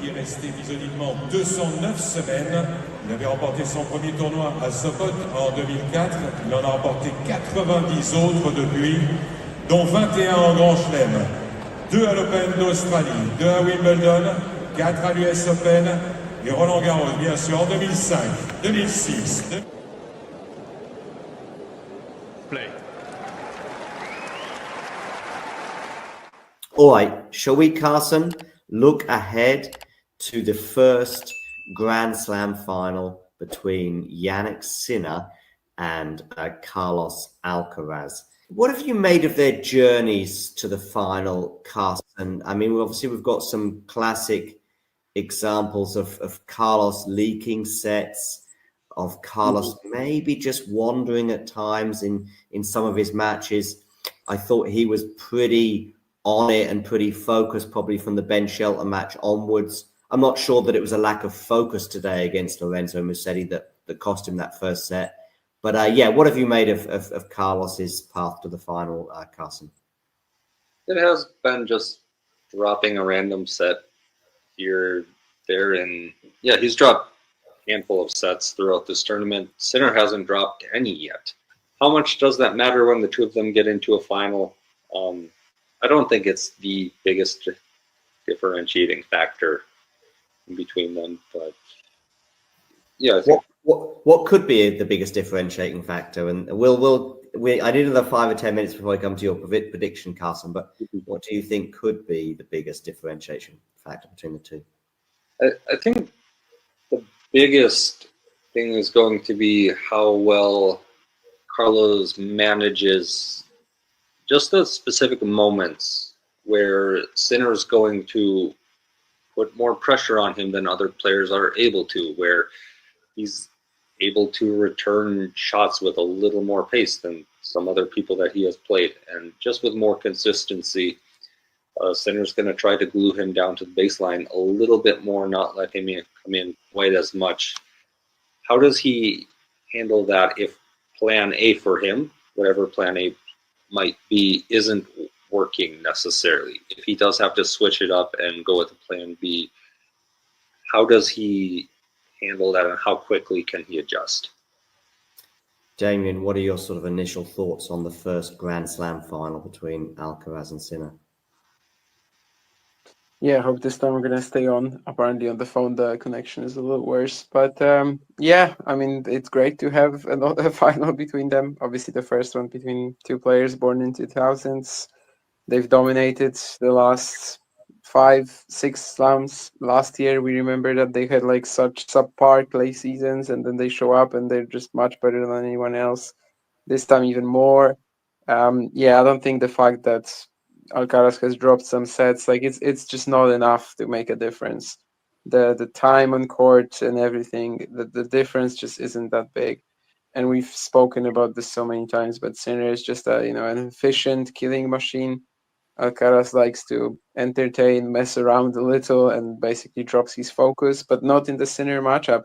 qui est resté visuellement 209 semaines. Il avait remporté son premier tournoi à Sopot en 2004. Il en a remporté 90 autres depuis, dont 21 en Grand Chelem. 2 à l'Open d'Australie, 2 à Wimbledon, 4 à l'US Open et Roland Garros, bien sûr, en 2005, 2006. Play. All right, shall we, Carson, look ahead to the first Grand Slam final between Jannik Sinner and Carlos Alcaraz? What have you made of their journeys to the final, Carson? I mean, obviously we've got some classic examples of Carlos leaking sets, of Carlos maybe just wandering at times in some of his matches. I thought he was pretty on it and pretty focused probably from the Ben Shelton match onwards. I'm not sure that it was a lack of focus today against Lorenzo Musetti that cost him that first set. But yeah, what have you made of Carlos's path to the final, Carson? It has been just dropping a random set here, there, and yeah, he's dropped a handful of sets throughout this tournament. Sinner hasn't dropped any yet. How much does that matter when the two of them get into a final? I don't think it's the biggest differentiating factor in between them, but yeah, I think what could be the biggest differentiating factor? And I need another 5 or 10 minutes before I come to your prediction, Carson. But what do you think could be the biggest differentiation factor between the two? I think the biggest thing is going to be how well Carlos manages just the specific moments where Sinner's going to put more pressure on him than other players are able to, where he's able to return shots with a little more pace than some other people that he has played. And just with more consistency, Sinner's going to try to glue him down to the baseline a little bit more, not let him come in quite as much. How does he handle that if plan A for him, whatever plan A might be, isn't working necessarily? If he does have to switch it up and go with a plan B, how does he handle that and how quickly can he adjust? Damien, what are your sort of initial thoughts on the first Grand Slam final between Alcaraz and Sinner? Yeah, I hope this time we're going to stay on. Apparently on the phone, the connection is a little worse. But yeah, I mean, it's great to have another final between them. Obviously, the first one between two players born in 2000s. They've dominated the last 5-6 slams. Last year, we remember that they had like such subpar clay seasons, and then they show up and they're just much better than anyone else. This time, even more. Yeah, I don't think the fact that Alcaraz has dropped some sets, like it's just not enough to make a difference. The time on court and everything, the difference just isn't that big. And we've spoken about this so many times, but Sinner is just an efficient killing machine. Alcaraz likes to entertain, mess around a little, and basically drops his focus, but not in the Sinner matchup.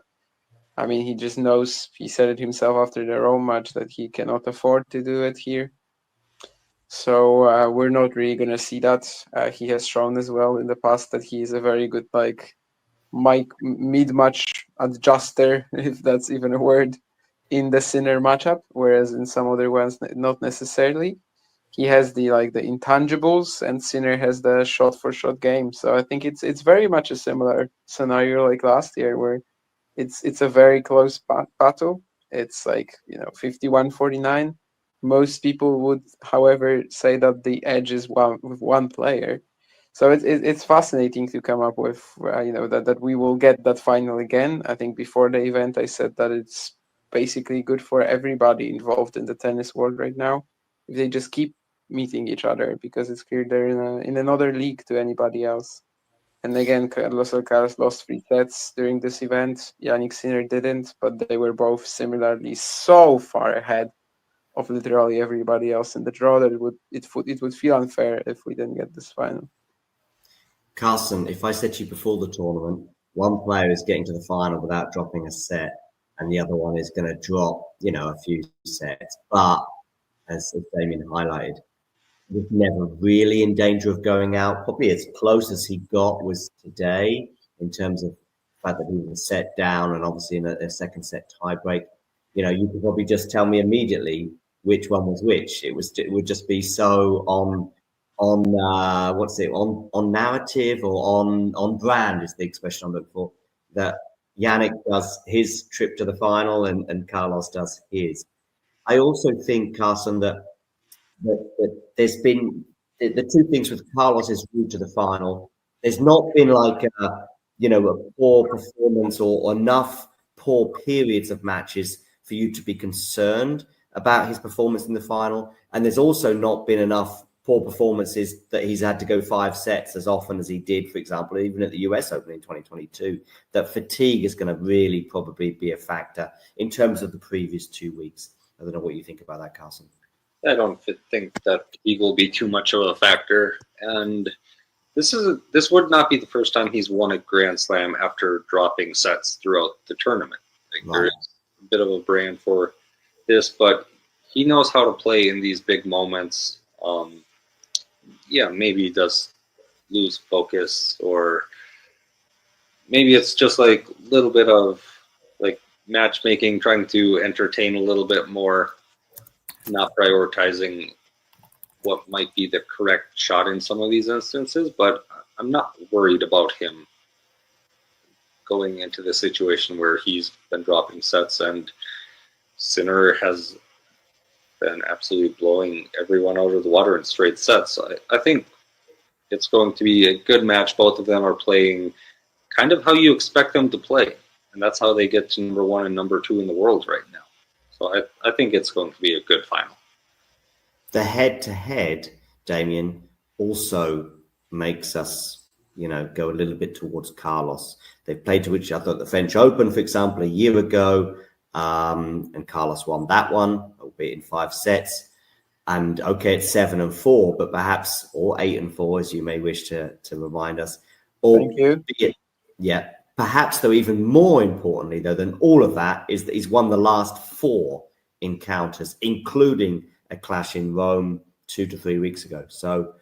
I mean, he just knows, he said it himself after the Rome match, that he cannot afford to do it here. So we're not really going to see that. He has shown as well in the past that he is a very good mid-match adjuster, if that's even a word, in the Sinner matchup, whereas in some other ones, not necessarily. He has the intangibles, and Sinner has the shot-for-shot game. So I think it's very much a similar scenario like last year, where it's a very close battle. It's 51-49. Most people would, however, say that the edge is with one player. So it's fascinating to come up with, that we will get that final again. I think before the event, I said that it's basically good for everybody involved in the tennis world right now if they just keep meeting each other, because it's clear they're in another league to anybody else. And again, Carlos Alcaraz lost 3 sets during this event. Jannik Sinner didn't, but they were both similarly so far ahead of literally everybody else in the draw that it would feel unfair if we didn't get this final. Carson, if I said to you before the tournament, one player is getting to the final without dropping a set, and the other one is going to drop, a few sets, but as Damien highlighted, he was never really in danger of going out. Probably as close as he got was today, in terms of the fact that he was set down and obviously in a second set tiebreak. You know, you could probably just tell me immediately which one was which. It would just be so on on narrative or on brand is the expression I'm looking for, that Jannik does his trip to the final and Carlos does his. I also think, Carson, that there's been the two things with Carlos's route to the final. There's not been like a poor performance or enough poor periods of matches for you to be concerned about his performance in the final, and there's also not been enough poor performances that he's had to go 5 sets as often as he did, for example, even at the US Open in 2022, that fatigue is going to really probably be a factor in terms of the previous 2 weeks. I don't know what you think about that, Carson. I don't think that he will be too much of a factor. And this would not be the first time he's won a Grand Slam after dropping sets throughout the tournament. Like, there is a bit of a brand for this, but he knows how to play in these big moments. Maybe he does lose focus, or maybe it's just like a little bit of like matchmaking, trying to entertain a little bit more, not prioritizing what might be the correct shot in some of these instances. But I'm not worried about him going into the situation where he's been dropping sets, and Sinner has been absolutely blowing everyone out of the water in straight sets. So I think it's going to be a good match. Both of them are playing kind of how you expect them to play, and that's how they get to number 1 and number 2 in the world right now. So I think it's going to be a good final. The head-to-head, Damien, also makes us, go a little bit towards Carlos. They've played to each other at the French Open, for example, a year ago, and Carlos won that one, albeit in 5 sets. And okay, it's 7-4, but perhaps, or 8-4, as you may wish to remind us. Or, thank you. Yeah. Perhaps, though, even more importantly, though, than all of that, is that he's won the last 4 encounters, including a clash in Rome 2 to 3 weeks ago. So,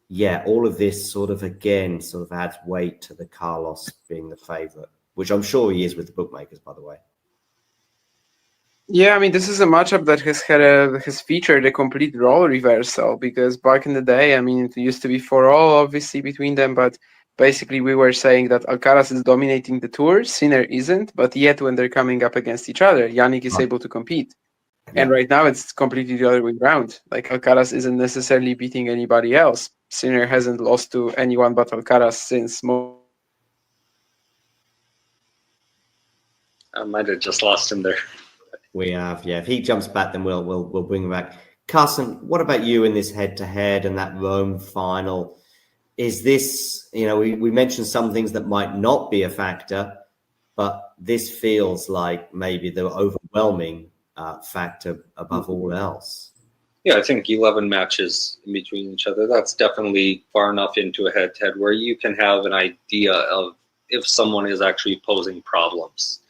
yeah, all of this sort of adds weight to the Carlos being the favourite, which I'm sure he is with the bookmakers, by the way. Yeah, I mean, this is a matchup that has featured a complete role reversal, because back in the day, I mean, it used to be 4-all, obviously, between them, but basically we were saying that Alcaraz is dominating the tour, Sinner isn't, but yet when they're coming up against each other, Jannik is able to compete. And right now it's completely the other way around. Like, Alcaraz isn't necessarily beating anybody else. Sinner hasn't lost to anyone but Alcaraz since I might have just lost him there. We have, yeah. If he jumps back, then we'll bring him back. Carson, what about you in this head-to-head and that Rome final? Is this, we mentioned some things that might not be a factor, but this feels like maybe the overwhelming factor above all else. Yeah, I think 11 matches in between each other, that's definitely far enough into a head-to-head where you can have an idea of if someone is actually posing problems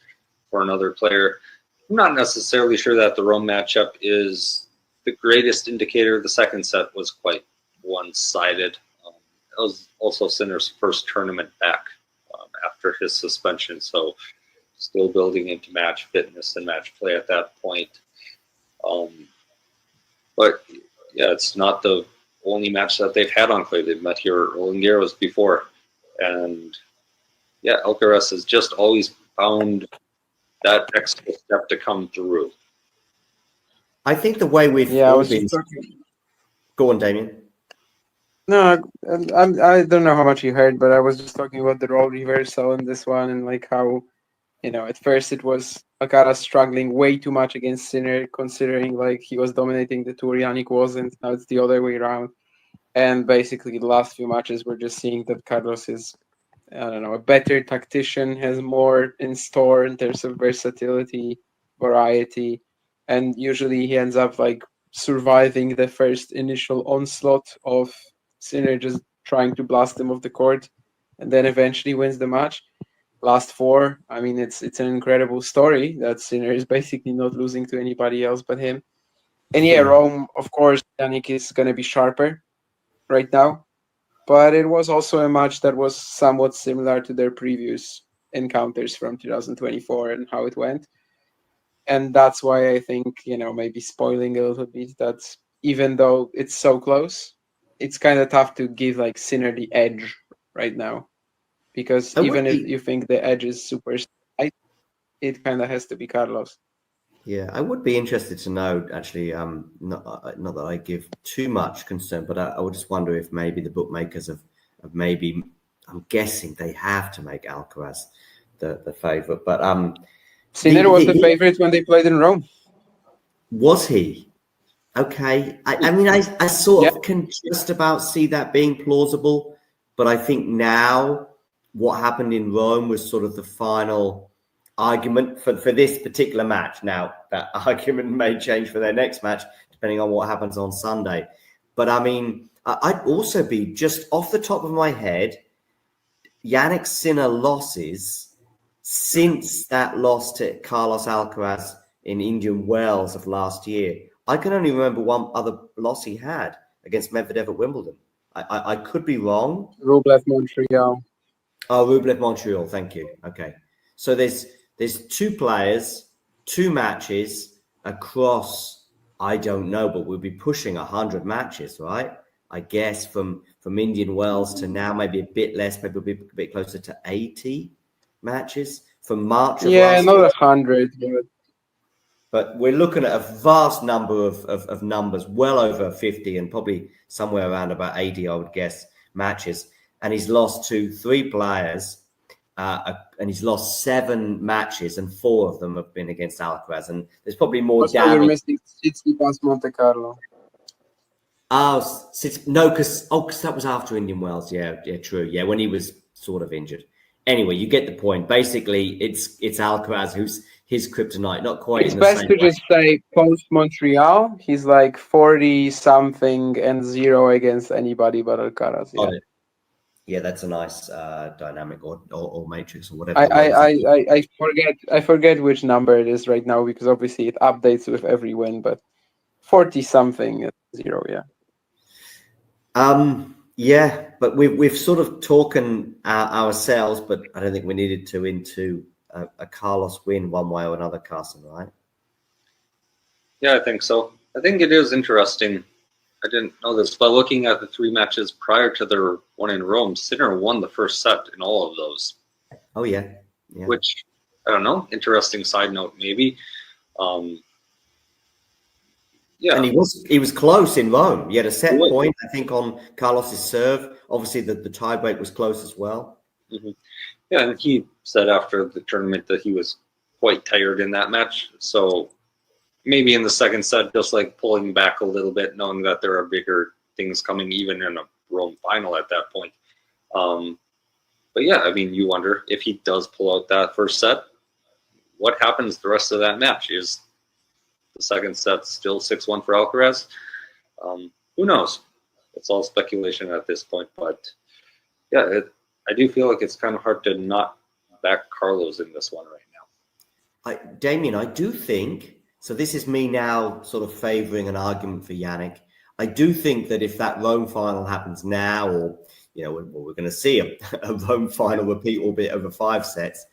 for another player. I'm not necessarily sure that the Rome matchup is the greatest indicator. The second set was quite one-sided. It was also Sinner's first tournament back after his suspension, so still building into match fitness and match play at that point. But yeah, it's not the only match that they've had on clay. They've met here at Roland Garros before, and yeah, Alcaraz has just always found that extra step to come through. I think the way we've I was been... just talking... Go on, Damien. No, I don't know how much you heard, but I was just talking about the role reversal in this one, and like how, at first it was Alcaraz struggling way too much against Sinner, considering like he was dominating the tour, Jannik wasn't. Now it's the other way around. And basically the last few matches we're just seeing that Carlos is, a better tactician, has more in store in terms of versatility, variety, and usually he ends up like surviving the first initial onslaught of Sinner just trying to blast him off the court, and then eventually wins the match. Last 4, I mean, it's an incredible story that Sinner is basically not losing to anybody else but him. And yeah, Rome, of course, Jannik is going to be sharper right now. but it was also a match that was somewhat similar to their previous encounters from 2024 and how it went. And that's why I think, maybe spoiling a little bit that even though it's so close, it's kind of tough to give like Sinner the edge right now. Because even if you think the edge is super tight, it kind of has to be Carlos. Yeah, I would be interested to know, actually, not that I give too much concern, but I would just wonder if maybe the bookmakers have maybe, I'm guessing they have to make Alcaraz the favourite. But Sinner was the favourite when they played in Rome. Was he? Okay. I mean, I sort of can just about see that being plausible, but I think now what happened in Rome was sort of the final argument for this particular match. Now, that argument may change for their next match, depending on what happens on Sunday. But I mean, I'd also be, just off the top of my head, Jannik Sinner losses since that loss to Carlos Alcaraz in Indian Wells of last year. I can only remember one other loss he had against Medvedev at Wimbledon. I could be wrong. Rublev Montreal. Oh, Rublev Montreal. Thank you. Okay. So there's two players, two matches across, I don't know, but we'll be pushing 100 matches, right? I guess from Indian Wells to now, maybe a bit less, maybe we'll be a bit closer to 80 matches from March of last not year. 100. But we're looking at a vast number of numbers, well over 50 and probably somewhere around about 80, I would guess, matches. And he's lost to 3 players, and he's lost 7 matches, and 4 of them have been against Alcaraz. And there's probably more damage. You're missing Tsitsipas Monte Carlo. Oh, no, because that was after Indian Wells. Yeah, true. Yeah, when he was sort of injured. Anyway, you get the point. Basically, it's Alcaraz who's his kryptonite, not quite. It's best to just say post Montreal, he's like 40 something and 0 against anybody but Alcaraz. Yeah. Yeah, that's a nice dynamic or matrix or whatever. I forget which number it is right now because obviously it updates with every win, but 40 something 0. Yeah. Yeah, but we've sort of talking ourselves, but I don't think we needed to into a Carlos win one way or another, Carson, right? Yeah, I think so. I think it is interesting. I didn't know this, but looking at the 3 matches prior to their one in Rome, Sinner won the first set in all of those. Oh, yeah. Which, I don't know, interesting side note maybe. Yeah. And he was close in Rome. He had a set point, I think, on Carlos's serve. Obviously, the tiebreak was close as well. Mm-hmm. Yeah, and he said after the tournament that he was quite tired in that match. So maybe in the second set, just like pulling back a little bit, knowing that there are bigger things coming even in a Rome final at that point. But yeah, I mean, you wonder if he does pull out that first set, what happens the rest of that match? Is the second set still 6-1 for Alcaraz? Who knows? It's all speculation at this point. But yeah, I do feel like it's kind of hard to not back Carlos in this one right now. Damien, I do think, so this is me now sort of favouring an argument for Jannik. I do think that if that Rome final happens now, or, we're going to see a Rome final repeat, albeit over 5 sets,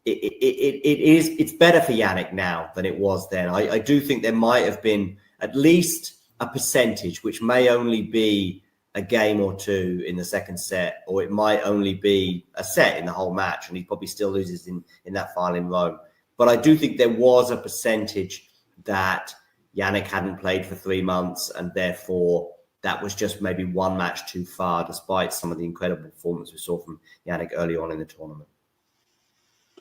it's better for Jannik now than it was then. I do think there might have been at least a percentage, which may only be a game or 2 in the second set, or it might only be a set in the whole match, and he probably still loses in that final in Rome. But I do think there was a percentage that Jannik hadn't played for 3 months, and therefore that was just maybe one match too far, despite some of the incredible performance we saw from Jannik early on in the tournament.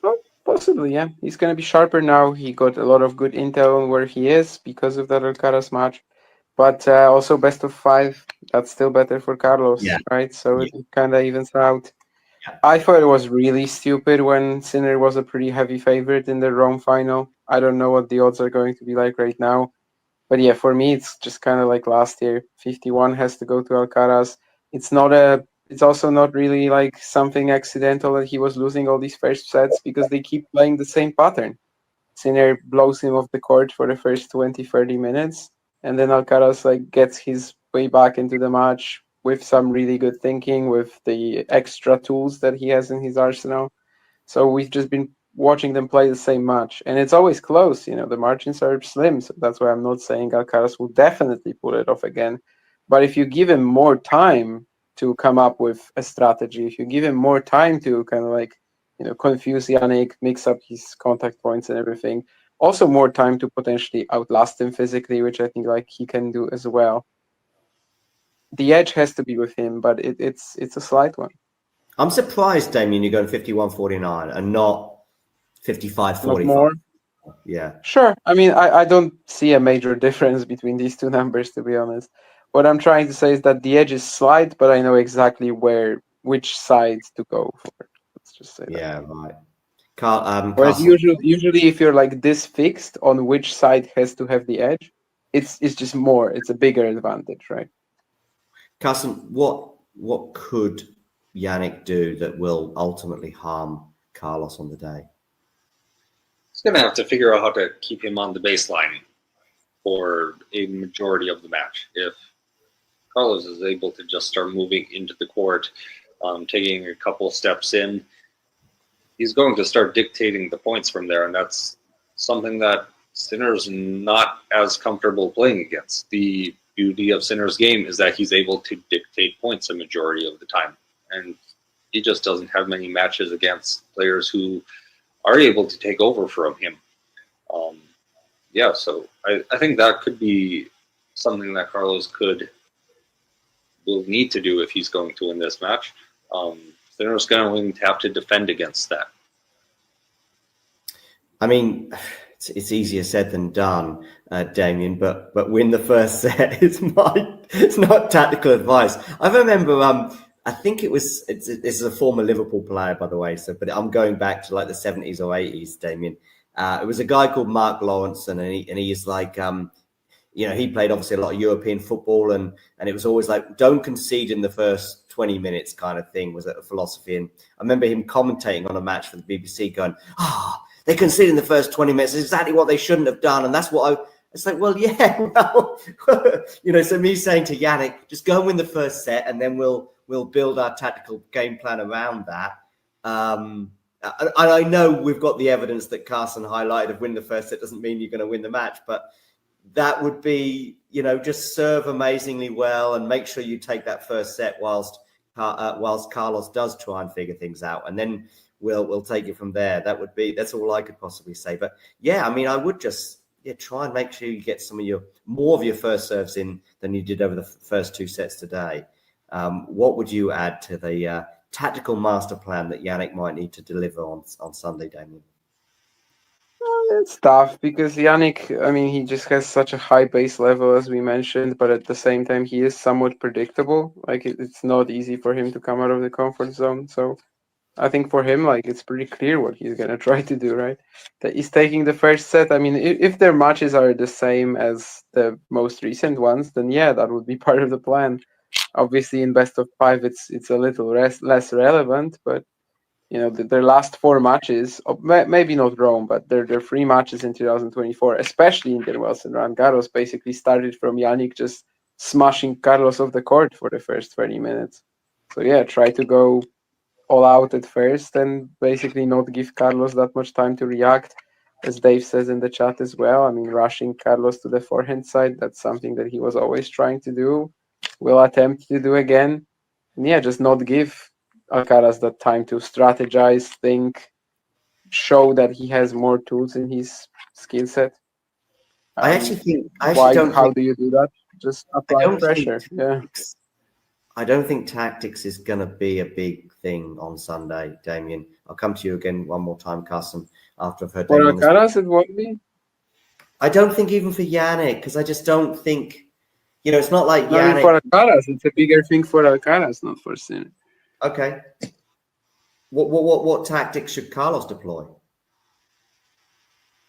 Oh, possibly, yeah. He's going to be sharper now. He got a lot of good intel on where he is because of that Alcaraz match. But also best of 5, that's still better for Carlos, right? So it kind of evens out. Yeah. I thought it was really stupid when Sinner was a pretty heavy favorite in the Rome final. I don't know what the odds are going to be like right now. But yeah, for me, it's just kind of like last year. 51 has to go to Alcaraz. It's also not really like something accidental that he was losing all these first sets because they keep playing the same pattern. Sinner blows him off the court for the first 20, 30 minutes. And then Alcaraz gets his way back into the match, with some really good thinking, with the extra tools that he has in his arsenal. So we've just been watching them play the same match, and it's always close. You know, the margins are slim, so that's why I'm not saying Alcaraz will definitely pull it off again. But if you give him more time to come up with a strategy, if you give him more time to kind of like, you know, confuse Jannik, mix up his contact points and everything, also more time to potentially outlast him physically, which I think like he can do as well. The edge has to be with him, but it's a slight one. I'm surprised, Damien, you're going 51-49 and not 55-45. Not more. Yeah. Sure. I mean, I don't see a major difference between these two numbers, to be honest. What I'm trying to say is that the edge is slight, but I know exactly which side to go for. Let's just say that. Yeah, right. Whereas usually if you're like this fixed on which side has to have the edge, it's just more. It's a bigger advantage, right? Carson, what could Jannik do that will ultimately harm Carlos on the day? He's going to have to figure out how to keep him on the baseline for a majority of the match. If Carlos is able to just start moving into the court, taking a couple steps in, he's going to start dictating the points from there, and that's something that Sinner's not as comfortable playing against. The beauty of Sinner's game is that he's able to dictate points a majority of the time, and he just doesn't have many matches against players who are able to take over from him. So I think that could be something that Carlos will need to do if he's going to win this match. Sinner's going to have to defend against that. I mean, it's easier said than done, Damien. But win the first set. It's not tactical advice. I remember. I think this is a former Liverpool player, by the way. But I'm going back to like the 70s or 80s, Damien. It was a guy called Mark Lawrence, and he's like, he played obviously a lot of European football, and it was always like, don't concede in the first 20 minutes kind of thing was a philosophy. And I remember him commentating on a match for the BBC going, they conceded in the first 20 minutes. It's exactly what they shouldn't have done. And that's what it's like, well, yeah, well, so me saying to Jannik, just go and win the first set and then we'll build our tactical game plan around that. I know we've got the evidence that Carson highlighted of win the first set doesn't mean you're going to win the match, but that would be, just serve amazingly well and make sure you take that first set whilst Carlos does try and figure things out. And then we'll take it from there. That's all I could possibly say. But yeah, I mean, I would just try and make sure you get more of your first serves in than you did over the first two sets today. What would you add to the tactical master plan that Jannik might need to deliver on Sunday, Damien? It's tough because Jannik, I mean, he just has such a high base level, as we mentioned, but at the same time, he is somewhat predictable. Like, it's not easy for him to come out of the comfort zone. So I think for him, like, it's pretty clear what he's going to try to do, right? That he's taking the first set. I mean, if their matches are the same as the most recent ones, then yeah, that would be part of the plan. Obviously, in best of five, it's a little less relevant, but their last four matches, maybe not Rome, but their 3 matches in 2024, especially Indian Wells and Roland Garros, basically started from Jannik just smashing Carlos off the court for the first 20 minutes. So yeah, try to go all out at first and basically not give Carlos that much time to react. As Dave says in the chat as well, I mean, rushing Carlos to the forehand side, that's something that he was always trying to do, will attempt to do again. And yeah, just not give Alcaraz that time to strategize, think, show that he has more tools in his skill set. How do you do that? Just apply pressure. I don't think tactics is going to be a big thing on Sunday, Damien. I'll come to you again one more time, Carson, after I've heard Damien. For Alcaraz, it won't be? I don't think even for Jannik, because I just don't think, it's not like Jannik. I mean, for Alcaraz, it's a bigger thing for Alcaraz, not for Sinner. Okay. What tactics should Carlos deploy?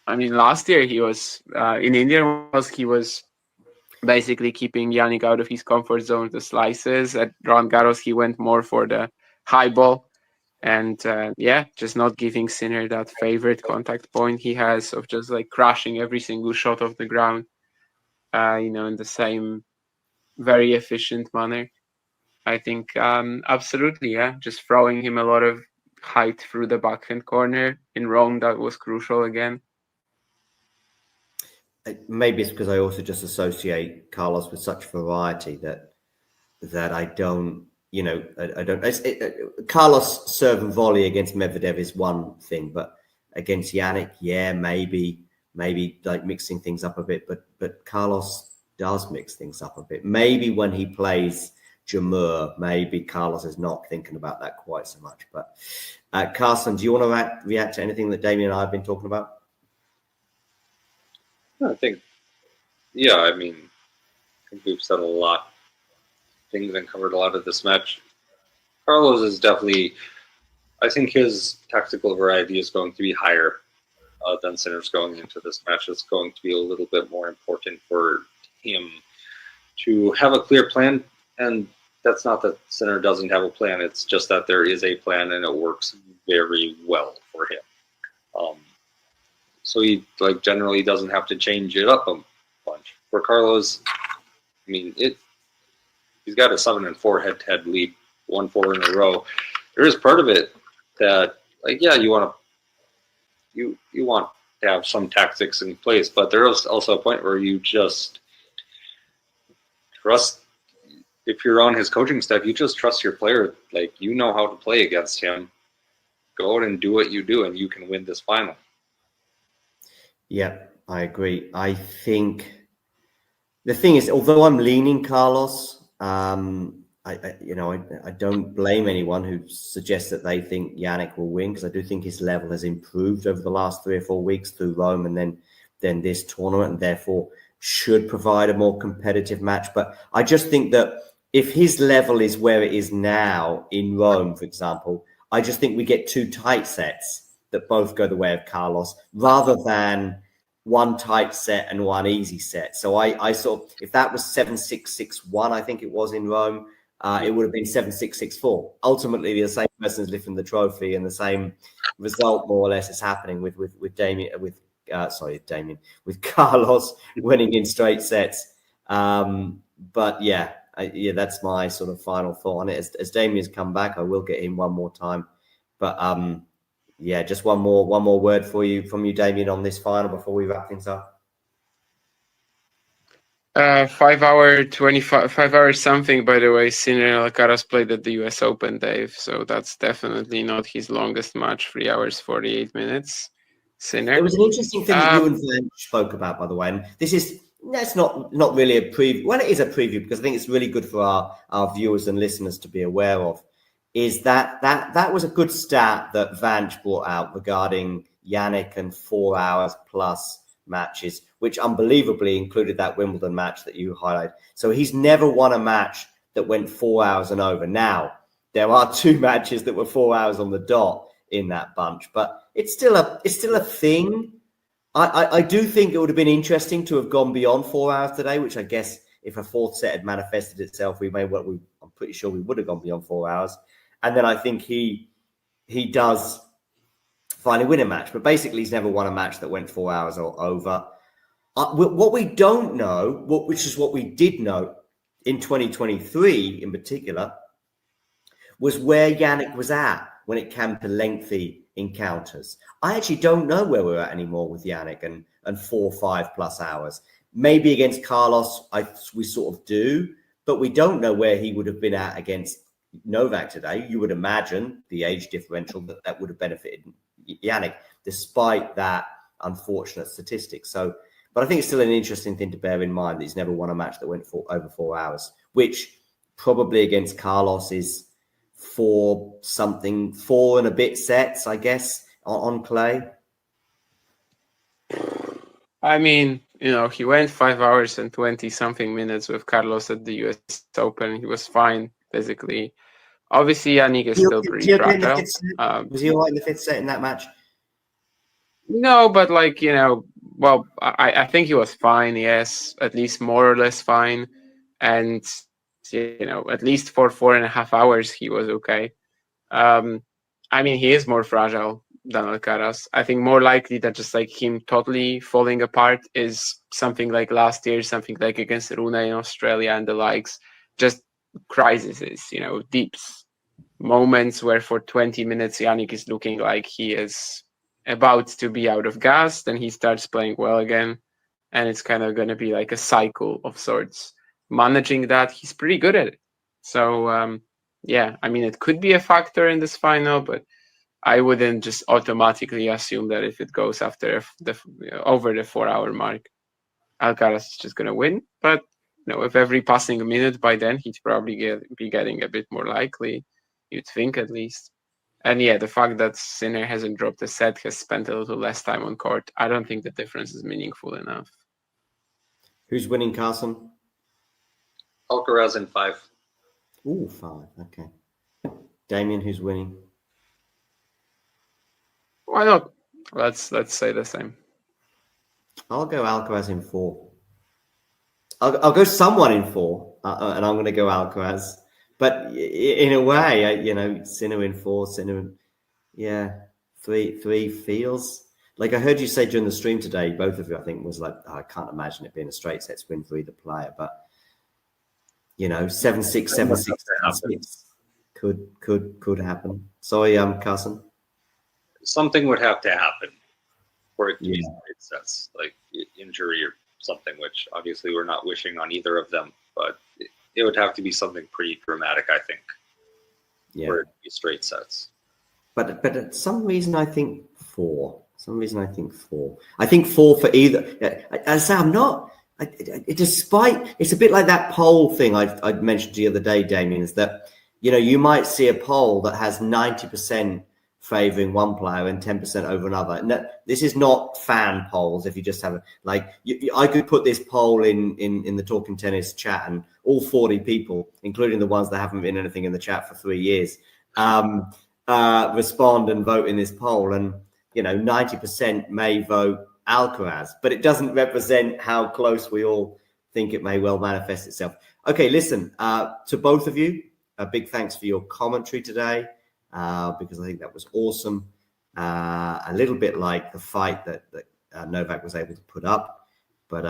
I mean, last year he was in India. He was basically keeping Jannik out of his comfort zone, the slices. At Roland Garros, he went more for the high ball, and just not giving Sinner that favorite contact point he has of just like crashing every single shot off the ground, in the same very efficient manner. I think absolutely, yeah. Just throwing him a lot of height through the backhand corner in Rome, that was crucial again. Maybe it's because I also just associate Carlos with such variety that I don't, I don't. Carlos serve and volley against Medvedev is one thing, but against Jannik, yeah, maybe like mixing things up a bit. But Carlos does mix things up a bit. Maybe when he plays Jamur, maybe Carlos is not thinking about that quite so much. But Carson, do you want to react to anything that Damien and I have been talking about? I think, yeah, I think we've said a lot of things and covered a lot of this match. Carlos is definitely, I think his tactical variety is going to be higher than Sinner's going into this match. It's going to be a little bit more important for him to have a clear plan, and that's not that Sinner doesn't have a plan, it's just that there is a plan and it works very well for him. So he generally doesn't have to change it up a bunch. For Carlos, he's got a 7-4 head-to-head lead, 1-4 in a row. There is part of it that, you want to have some tactics in place, but there is also a point where you just trust. If you're on his coaching staff, you just trust your player. You know how to play against him. Go out and do what you do, and you can win this final. Yeah, I agree. I think the thing is, although I'm leaning Carlos, I don't blame anyone who suggests that they think Jannik will win, because I do think his level has improved over the last 3 or 4 weeks through Rome and then this tournament, and therefore should provide a more competitive match. But I just think that if his level is where it is now in Rome, for example, I just think we get 2 tight sets that both go the way of Carlos, rather than one tight set and one easy set. So I sort of, if that was 7-6, 6-1, I think it was in Rome, it would have been 7-6, 6-4. Ultimately, the same person is lifting the trophy, and the same result more or less is happening with Carlos winning in straight sets. But yeah, that's my sort of final thought on it. As Damien's come back, I will get him one more time. But yeah, just one more word from you, Damien, on this final before we wrap things up. 5 hours something, by the way. Sinner and Alcaraz played at the US Open, Dave. So that's definitely not his longest match, 3 hours, 48 minutes. Sinner. It was an interesting thing that you and Van spoke about, by the way. And that's not really a preview. Well, it is a preview, because I think it's really good for our viewers and listeners to be aware of. Is that was a good stat that Vanch brought out regarding Jannik and 4 hours plus matches, which unbelievably included that Wimbledon match that you highlighted. So he's never won a match that went 4 hours and over. Now, there are 2 matches that were 4 hours on the dot in that bunch, but it's still a thing. I do think it would have been interesting to have gone beyond 4 hours today, which I guess if a 4th set had manifested itself, I'm pretty sure we would have gone beyond 4 hours. And then I think he does finally win a match. But basically, he's never won a match that went 4 hours or over. What we don't know, which is what we did know in 2023 in particular, was where Jannik was at when it came to lengthy encounters. I actually don't know where we're at anymore with Jannik and 4 or 5 plus hours. Maybe against Carlos, we sort of do, but we don't know where he would have been at against Novak today. You would imagine the age differential that would have benefited Jannik, despite that unfortunate statistic. But I think it's still an interesting thing to bear in mind that he's never won a match that went over 4 hours, which probably against Carlos is 4 and a bit sets, I guess, on clay. He went 5 hours and 20 something minutes with Carlos at the US Open. He was fine physically. Obviously, Jannik is still pretty fragile. Was he all right in the 5th set in that match? No, but I think he was fine. Yes, at least more or less fine, and at least for 4.5 hours he was okay. He is more fragile than Alcaraz. I think more likely that just him totally falling apart is something like last year, something like against Rune in Australia and the likes. Just crises, you know, deeps, moments where for 20 minutes Jannik is looking like he is about to be out of gas, then he starts playing well again, and it's kind of going to be like a cycle of sorts. Managing that, he's pretty good at it. So yeah, I mean, it could be a factor in this final, but I wouldn't just automatically assume that if it goes after over the 4-hour mark, Alcaraz is just going to win. But you know, with every passing minute by then, he'd probably be getting a bit more likely, you'd think at least. And yeah, the fact that Sinner hasn't dropped a set, has spent a little less time on court, I don't think the difference is meaningful enough. Who's winning, Carson? Alcaraz in 5. Ooh, 5. Okay. Damien, who's winning? Why not? Let's say the same. I'll go Alcaraz in 4. I'll go someone in 4, and I'm going to go Alcaraz. But in a way, you know, Sinner in 4, Sinner in, yeah, 3 feels. Like I heard you say during the stream today, both of you, I think, was like, I can't imagine it being a straight sets win for either player. But, you know, 7-6, 7-6, 7-6 could happen. Sorry, Carson. Something would have to happen for it to be straight sets, like injury or something, which obviously we're not wishing on either of them, but it would have to be something pretty dramatic, I think, for it to be straight sets. But for some reason, I think 4. I think 4 for either. I say I'm not. Despite, it's a bit like that poll thing I mentioned the other day, Damien, is that, you know, you might see a poll that has 90% favouring one player and 10% over another. No, this is not fan polls. If you just have I could put this poll in the Talking Tennis chat, and all 40 people, including the ones that haven't been anything in the chat for 3 years, respond and vote in this poll, and you know, 90% may vote Alcaraz, but it doesn't represent how close we all think it may well manifest itself. Okay, listen, to both of you, a big thanks for your commentary today, because I think that was awesome. A little bit like the fight that Novak was able to put up, but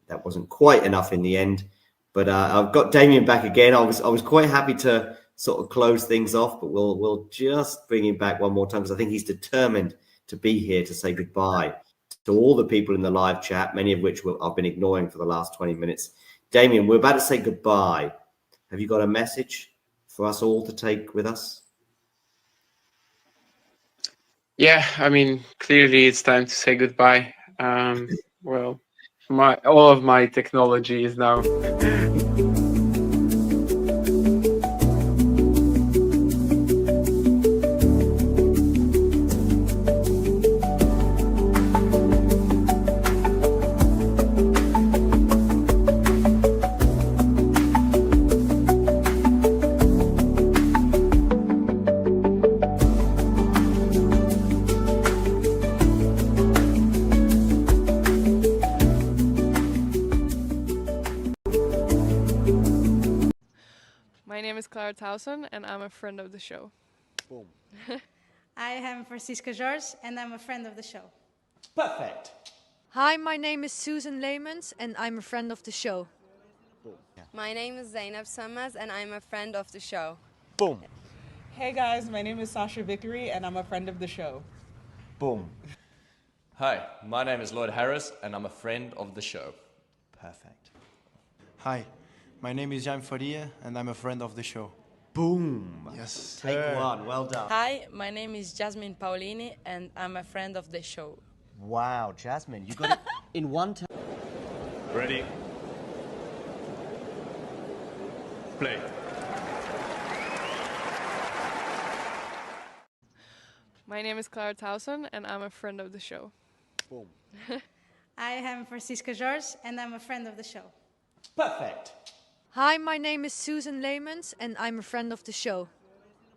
that wasn't quite enough in the end. But I've got Damien back again. I was quite happy to sort of close things off, but we'll just bring him back one more time, because I think he's determined to be here to say goodbye to all the people in the live chat, many of which I've been ignoring for the last 20 minutes. Damien, we're about to say goodbye. Have you got a message for us all to take with us? Yeah, I mean, clearly it's time to say goodbye. Well, all of my technology is now and I'm a friend of the show. Boom. I am Francisca George, and I'm a friend of the show. Perfect. Hi, my name is Susan Leemans, and I'm a friend of the show. Boom. Yeah. My name is Zainab Sammaz, and I'm a friend of the show. Boom. Hey guys, my name is Sasha Vickery, and I'm a friend of the show. Boom. Hi, my name is Lloyd Harris, and I'm a friend of the show. Perfect. Hi, my name is Jan Faria, and I'm a friend of the show. Boom. Yes. Take one. Well done. Hi, my name is Jasmine Paolini, and I'm a friend of the show. Wow, Jasmine, you got it in one time. Ready? Play. My name is Clara Towson, and I'm a friend of the show. Boom. I am Francisca George, and I'm a friend of the show. Perfect. Hi, my name is Susan Leemans, and I'm a friend of the show.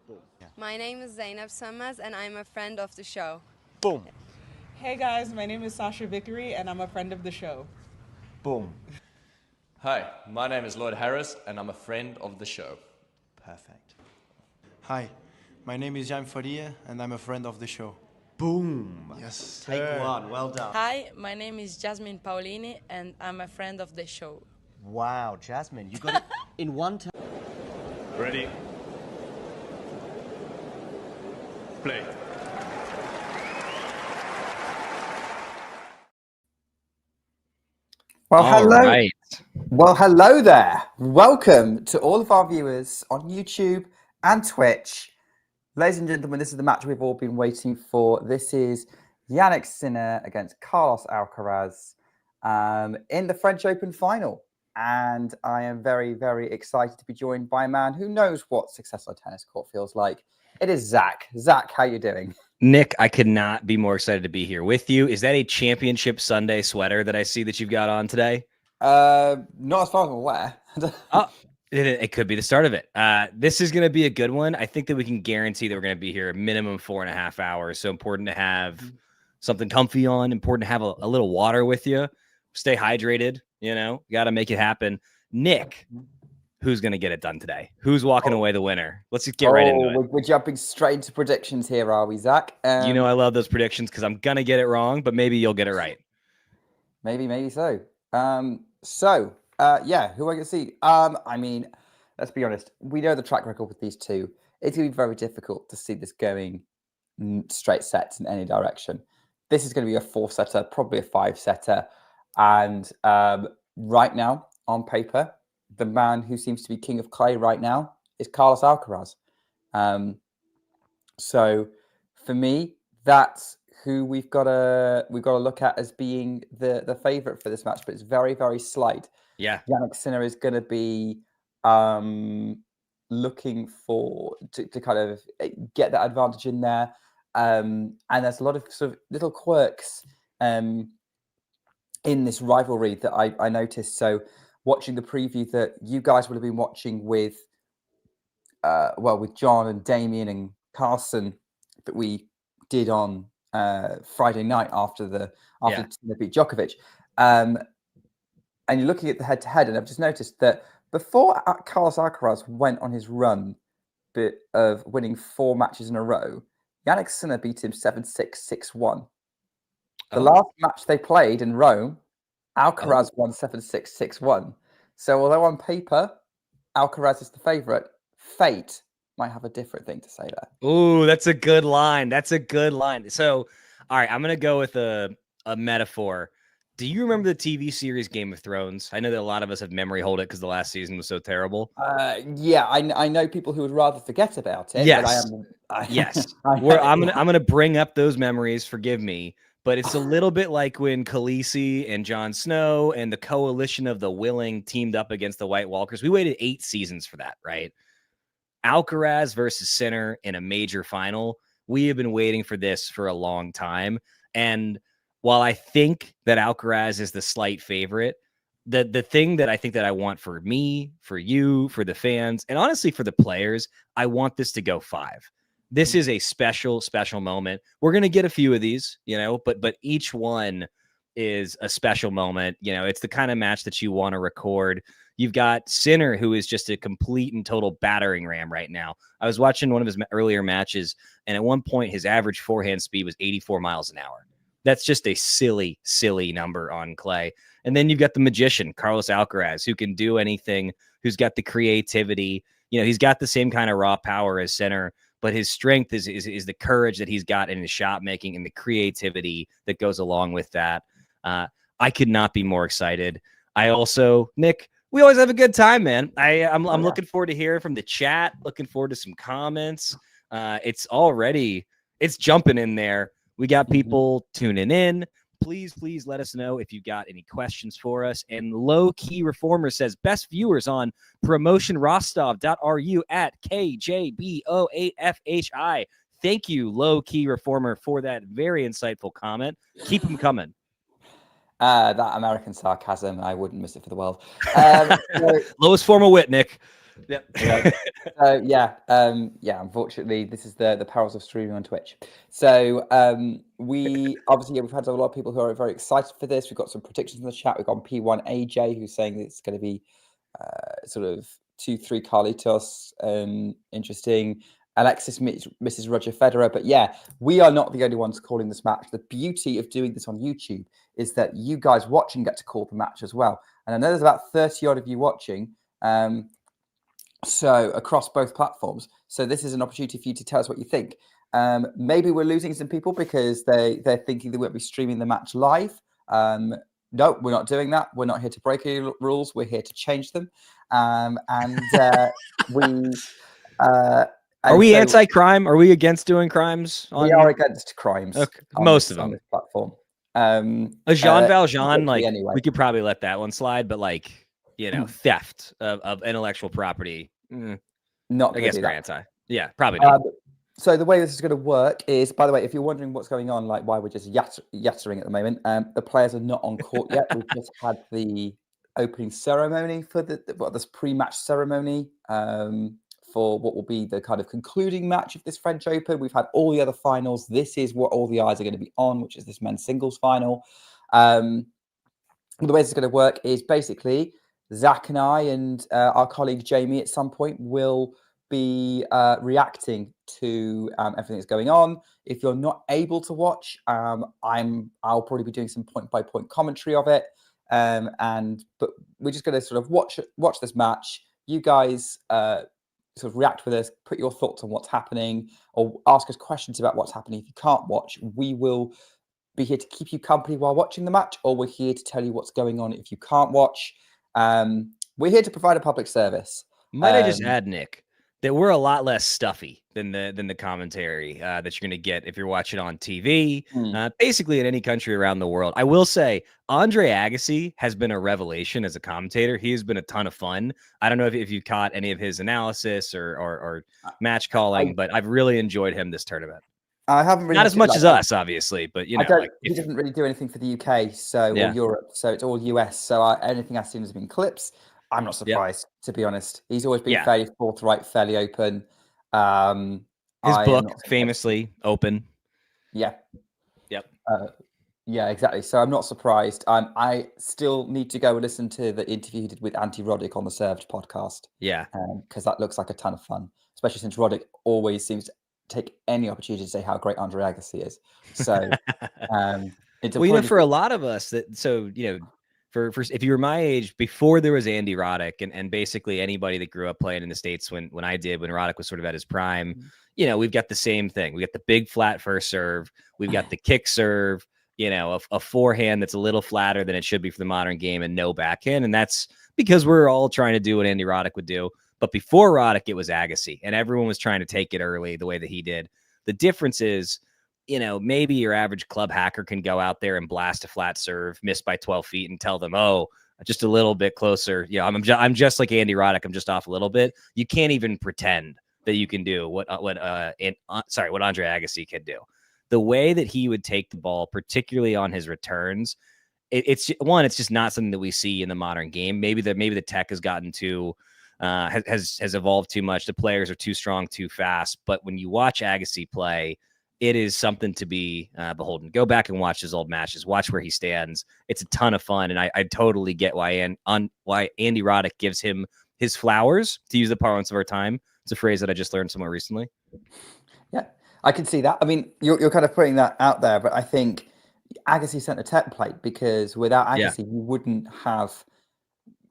Boom. Yeah. My name is Zainab Sammaz, and I'm a friend of the show. Boom. Hey guys, my name is Sasha Vickery, and I'm a friend of the show. Boom. Hi, my name is Lloyd Harris, and I'm a friend of the show. Perfect. Hi, my name is Jan Faria, and I'm a friend of the show. Boom. Yes. Take one. Well done. Hi, my name is Jasmine Paolini, and I'm a friend of the show. Wow, Jasmine, you got it in one time. Ready. Play. Well, All hello. right. Well, hello there. Welcome to all of our viewers on YouTube and Twitch. Ladies and gentlemen, this is the match we've all been waiting for. This is Jannik Sinner against Carlos Alcaraz in the French Open final. And I am very, very excited to be joined by a man who knows what success on a tennis court feels like. It is Zach. Zach, how you doing? Nick, I could not be more excited to be here with you. Is that a Championship Sunday sweater that I see that you've got on today? Not as far as I'm aware. Oh, it could be the start of it. This is going to be a good one. I think that we can guarantee that we're going to be here a minimum 4.5 hours. So important to have something comfy on, important to have a little water with you. Stay hydrated, got to make it happen. Nick, who's going to get it done today? Who's walking away the winner? Let's just get right into it. We're jumping straight into predictions here, are we, Zach? I love those predictions because I'm going to get it wrong, but maybe you'll get it right. Maybe so. Who am I going to see? I mean, let's be honest. We know the track record with these two. It's going to be very difficult to see this going straight sets in any direction. This is going to be a 4-setter, probably a 5-setter. And right now, on paper, the man who seems to be king of clay right now is Carlos Alcaraz. So for me, that's who we've got to look at as being the favorite for this match, but it's very, very slight. Yeah. Jannik Sinner is going to be looking to kind of get that advantage in there. And there's a lot of sort of little quirks in this rivalry that I noticed. So watching the preview that you guys would have been watching with John and Damien and Carson that we did on Friday night after Sinner beat Djokovic. And you're looking at the head-to-head, and I've just noticed that before Carlos Alcaraz went on his run of winning 4 matches in a row, Jannik Sinner beat him 7-6, 6-1. The last match they played in Rome, Alcaraz won 7-6, 6-1. So although on paper, Alcaraz is the favorite, fate might have a different thing to say there. Ooh, that's a good line. So, all right, I'm going to go with a metaphor. Do you remember the TV series Game of Thrones? I know that a lot of us have memory hold it because the last season was so terrible. I know people who would rather forget about it. Yes. But Yes. I'm gonna bring up those memories. Forgive me, but it's a little bit like when Khaleesi and Jon Snow and the coalition of the willing teamed up against the White Walkers. We waited 8 seasons for that, right? Alcaraz versus Sinner in a major final. We have been waiting for this for a long time, and while I think that Alcaraz is the slight favorite, the thing that I think that I want for me, for you, for the fans, and honestly for the players, I want this to go 5. This is a special, special moment. We're going to get a few of these, but each one is a special moment. It's the kind of match that you want to record. You've got Sinner, who is just a complete and total battering ram right now. I was watching one of his earlier matches, and at one point, his average forehand speed was 84 miles an hour. That's just a silly, silly number on clay. And then you've got the magician, Carlos Alcaraz, who can do anything, who's got the creativity. He's got the same kind of raw power as Sinner, but his strength is the courage that he's got in his shot making and the creativity that goes along with that. I could not be more excited. I also, Nick, we always have a good time, man. I'm looking forward to hearing from the chat, looking forward to some comments. It's jumping in there. We got people tuning in. Please let us know if you got any questions for us. And Low Key Reformer says, best viewers on promotionrostov.ru at KJBO8FHI. Thank you, Low Key Reformer, for that very insightful comment. Keep them coming. That American sarcasm, I wouldn't miss it for the world. Lowest form of wit, Nick. Yep. Unfortunately, this is the perils of streaming on Twitch. So we've had a lot of people who are very excited for this. We've got some predictions in the chat. We've got P1 AJ who's saying it's going to be sort of 2-3 Carlitos. Interesting. Alexis misses Roger Federer. But yeah, we are not the only ones calling this match. The beauty of doing this on YouTube is that you guys watching get to call the match as well. And I know there's about 30 odd of you watching. So across both platforms. So this is an opportunity for you to tell us what you think. Maybe we're losing some people because they're thinking they won't be streaming the match live. No, we're not doing that. We're not here to break any rules. We're here to change them. Are we anti-crime? Are we against doing crimes? We are against crimes. Okay. Most of them on this platform. A Jean Valjean, like anyway. we could probably let that one slide, but like theft of intellectual property. Not I guess do we're that. anti. Yeah, probably not. So the way this is going to work is, by the way, if you're wondering what's going on, like why we're just yattering at the moment, the players are not on court yet. We've just had the opening ceremony for this pre-match ceremony for what will be the kind of concluding match of this French Open. We've had all the other finals. This is what all the eyes are going to be on, which is this men's singles final. The way this is going to work is basically Zach and I and our colleague Jamie at some point will be reacting to everything that's going on. If you're not able to watch, I'll probably be doing some point-by-point commentary of it. But we're just going to sort of watch this match. You guys sort of react with us, put your thoughts on what's happening, or ask us questions about what's happening. If you can't watch, we will be here to keep you company while watching the match, or we're here to tell you what's going on if you can't watch. We're here to provide a public service. Might I just add, Nick, that we're a lot less stuffy than the commentary that you're going to get if you're watching on TV, basically in any country around the world. I will say Andre Agassi has been a revelation as a commentator. He has been a ton of fun. I don't know if you caught any of his analysis or match calling, but I've really enjoyed him this tournament. I haven't really not as much as us, obviously, but you know, he doesn't really do anything for the UK, or Europe, so it's all US. So anything I've seen has been clips. I'm not surprised, to be honest. He's always been fairly forthright, fairly open. His book, famously open. Yeah. Yep. Yeah, exactly. So I'm not surprised. I still need to go and listen to the interview he did with Antti Roddick on the Served podcast. Yeah. Because that looks like a ton of fun, especially since Roddick always seems to take any opportunity to say how great Andre Agassi is. So, for a lot of us for if you were my age before there was Andy Roddick and basically anybody that grew up playing in the States when Roddick was sort of at his prime, we've got the same thing. We got the big flat first serve. We've got the kick serve, a forehand that's a little flatter than it should be for the modern game and no backhand. And that's because we're all trying to do what Andy Roddick would do. But before Roddick, it was Agassi, and everyone was trying to take it early the way that he did. The difference is, maybe your average club hacker can go out there and blast a flat serve, miss by 12 feet, and tell them, oh, just a little bit closer. I'm just like Andy Roddick. I'm just off a little bit. You can't even pretend that you can do what Andre Agassi can do. The way that he would take the ball, particularly on his returns, it's just not something that we see in the modern game. Maybe the tech has gotten too. Has evolved too much. The players are too strong, too fast. But when you watch Agassi play, it is something to be beholden. Go back and watch his old matches. Watch where he stands. It's a ton of fun, and I totally get why Andy Roddick gives him his flowers, to use the parlance of our time. It's a phrase that I just learned somewhere recently. Yeah, I can see that. I mean, you're kind of putting that out there, but I think Agassi sent a template, because without Agassi, you wouldn't have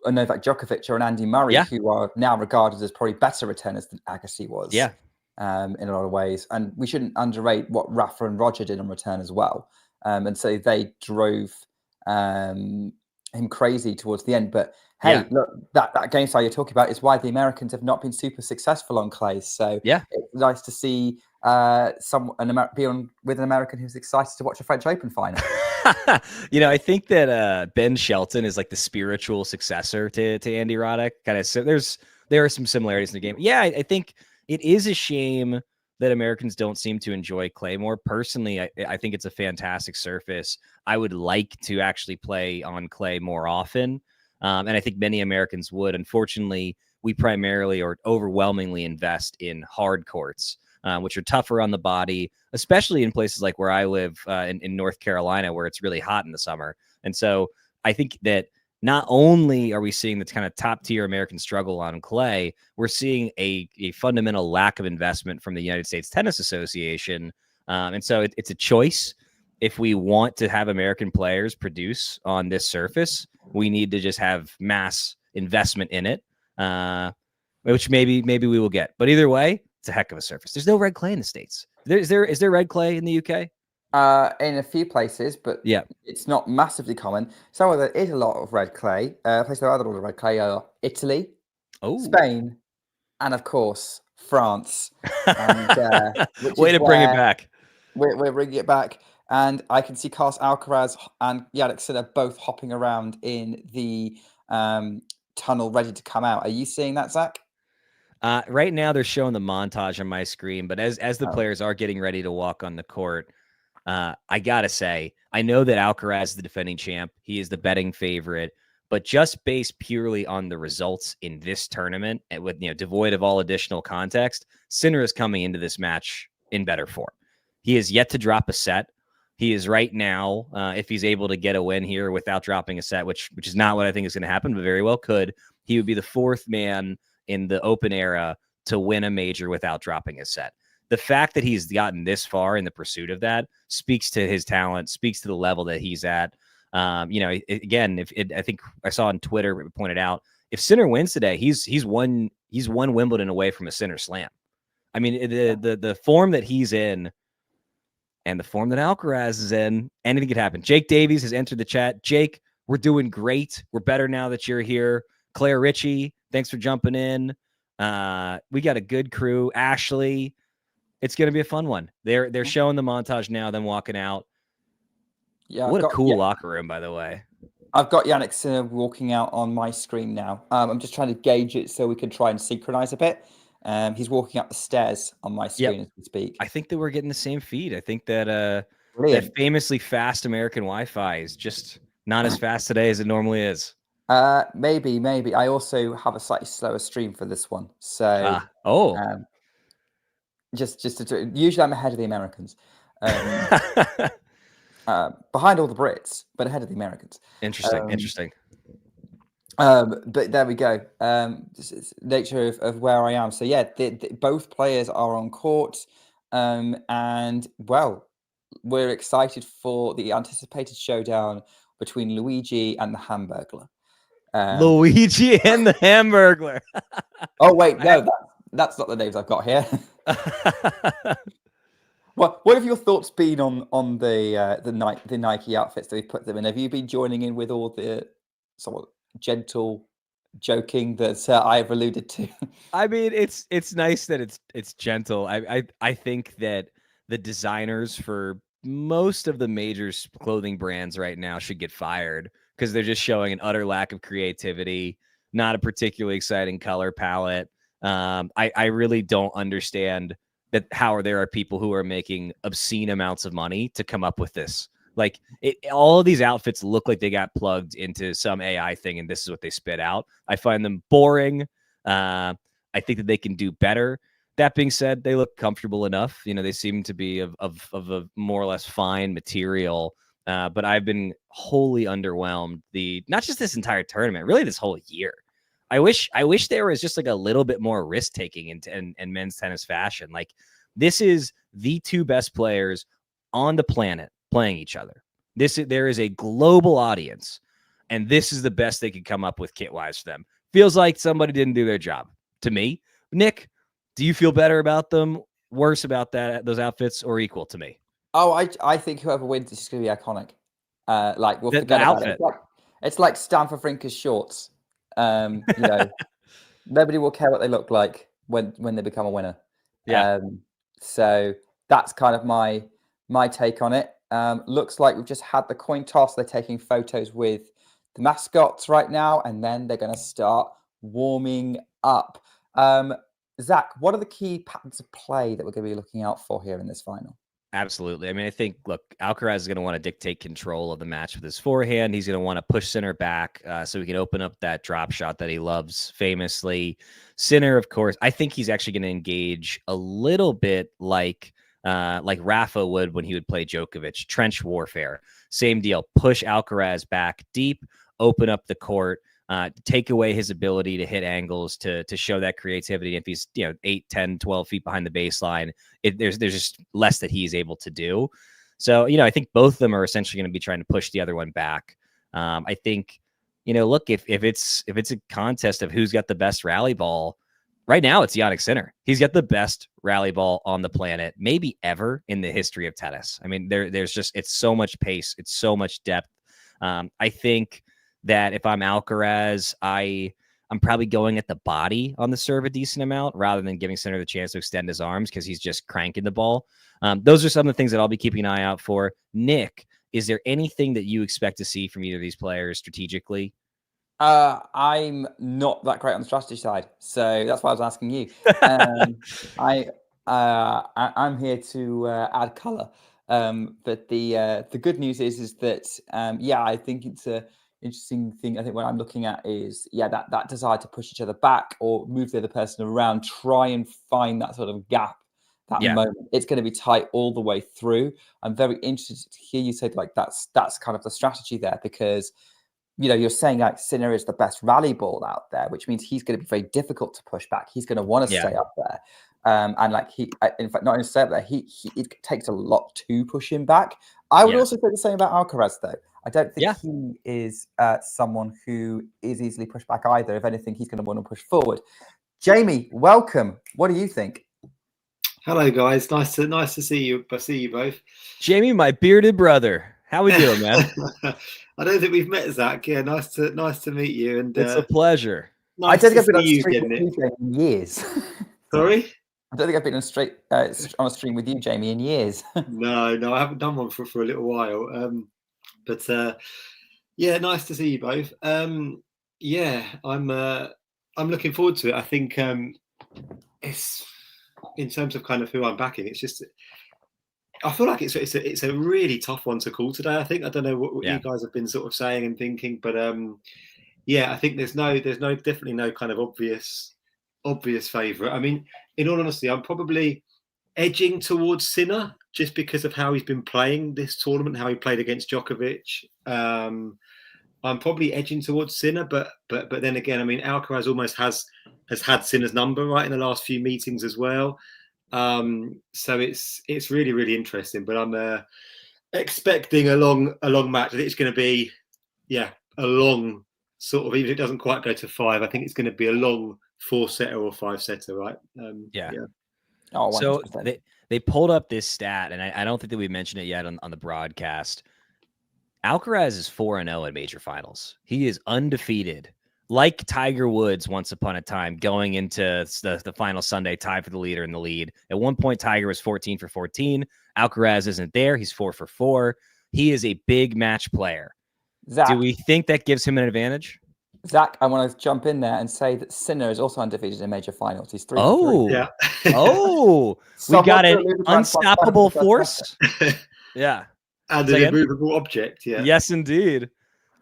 a Novak Djokovic or an Andy Murray, who are now regarded as probably better returners than Agassi was. Yeah. In a lot of ways. And we shouldn't underrate what Rafa and Roger did on return as well. And so they drove him crazy towards the end. But hey, look, that game style you're talking about is why the Americans have not been super successful on clay. So it's nice to see be on with an American who's excited to watch a French Open final. I think that Ben Shelton is like the spiritual successor to Andy Roddick. Kind of, so there are some similarities in the game. Yeah, I think it is a shame that Americans don't seem to enjoy clay more. Personally, I think it's a fantastic surface. I would like to actually play on clay more often. And I think many Americans would. Unfortunately, we primarily or overwhelmingly invest in hard courts, which are tougher on the body, especially in places like where I live in North Carolina, where it's really hot in the summer. And so I think that not only are we seeing the kind of top tier American struggle on clay, we're seeing a fundamental lack of investment from the United States Tennis Association. And so it's a choice. If we want to have American players produce on this surface, we need to just have mass investment in it. which maybe we will get. But either way, it's a heck of a surface. There's no red clay in the States. Is there red clay in the UK? In a few places, but yeah, it's not massively common. So there is a lot of red clay. Places that are a lot of red clay are Italy, Spain, and of course France. And, way to bring it back. We're bringing it back, and I can see Carlos Alcaraz and Jannik Sinner both hopping around in the tunnel, ready to come out. Are you seeing that, Zach? Right now, they're showing the montage on my screen, but as the players are getting ready to walk on the court, I gotta say, I know that Alcaraz is the defending champ. He is the betting favorite, but just based purely on the results in this tournament, and with devoid of all additional context, Sinner is coming into this match in better form. He is yet to drop a set. He is right now, if he's able to get a win here without dropping a set, which is not what I think is going to happen, but very well could. He would be the fourth man in the Open era to win a major without dropping a set. The fact that he's gotten this far in the pursuit of that speaks to his talent, speaks to the level that he's at. Again, I think I saw on Twitter, it pointed out, if Sinner wins today, he's one Wimbledon away from a Sinner slam. I mean, the form that he's in and the form that Alcaraz is in, anything could happen. Jake Davies has entered the chat. Jake, we're doing great. We're better now that you're here. Claire Ritchie, thanks for jumping in. We got a good crew. Ashley, it's going to be a fun one. They're showing the montage now, then walking out. Yeah, what a cool locker room, by the way. I've got Jannik Sinner walking out on my screen now. I'm just trying to gauge it so we can try and synchronize a bit. He's walking up the stairs on my screen as we speak. I think that we're getting the same feed. I think that that famously fast American Wi-Fi is just not as fast today as it normally is. Maybe. I also have a slightly slower stream for this one. So usually I'm ahead of the Americans. Behind all the Brits, but ahead of the Americans. Interesting. But there we go. Nature of where I am. So yeah, both players are on court, and well, we're excited for the anticipated showdown between Luigi and the Hamburglar. Luigi and the Hamburglar. Oh wait, no, that's not the names I've got here. What have your thoughts been on the Nike outfits that we put them in? Have you been joining in with all the somewhat gentle joking that I've alluded to? I mean, it's nice that it's gentle. I think that the designers for most of the major clothing brands right now should get fired because they're just showing an utter lack of creativity, not a particularly exciting color palette. I really don't understand that how there are people who are making obscene amounts of money to come up with this. Like all of these outfits look like they got plugged into some AI thing, and this is what they spit out. I find them boring. I think that they can do better. That being said, they look comfortable enough. They seem to be of a more or less fine material. But I've been wholly underwhelmed. Not just this entire tournament, really this whole year. I wish there was just like a little bit more risk taking in men's tennis fashion. Like this is the two best players on the planet playing each other. There is a global audience, and this is the best they could come up with kit wise for them. Feels like somebody didn't do their job to me. Nick, do you feel better about them, worse about those outfits, or equal to me? Oh, I think whoever wins is going to be iconic. We'll forget about it. It's like Stanford Frinker's shorts. Nobody will care what they look like when they become a winner. Yeah. So that's kind of my take on it. Looks like we've just had the coin toss. They're taking photos with the mascots right now, and then they're going to start warming up. Zach, what are the key patterns of play that we're going to be looking out for here in this final? Absolutely. I mean, I think, look, Alcaraz is going to want to dictate control of the match with his forehand. He's going to want to push Sinner back so he can open up that drop shot that he loves famously. Sinner, of course, I think he's actually going to engage a little bit like Rafa would when he would play Djokovic. Trench warfare. Same deal. Push Alcaraz back deep, open up the court, take away his ability to hit angles, to show that creativity. If he's 8, 10, 12 feet behind the baseline, there's just less that he's able to do. So I think both of them are essentially going to be trying to push the other one back. I think look, if it's a contest of who's got the best rally ball, Right now, it's Jannik Sinner. He's got the best rally ball on the planet, maybe ever in the history of tennis. I mean, there's just, it's so much pace. It's so much depth. I think that if I'm Alcaraz, I'm probably going at the body on the serve a decent amount rather than giving Sinner the chance to extend his arms because he's just cranking the ball. Those are some of the things that I'll be keeping an eye out for. Nick, is there anything that you expect to see from either of these players strategically? I'm not that great on the strategy side, so that's why I was asking you. I'm here to add color. But the good news is that I think it's a interesting thing. I think what I'm looking at is that desire to push each other back or move the other person around, try and find that sort of gap, that moment. It's going to be tight all the way through. I'm very interested to hear you say like that's kind of the strategy there, because you're saying like Sinner is the best rally ball out there, which means he's going to be very difficult to push back. He's going to want to stay up there. And like in fact, not only stay up there, it takes a lot to push him back. I would also say the same about Alcaraz, though. I don't think he is someone who is easily pushed back either. If anything, he's going to want to push forward. Jamie, welcome. What do you think? Hello, guys. Nice to see you. See you both. Jamie, my bearded brother. How we doing, man? I don't think we've met, Zach. Yeah, nice to meet you. And it's a pleasure. Nice I don't think I've been on you stream with you in years. Sorry? I don't think I've been on a stream with you, Jamie, in years. No, I haven't done one for a little while. But nice to see you both. I'm looking forward to it. I think it's in terms of kind of who I'm backing. It's just I feel like it's a really tough one to call today. I think I don't know what you guys have been sort of saying and thinking, but I think there's definitely no kind of obvious favourite. I mean, in all honesty, I'm probably edging towards Sinner just because of how he's been playing this tournament, how he played against Djokovic. I'm probably edging towards Sinner, but then again, I mean, Alcaraz almost has had Sinner's number right in the last few meetings as well. So it's really, really interesting, but I'm expecting a long match. I think it's going to be a long sort of, even if it doesn't quite go to 5, I think it's going to be a long 4-setter or 5-setter, right? Oh, so they pulled up this stat, and I don't think that we mentioned it yet on the broadcast. Alcaraz is 4-0 in major finals. He is undefeated, like Tiger Woods once upon a time, going into the final Sunday, tied for the leader in the lead. At one point, Tiger was 14 for 14. Alcaraz isn't there. He's 4 for 4. He is a big match player. Zach, do we think that gives him an advantage? Zach, I want to jump in there and say that Sinner is also undefeated in major finals. He's 3 for 3. We got an unstoppable force. Yeah. And an immovable object. Yeah. Yes, indeed.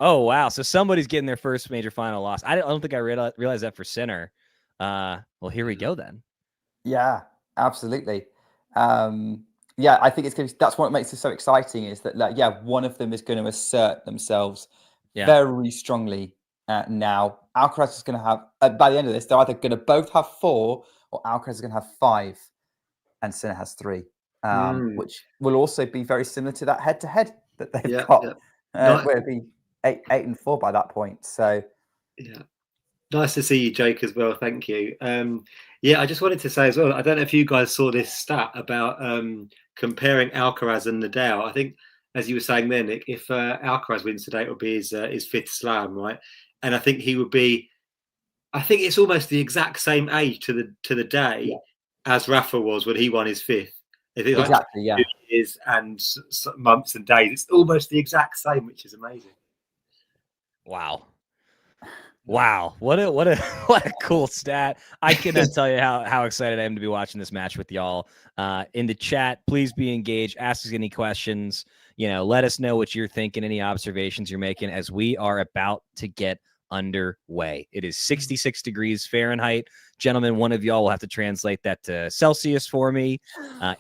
Oh, wow. So somebody's getting their first major final loss. I don't think I realized that for Sinner. Well, here we go then. Yeah, absolutely. I think that's what makes it so exciting, is that one of them is going to assert themselves very strongly now. Alcaraz is going to have, by the end of this, they're either going to both have 4 or Alcaraz is going to have 5 and Sinner has 3, which will also be very similar to that head-to-head that they've got. Where it'll be 8 and 4 by that point. So nice to see you, Jake, as well. Thank you. I just wanted to say as well, I don't know if you guys saw this stat about comparing Alcaraz and Nadal. I think, as you were saying then, if Alcaraz wins today, it will be his 5th slam, right? And I think he would be, I think it's almost the exact same age to the day as Rafa was when he won his 5th. Exactly, 2 years and months and days. It's almost the exact same, which is amazing. Wow. What a cool stat. I cannot tell you how excited I am to be watching this match with y'all. In the chat, please be engaged. Ask us any questions. Let us know what you're thinking, any observations you're making as we are about to get underway. It is 66 degrees Fahrenheit. Gentlemen, one of y'all will have to translate that to Celsius for me.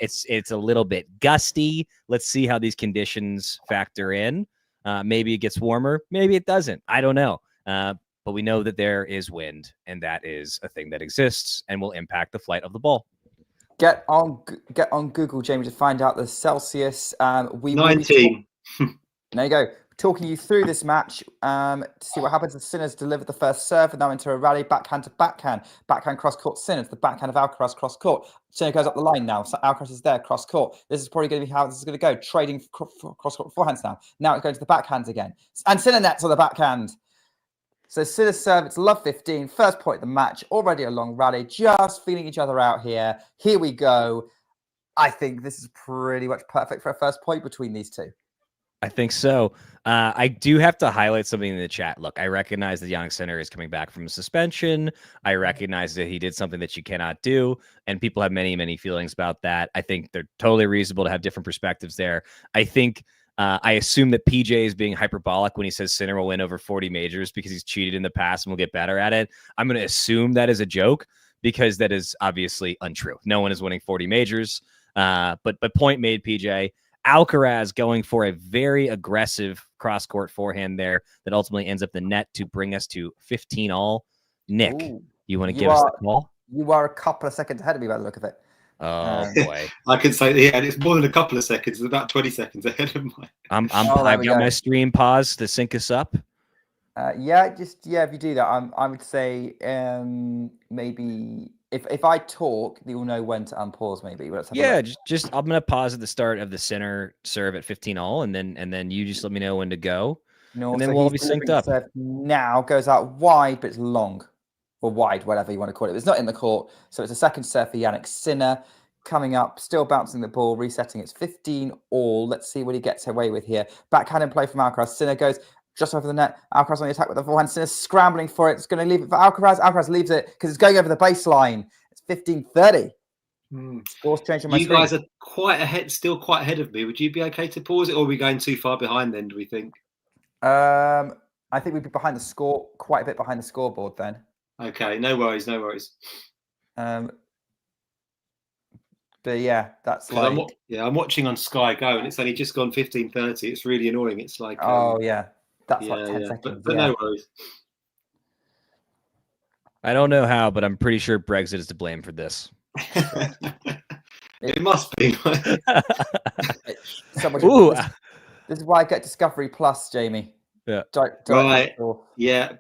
It's a little bit gusty. Let's see how these conditions factor in. Maybe it gets warmer. Maybe it doesn't. I don't know. But we know that there is wind, and that is a thing that exists and will impact the flight of the ball. Get on Google, Jamie, to find out the Celsius. 19. There you go. talking you through this match to see what happens. The Sinner's delivered the first serve and now into a rally, backhand to backhand, backhand cross court Sinner to the backhand of Alcaraz cross court. Sinner goes up the line now. So Alcaraz is there, cross court. This is probably going to be how this is going to go. Trading cross court forehands now. Now it's going to the backhands again. And Sinner nets on the backhand. So Sinner's serve, it's love 15. First point of the match. Already a long rally. Just feeling each other out here. Here we go. I think this is pretty much perfect for a first point between these two. I think so. I do have to highlight something in the chat. Look, I recognize that Jannik Sinner is coming back from suspension. I recognize that he did something that you cannot do, and people have many, many feelings about that. I think they're totally reasonable to have different perspectives there. I think I assume that PJ is being hyperbolic when he says Sinner will win over 40 majors because he's cheated in the past and will get better at it. I'm going to assume that is a joke because that is obviously untrue. No one is winning 40 majors. But point made, PJ. Alcaraz going for a very aggressive cross-court forehand there that ultimately ends up the net to bring us to 15 all. Nick, you want to give us the call? You are a couple of seconds ahead of me by the look of it. Oh, boy. I can say, yeah, and it's more than a couple of seconds. It's about 20 seconds ahead of mine. I've got my stream paused to sync us up. If you do that, I would say maybe if I talk, you'll know when to unpause. Maybe. Just I'm gonna pause at the start of the Sinner serve at 15 all, and then you just let me know when to go, and then we'll all be synced up. Now goes out wide, but it's long or wide, whatever you want to call it. It's not in the court, so it's a second serve for Jannik Sinner. Coming up, still bouncing the ball, resetting. It's 15 all. Let's see what he gets away with here. Backhand in play from Alcaraz. Sinner goes just over the net. Alcaraz on the attack with the forehand. Sinner scrambling for it. It's going to leave it for Alcaraz. Alcaraz leaves it because it's going over the baseline. It's 15-30. Scores changing my screen. You guys are quite ahead, still quite ahead of me. Would you be okay to pause it, or are we going too far behind then, do we think? I think we'd be behind the score, quite a bit behind the scoreboard then. Okay, no worries. But yeah, that's like... I'm watching on Sky Go, and it's only just gone 15:30. It's really annoying. It's like... That's like 10 seconds. But no worries. I don't know how, but I'm pretty sure Brexit is to blame for this. It must be. This is why I get Discovery Plus, Jamie. Yeah. Right. Yeah.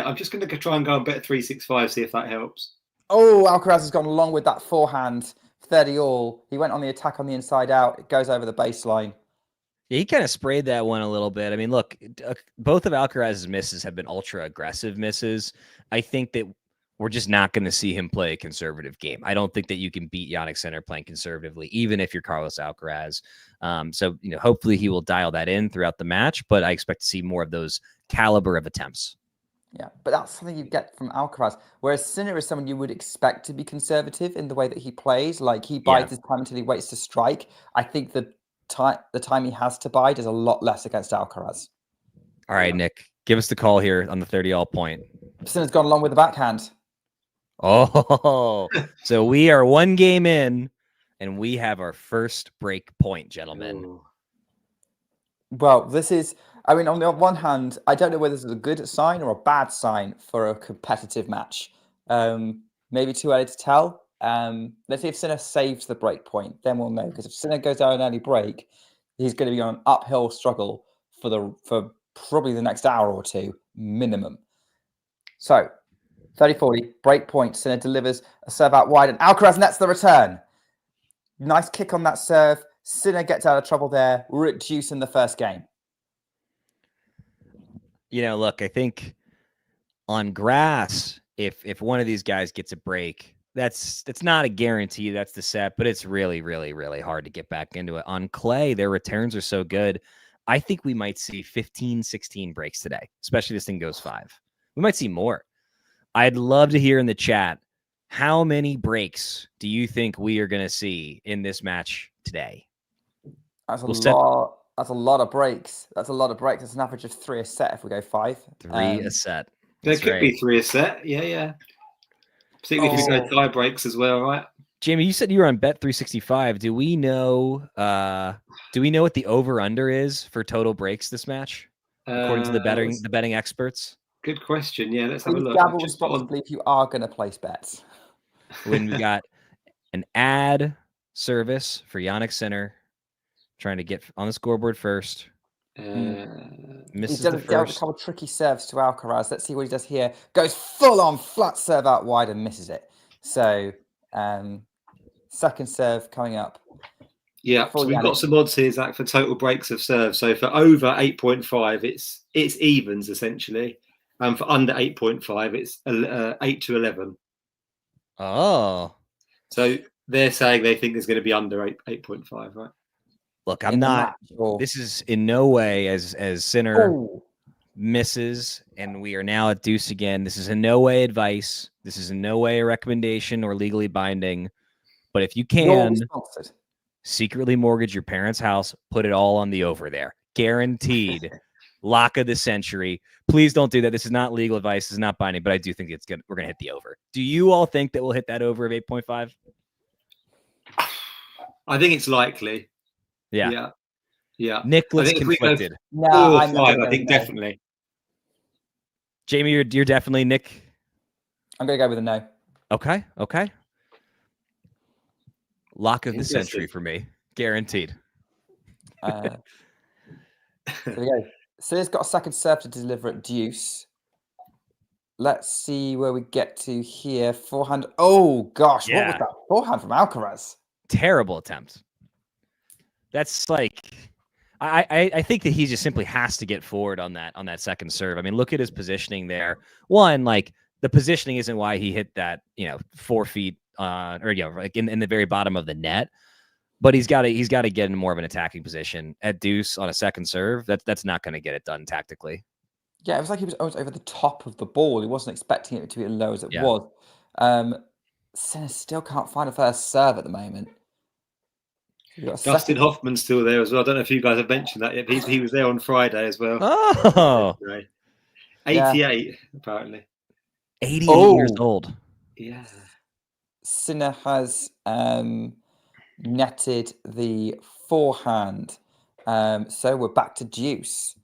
I'm just going to try and go on Bet 365, see if that helps. Oh, Alcaraz has gone along with that forehand. 30 all. He went on the attack on the inside out. It goes over the baseline. Yeah, he kind of sprayed that one a little bit. I mean, look, both of Alcaraz's misses have been ultra aggressive misses. I think that we're just not going to see him play a conservative game. I don't think that you can beat Jannik Sinner playing conservatively, even if you're Carlos Alcaraz. So, hopefully he will dial that in throughout the match, but I expect to see more of those caliber of attempts. Yeah, but that's something you get from Alcaraz. Whereas Sinner is someone you would expect to be conservative in the way that he plays. Like he bides his time until he waits to strike. I think the time he has to bide is a lot less against Alcaraz. All right, Nick, give us the call here on the 30-all point. Sinner's gone along with the backhand. Oh, so we are one game in, and we have our first break point, gentlemen. Ooh. Well, this is... I mean, on the one hand, I don't know whether this is a good sign or a bad sign for a competitive match. Maybe too early to tell. Let's see if Sinner saves the break point. Then we'll know. Because if Sinner goes down an early break, he's going to be on an uphill struggle for probably the next hour or two, minimum. So, 30-40, break point. Sinner delivers a serve out wide, and Alcaraz nets the return. Nice kick on that serve. Sinner gets out of trouble there, reducing the first game. Look, I think on grass, if one of these guys gets a break, that's not a guarantee. That's the set, but it's really, really, really hard to get back into it. On clay, their returns are so good. I think we might see 15, 16 breaks today, especially if this thing goes 5. We might see more. I'd love to hear in the chat, how many breaks do you think we are going to see in this match today? That's a lot. That's a lot of breaks. That's an average of 3 a set if we go 5. 3 a set. There could be 3 a set. Yeah. Particularly if we go tie breaks as well, right? Jamie, you said you were on Bet 365. Do we know what the over/under is for total breaks this match, according to the betting experts? Good question. Yeah, let's have a look. Gamble responsibly if you are going to place bets. When we got an ad service for Jannik Sinner, trying to get on the scoreboard first. He's dealt a couple of tricky serves to Alcaraz. Let's see what he does here. Goes full on flat serve out wide and misses it. So second serve coming up. Yeah, so we've got some odds here, Zach, for total breaks of serve. So for over 8.5, it's evens essentially, and for under 8.5, it's 8 to 11. Oh, so they're saying they think there's going to be under 8.5, right? Look, I'm not. This is in no way as Sinner misses, and we are now at deuce again. This is in no way advice. This is in no way a recommendation or legally binding. But if you can secretly mortgage your parents' house, put it all on the over there. Guaranteed. Lock of the century. Please don't do that. This is not legal advice. This is not binding, but I do think it's good. We're going to hit the over. Do you all think that we'll hit that over of 8.5? I think it's likely. Yeah. Nick looks conflicted. No, I think definitely. Jamie, you're definitely Nick. I'm going to go with a no. Okay. Lock of the century for me. Guaranteed. There we go. So he's got a second serve to deliver at deuce. Let's see where we get to here. Forehand. Oh, gosh. Yeah. What was that forehand from Alcaraz? Terrible attempt. That's like... I think that he just simply has to get forward on that second serve. I mean, look at his positioning there. One, like, the positioning isn't why he hit that, 4 feet like in the very bottom of the net. But he's got to get in more of an attacking position at deuce on a second serve. That's not going to get it done tactically. Yeah, it was like he was almost over the top of the ball. He wasn't expecting it to be as low as it was. Sinner still can't find a first serve at the moment. Dustin Hoffman's still there as well. I don't know if you guys have mentioned that yet. He was there on Friday as well. Oh, 88 apparently. 88 years old. Yeah. Sinner has netted the forehand. So we're back to deuce.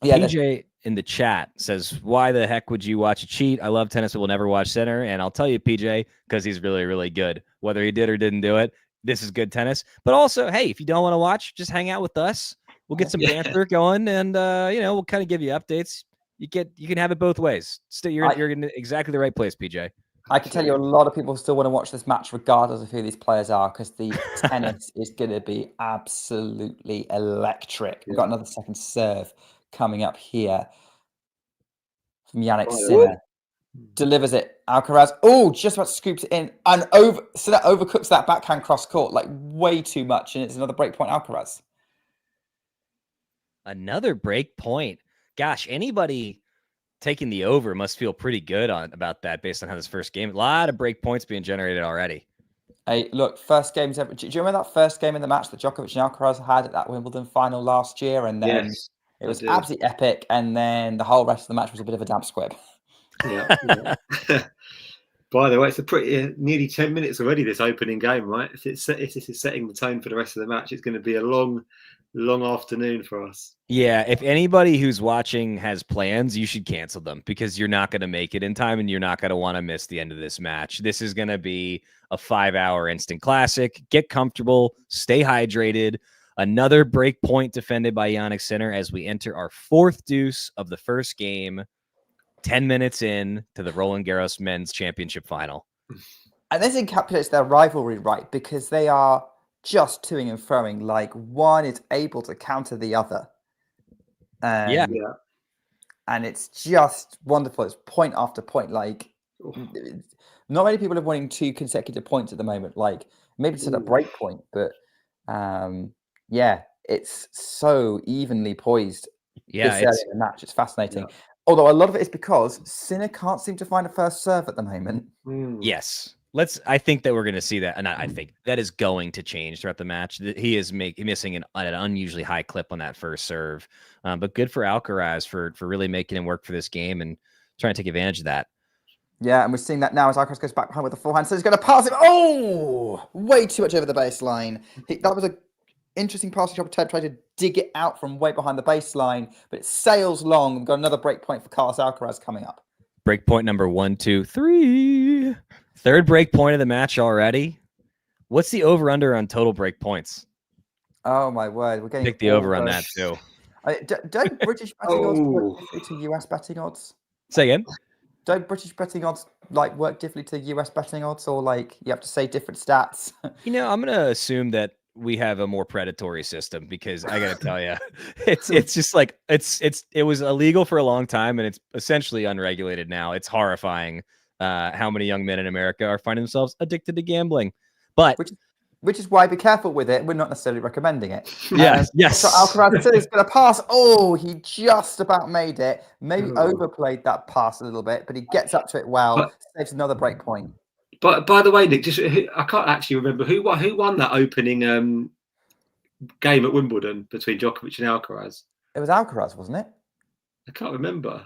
PJ in the chat says, why the heck would you watch a cheat? I love tennis, but will never watch Sinner. And I'll tell you, PJ, because he's really, really good. Whether he did or didn't do it, this is good tennis. But also, hey, if you don't want to watch, just hang out with us. We'll get some banter going, and we'll kind of give you updates. You can have it both ways. You're in exactly the right place, PJ. I can tell you a lot of people still want to watch this match regardless of who these players are, because the tennis is going to be absolutely electric. We've got another second serve coming up here from Jannik Sinner. Delivers it. Alcaraz. Oh, just about scoops it in. And so that overcooks that backhand cross court like way too much. And it's another break point, Alcaraz. Another break point. Gosh, anybody taking the over must feel pretty good about that based on how this first game. A lot of break points being generated already. Hey, look, first games ever. Do you remember that first game in the match that Djokovic and Alcaraz had at that Wimbledon final last year? And then it was absolutely epic. And then the whole rest of the match was a bit of a damp squib. Yeah. By the way, it's a pretty nearly 10 minutes already, this opening game, right? If this is setting the tone for the rest of the match, it's going to be a long afternoon for us. Yeah, if anybody who's watching has plans, you should cancel them, because you're not going to make it in time and you're not going to want to miss the end of this match. This is going to be a 5-hour instant classic. Get comfortable, stay hydrated. Another break point defended by Jannik Sinner as we enter our fourth deuce of the first game. 10 minutes in to the Roland Garros Men's Championship Final. And this encapsulates their rivalry, right? Because they are just toing and froing. Like, one is able to counter the other. And it's just wonderful. It's point after point. Like, not many people are winning 2 consecutive points at the moment. Like, maybe it's at a break point, but it's so evenly poised. It's a match. It's fascinating. Yeah. Although a lot of it is because Sinner can't seem to find a first serve at the moment. Yes. I think that we're going to see that. And I think that is going to change throughout the match. He is missing an unusually high clip on that first serve. But good for Alcaraz for really making him work for this game and trying to take advantage of that. Yeah, and we're seeing that now as Alcaraz goes back behind with the forehand. So he's going to pass him. Oh, way too much over the baseline. That was a interesting passing shot attempt, trying to dig it out from way behind the baseline, but it sails long. We've got another break point for Carlos Alcaraz coming up. Break point number 1, 2, 3. Third break point of the match already. What's the over-under on total break points? Oh my word, we're getting Pick the over on that too. Don't British betting odds work differently to US betting odds? Say again. Don't British betting odds work differently to US betting odds, or you have to say different stats? I'm gonna assume that we have a more predatory system, because I gotta tell you, it's just like it was illegal for a long time, and it's essentially unregulated now. It's horrifying how many young men in America are finding themselves addicted to gambling. But which is why be careful with it. We're not necessarily recommending it. Yes. So Alcaraz is going to pass. Oh, he just about made it. Maybe overplayed that pass a little bit, but he gets up to it well. Saves another break point. But by the way, Nick, I can't actually remember who won that opening game at Wimbledon between Djokovic and Alcaraz. It was Alcaraz, wasn't it? I can't remember.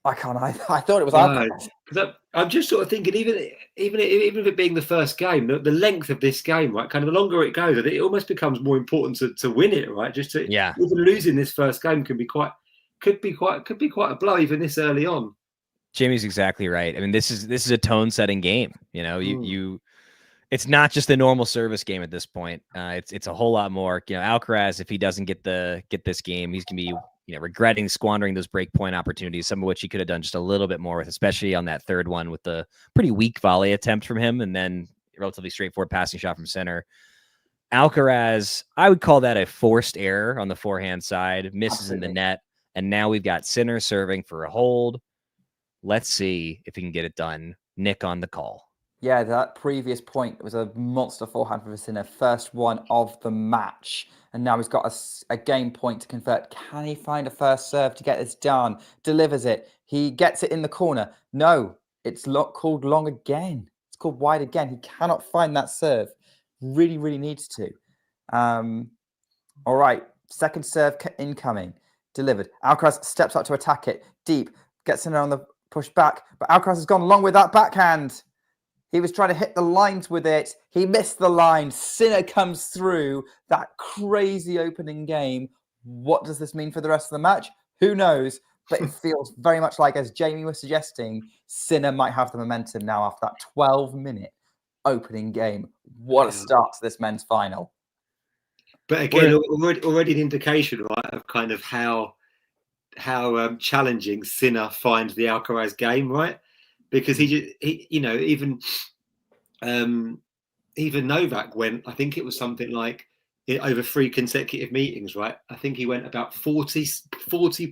I can't. I thought it was Alcaraz. I'm just sort of thinking, even if it being the first game, the length of this game, right? Kind of the longer it goes, it almost becomes more important to win it, right? Even losing this first game could be quite a blow even this early on. Jamie's exactly right. I mean, this is a tone-setting game. It's not just a normal service game at this point. It's a whole lot more. Alcaraz, if he doesn't get this game, he's gonna be regretting squandering those break point opportunities, some of which he could have done just a little bit more with, especially on that third one with the pretty weak volley attempt from him, and then relatively straightforward passing shot from center. Alcaraz, I would call that a forced error on the forehand side, misses in the net, and now we've got Sinner serving for a hold. Let's see if he can get it done. Nick on the call. Yeah, that previous point was a monster forehand for Sinner, first one of the match. And now he's got a game point to convert. Can he find a first serve to get this done? Delivers it. He gets it in the corner. No, it's called long again. It's called wide again. He cannot find that serve. Really, really needs to. All right, second serve incoming. Delivered. Alcaraz steps up to attack it. Deep. Gets Sinner on the push back. But Alcaraz has gone along with that backhand. He was trying to hit the lines with it. He missed the line. Sinner comes through. That crazy opening game. What does this mean for the rest of the match? Who knows? But it feels very much like, as Jamie was suggesting, Sinner might have the momentum now after that 12-minute opening game. What a start to this men's final. But again, already an indication, right, of kind of how challenging Sinner finds the Alcaraz game, right? Because even Novak went, I think it was something like over 3 consecutive meetings, right? I think he went about 40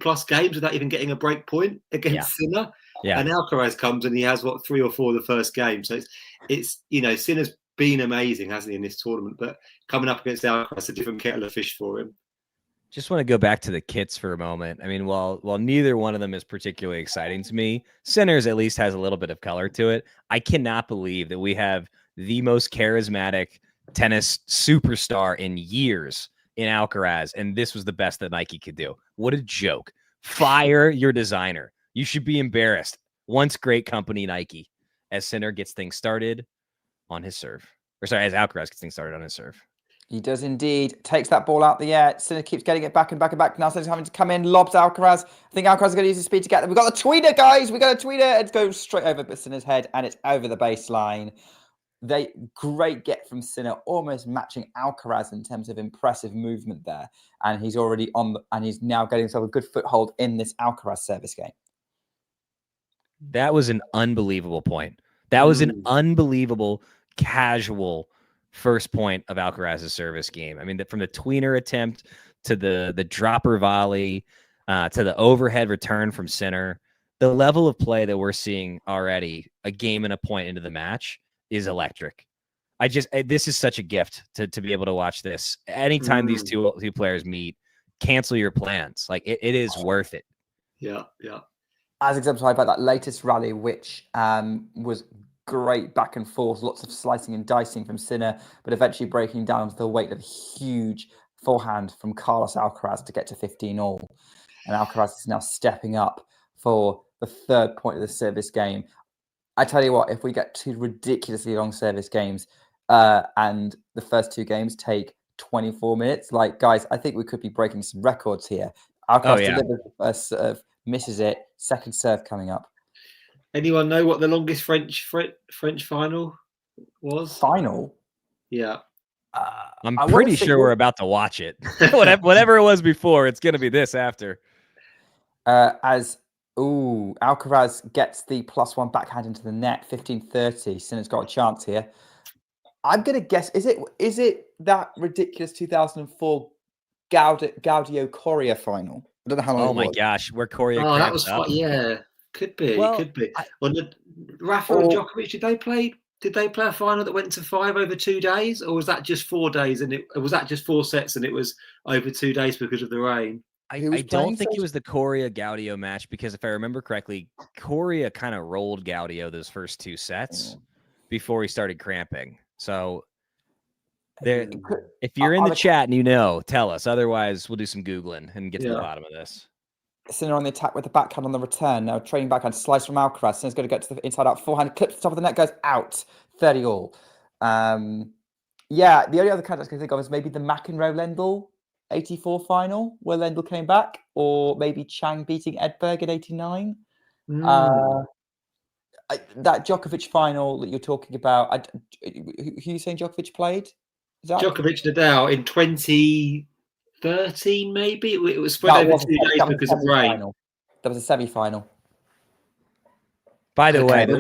plus games without even getting a break point against Sinner. Yeah. And Alcaraz comes and he has 3 or 4 the first game. So it's Sinner's been amazing, hasn't he, in this tournament? But coming up against Alcaraz, a different kettle of fish for him. Just want to go back to the kits for a moment. I mean, while neither one of them is particularly exciting to me, Sinner's at least has a little bit of color to it. I cannot believe that we have the most charismatic tennis superstar in years in Alcaraz, and this was the best that Nike could do. What a joke. Fire your designer. You should be embarrassed. Once great company Nike, as Sinner gets things started on his serve. As Alcaraz gets things started on his serve. He does indeed. Takes that ball out the air. Sinner keeps getting it back and back and back. Now Sinner's having to come in. Lobs Alcaraz. I think Alcaraz is going to use his speed to get there. We've got the tweeter, guys. We've got a tweeter. It goes straight over Sinner's head, and it's over the baseline. Great get from Sinner, almost matching Alcaraz in terms of impressive movement there. And he's already and he's now getting himself a good foothold in this Alcaraz service game. That was an unbelievable point. That was an unbelievable casual first point of Alcaraz's service game. I mean, from the tweener attempt to the dropper volley to the overhead return from Sinner, the level of play that we're seeing already, a game and a point into the match, is electric. This is such a gift to be able to watch this. Anytime these two players meet, cancel your plans. Like it is worth it. Yeah. As exemplified by that latest rally, which was great back and forth, lots of slicing and dicing from Sinner, but eventually breaking down to the weight of a huge forehand from Carlos Alcaraz to get to 15-all. And Alcaraz is now stepping up for the third point of the service game. I tell you what, if we get 2 ridiculously long service games and the first 2 games take 24 minutes, guys, I think we could be breaking some records here. Alcaraz delivers the first serve, misses it, second serve coming up. Anyone know what the longest French final was? Final? Yeah. I'm pretty sure we're about to watch it. Whatever it was before, it's going to be this after. Alcaraz gets the +1 backhand into the net, 15-30. Sinner's got a chance here. I'm going to guess, is it that ridiculous 2004 Gaudio Coria final? I don't know how long. Oh my gosh, where Coria? Oh, that was yeah. Could be. Well, Rafa and Djokovic, did they play a final that went to 5 over 2 days, or was that just 4 days? And was that just 4 sets and it was over 2 days because of the rain? I don't think it was the Coria Gaudio match, because if I remember correctly, Coria kind of rolled Gaudio those first 2 sets before he started cramping. So there, if you're in the chat and tell us. Otherwise, we'll do some Googling and get to the bottom of this. Sinner on the attack with the backhand on the return. Now training backhand slice from Alcaraz. Sinner's going to get to the inside out forehand, clips the top of the net, goes out. 30 all. Yeah, the only other contest I can think of is maybe the McEnroe Lendl 84 final, where Lendl came back, or maybe Chang beating Edberg in 89. That Djokovic final that you're talking about, who are you saying Djokovic played? Djokovic Nadal in 2013, maybe? It was spread over 2 days because of rain. That was a semi-final. By the way, the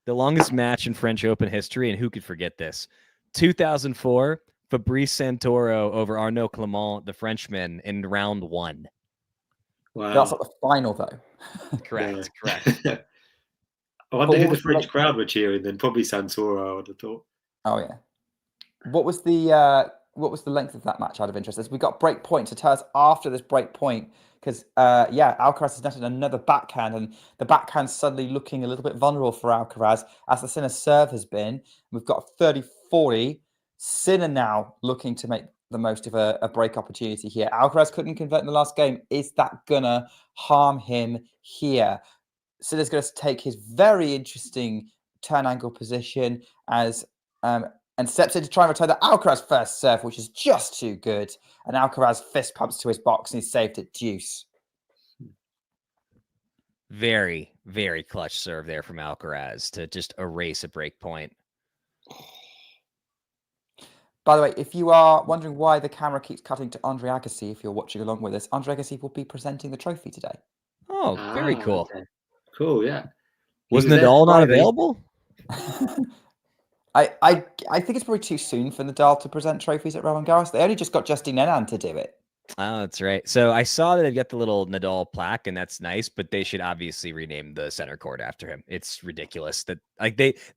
longest match in French Open history, and who could forget this? 2004, Fabrice Santoro over Arnaud Clément, the Frenchman, in round 1. Wow. That's not the final, though. Correct. I wonder who the French crowd were cheering then. Probably Santoro, I would have thought. Oh, yeah. What was the length of that match, out of interest? As we got break point, to tell us after this break point, because Alcaraz has netted another backhand, and the backhand's suddenly looking a little bit vulnerable for Alcaraz, as the Sinner serve has been. We've got a 30-40. Sinner now looking to make the most of a break opportunity here. Alcaraz couldn't convert in the last game. Is that gonna harm him here? Sinner's going to take his very interesting turn angle position as and steps in to try and return the Alcaraz first serve, which is just too good. And Alcaraz fist pumps to his box and he's saved at deuce. Very, very clutch serve there from Alcaraz to just erase a break point. By the way, if you are wondering why the camera keeps cutting to Andre Agassi, if you're watching along with us, Andre Agassi will be presenting the trophy today. Oh, very cool. Okay. Cool, yeah. Was Nadal not available? I think it's probably too soon for Nadal to present trophies at Roland Garros. They only just got Justin Henin to do it. Oh, that's right. So I saw that they've got the little Nadal plaque, and that's nice, but they should obviously rename the center court after him. It's ridiculous that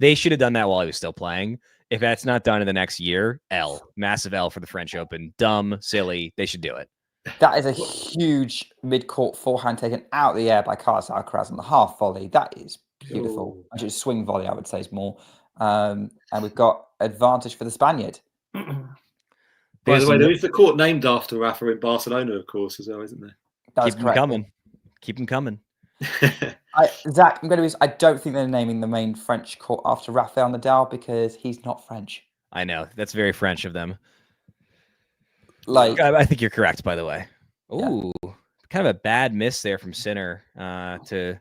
they should have done that while he was still playing. If that's not done in the next year, massive L for the French Open. Dumb, silly. They should do it. That is a huge mid-court forehand taken out of the air by Carlos Alcaraz on the half volley. That is beautiful. Actually, swing volley, I would say, is more. And we've got advantage for the Spaniard. By the way, there is the court named after Rafa in Barcelona, of course, as well, isn't there? That's correct. Keep them coming. Zach, I'm going to be. I don't think they're naming the main French court after Rafael Nadal because he's not French. I know. That's very French of them. Like, I think you're correct, by the way. Ooh, yeah. Kind of a bad miss there from Sinner to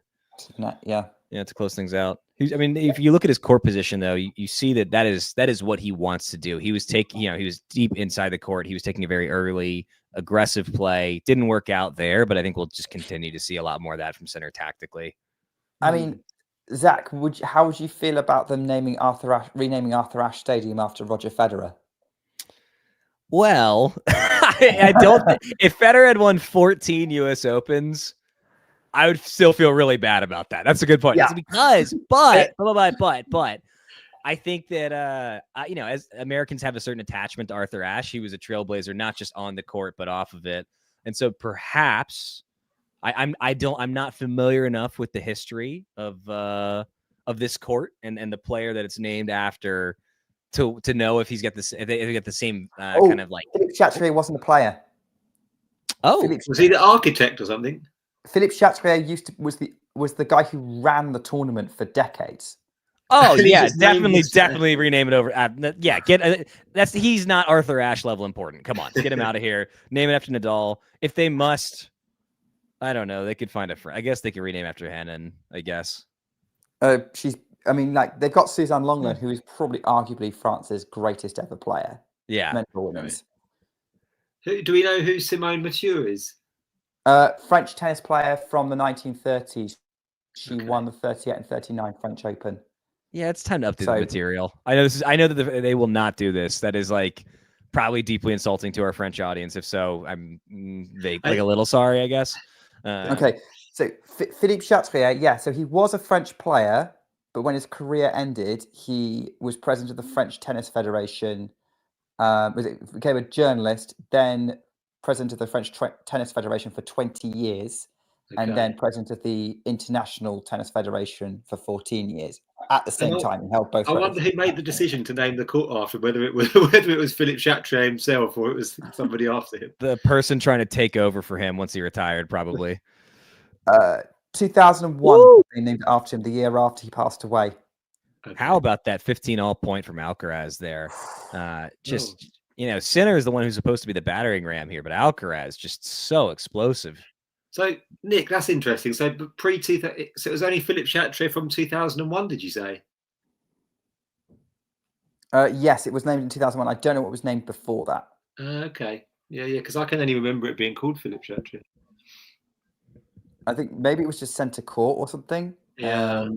close things out. I mean, if you look at his court position, though, you see that is what he wants to do. He was he was deep inside the court. He was taking a very early, aggressive play. Didn't work out there, but I think we'll just continue to see a lot more of that from Sinner tactically. I mean, Zach, how would you feel about them renaming Arthur Ashe Stadium after Roger Federer? Well, I don't. If Federer had won 14 U.S. Opens, I would still feel really bad about that. That's a good point. Yeah. Because, but I think that as Americans have a certain attachment to Arthur Ashe, he was a trailblazer, not just on the court but off of it, and so perhaps I'm not familiar enough with the history of this court and the player that it's named after to know if if they get the same kind of like. Philippe Chatrier wasn't a player. Oh, was he the architect or something? Philippe Chatrier was the guy who ran the tournament for decades. Oh yeah, definitely rename it over. He's not Arthur Ashe level important. Come on, get him out of here. Name it after Nadal. If they must, I don't know. They could find a friend. I guess they could rename after Henin. I guess. I mean, like they've got Suzanne Lenglen, who is probably arguably France's greatest ever player. Yeah. Men or women's. Do we know who Simone Mathieu is? French tennis player from the 1930s. She won the 38 and 39 French Open. Yeah, it's time to update the material. I know this is. I know that they will not do this. That is like probably deeply insulting to our French audience. If so, I'm a little sorry, I guess. Okay, so Philippe Chatrier, yeah. So he was a French player, but when his career ended, he was president of the French Tennis Federation. Became a journalist, then president of the French Tennis Federation for 20 years. And then president of the International Tennis Federation for 14 years. At the same time, he held both. I wonder who made the decision to name the court after, whether it was Philippe Chatrier himself or it was somebody after him. The person trying to take over for him once he retired, probably. 2001, they named it after him the year after he passed away. Okay. How about that 15-all point from Alcaraz there? Sinner is the one who's supposed to be the battering ram here, but Alcaraz just so explosive. So, Nick, that's interesting. So, so it was only Philippe Chatrier from 2001, did you say? Yes, it was named in 2001. I don't know what was named before that. Okay. Yeah, because I can only remember it being called Philippe Chatrier. I think maybe it was just centre court or something. Yeah.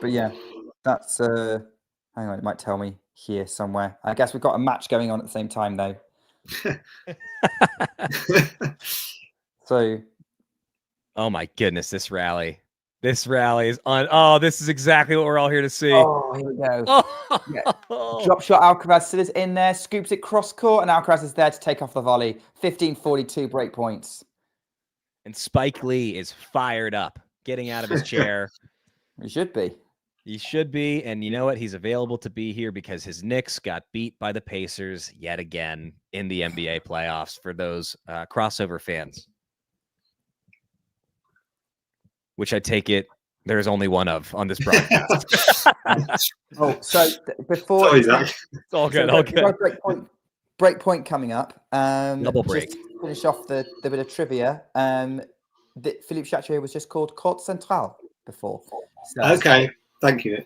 But yeah, that's... hang on, it might tell me here somewhere. I guess we've got a match going on at the same time, though. So, oh my goodness, this rally is on. Oh, this is exactly what we're all here to see. Oh, here we go. Yeah. Drop shot, Alcaraz still is in there, scoops it cross court, and Alcaraz is there to take off the volley. 15-42 break points. And Spike Lee is fired up, getting out of his chair. He should be. He should be, and you know what? He's available to be here because his Knicks got beat by the Pacers yet again in the NBA playoffs for those crossover fans. Which I take it there's only one of on this broadcast. Before... Sorry, it's all good, all good. Break point coming up. Double break. Just to finish off the bit of trivia, Philippe Chatrier was just called Court Central before. So, okay. Thank you.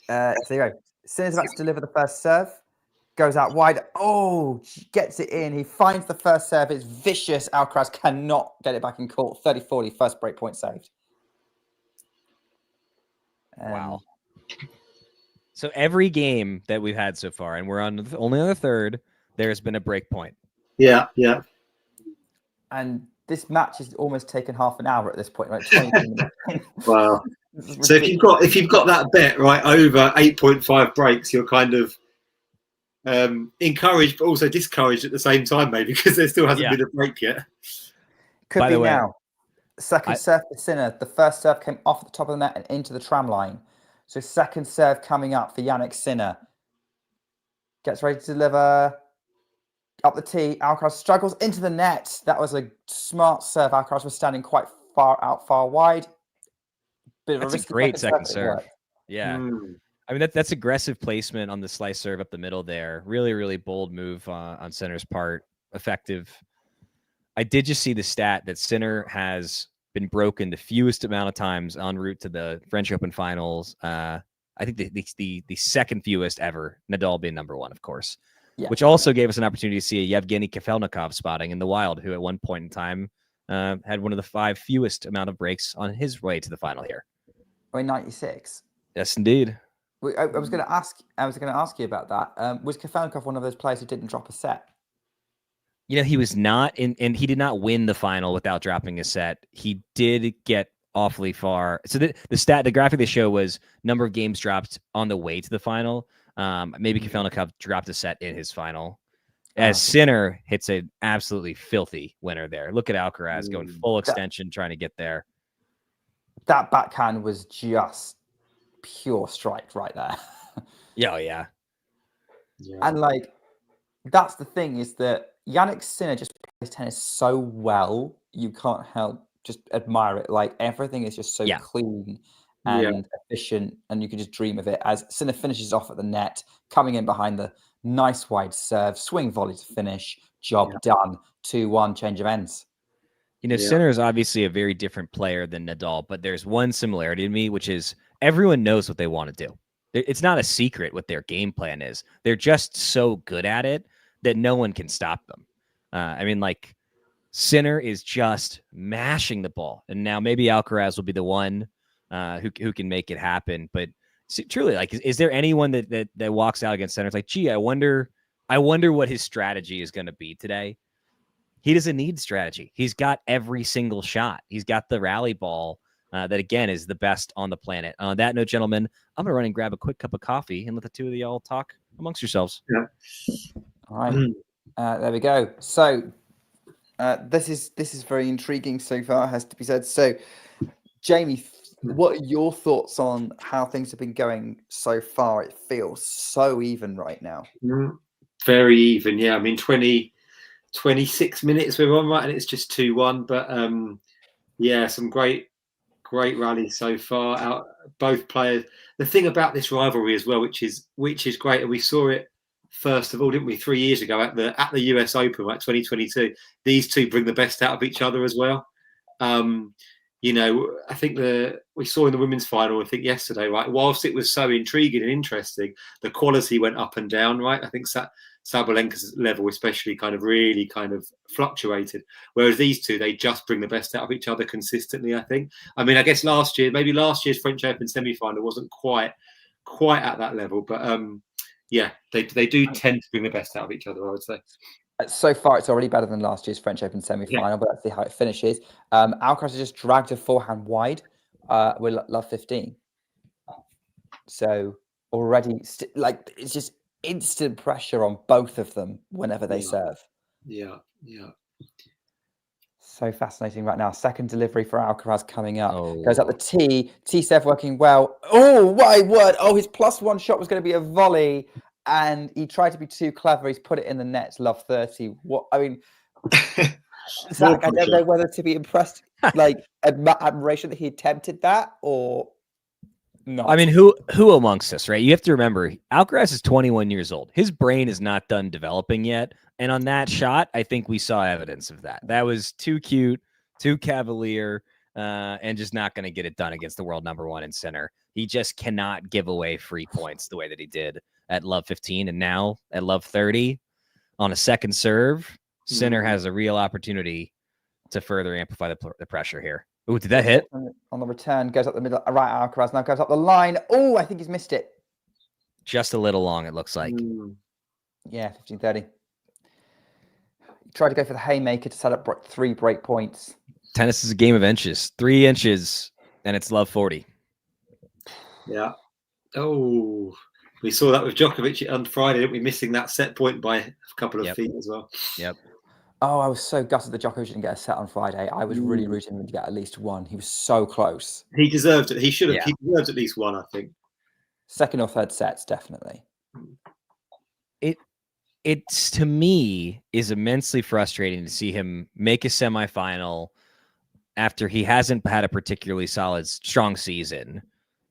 So there you go. Sinner's about to deliver the first serve. Goes out wide. Oh, gets it in. He finds the first serve. It's vicious. Alcaraz cannot get it back in court. 30-40, first break point saved. Wow. So every game that we've had so far, and we're only on the third, there's been a break point. Yeah. And this match has almost taken half an hour at this point, right? 20 minutes. Wow. So if you've got that bet right over 8.5 breaks, you're kind of encouraged, but also discouraged at the same time, maybe, because there still hasn't been a break yet. Could be now. Second serve for Sinner. The first serve came off the top of the net and into the tram line. So second serve coming up for Jannik Sinner. Gets ready to deliver up the tee. Alcaraz struggles into the net. That was a smart serve. Alcaraz was standing quite far wide. That's a great second serve. Yeah. I mean, that's aggressive placement on the slice serve up the middle there. Really, really bold move on Sinner's part. Effective. I did just see the stat that Sinner has been broken the fewest amount of times en route to the French Open finals. I think the second fewest ever, Nadal being number one, of course, which also gave us an opportunity to see a Yevgeny Kafelnikov spotting in the wild, who at one point in time had one of the 5 fewest amount of breaks on his way to the final here. In 96. Yes, indeed. I was going to ask you about that. Was Kafelnikov one of those players who didn't drop a set? You know, he was not, and he did not win the final without dropping a set. He did get awfully far. So the graphic they show was number of games dropped on the way to the final. Maybe Kafelnikov dropped a set in his final. As Sinner hits an absolutely filthy winner there. Look at Alcaraz going full extension, trying to get there. That backhand was just pure strike right there. Yeah. And that's the thing, is that Jannik Sinner just plays tennis so well, you can't help just admire it. Like, everything is just so clean and efficient, and you can just dream of it as Sinner finishes off at the net, coming in behind the nice wide serve, swing volley to finish, job done, 2-1, change of ends. You know, Sinner is obviously a very different player than Nadal, but there's one similarity to me, which is everyone knows what they want to do. It's not a secret what their game plan is. They're just so good at it that no one can stop them. I mean, like, Sinner is just mashing the ball, and now maybe Alcaraz will be the one who can make it happen. But truly, like, is there anyone that walks out against Sinner? It's like, gee, I wonder what his strategy is going to be today. He doesn't need strategy. He's got every single shot. He's got the rally ball that, again, is the best on the planet. On that note, gentlemen, I'm going to run and grab a quick cup of coffee and let the two of y'all talk amongst yourselves. Yeah. All right. There we go. So this is very intriguing so far, has to be said. So, Jamie, what are your thoughts on how things have been going so far? It feels so even right now. Very even, yeah. I mean, 26 minutes we're on, right, and it's just 2-1. But yeah, some great rallies so far. Out both players. The thing about this rivalry as well, which is great, and we saw it first of all, didn't we, 3 years ago at the US Open, right, 2022. These two bring the best out of each other as well. You know, I think we saw in the women's final, I think yesterday, right, whilst it was so intriguing and interesting, the quality went up and down, right? I think Sabalenka's level especially really fluctuated, whereas these two, they just bring the best out of each other consistently, I think. I mean, I guess last year's French Open semi-final wasn't quite at that level, but yeah, they do tend to bring the best out of each other, I would say. So far, it's already better than last year's French Open semi-final, but let's see how it finishes. Alcaraz has just dragged a forehand wide with love 15. So already, it's just instant pressure on both of them whenever they serve. Yeah. So fascinating right now. Second delivery for Alcaraz coming up. Goes up the tee. T-Sev working well. Oh, my word. Oh, his +1 shot was going to be a volley. And he tried to be too clever. He's put it in the net. Love 30. What, I mean, Zach, I don't know whether to be impressed, admiration that he attempted that or not. I mean, who amongst us, right? You have to remember, Alcaraz is 21 years old. His brain is not done developing yet. And on that shot, I think we saw evidence of that. That was too cute, too cavalier, and just not going to get it done against the world #1 in Sinner. He just cannot give away free points the way that he did at love 15, and now at love 30 on a second serve. Sinner has a real opportunity to further amplify the pressure here. Ooh, did that hit? On the return, goes up the middle. Right, Alcaraz now goes up the line. Oh, I think he's missed it. Just a little long, it looks like. Yeah, 15-30. Tried to go for the haymaker to set up 3 break points. Tennis is a game of inches. 3 inches, and it's love 40. Yeah. Oh, we saw that with Djokovic on Friday, didn't we? Missing that set point by a couple of feet as well. Yep. Oh, I was so gutted that Djokovic didn't get a set on Friday. I was really rooting him to get at least one. He was so close. He deserved it. He should have. Yeah. He deserved at least one, I think. Second or third sets, definitely. It's to me is immensely frustrating to see him make a semifinal after he hasn't had a particularly strong season.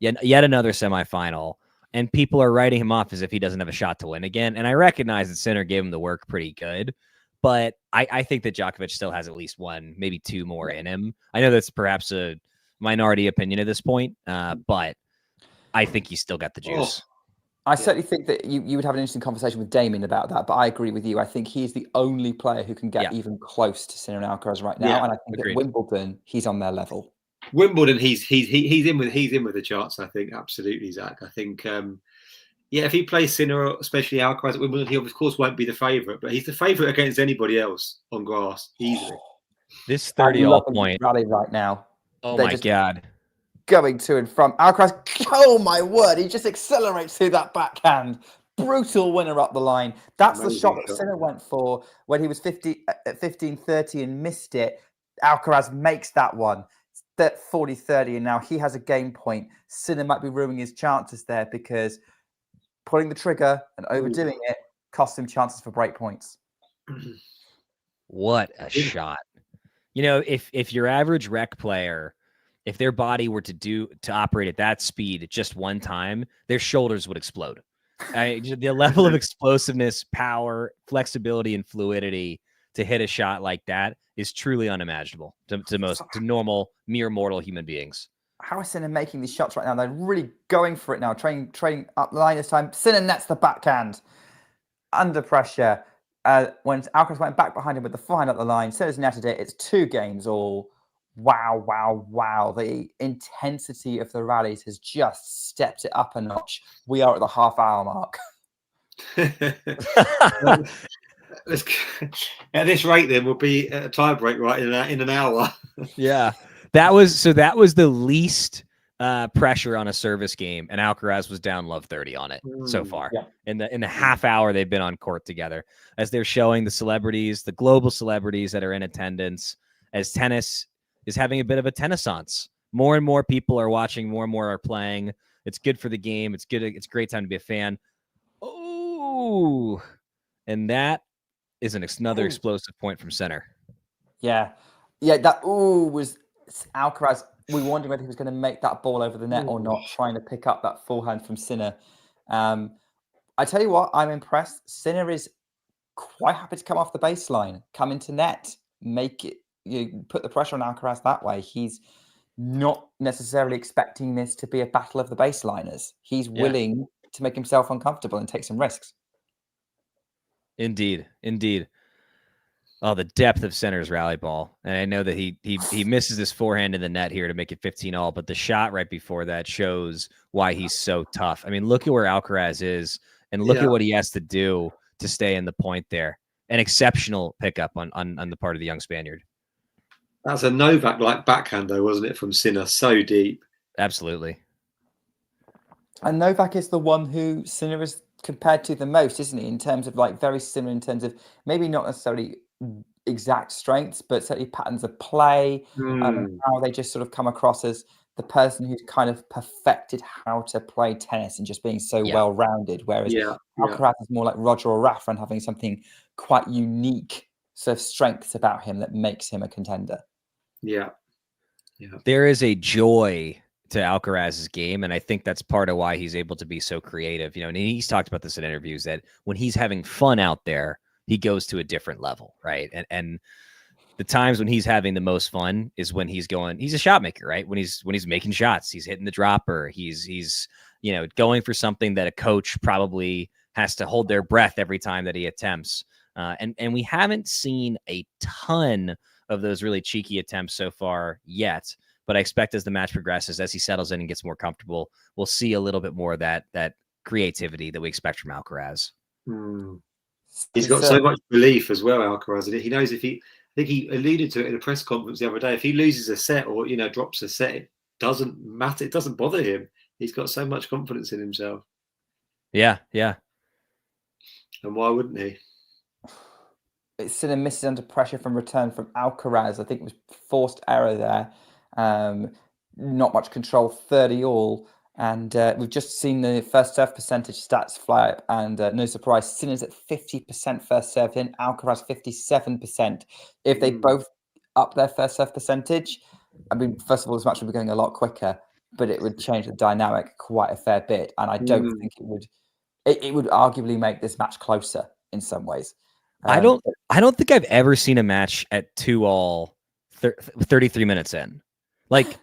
Yet another semifinal. And people are writing him off as if he doesn't have a shot to win again. And I recognize that Sinner gave him the work pretty good, but I think that Djokovic still has at least 1, maybe 2 more in him. I know that's perhaps a minority opinion at this point, but I think he's still got the juice. I certainly think that you would have an interesting conversation with Damien about that, but I agree with you. I think he's the only player who can get even close to Sinner and Alcaraz right now. And I think at Wimbledon, he's on their level. Wimbledon, he's in with the charts. I think absolutely, Zach. I think if he plays Sinner, especially Alcaraz at Wimbledon, he of course won't be the favourite, but he's the favourite against anybody else on grass easily. This 30-all point rally right now. Oh my God! Going to and from Alcaraz. Oh my word! He just accelerates through that backhand. Brutal winner up the line. That's the shot that Sinner went for when he was 15-30 and missed it. Alcaraz makes that one. That 40-30, and now he has a game point. Sinner might be ruining his chances there because pulling the trigger and overdoing it costs him chances for break points. What a shot. You know, if your average rec player, if their body were to operate at that speed just one time, their shoulders would explode. The level of explosiveness, power, flexibility, and fluidity to hit a shot like that is truly unimaginable to normal mere mortal human beings. How is Sinner making these shots right now? They're really going for it now, trading up the line this time. Sinner nets the backhand under pressure. When Alcaraz went back behind him with the forehand up the line, Sinner's netted it. It's 2 games all. Wow, wow, wow. The intensity of the rallies has just stepped it up a notch. We are at the half-hour mark. At this rate, then we'll be at a tie break right in an hour. Yeah, that was the least pressure on a service game, and Alcaraz was down love 30 on it so far. Yeah. In the half hour they've been on court together, as they're showing the celebrities, the global celebrities that are in attendance, as tennis is having a bit of a tennisance. More and more people are watching, more and more are playing. It's good for the game. It's good. It's a great time to be a fan. Oh, and that is another explosive point from Sinner. Yeah. That was Alcaraz. We were wondering whether he was going to make that ball over the net or not, trying to pick up that forehand from Sinner. I tell you what, I'm impressed. Sinner is quite happy to come off the baseline, come into net, make it. You put the pressure on Alcaraz that way. He's not necessarily expecting this to be a battle of the baseliners. He's willing to make himself uncomfortable and take some risks. Indeed. Oh, the depth of Sinner's rally ball. And I know that he misses his forehand in the net here to make it 15-all, but the shot right before that shows why he's so tough. I mean, look at where Alcaraz is, and look at what he has to do to stay in the point there. An exceptional pickup on the part of the young Spaniard. That's a Novak-like backhand, though, wasn't it, from Sinner? So deep. Absolutely. And Novak is the one who Sinner is compared to the most, isn't he? In terms of like very similar in terms of maybe not necessarily exact strengths, but certainly patterns of play, how they just sort of come across as the person who's kind of perfected how to play tennis and just being so well-rounded. Whereas Alcaraz is more like Roger or Rafa and having something quite unique sort of strengths about him that makes him a contender. Yeah. There is a joy to Alcaraz's game, and I think that's part of why he's able to be so creative. You know, and he's talked about this in interviews that when he's having fun out there, he goes to a different level, right? And the times when he's having the most fun is when he's a shot maker, right? When he's making shots, he's hitting the dropper, he's going for something that a coach probably has to hold their breath every time that he attempts. And we haven't seen a ton of those really cheeky attempts so far yet, but I expect as the match progresses, as he settles in and gets more comfortable, we'll see a little bit more of that creativity that we expect from Alcaraz. He's got so much belief as well, Alcaraz. He knows I think he alluded to it in a press conference the other day. If he loses a set or drops a set, it doesn't matter. It doesn't bother him. He's got so much confidence in himself. Yeah. And why wouldn't he? Sinner misses under pressure from return from Alcaraz. I think it was forced error there. Not much control, 30-all. And we've just seen the first serve percentage stats fly up, and no surprise, Sinner's at 50% first serve in, Alcaraz 57%. If they both up their first serve percentage, I mean, first of all, this match would be going a lot quicker, but it would change the dynamic quite a fair bit. And I don't think it would arguably make this match closer in some ways. I don't think I've ever seen a match at 2-all 33 minutes in. Like,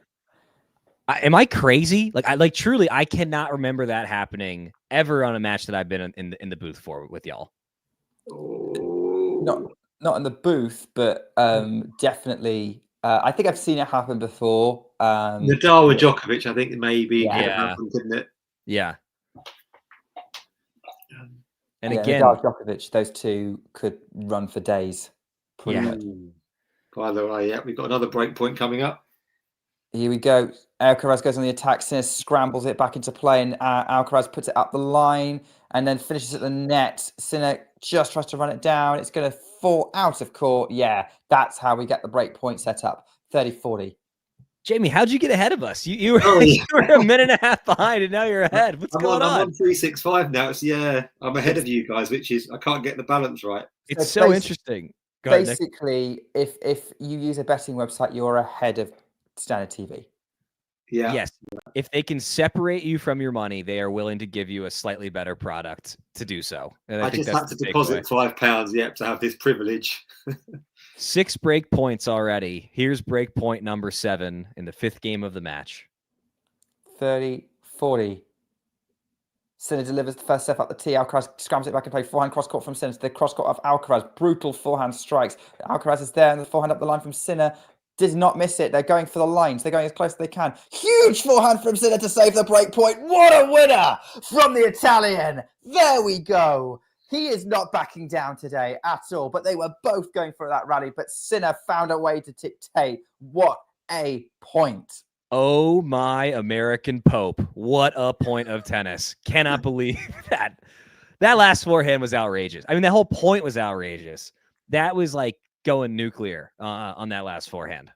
am I crazy? Truly, I cannot remember that happening ever on a match that I've been in the booth for with y'all. Not in the booth, but definitely. I think I've seen it happen before. Nadal and Djokovic, I think maybe happened, didn't it? Yeah. And again, Nadal, Djokovic, those two could run for days. Pretty much. By the way, we've got another break point coming up. Here we go. Alcaraz goes on the attack. Sinner scrambles it back into play, and Alcaraz puts it up the line and then finishes at the net. Sinner just tries to run it down. It's going to fall out of court. Yeah, that's how we get the break point set up. 30-40. Jamie, how'd you get ahead of us? You were a minute and a half behind, and now you're ahead. What's going on? I'm on 365 now. I'm ahead of you guys, which is I can't get the balance right. It's so interesting. Basically, if you use a betting website, you're ahead of standard TV. Yeah. Yes. If they can separate you from your money, they are willing to give you a slightly better product to do so. And I think just that's had to deposit £5, yep, to have this privilege. 6 break points already. Here's break point number 7 in the 5th game of the match. 30-40. Sinner delivers the first serve up the tee. Alcaraz scrams it back and play forehand cross court from Sinner to the cross court of Alcaraz. Brutal forehand strikes. Alcaraz is there and the forehand up the line from Sinner. Does not miss it. They're going for the lines. They're going as close as they can. Huge forehand from Sinner to save the break point. What a winner from the Italian. There we go. He is not backing down today at all, but they were both going for that rally, but Sinner found a way to dictate. What a point. Oh my American Pope. What a point of tennis. Cannot believe that. That last forehand was outrageous. I mean, the whole point was outrageous. That was like going nuclear on that last forehand.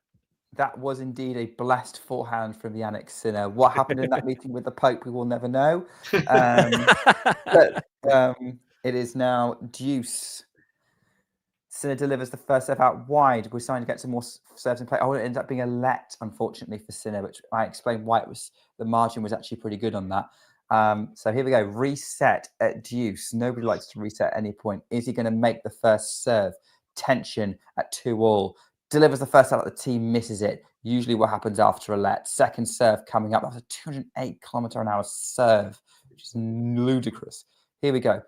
That was indeed a blessed forehand from Jannik Sinner. What happened in that meeting with the Pope, we will never know. But it is now deuce. Sinner delivers the first serve out wide. We're starting to get some more serves in play. Oh, it ended up being a let, unfortunately, for Sinner, which I explained why it was. The margin was actually pretty good on that. So here we go. Reset at deuce. Nobody likes to reset at any point. Is he going to make the first serve? Tension at 2-all. Delivers the first serve at the tee, misses it. Usually what happens after a let. Second serve coming up. That was a 208 km/h serve, which is ludicrous. Here we go.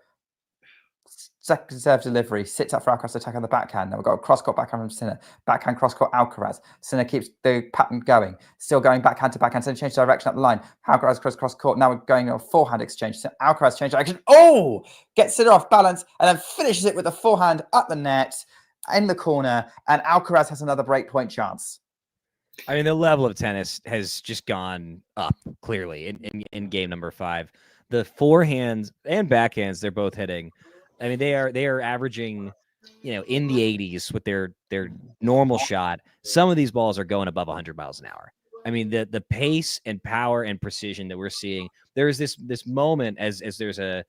Second serve delivery, sits up for Alcaraz to attack on the backhand. Now we've got a cross-court backhand from Sinner. Backhand cross-court Alcaraz. Sinner keeps the pattern going. Still going backhand to backhand. Sinner changes direction up the line. Alcaraz cross-court. Now we're going on a forehand exchange. So Alcaraz changes direction. Oh! Gets it off balance and then finishes it with a forehand at the net in the corner. And Alcaraz has another break point chance. I mean, the level of tennis has just gone up clearly in game number 5. The forehands and backhands they're both hitting. I mean, they are averaging, in the 80s with their normal shot. Some of these balls are going above 100 miles an hour. I mean, the pace and power and precision that we're seeing. There is this moment as there's a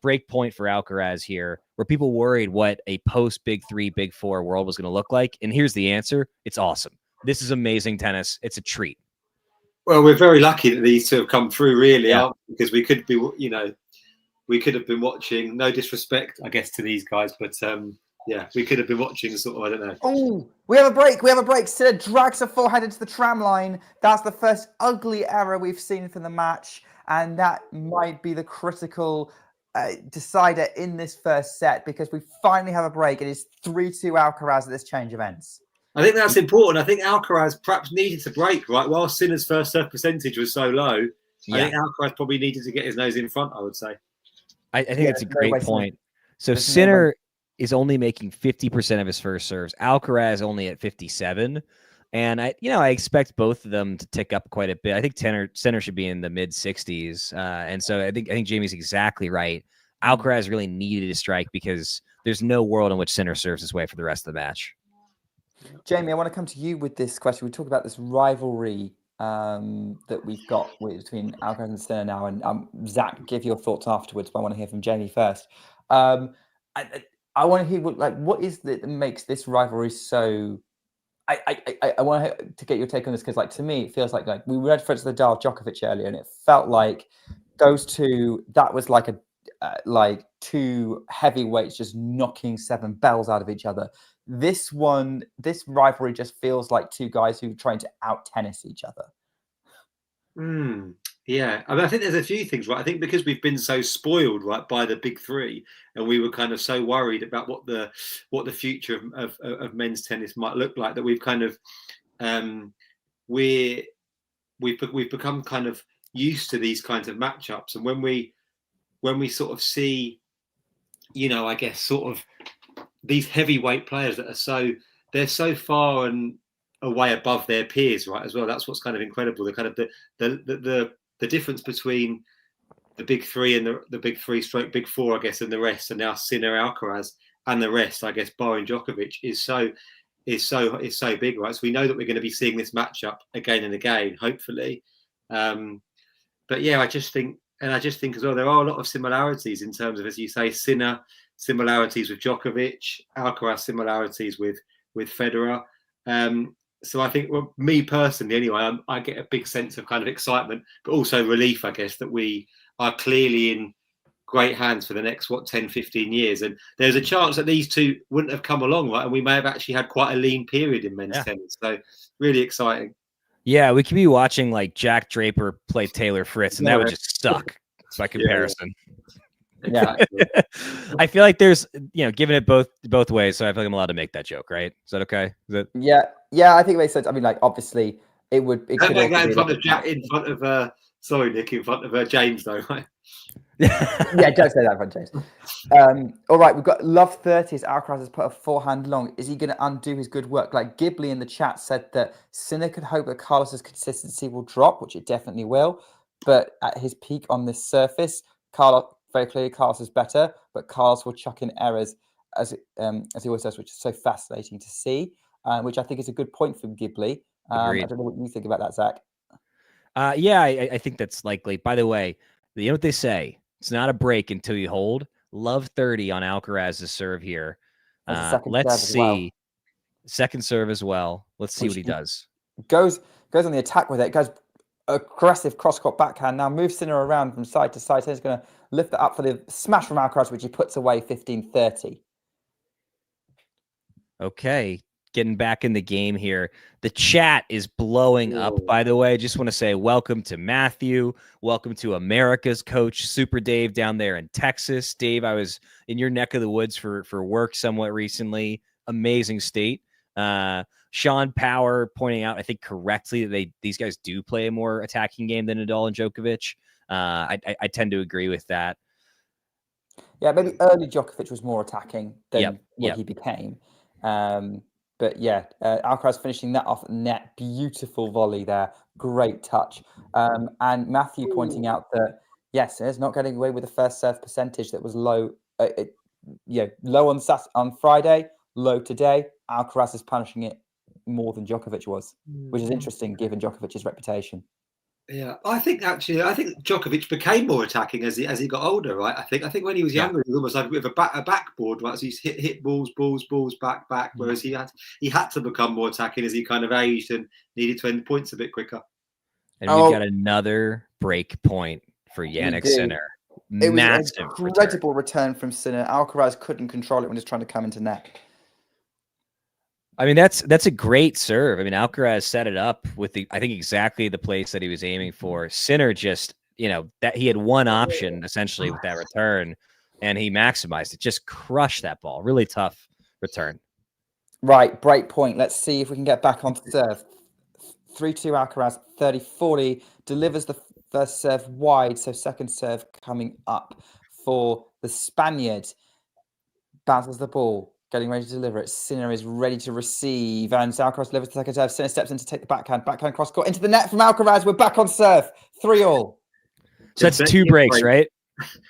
break point for Alcaraz here, where people worried what a post Big 3, Big 4 world was going to look like, and here's the answer: it's awesome. This is amazing tennis. It's a treat. Well, we're very lucky that these two have come through, really, aren't we? Because we could be, we could have been watching, no disrespect, I guess, to these guys, but yeah, we could have been watching sort of, I don't know. Oh, we have a break. We have a break. Sinner drags a forehand into the tram line. That's the first ugly error we've seen from the match, and that might be the critical decider in this first set because we finally have a break. It is 3-2 Alcaraz at this change of ends. I think that's important. I think Alcaraz perhaps needed to break, right? While Sinner's first serve percentage was so low, I think Alcaraz probably needed to get his nose in front, I would say. I think that's a great point. So Sinner is only making 50% of his first serves. Alcaraz only at 57. And I expect both of them to tick up quite a bit. I think Sinner should be in the mid 60s. And so I think Jamie's exactly right. Alcaraz really needed a strike because there's no world in which Sinner serves his way for the rest of the match. Jamie, I want to come to you with this question. We talk about this rivalry that we've got between Alcaraz and Sinner now, and Zach, give your thoughts afterwards. But I want to hear from Jamie first. I want to hear what is it that makes this rivalry so. I want to get your take on this because, to me, it feels like we read for the Nadal Djokovic earlier, and it felt like those two. That was like two heavyweights just knocking 7 bells out of each other. This rivalry just feels like two guys who are trying to out tennis each other. Yeah, I mean, I think there's a few things, right? I think because we've been so spoiled, right, by the Big 3, and we were kind of so worried about what the future of men's tennis might look like, that we've kind of we've become kind of used to these kinds of matchups, and when we sort of see, I guess sort of these heavyweight players that are they're so far and away above their peers, right, as well. That's what's kind of incredible. The kind of the difference between the Big 3 and the Big 3 / Big 4, I guess, and the rest, and now Sinner, Alcaraz, and the rest, I guess, barring Djokovic, is so big, right? So we know that we're going to be seeing this matchup again and again, hopefully. But yeah, I just think as well, there are a lot of similarities in terms of, as you say, Sinner similarities with Djokovic, Alcaraz similarities with Federer. So I think, well, me personally, anyway, I get a big sense of kind of excitement, but also relief, I guess, that we are clearly in great hands for the next 10, 15 years. And there's a chance that these two wouldn't have come along, right? And we may have actually had quite a lean period in men's tennis. So really exciting. Yeah, we could be watching like Jack Draper play Taylor Fritz, and that would just suck by comparison. Exactly. I feel like there's, giving it both ways. So I feel like I'm allowed to make that joke, right? Is that okay? Yeah, I think it makes sense. I mean, like, obviously it would. It Don't could make that also in be front like of Jack, in front of sorry, Nick, in front of James, though, right? Yeah, don't say that in front of James. All right, we've got Love 30s. Alcaraz has put a forehand long. Is he going to undo his good work? Like Ghibli in the chat said that Sinner could hope that Carlos's consistency will drop, which it definitely will. But at his peak on this surface, Carlos, very clearly, Carlos is better, but Carlos will chuck in errors as he always does, which is so fascinating to see. Which I think is a good point from Ghibli. I don't know what you think about that, Zach. Yeah, I think that's likely. By the way, you know what they say? It's not a break until you hold. Love 30 on Alcaraz's serve here. Let's see. Second serve as well. Let's see what he does. Goes on the attack with it. Goes aggressive cross-court backhand. Now moves Sinner around from side to side. Sinner's going to lift that up for the smash from Alcaraz, which he puts away 15-30. Okay. Getting back in the game here. The chat is blowing up, by the way. Just want to say welcome to Matthew. Welcome to America's coach, Super Dave, down there in Texas. Dave, I was in your neck of the woods for work somewhat recently. Amazing state. Sean Power pointing out, I think correctly, that these guys do play a more attacking game than Nadal and Djokovic. I tend to agree with that. Yeah, maybe early Djokovic was more attacking than what he became. But yeah, Alcaraz finishing that off net. Beautiful volley there. Great touch. And Matthew pointing out that, yes, it's not getting away with the first serve percentage that was low. Low on Friday, low today. Alcaraz is punishing it more than Djokovic was, which is interesting given Djokovic's reputation. Yeah, I think Djokovic became more attacking as he got older, right? I think when he was younger, he was almost like a bit of a backboard, right? So he's hit balls, back, whereas he had to become more attacking as he kind of aged and needed to end points a bit quicker. And we got another break point for Jannik Sinner. It was Massive an incredible return from Sinner. Alcaraz couldn't control it when he was trying to come into net. I mean, that's a great serve. I mean, Alcaraz set it up with I think exactly the place that he was aiming for. Sinner just, that he had one option essentially with that return, and he maximized it. Just crushed that ball. Really tough return. Right, break point. Let's see if we can get back on serve. 3-2 Alcaraz, 30-40, delivers the first serve wide, so second serve coming up for the Spaniard. Bounces the ball. Getting ready to deliver it. Sinner is ready to receive. And Alcaraz delivers the second serve. Sinner steps in to take the backhand. Backhand cross court into the net from Alcaraz. We're back on serve. 3-all. So that's 2 breaks, right?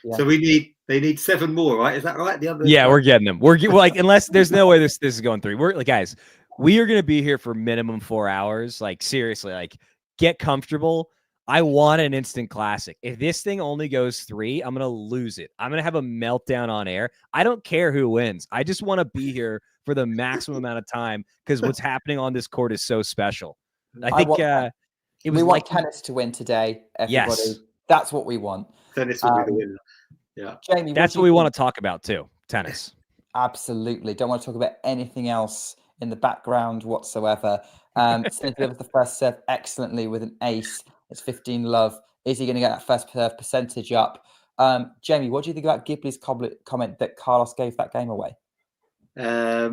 Yeah. So they need 7 more, right? Is that right? We're getting them. We're like, unless there's no way this is going 3. We're like, guys, we are going to be here for minimum 4 hours. Like, seriously, like, get comfortable. I want an instant classic. If this thing only goes 3, I'm going to lose it. I'm going to have a meltdown on air. I don't care who wins. I just want to be here for the maximum amount of time because what's happening on this court is so special. I think we want tennis to win today, everybody. Yes. That's what we want. Tennis will be the winner. Yeah. Jamie, that's what we want to talk about too. Tennis. Absolutely. Don't want to talk about anything else in the background whatsoever. Sinner delivers the first serve excellently with an ace. It's 15-love. Is he going to get that first serve percentage up? Jamie, what do you think about Ghibli's comment that Carlos gave that game away? I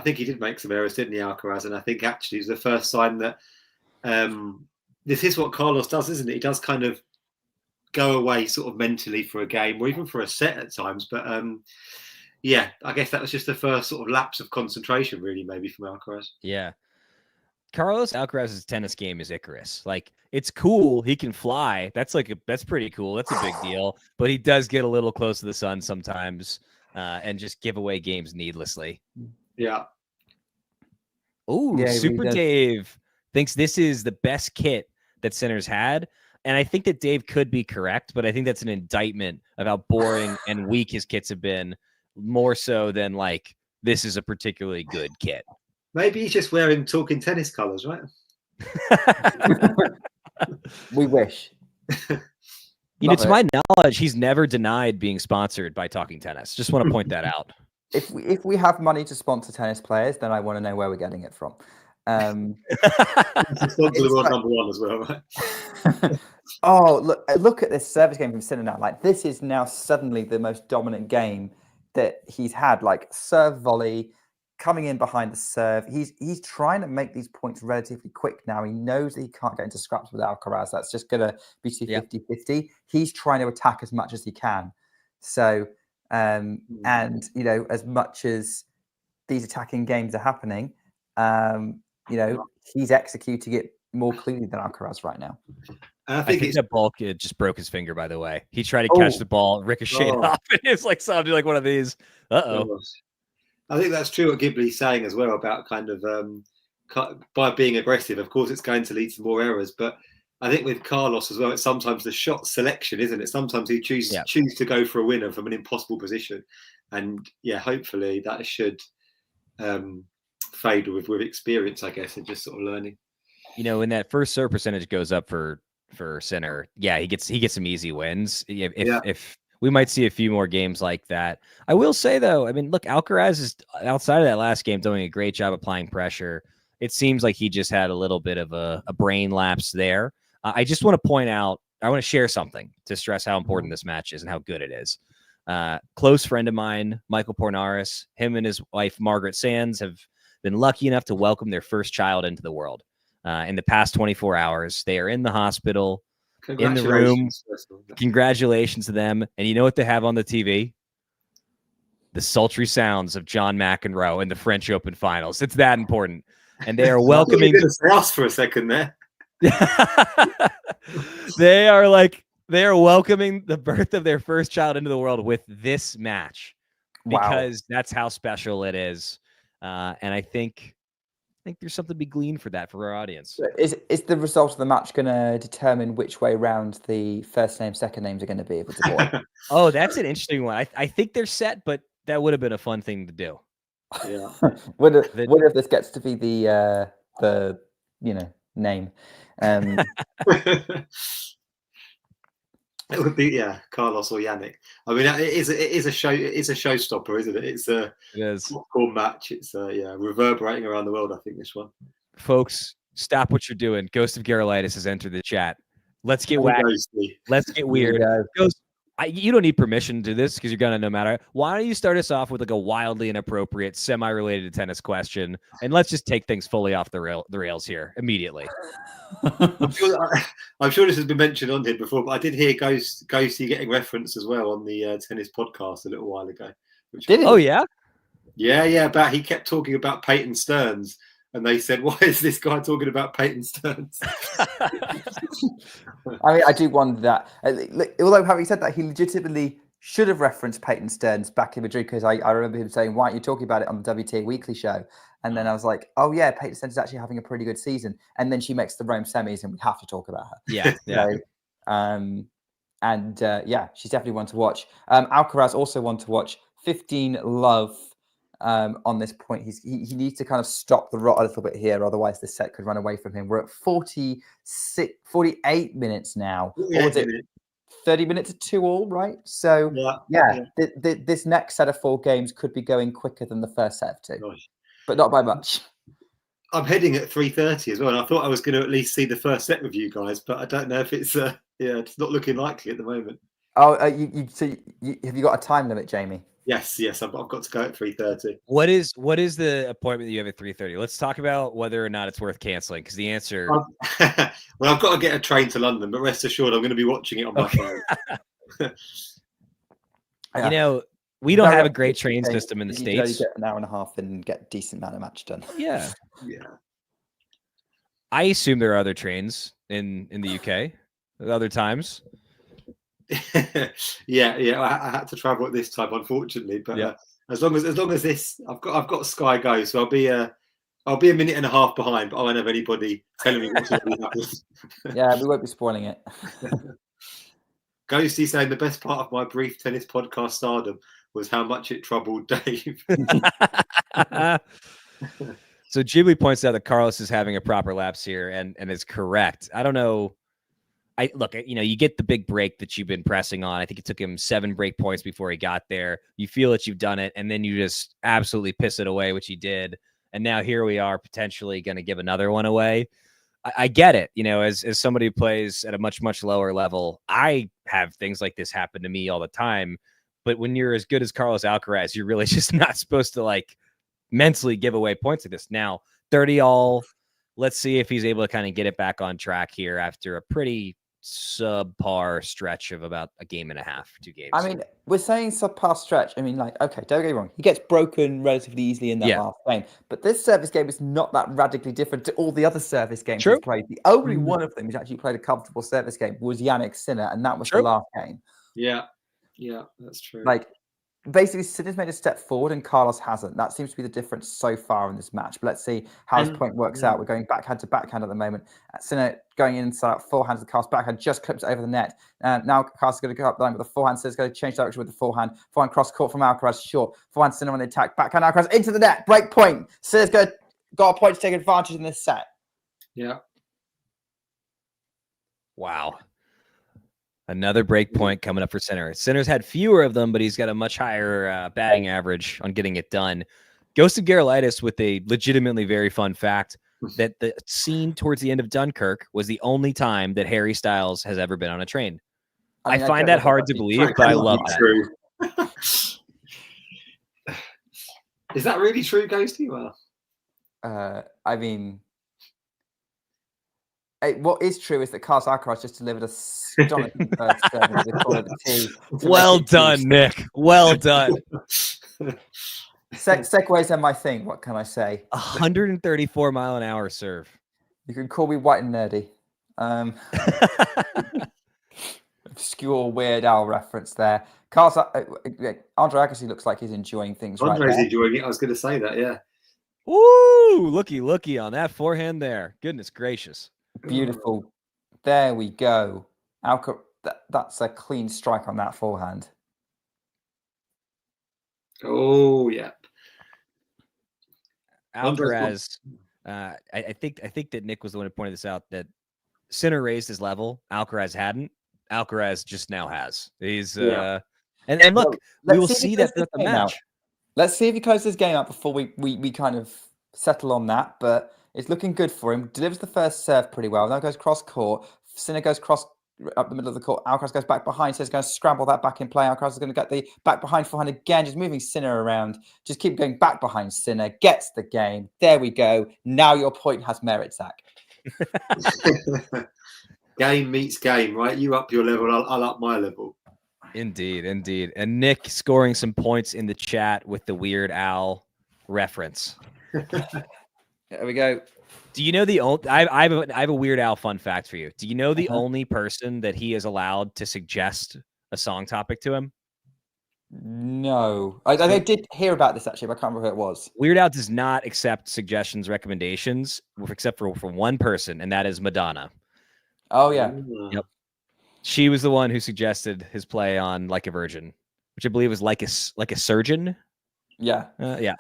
think he did make some errors, didn't he, Alcaraz? And I think actually it's the first sign that this is what Carlos does, isn't it? He does kind of go away sort of mentally for a game or even for a set at times. But yeah, I guess that was just the first sort of lapse of concentration, really, maybe from Alcaraz. Yeah. Carlos Alcaraz's tennis game is Icarus. Like, it's cool. He can fly. That's pretty cool. That's a big deal. But he does get a little close to the sun sometimes and just give away games needlessly. Yeah. Oh, yeah, Super Dave thinks this is the best kit that Sinner's had. And I think that Dave could be correct, but I think that's an indictment of how boring and weak his kits have been, more so than like this is a particularly good kit. Maybe he's just wearing Talking Tennis colours, right? We wish. You know, to my knowledge, he's never denied being sponsored by Talking Tennis. Just want to point that out. If we have money to sponsor tennis players, then I want to know where we're getting it from. Sponsor the world number one as well, right? Oh, look at this service game from Sinner now. Like, this is now suddenly the most dominant game that he's had. Like, serve volley, coming in behind the serve. He's trying to make these points relatively quick now. He knows that he can't get into scraps with Alcaraz. That's just going to be 50-50. He's trying to attack as much as he can. So, and, you know, as much as these attacking games are happening, you know, he's executing it more cleanly than Alcaraz right now. I think that ball kid just broke his finger, by the way. He tried to catch the ball, ricocheted off, and it's like something like one of these. Uh-oh. I think that's true what Ghibli's saying as well about kind of by being aggressive, of course, it's going to lead to more errors. But I think with Carlos as well, it's sometimes the shot selection, isn't it? Sometimes he choose to go for a winner from an impossible position. And yeah, hopefully that should fade with experience, I guess, and just sort of learning. You know, when that first serve percentage goes up for Sinner, yeah, he gets some easy wins. If we might see a few more games like that. I will say though, I mean, look, Alcaraz is outside of that last game doing a great job applying pressure. It seems like he just had a little bit of a brain lapse there. I just want to point out, I want to share something to stress how important this match is and how good it is. Close friend of mine, Michael Pornaris, him and his wife, Margaret Sands, have been lucky enough to welcome their first child into the world. In the past 24 hours, they are in the hospital, in the room. Congratulations to them. And you know what they have on the TV? The sultry sounds of John McEnroe in the French Open finals. It's that important. And they are welcoming us for a second there. They are welcoming the birth of their first child into the world with this match. Because that's how special it is. And I think there's something to be gleaned for that for our audience. Is the result of the match going to determine which way round the first name, second names are going to be if it's a boy? Oh, that's an interesting one. I think they're set, but that would have been a fun thing to do. Yeah. What if this gets to be the name? It would be Carlos or Jannik. I mean, it is a showstopper, isn't it? It is popcorn match. It's reverberating around the world. I think this one. Folks, stop what you're doing. Ghost of Garolitis has entered the chat. Let's get wacky. Let's get weird. Ghost, you don't need permission to do this because you're gonna no matter. Why don't you start us off with like a wildly inappropriate, semi-related to tennis question, and let's just take things fully off the rails here immediately. I'm sure this has been mentioned on here before, but I did hear Ghosty getting reference as well on the tennis podcast a little while ago. Oh yeah? Yeah. About he kept talking about Peyton Stearns, and they said, "Why is this guy talking about Peyton Stearns?" I mean, I do wonder that. Although having said that, he legitimately should have referenced Peyton Stearns back in Madrid because I remember him saying, "Why aren't you talking about it on the WTA Weekly show?" And then I was like, "Oh yeah, Peyton Stearns is actually having a pretty good season." And then she makes the Rome semis, and we have to talk about her. Yeah. So, she's definitely one to watch. Alcaraz also one to watch. 15 love on this point. He needs to kind of stop the rot a little bit here, otherwise this set could run away from him. We're at 48 minutes now. Or was it 30 minutes to 2-all, right? So this next set of 4 games could be going quicker than the first set of 2. Gosh. But not by much. I'm heading at 3:30 as well, and I thought I was going to at least see the first set with you guys, but I don't know if it's it's not looking likely at the moment. Oh, have you got a time limit, Jamie? Yes, I've got to go at 3:30. What is the appointment that you have at 3:30? Let's talk about whether or not it's worth canceling, because the answer. Well, I've got to get a train to London, but rest assured, I'm going to be watching it on my phone. You know, we don't have a great train system in the States. You get an hour and a half and get a decent amount of match done. Yeah. Yeah. I assume there are other trains in the UK at other times. Yeah. I had to travel at this time, unfortunately. But as long as this, I've got Sky Go, so I'll be a minute and a half behind. But I won't have anybody telling me what's going to happen. Yeah, we won't be spoiling it. Ghosty saying the best part of my brief tennis podcast stardom was how much it troubled Dave. So Ghibli points out that Carlos is having a proper lapse here and is correct. I don't know. You get the big break that you've been pressing on. I think it took him 7 break points before he got there. You feel that you've done it, and then you just absolutely piss it away, which he did. And now here we are potentially going to give another one away. I get it. As somebody who plays at a much, much lower level, I have things like this happen to me all the time. But when you're as good as Carlos Alcaraz, you're really just not supposed to mentally give away points like this. Now, 30 all. Let's see if he's able to kind of get it back on track here after a pretty subpar stretch of about a game and a half, 2 games. I mean, we're saying subpar stretch. I mean, okay, don't get me wrong. He gets broken relatively easily in that last game. But this service game is not that radically different to all the other service games he's played. The only one of them who's actually played a comfortable service game was Jannik Sinner, and that was the last game. Yeah, that's true. Basically, Sinner's made a step forward and Carlos hasn't. That seems to be the difference so far in this match. But let's see how this point works out. We're going backhand to backhand at the moment. Sinner going inside forehand to Carlos backhand, just clips over the net. Now Carlos is going to go up the line with the forehand. Sinner's going to change direction with the forehand. Forehand cross court from Alcaraz, short. Forehand Sinner on the attack. Backhand Alcaraz into the net. Break point. Sinner's got a point to take advantage in this set. Yeah. Wow. Another break point coming up for Sinner. Sinner's had fewer of them, but he's got a much higher batting average on getting it done. Ghosted Garolitis with a legitimately very fun fact that the scene towards the end of Dunkirk was the only time that Harry Styles has ever been on a train. I find that hard to believe, but I love that. Is that really true, Ghosty? Well, I mean, what is true is that Carlos Alcaraz just delivered a astonishing first serve. Well done, Nick. Well done. Segways are my thing. What can I say? 134 mile an hour serve. You can call me white and nerdy. Obscure Weird Al reference there. Carlos, Andre Agassi looks like he's enjoying things. Andre's enjoying it. I was going to say that. Yeah. Woo! Looky on that forehand there. Goodness gracious. Beautiful. There we go. That's a clean strike on that forehand. Oh yeah. Alcaraz. I think that Nick was the one who pointed this out, that Sinner raised his level. Alcaraz hadn't. Alcaraz just now has. He's and look, we will see that throughout the match. Let's see if he closes this game out before we kind of settle on that. But it's looking good for him. Delivers the first serve pretty well. Now goes cross court. Sinner goes cross up the middle of the court. Alcaraz goes back behind. Sinner's going to scramble that back in play. Alcaraz is going to get the back behind forehand again, just moving Sinner around. Just keep going back behind Sinner. Gets the game. There we go. Now your point has merit, Zach. Game meets game, right? You up your level, I'll up my level. Indeed. And Nick scoring some points in the chat with the Weird Al reference. There we go. Do you know the only? I have a Weird Al fun fact for you. Do you know the only person that he is allowed to suggest a song topic to him? No, I did hear about this actually, but I can't remember who it was. Weird Al does not accept suggestions, recommendations, except for one person, and that is Madonna. Oh yeah. Yep. She was the one who suggested his play on "Like a Virgin," which I believe was like a surgeon. Yeah. Yeah.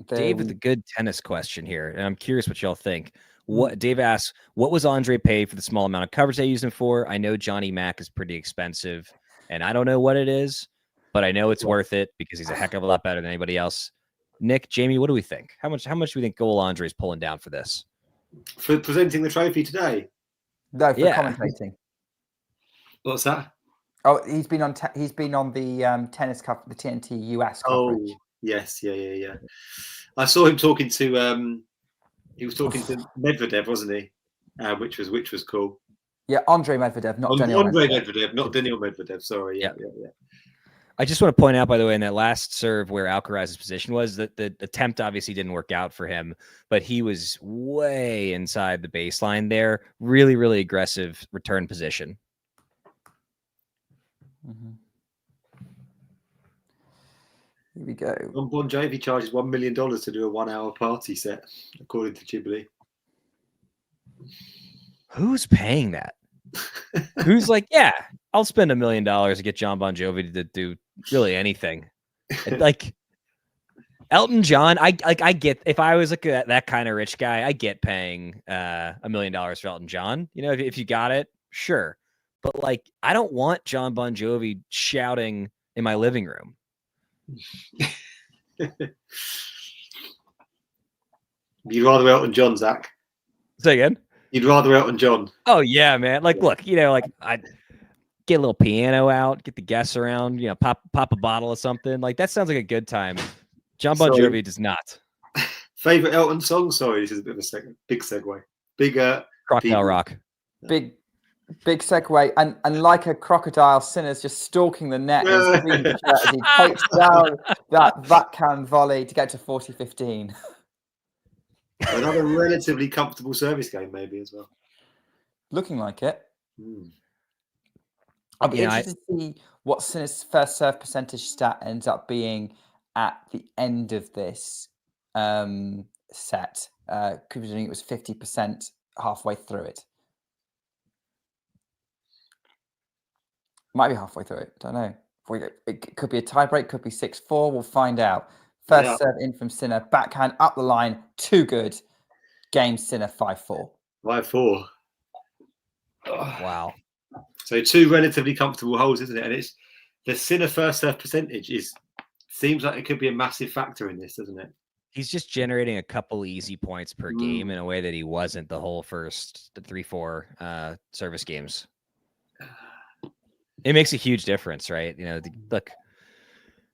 Dave with a good tennis question here, and I'm curious what y'all think. Dave asks, what was Andre paid for the small amount of coverage they used him for? I know Johnny Mac is pretty expensive, and I don't know what it is, but I know it's worth it because he's a heck of a lot better than anybody else. Nick, Jamie, what do we think? How much do we think Goal Andre's pulling down for this? For presenting the trophy today? No, for commentating. What's that? Oh, he's been on the tennis cover, the TNT US coverage. Oh, yes, yeah. I saw him talking to he was talking to Medvedev, wasn't he? Which was cool. Yeah, Andre Medvedev, not Daniil Medvedev, not Daniil Medvedev. Sorry, yeah. I just want to point out, by the way, in that last serve where Alcaraz's position was, that the attempt obviously didn't work out for him, but he was way inside the baseline there. Really, really aggressive return position. Mm-hmm. Here we go. Bon Jovi charges $1 million to do a 1-hour party set, according to Ghibli. Who's paying that? Who's like, yeah, I'll spend $1 million to get John Bon Jovi to do really anything. Like Elton John, I get, if I was like that kind of rich guy, I get paying $1 million for Elton John. You know, if you got it, sure. But like, I don't want John Bon Jovi shouting in my living room. You'd rather Elton John, Zach? Say again? You'd rather Elton John? Oh yeah, man. Like, look, you know, like I get a little piano out, get the guests around, you know, pop a bottle of something. Like that sounds like a good time. John Bon Jovi does not. Favorite Elton song? Sorry, this is a bit of a big segue. Big Crocodile Rock. Big segue, and like a crocodile, Sinner's just stalking the net as he takes down that can volley to get to 40-15. Another relatively comfortable service game, maybe as well. Looking like it. I'll be interested to see what Sinner's first serve percentage stat ends up being at the end of this set. Considering it was 50% halfway through it. Might be halfway through it. Don't know. It could be a tiebreak. Could be 6-4. We'll find out. First serve in from Sinner. Backhand up the line. Too good. Game Sinner 5-4. 5-4. Wow. So 2 relatively comfortable holes, isn't it? And it's the Sinner first serve percentage seems like it could be a massive factor in this, doesn't it? He's just generating a couple easy points per game in a way that he wasn't the whole first 3-4 service games. It makes a huge difference, right? You know, look,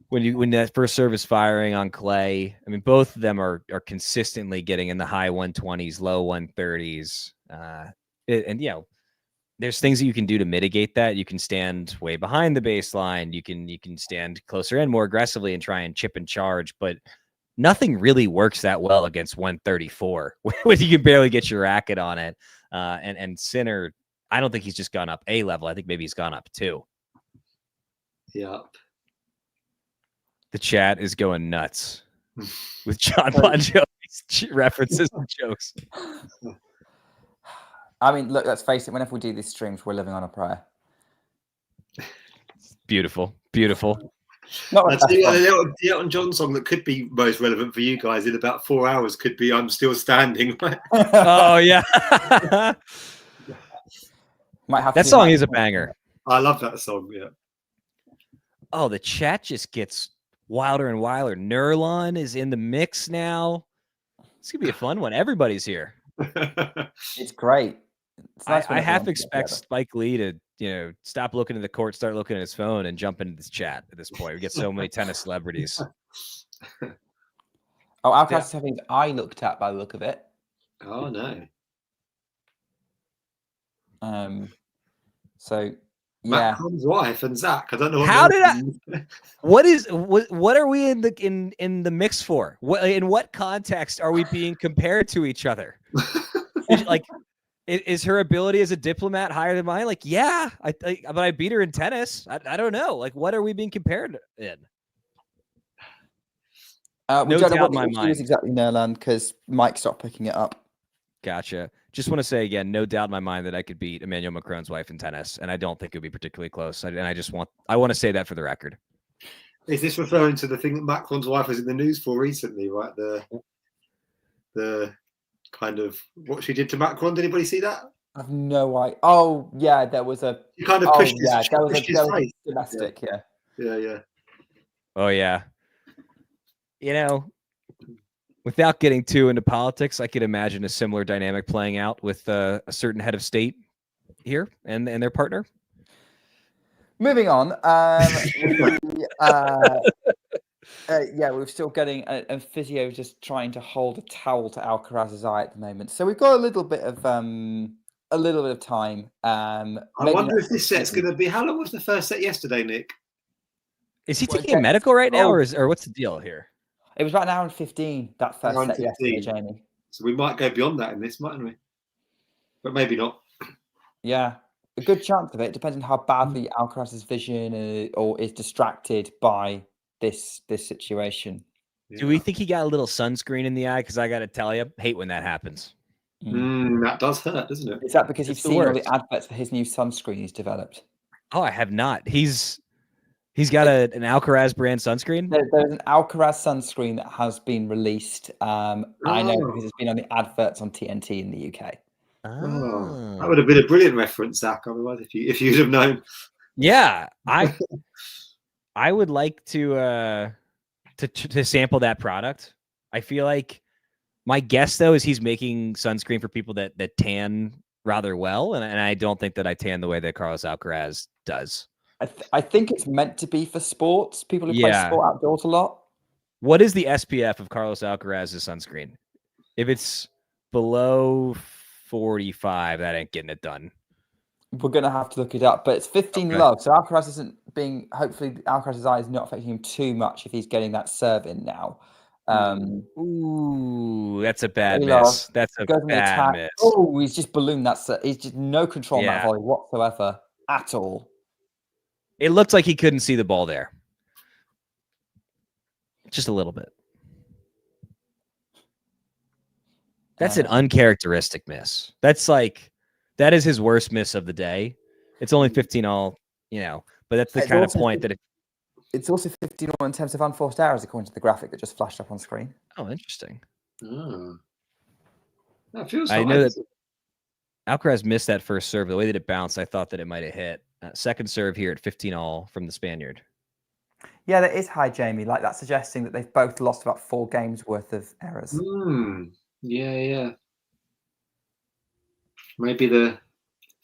when that first serve is firing on clay, I mean, both of them are consistently getting in the high 120s, low 130s. And, you know, there's things that you can do to mitigate that. You can stand way behind the baseline. You can stand closer in more aggressively and try and chip and charge. But nothing really works that well against 134 when you can barely get your racket on it. And Sinner, I don't think he's just gone up a level. I think maybe he's gone up 2. Yeah. The chat is going nuts with John Bon Jovi's references and jokes. I mean, look, let's face it. Whenever we do these streams, we're living on a prayer. Beautiful, beautiful. The Elton John song that could be most relevant for you guys in about 4 hours could be "I'm Still Standing." Oh yeah. That song is a banger. I love that song. Yeah. Oh, the chat just gets wilder and wilder. Nurlon is in the mix now. It's gonna be a fun one. Everybody's here. It's great. It's nice I half expect Spike Lee to, you know, stop looking at the court, start looking at his phone, and jump into this chat at this point. We get so many tennis celebrities. Oh, Alcaraz is having his eye looked at by the look of it. Oh no. So yeah. Macron's wife and Zach. I don't know. What are we in the mix for? In what context are we being compared to each other? Like, is her ability as a diplomat higher than mine? Like, yeah, but I beat her in tennis. I don't know. Like, what are we being compared in? No doubt in my mind. Exactly, Nerland, because Mike stopped picking it up. Gotcha. Just want to say again, no doubt in my mind that I could beat Emmanuel Macron's wife in tennis, and I don't think it would be particularly close. And I want to say that for the record. Is this referring to the thing that Macron's wife was in the news for recently, right? The kind of what she did to Macron. Did anybody see that? I've no idea. Oh yeah, there was a. You kind of pushed. Yeah, that was a domestic. Yeah. Oh yeah. You know, without getting too into politics, I could imagine a similar dynamic playing out with a certain head of state here and their partner. Moving on. We're still getting a physio just trying to hold a towel to Alcaraz's eye at the moment. So we've got a little bit of time. I wonder if this set's going to be. How long was the first set yesterday, Nick? Is he taking a medical right now, or what's the deal here? It was about 1 hour and 15 that first set yesterday, Jamie. So we might go beyond that in this, mightn't we? But maybe not. Yeah, a good chance of it. Depends on how badly Alcaraz's vision or is distracted by this situation. Yeah. Do we think he got a little sunscreen in the eye? Because I got to tell you, hate when that happens. That does hurt, doesn't it? Is that because you've seen all the adverts for his new sunscreen he's developed? Oh, I have not. He's got an Alcaraz brand sunscreen. There's an Alcaraz sunscreen that has been released. I know because it's been on the adverts on TNT in the UK. Oh, that would have been a brilliant reference, Zach. Otherwise, if you'd have known. Yeah, I would like to sample that product. I feel like my guess though is he's making sunscreen for people that tan rather well, and I don't think that I tan the way that Carlos Alcaraz does. I think it's meant to be for sports. People who play sport outdoors a lot. What is the SPF of Carlos Alcaraz's sunscreen? If it's below 45, that ain't getting it done. We're going to have to look it up, but it's 15 love. So Alcaraz isn't being, hopefully Alcaraz's eye is not affecting him too much if he's getting that serve in now. Ooh, that's a bad miss. That's a bad miss. Oh, he's just ballooned that serve. He's just no control on that volley whatsoever at all. It looked like he couldn't see the ball there. Just a little bit. That's an uncharacteristic miss. That is his worst miss of the day. It's only 15 all, but that's the kind of point that it's also 15 all in terms of unforced errors, according to the graphic that just flashed up on screen. Oh, interesting. That feels I know that Alcaraz missed that first serve. The way that it bounced, I thought that it might have hit. Second serve here at 15 all from the Spaniard. Yeah, that is high, Jamie. Like that's suggesting that they've both lost about 4 games worth of errors. Yeah. Maybe the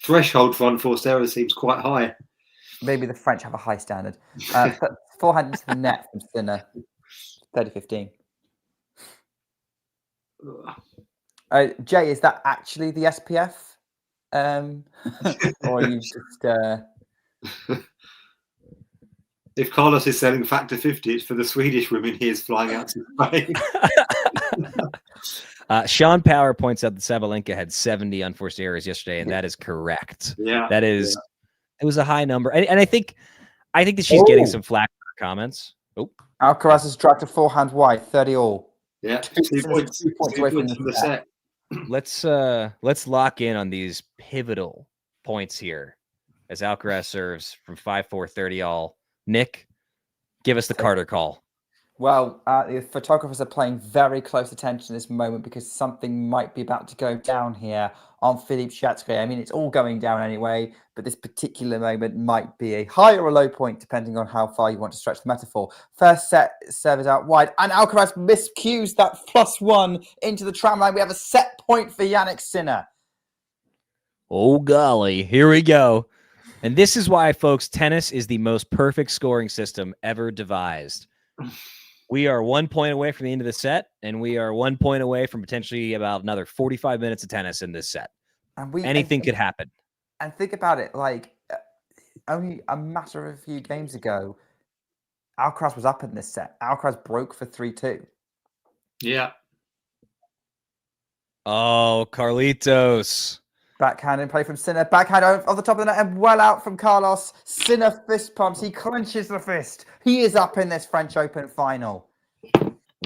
threshold for unforced errors seems quite high. Maybe the French have a high standard. Forehand into the net from Sinner, 30-15. Jay, is that actually the SPF? Or are you just... If Carlos is selling factor 50, it's for the Swedish women he is flying out to Spain. Sean Power points out that Sabalenka had 70 unforced errors yesterday, and that is correct. Yeah, that is. Yeah. It was a high number, and I think that she's getting some flack for her comments. Oh, Alcaraz has dragged a forehand wide, 30 all. Yeah, 2 points away from the set. Let's lock in on these pivotal points here as Alcaraz serves from 5-4, 30 all. Nick, give us the Carter call. Well, the photographers are paying very close attention to this moment because something might be about to go down here on Philippe Chatrier. I mean, it's all going down anyway, but this particular moment might be a high or a low point, depending on how far you want to stretch the metaphor. First set, serve is out wide, and Alcaraz miscues that +1 into the tram line. We have a set point for Jannik Sinner. Oh, golly. Here we go. And this is why, folks, tennis is the most perfect scoring system ever devised. We are 1 point away from the end of the set, and we are 1 point away from potentially about another 45 minutes of tennis in this set. And anything could happen. And think about it, like only a matter of a few games ago, Alcaraz was up in this set. Alcaraz broke for 3-2. Yeah. Oh, Carlitos. Backhand in play from Sinner. Backhand off the top of the net and well out from Carlos. Sinner fist pumps. He clenches the fist. He is up in this French Open final.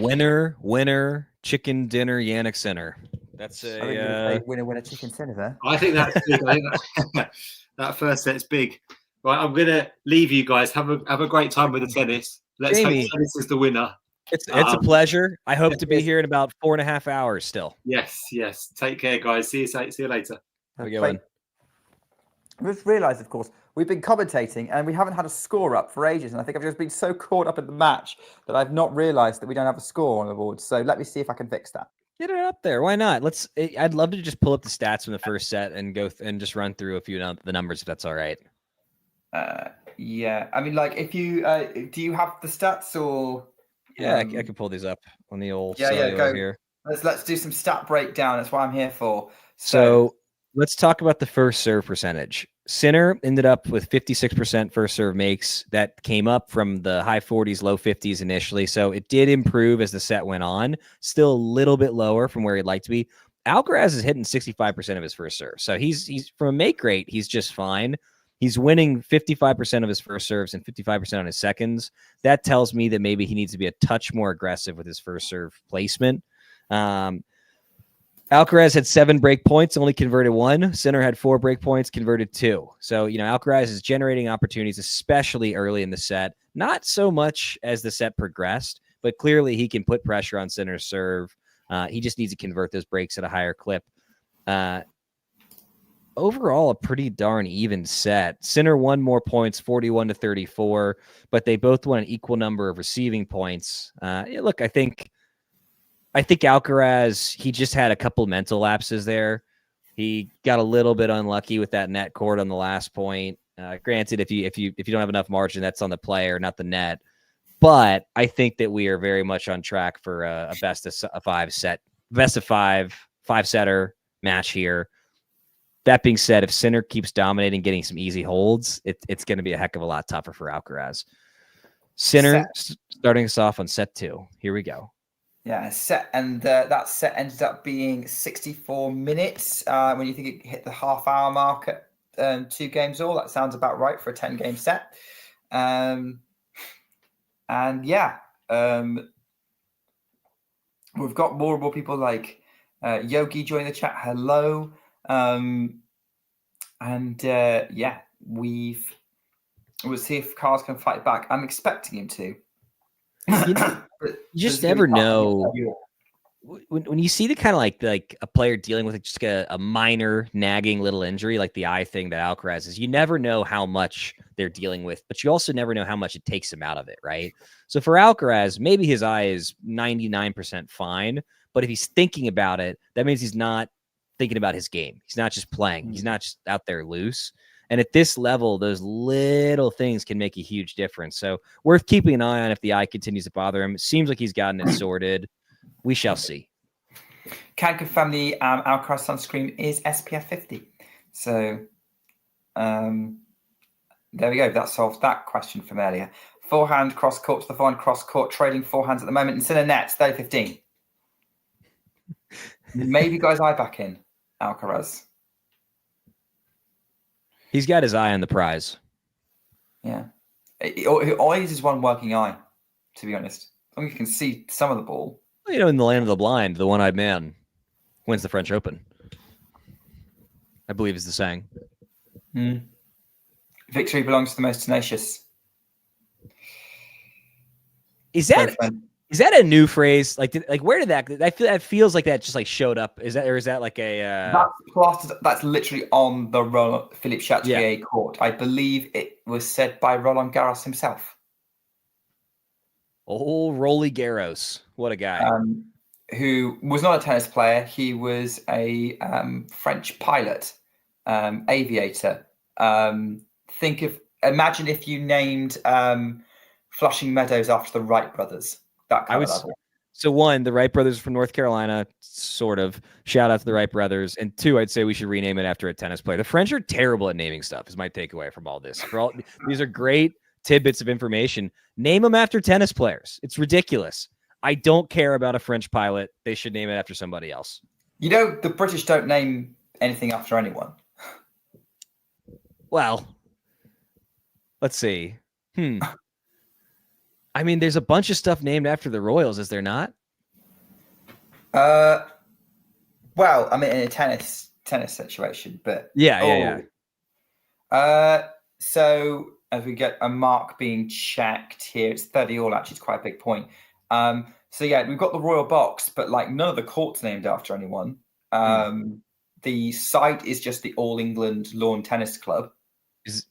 Winner, chicken dinner, Jannik Sinner. That's a winner, chicken dinner there. I think that's big. I think that first set's big. Right, I'm gonna leave you guys. Have a great time with the tennis. Let's hope tennis is the winner. It's a pleasure. I hope to be here in about 4.5 hours still. Yes. Take care, guys. See you later. Have a good one. I just realised, of course, we've been commentating and we haven't had a score up for ages. And I think I've just been so caught up in the match that I've not realised that we don't have a score on the board. So let me see if I can fix that. Get it up there. Why not? I'd love to just pull up the stats from the first set and go and just run through a few of the numbers if that's all right. Yeah. I mean, like, if you do you have the stats or? Yeah, I can pull these up on the old go here. Let's do some stat breakdown. That's what I'm here for. So let's talk about the first serve percentage. Sinner ended up with 56% first serve makes. That came up from the high 40s, low 50s initially. So it did improve as the set went on. Still a little bit lower from where he'd like to be. Alcaraz is hitting 65% of his first serve. So he's from a make rate, he's just fine. He's winning 55% of his first serves and 55% on his seconds. That tells me that maybe he needs to be a touch more aggressive with his first serve placement. Alcaraz had 7 break points, only converted 1. Sinner had 4 break points, converted 2. So, Alcaraz is generating opportunities, especially early in the set. Not so much as the set progressed, but clearly he can put pressure on Sinner's serve. He just needs to convert those breaks at a higher clip. Overall, a pretty darn even set. Sinner won more points, 41-34, but they both won an equal number of receiving points. Look, I think Alcaraz, he just had a couple mental lapses there. He got a little bit unlucky with that net cord on the last point. Granted, if you don't have enough margin, that's on the player, not the net. But I think that we are very much on track for a best of 5-setter match here. That being said, if Sinner keeps dominating, getting some easy holds, it's going to be a heck of a lot tougher for Alcaraz. Sinner starting us off on set 2. Here we go. Yeah, set, and that set ended up being 64 minutes. When you think it hit the half-hour mark at 2 games all, that sounds about right for a 10-game set. We've got more and more people like Yogi join the chat. Hello. We'll see if Carlos can fight back. I'm expecting him to. You just never know. When you see the kind of like a player dealing with just a minor nagging little injury, like the eye thing that Alcaraz is, you never know how much they're dealing with, but you also never know how much it takes him out of it, right? So for Alcaraz, maybe his eye is 99% fine, but if he's thinking about it, that means he's not thinking about his game. He's not just playing. He's not just out there loose. And at this level, those little things can make a huge difference. So worth keeping an eye on if the eye continues to bother him. It seems like he's gotten it sorted. We shall see. Can confirm the Alcaraz sunscreen is SPF 50. So there we go. That solves that question from earlier. Forehand cross court to the forehand cross court, trading forehands at the moment. And Sinner nets, 30-15. Maybe got his eye back in, Alcaraz. He's got his eye on the prize. Yeah. All he needs is one working eye, to be honest. As long as you can see some of the ball. Well, in the land of the blind, the one-eyed man wins the French Open. I believe is the saying. Victory belongs to the most tenacious. Is that a new phrase? Where did that? I feel that feels like that just like showed up. Is that like a? That's literally on the Philippe Chatrier court. I believe it was said by Roland Garros himself. Oh, Rolly Garros, what a guy! Who was not a tennis player. He was a French pilot, aviator. Imagine if you named Flushing Meadows after the Wright brothers. That kind of level. So one, the Wright brothers from North Carolina, sort of. Shout out to the Wright brothers. And 2, I'd say we should rename it after a tennis player. The French are terrible at naming stuff, is my takeaway from all this. These are great tidbits of information. Name them after tennis players. It's ridiculous. I don't care about a French pilot. They should name it after somebody else. The British don't name anything after anyone. Well, let's see. I mean, there's a bunch of stuff named after the Royals, is there not? Well, I mean, in a tennis situation, but yeah. So as we get a mark being checked here, it's 30 all. Actually, it's quite a big point. So yeah, we've got the Royal Box, but like none of the courts named after anyone. The site is just the All England Lawn Tennis Club. It's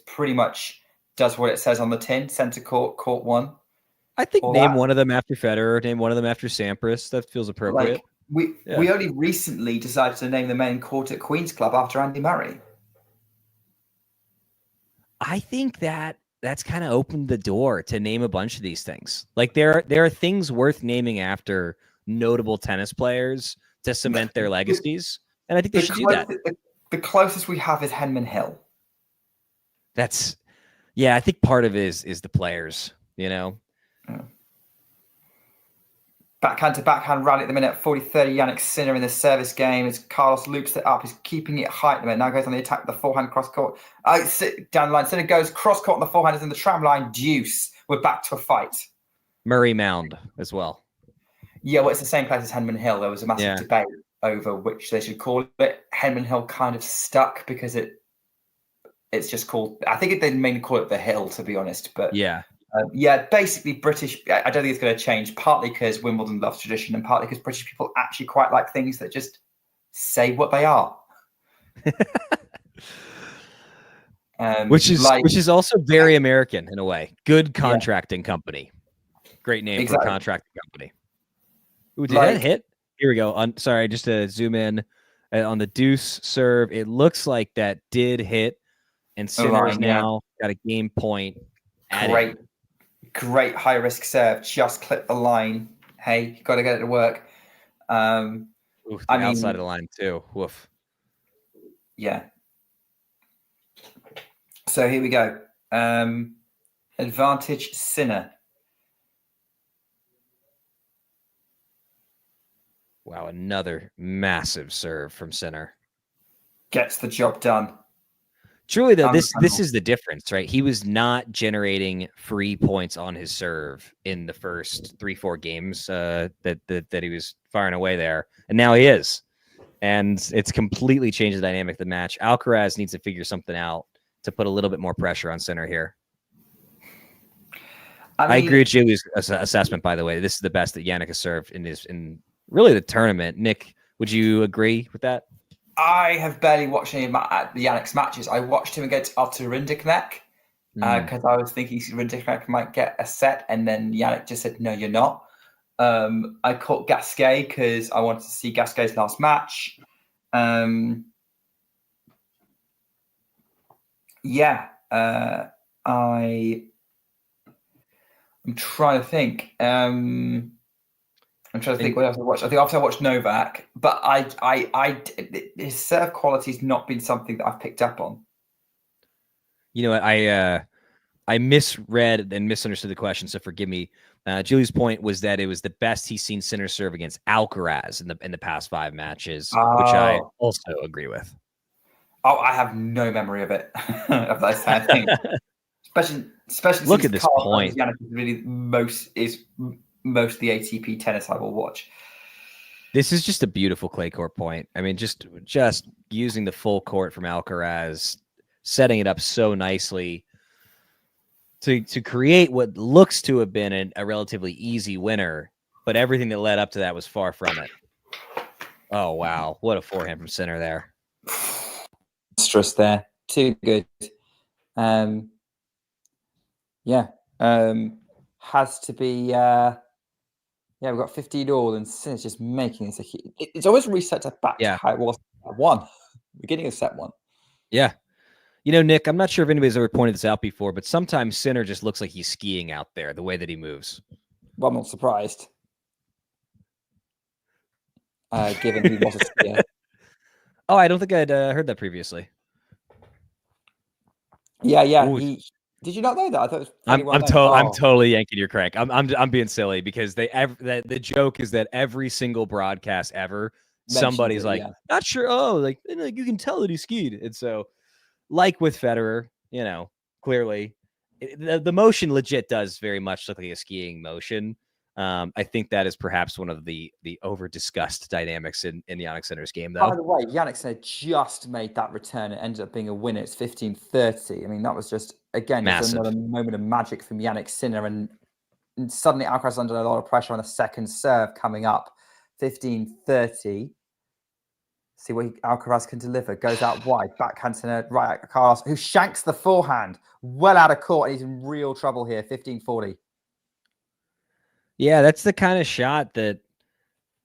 pretty much does what it says on the tin. Centre court, court 1. I think name one of them after Federer. Name one of them after Sampras. That feels appropriate. We only recently decided to name the main court at Queen's Club after Andy Murray. I think that's kind of opened the door to name a bunch of these things. Like there are things worth naming after notable tennis players to cement their legacies, and I think they should do that. The closest we have is Henman Hill. I think part of it is the players, Backhand to backhand rally at the minute, 40-30, Jannik Sinner in the service game as Carlos loops it up. He's keeping it high at the minute. Now goes on the attack, the forehand cross court. Down the line, Sinner goes cross court on the forehand, is in the tram line, deuce. We're back to a fight. Murray Mound as well. Yeah, well, it's the same place as Henman Hill. There was a massive debate over which they should call it. Henman Hill kind of stuck because it's just called. I think they mainly call it the Hill, to be honest. But basically British. I don't think it's going to change. Partly because Wimbledon loves tradition, and partly because British people actually quite like things that just say what they are. Which is also very American in a way. Good contracting company. Great name for a contracting company. Ooh, did that hit? Here we go. Sorry, just to zoom in on the deuce serve. It looks like that did hit, and Sinner's now got a game point. Great high risk serve. Just clip the line. Hey, you got to get it to work. Outside of the line too. Woof. Yeah. So here we go. Advantage Sinner. Wow, another massive serve from Sinner. Gets the job done. Truly, though, this is the difference, right? He was not generating free points on his serve in the first 3-4 games that he was firing away there, and now he is. And it's completely changed the dynamic of the match. Alcaraz needs to figure something out to put a little bit more pressure on Sinner here. I agree with Julie's assessment, by the way. This is the best that Jannik has served in really the tournament. Nick, would you agree with that? I have barely watched any of Jannik's matches. I watched him against Artur Rinderknecht because I was thinking Rinderknecht might get a set, and then Jannik just said, "No, you're not." I caught Gasquet because I wanted to see Gasquet's last match. I'm trying to think. I'm trying to think what else I watched. I think after I watched Novak, but his serve quality's not been something that I've picked up on. You know what? I misread and misunderstood the question, so forgive me. Julie's point was that it was the best he's seen Sinner serve against Alcaraz in the past 5 matches, which I also agree with. Oh, I have no memory of it of that kind of thing. Especially look at this point. Jannik is really most the ATP tennis I will watch. This is just a beautiful clay court point. I mean, just using the full court from Alcaraz, setting it up so nicely to create what looks to have been a relatively easy winner, but everything that led up to that was far from it. Oh, wow. What a forehand from Sinner there. Stress there. Too good. Has to be... we've got 15 all, and Sinner's just making this. It's always reset to back to how it was at 1. Beginning of set 1. Yeah. You know, Nick, I'm not sure if anybody's ever pointed this out before, but sometimes Sinner just looks like he's skiing out there, the way that he moves. Well, I'm not surprised. Given he was a skier. Oh, I don't think I'd heard that previously. Yeah. Did you not know that? I thought it was I'm totally yanking your crank. I'm being silly because the joke is that every single broadcast ever, somebody's not sure. Oh, like you can tell that he skied. And so, like with Federer, clearly the motion legit does very much look like a skiing motion. I think that is perhaps one of the over discussed dynamics in Jannik Sinner's game, though. By the way, Jannik Sinner just made that return. It ended up being a winner. It's 15-30. I mean, that was just just another moment of magic from Jannik Sinner, and suddenly Alcaraz under a lot of pressure on the second serve coming up. 15-30. See what Alcaraz can deliver. Goes out wide, backhand Sinner, right at Carlos, who shanks the forehand well out of court, and he's in real trouble here. 15-40. Yeah, that's the kind of shot that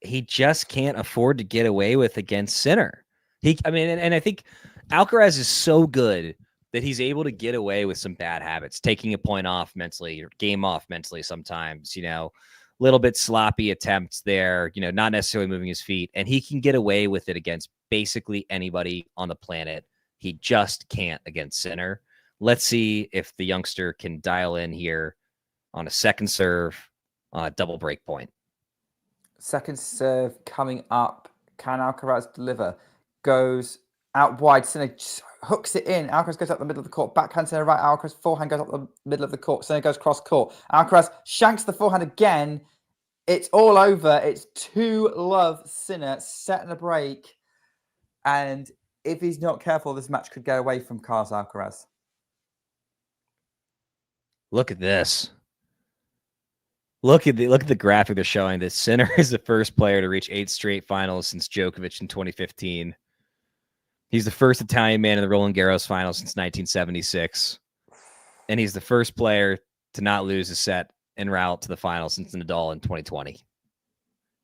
he just can't afford to get away with against Sinner. And I think Alcaraz is so good that he's able to get away with some bad habits, taking a point off mentally or game off mentally sometimes, little bit sloppy attempts there, not necessarily moving his feet. And he can get away with it against basically anybody on the planet. He just can't against Sinner. Let's see if the youngster can dial in here on a second serve on a double break point. Second serve coming up. Can Alcaraz deliver? Goes out wide. Sinner hooks it in. Alcaraz goes up the middle of the court. Backhand Sinner right. Alcaraz forehand goes up the middle of the court. Sinner goes cross court. Alcaraz shanks the forehand again. It's all over. It's 2-love Sinner setting a break. And if he's not careful, this match could go away from Carlos Alcaraz. Look at this. Look at the graphic they're showing. That Sinner is the first player to reach 8 straight finals since Djokovic in 2015. He's the first Italian man in the Roland Garros final since 1976. And he's the first player to not lose a set en route to the final since Nadal in 2020.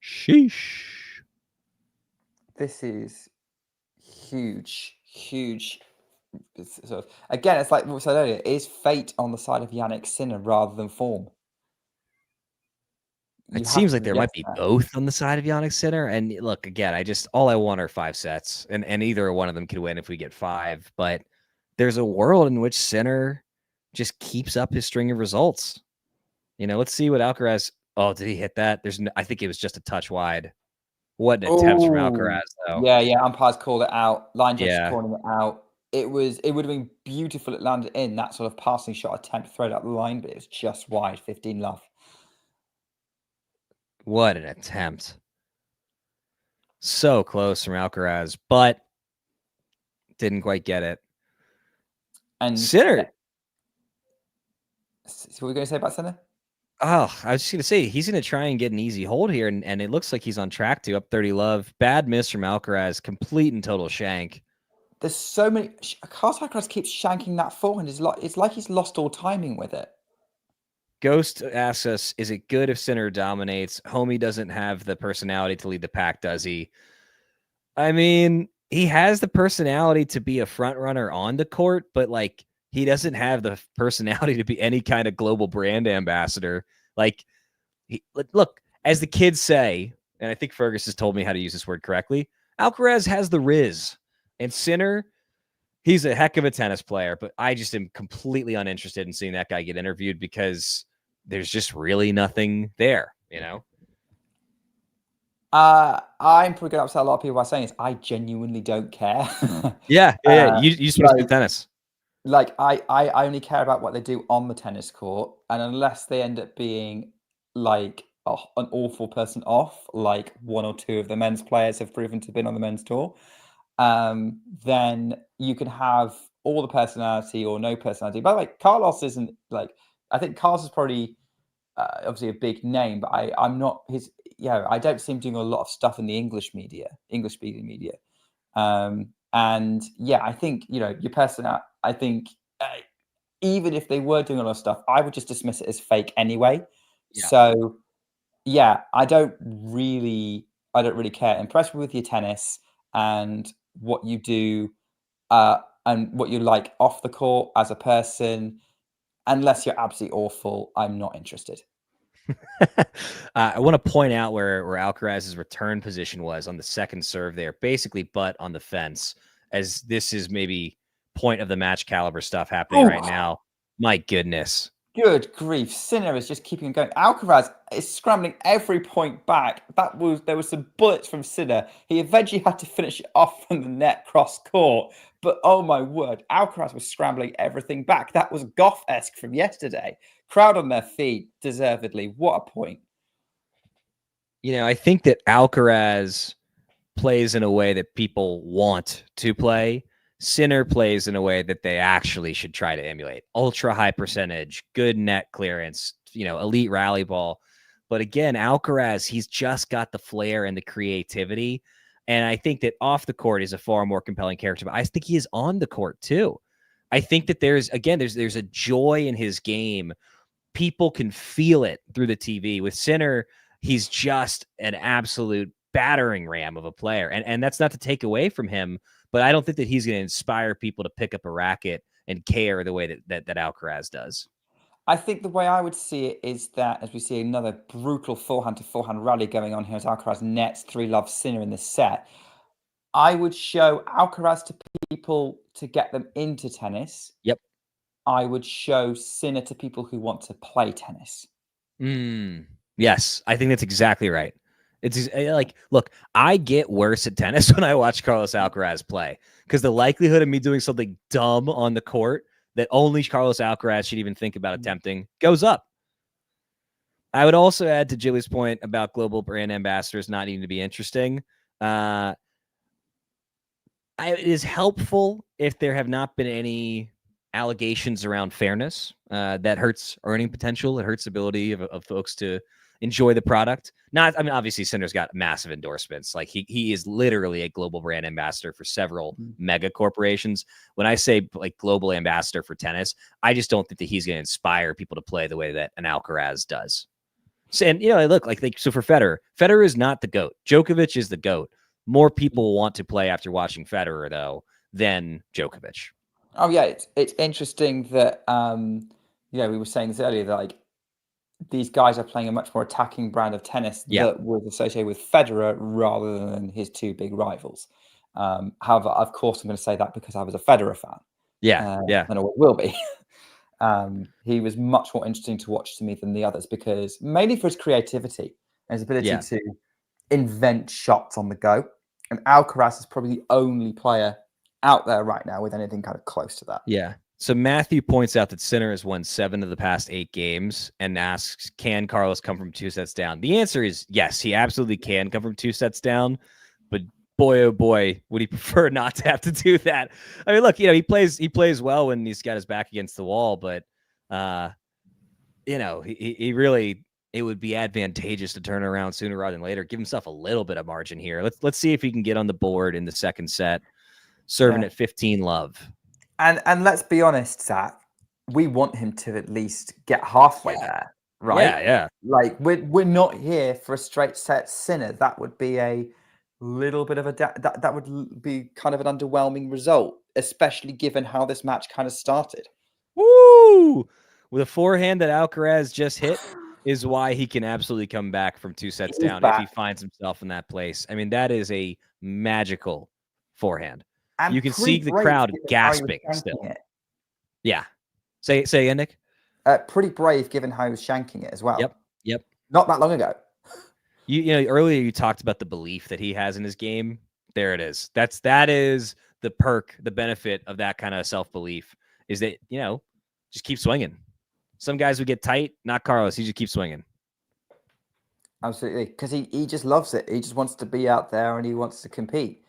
Sheesh. This is huge. So again, it's like we said earlier, is fate on the side of Jannik Sinner rather than form? It seems like there might be both on the side of Jannik Sinner. And look, again, all I want are 5 sets, and either one of them could win if we get 5. But there's a world in which Sinner just keeps up his string of results. Let's see what Alcaraz. Oh, did he hit that? I think it was just a touch wide. What an attempt from Alcaraz, though. Yeah. Umpires called it out. Line judge calling it out. It would have been beautiful. It landed in that sort of passing shot attempt, throw it up the line, but it was just wide. 15-love. What an attempt. So close from Alcaraz, but didn't quite get it. And Sinner. So what were you going to say about Sinner? Oh, I was just going to say, he's going to try and get an easy hold here, and it looks like he's on track to up 30-love. Bad miss from Alcaraz, complete and total shank. There's so many. Carlos Alcaraz keeps shanking that forehand. It's like he's lost all timing with it. Ghost asks us, is it good if Sinner dominates? Homie doesn't have the personality to lead the pack, does he? I mean, he has the personality to be a front runner on the court, but he doesn't have the personality to be any kind of global brand ambassador. Look, as the kids say, and I think Fergus has told me how to use this word correctly, Alcaraz has the Riz. And Sinner, he's a heck of a tennis player, but I just am completely uninterested in seeing that guy get interviewed because there's just really nothing there, I'm probably going to upset a lot of people by saying this. I genuinely don't care. Yeah. You just want to play tennis. I only care about what they do on the tennis court, and unless they end up being an awful person off, like 1 or 2 of the men's players have proven to have been on the men's tour, then you can have all the personality or no personality. By the way, Carlos isn't I think Carlos is probably obviously a big name, but I'm not his. I don't see him doing a lot of stuff in the English speaking media. And I think your personality. I think even if they were doing a lot of stuff, I would just dismiss it as fake anyway. Yeah. So I don't really care. Impressed with your tennis and what you do and what you like off the court as a person. Unless you're absolutely awful, I'm not interested. I want to point out where Alcaraz's return position was on the second serve there, basically butt on the fence, as this is maybe point of the match caliber stuff happening right now. My goodness. Good grief. Sinner is just keeping going. Alcaraz is scrambling every point back. There was some bullets from Sinner. He eventually had to finish it off from the net cross court. But oh my word, Alcaraz was scrambling everything back. That was Goff-esque from yesterday. Crowd on their feet, deservedly. What a point. I think that Alcaraz plays in a way that people want to play. Sinner plays in a way that they actually should try to emulate. Ultra high percentage, good net clearance, elite rally ball. But again, Alcaraz, he's just got the flair and the creativity. And I think that off the court is a far more compelling character. But I think he is on the court too. I think that there's a joy in his game. People can feel it through the TV. With Sinner, he's just an absolute battering ram of a player. And that's not to take away from him, but I don't think that he's going to inspire people to pick up a racket and care the way that Alcaraz does. I think the way I would see it is that as we see another brutal forehand to forehand rally going on here as Alcaraz nets 3-love Sinner in the set, I would show Alcaraz to people to get them into tennis. Yep. I would show Sinner to people who want to play tennis. Yes, I think that's exactly right. It's look, I get worse at tennis when I watch Carlos Alcaraz play because the likelihood of me doing something dumb on the court that only Carlos Alcaraz should even think about attempting goes up. I would also add to Jilly's point about global brand ambassadors not needing to be interesting. It is helpful if there have not been any allegations around fairness. That hurts earning potential. It hurts the ability of folks to enjoy the product. Obviously Sinner's got massive endorsements. Like he is literally a global brand ambassador for several mega corporations. When I say like global ambassador for tennis, I just don't think that he's going to inspire people to play the way that an Alcaraz does. So, and look, so for Federer is not the GOAT. Djokovic is the GOAT. More people want to play after watching Federer though than Djokovic. Oh yeah, it's interesting that we were saying this earlier, that like these guys are playing a much more attacking brand of tennis that was associated with Federer rather than his two big rivals. However, of course, I'm going to say that because I was a Federer fan. And always will be. He was much more interesting to watch to me than the others because mainly for his creativity and his ability to invent shots on the go. And Alcaraz is probably the only player out there right now with anything kind of close to that. Yeah. So Matthew points out that Sinner has won 7 of the past 8 games and asks, can Carlos come from 2 sets down? The answer is yes, he absolutely can come from 2 sets down, but boy, oh boy, would he prefer not to have to do that. I mean, look, he plays well when he's got his back against the wall, but he really, it would be advantageous to turn around sooner rather than later. Give himself a little bit of margin here. Let's see if he can get on the board in the second set, serving at 15 love. And let's be honest, Zach, we want him to at least get halfway there, right? Yeah. Like we're not here for a straight set Sinner. That would be a little bit of that would be kind of an underwhelming result, especially given how this match kind of started. Woo! With a forehand that Alcaraz just hit is why he can absolutely come back from 2 sets down if he finds himself in that place. I mean, that is a magical forehand. And you can see the crowd gasping still. Yeah. Say again, Nick. Pretty brave given how he was shanking it as well. Yep. Not that long ago. Earlier you talked about the belief that he has in his game. There it is. That is the perk, the benefit of that kind of self-belief is that, just keep swinging. Some guys would get tight, not Carlos. He just keeps swinging. Absolutely. Because he just loves it. He just wants to be out there and he wants to compete.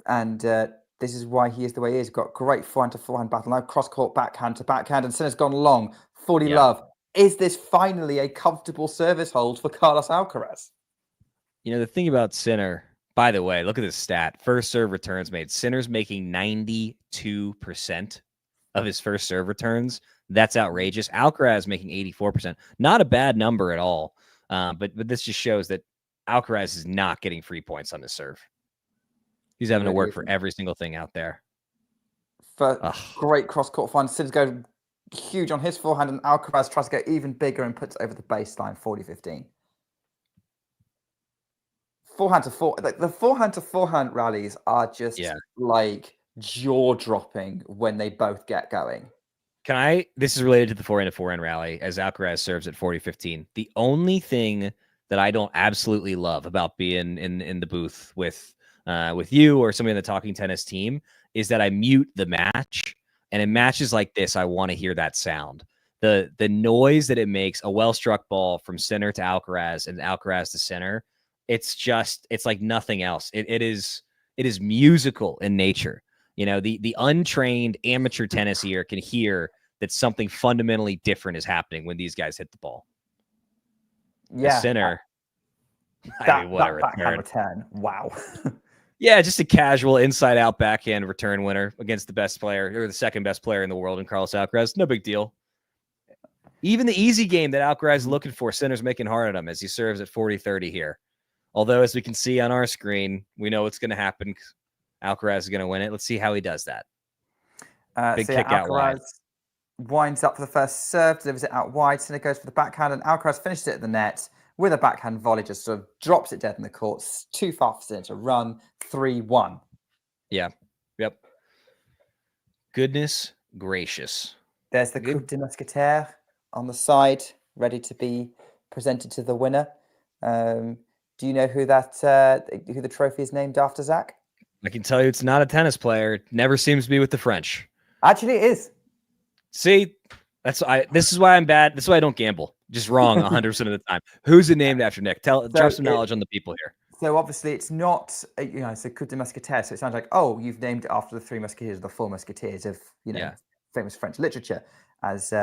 And this is why he is the way he is. Got great forehand-to-forehand battle. Now cross-court backhand to backhand. And Sinner's gone long. 40 love. Is this finally a comfortable service hold for Carlos Alcaraz? The thing about Sinner, by the way, look at this stat. First serve returns made. Sinner's making 92% of his first serve returns. That's outrageous. Alcaraz making 84%. Not a bad number at all. But this just shows that Alcaraz is not getting free points on this serve. He's having to work for every single thing out there. Great cross-court find. Sinner's going huge on his forehand, and Alcaraz tries to go even bigger and puts over the baseline 40-15. The forehand-to-forehand rallies are just like jaw-dropping when they both get going. This is related to the forehand-to-forehand rally as Alcaraz serves at 40-15. The only thing that I don't absolutely love about being in the booth with you or somebody on the Talking Tennis team is that I mute the match. And in matches like this, I want to hear that sound. The noise that it makes, a well-struck ball from Sinner to Alcaraz and Alcaraz to Sinner, it's like nothing else. It is musical in nature. The untrained amateur tennis ear can hear that something fundamentally different is happening when these guys hit the ball. Yeah. The Sinner. What a return. Wow. Yeah, just a casual inside-out backhand return winner against the best player or the second best player in the world in Carlos Alcaraz. No big deal. Even the easy game that Alcaraz is looking for, Sinner's making hard on him as he serves at 40-30 here. Although, as we can see on our screen, we know what's going to happen. Alcaraz is going to win it. Let's see how he does that. Big kick out wide. Winds up for the first serve, delivers it out wide. Sinner goes for the backhand, and Alcaraz finishes it at the net with a backhand volley, just sort of drops it dead in the courts. Too far for Sinner to run. 3-1. Yeah. Yep. Goodness gracious. There's the coup de musketeer on the side, ready to be presented to the winner. Do you know who who the trophy is named after, Zach? I can tell you it's not a tennis player. It never seems to be with the French. Actually, it is. See, This is why I'm bad. This is why I don't gamble. Just wrong 100% of the time. Who's it named after, Nick? Drop some knowledge on the people here. So obviously it's not, it's a Coup de Musketeers. So it sounds like, oh, you've named it after the Three Musketeers, the Four Musketeers of, famous French literature. As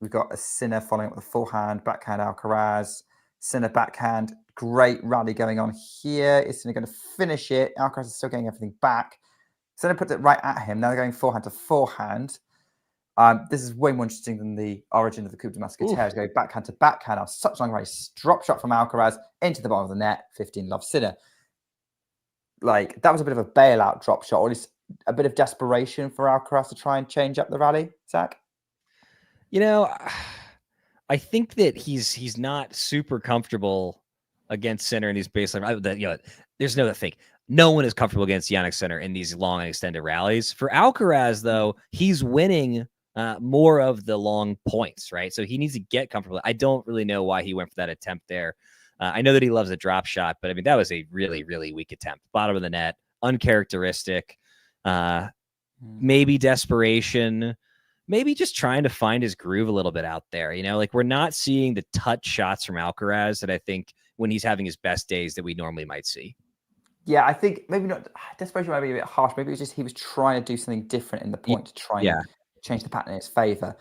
we've got a Sinner following up with a forehand, backhand Alcaraz, Sinner backhand. Great rally going on here. Is Sinner going to finish it? Alcaraz is still getting everything back. Sinner puts it right at him. Now they're going forehand to forehand. This is way more interesting than the origin of the Coup de Musketeers. Go backhand to backhand. Such a long race. Drop shot from Alcaraz into the bottom of the net. 15 love Sinner. Like, that was a bit of a bailout drop shot, or at least a bit of desperation for Alcaraz to try and change up the rally, Zach? I think that he's not super comfortable against Sinner in these baseline. There's no thing. No one is comfortable against Jannik Sinner in these long and extended rallies. For Alcaraz, though, he's winning more of the long points, right? So he needs to get comfortable. I don't really know why he went for that attempt there. I know that he loves a drop shot, but I mean, that was a really, really weak attempt. Bottom of the net, uncharacteristic, maybe desperation, maybe just trying to find his groove a little bit out there. Like, we're not seeing the touch shots from Alcaraz that I think when he's having his best days that we normally might see. Yeah, I think maybe not. Desperation might be a bit harsh. Maybe it was just he was trying to do something different in the point to try and change the pattern in his favor.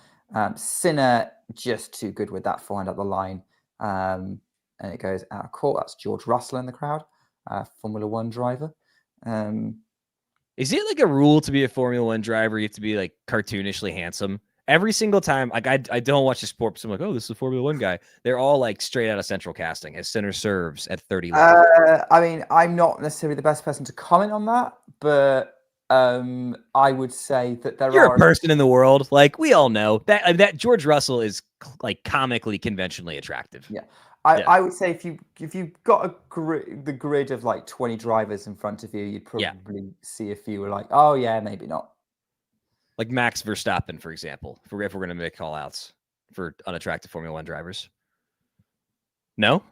Sinner just too good with that forehand up the line. And it goes out of court. That's George Russell in the crowd, Formula One driver. Is it like a rule to be a Formula One driver? You have to be like cartoonishly handsome every single time. Like, I don't watch the sport, so I'm like, oh, this is a Formula One guy. They're all like straight out of Central Casting as Sinner serves at 30. I mean, I'm not necessarily the best person to comment on that, but I would say that You're a person in the world. Like, we all know that George Russell is like comically conventionally attractive. Yeah. I would say if you've got the grid of like 20 drivers in front of you, you'd probably see a few who are like, oh yeah, maybe not. Like Max Verstappen, for example, if we're going to make call outs for unattractive Formula One drivers. No?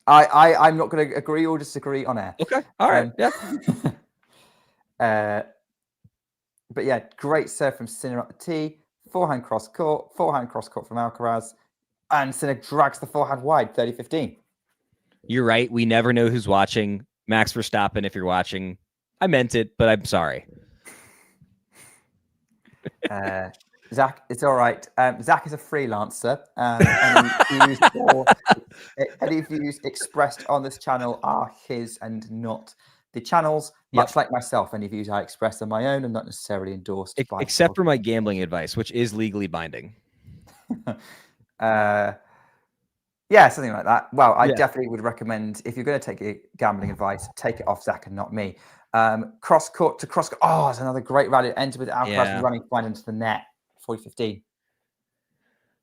I'm not going to agree or disagree on air. Okay. All right. But yeah, great serve from Sinner at the tee. Forehand cross court from Alcaraz. And Sinner drags the forehand wide, 30-15. You're right. We never know who's watching. Max Verstappen, if you're watching, I meant it, but I'm sorry. Zach, it's all right. Zach is a freelancer. Any views expressed on this channel are his and not the channel's. Much like myself, any views I express are my own and not necessarily endorsed by. Except for my gambling advice, which is legally binding. Yeah, something like that. Well, I definitely would recommend, if you're going to take your gambling advice, take it off Zach and not me. Cross court to cross court. Oh, it's another great rally. It ended with Alcaraz running fine into the net. 40-15.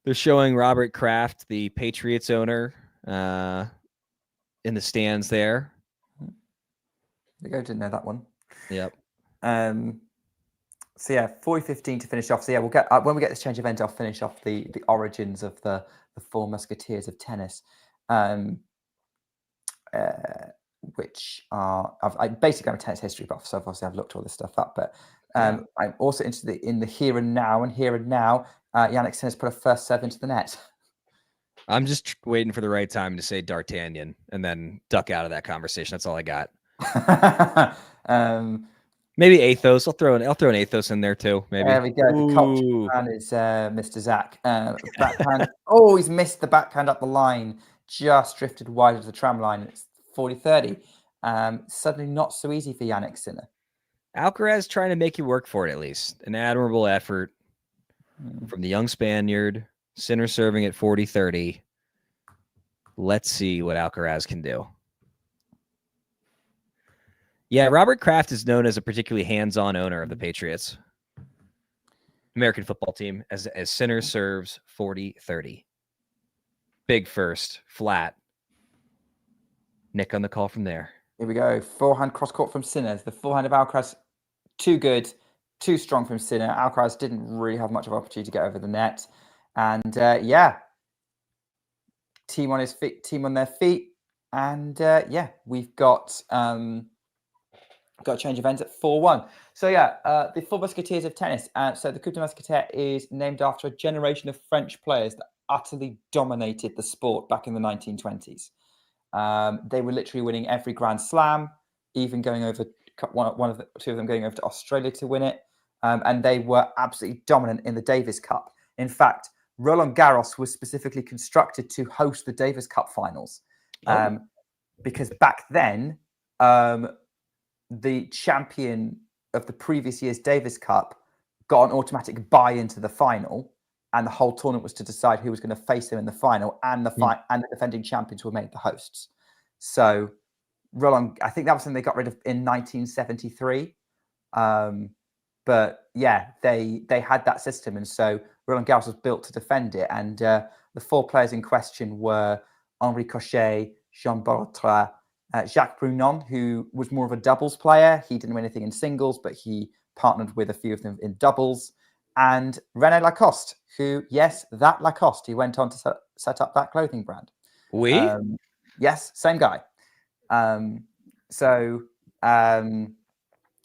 They're showing Robert Kraft, the Patriots owner, in the stands there. There you go. Didn't know that one. Yep. So yeah, 40-15 to finish off. So yeah, we'll get when we get this change event, I'll finish off the origins of the Four Musketeers of tennis, which are I'm a tennis history buff, so obviously I've looked all this stuff up. But I'm also interested in the here and now. And here and now, Jannik Sinner's put a first serve into the net. I'm just waiting for the right time to say D'Artagnan and then duck out of that conversation. That's all I got. Maybe Athos. I'll throw an Athos in there too. Maybe. There we go. The culture man is Mr. Zach. Backhand. Oh, he's missed the backhand up the line. Just drifted wide of the tram line. It's 40-30. Suddenly not so easy for Jannik Sinner. Alcaraz trying to make you work for it at least. An admirable effort from the young Spaniard. Sinner serving at 40-30. Let's see what Alcaraz can do. Yeah, Robert Kraft is known as a particularly hands-on owner of the Patriots. American football team as Sinner serves 40-30. Big first, flat. Nick on the call from there. Here we go. Forehand cross court from Sinner. The forehand of Alcaraz, too good, too strong from Sinner. Alcaraz didn't really have much of an opportunity to get over the net. And team on his feet, team on their feet. And we've got got a change of ends at 4-1. So yeah, the Four Musketeers of tennis. So the Coupe de Musketeer is named after a generation of French players that utterly dominated the sport back in the 1920s. They were literally winning every Grand Slam, even going over two of them going over to Australia to win it. And they were absolutely dominant in the Davis Cup. In fact, Roland Garros was specifically constructed to host the Davis Cup finals. Because back then, the champion of the previous year's Davis Cup got an automatic buy into the final, and the whole tournament was to decide who was going to face him in the final, and the defending champions were made the hosts. So Roland, I think that was something they got rid of in 1973. But yeah, they had that system, and so Roland Garros was built to defend it. And the four players in question were Henri Cochet, Jean Bartra, Jacques Brunon, who was more of a doubles player. He didn't win anything in singles, but he partnered with a few of them in doubles. And René Lacoste, who, yes, that Lacoste, he went on to set up that clothing brand. Yes, same guy.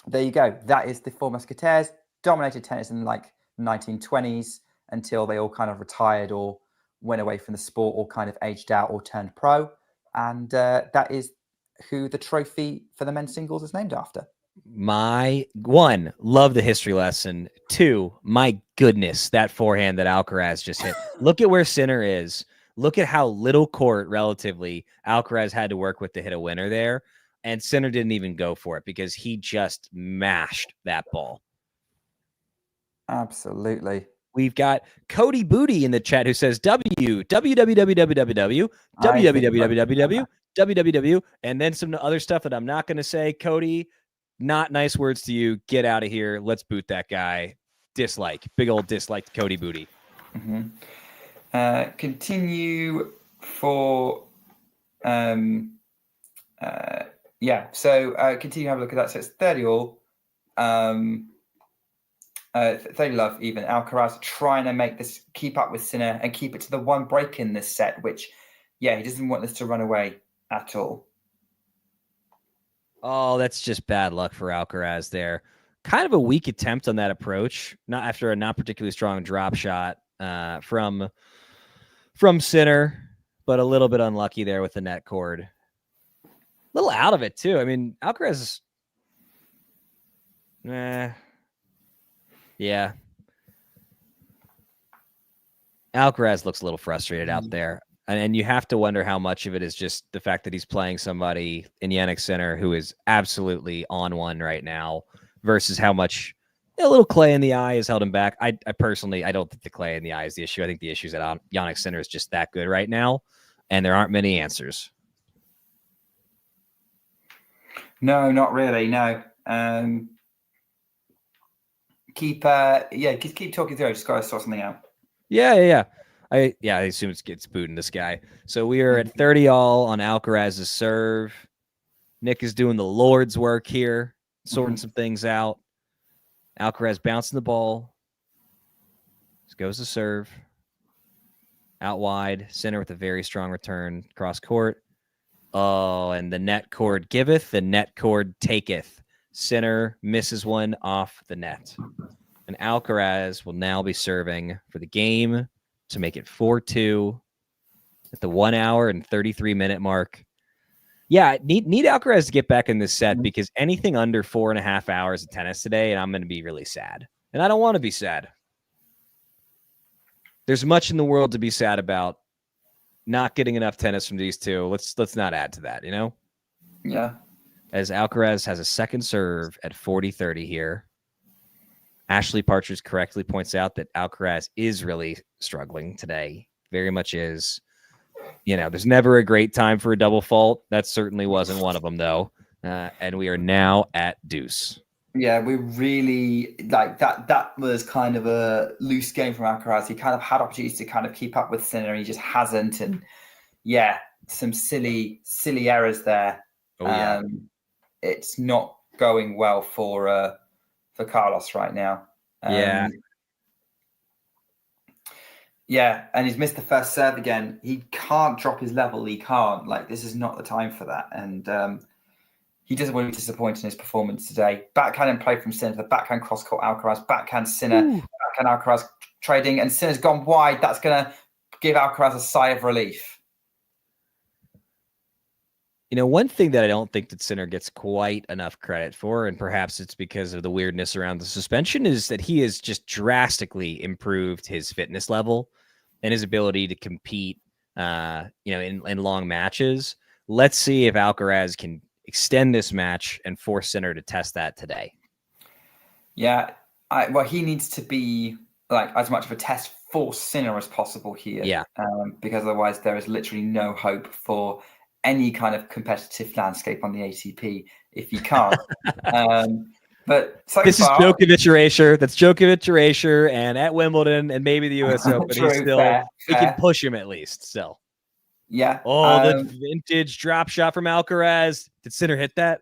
There you go. That is the Four Musketeers. Dominated tennis in like 1920s until they all kind of retired or went away from the sport or kind of aged out or turned pro. And that is who the trophy for the men's singles is named after. My one, love the history lesson. Two, my goodness, that forehand that Alcaraz just hit. Look at where Sinner is. Look at how little court relatively Alcaraz had to work with to hit a winner there. And Sinner didn't even go for it because he just mashed that ball. Absolutely. We've got Cody Booty in the chat who says www, and then some other stuff that I'm not going to say. Cody, not nice words to you. Get out of here. Let's boot that guy. Dislike. Big old dislike to Cody Booty. Continue for... continue to have a look at that. So it's 30 all. 30 love even. Alcaraz trying to make this keep up with Sinner and keep it to the one break in this set, which, he doesn't want this to run away at all. Oh, that's just bad luck for Alcaraz there. Kind of a weak attempt on that approach, not after a not particularly strong drop shot from Sinner, but a little bit unlucky there with the net cord. A little out of it, too. I mean, Alcaraz yeah. Alcaraz looks a little frustrated out there. And you have to wonder how much of it is just the fact that he's playing somebody in Jannik Sinner who is absolutely on one right now versus how much a little clay in the eye has held him back. I personally, I don't think the clay in the eye is the issue. I think the issue is that Jannik Sinner is just that good right now, and there aren't many answers. No, not really. No. Keep talking through. I just got to sort something out. Yeah. I assume it's booting this guy. So we are at 30 all on Alcaraz's serve. Nick is doing the Lord's work here, sorting some things out. Alcaraz bouncing the ball. This goes to serve. Out wide. Sinner with a very strong return. Cross court. Oh, and the net cord giveth, the net cord taketh. Sinner misses one off the net. And Alcaraz will now be serving for the game to make it 4-2 at the 1 hour and 33-minute mark. Yeah, need Alcaraz to get back in this set because anything under 4.5 hours of tennis today, and I'm going to be really sad. And I don't want to be sad. There's much in the world to be sad about. Not getting enough tennis from these two. Let's not add to that, Yeah. As Alcaraz has a second serve at 40-30 here. Ashley Partridge correctly points out that Alcaraz is really struggling today. Very much is. There's never a great time for a double fault. That certainly wasn't one of them, though. And we are now at deuce. Yeah, we really like that. That was kind of a loose game from Alcaraz. He kind of had opportunities to kind of keep up with Sinner, and he just hasn't. And some silly errors there. It's not going well for Carlos right now. And he's missed the first serve again. He can't drop his level. He can't. This is not the time for that. And he doesn't want to be disappointed in his performance today. Backhand and play from Sinner, the backhand cross-court Alcaraz, backhand Sinner, backhand Alcaraz trading, and Sinner's gone wide. That's going to give Alcaraz a sigh of relief. You know, one thing that I don't think that Sinner gets quite enough credit for, and perhaps it's because of the weirdness around the suspension, is that he has just drastically improved his fitness level and his ability to compete, in long matches. Let's see if Alcaraz can extend this match and force Sinner to test that today. Yeah, he needs to be like as much of a test for Sinner as possible here. Yeah, because otherwise there is literally no hope for any kind of competitive landscape on the ATP if he can't. But so this far, is Djokovic erasure. That's Djokovic erasure, and at Wimbledon and maybe the U.S. Open, he can push him at least still. Yeah. Oh, the vintage drop shot from Alcaraz. Did Sinner hit that?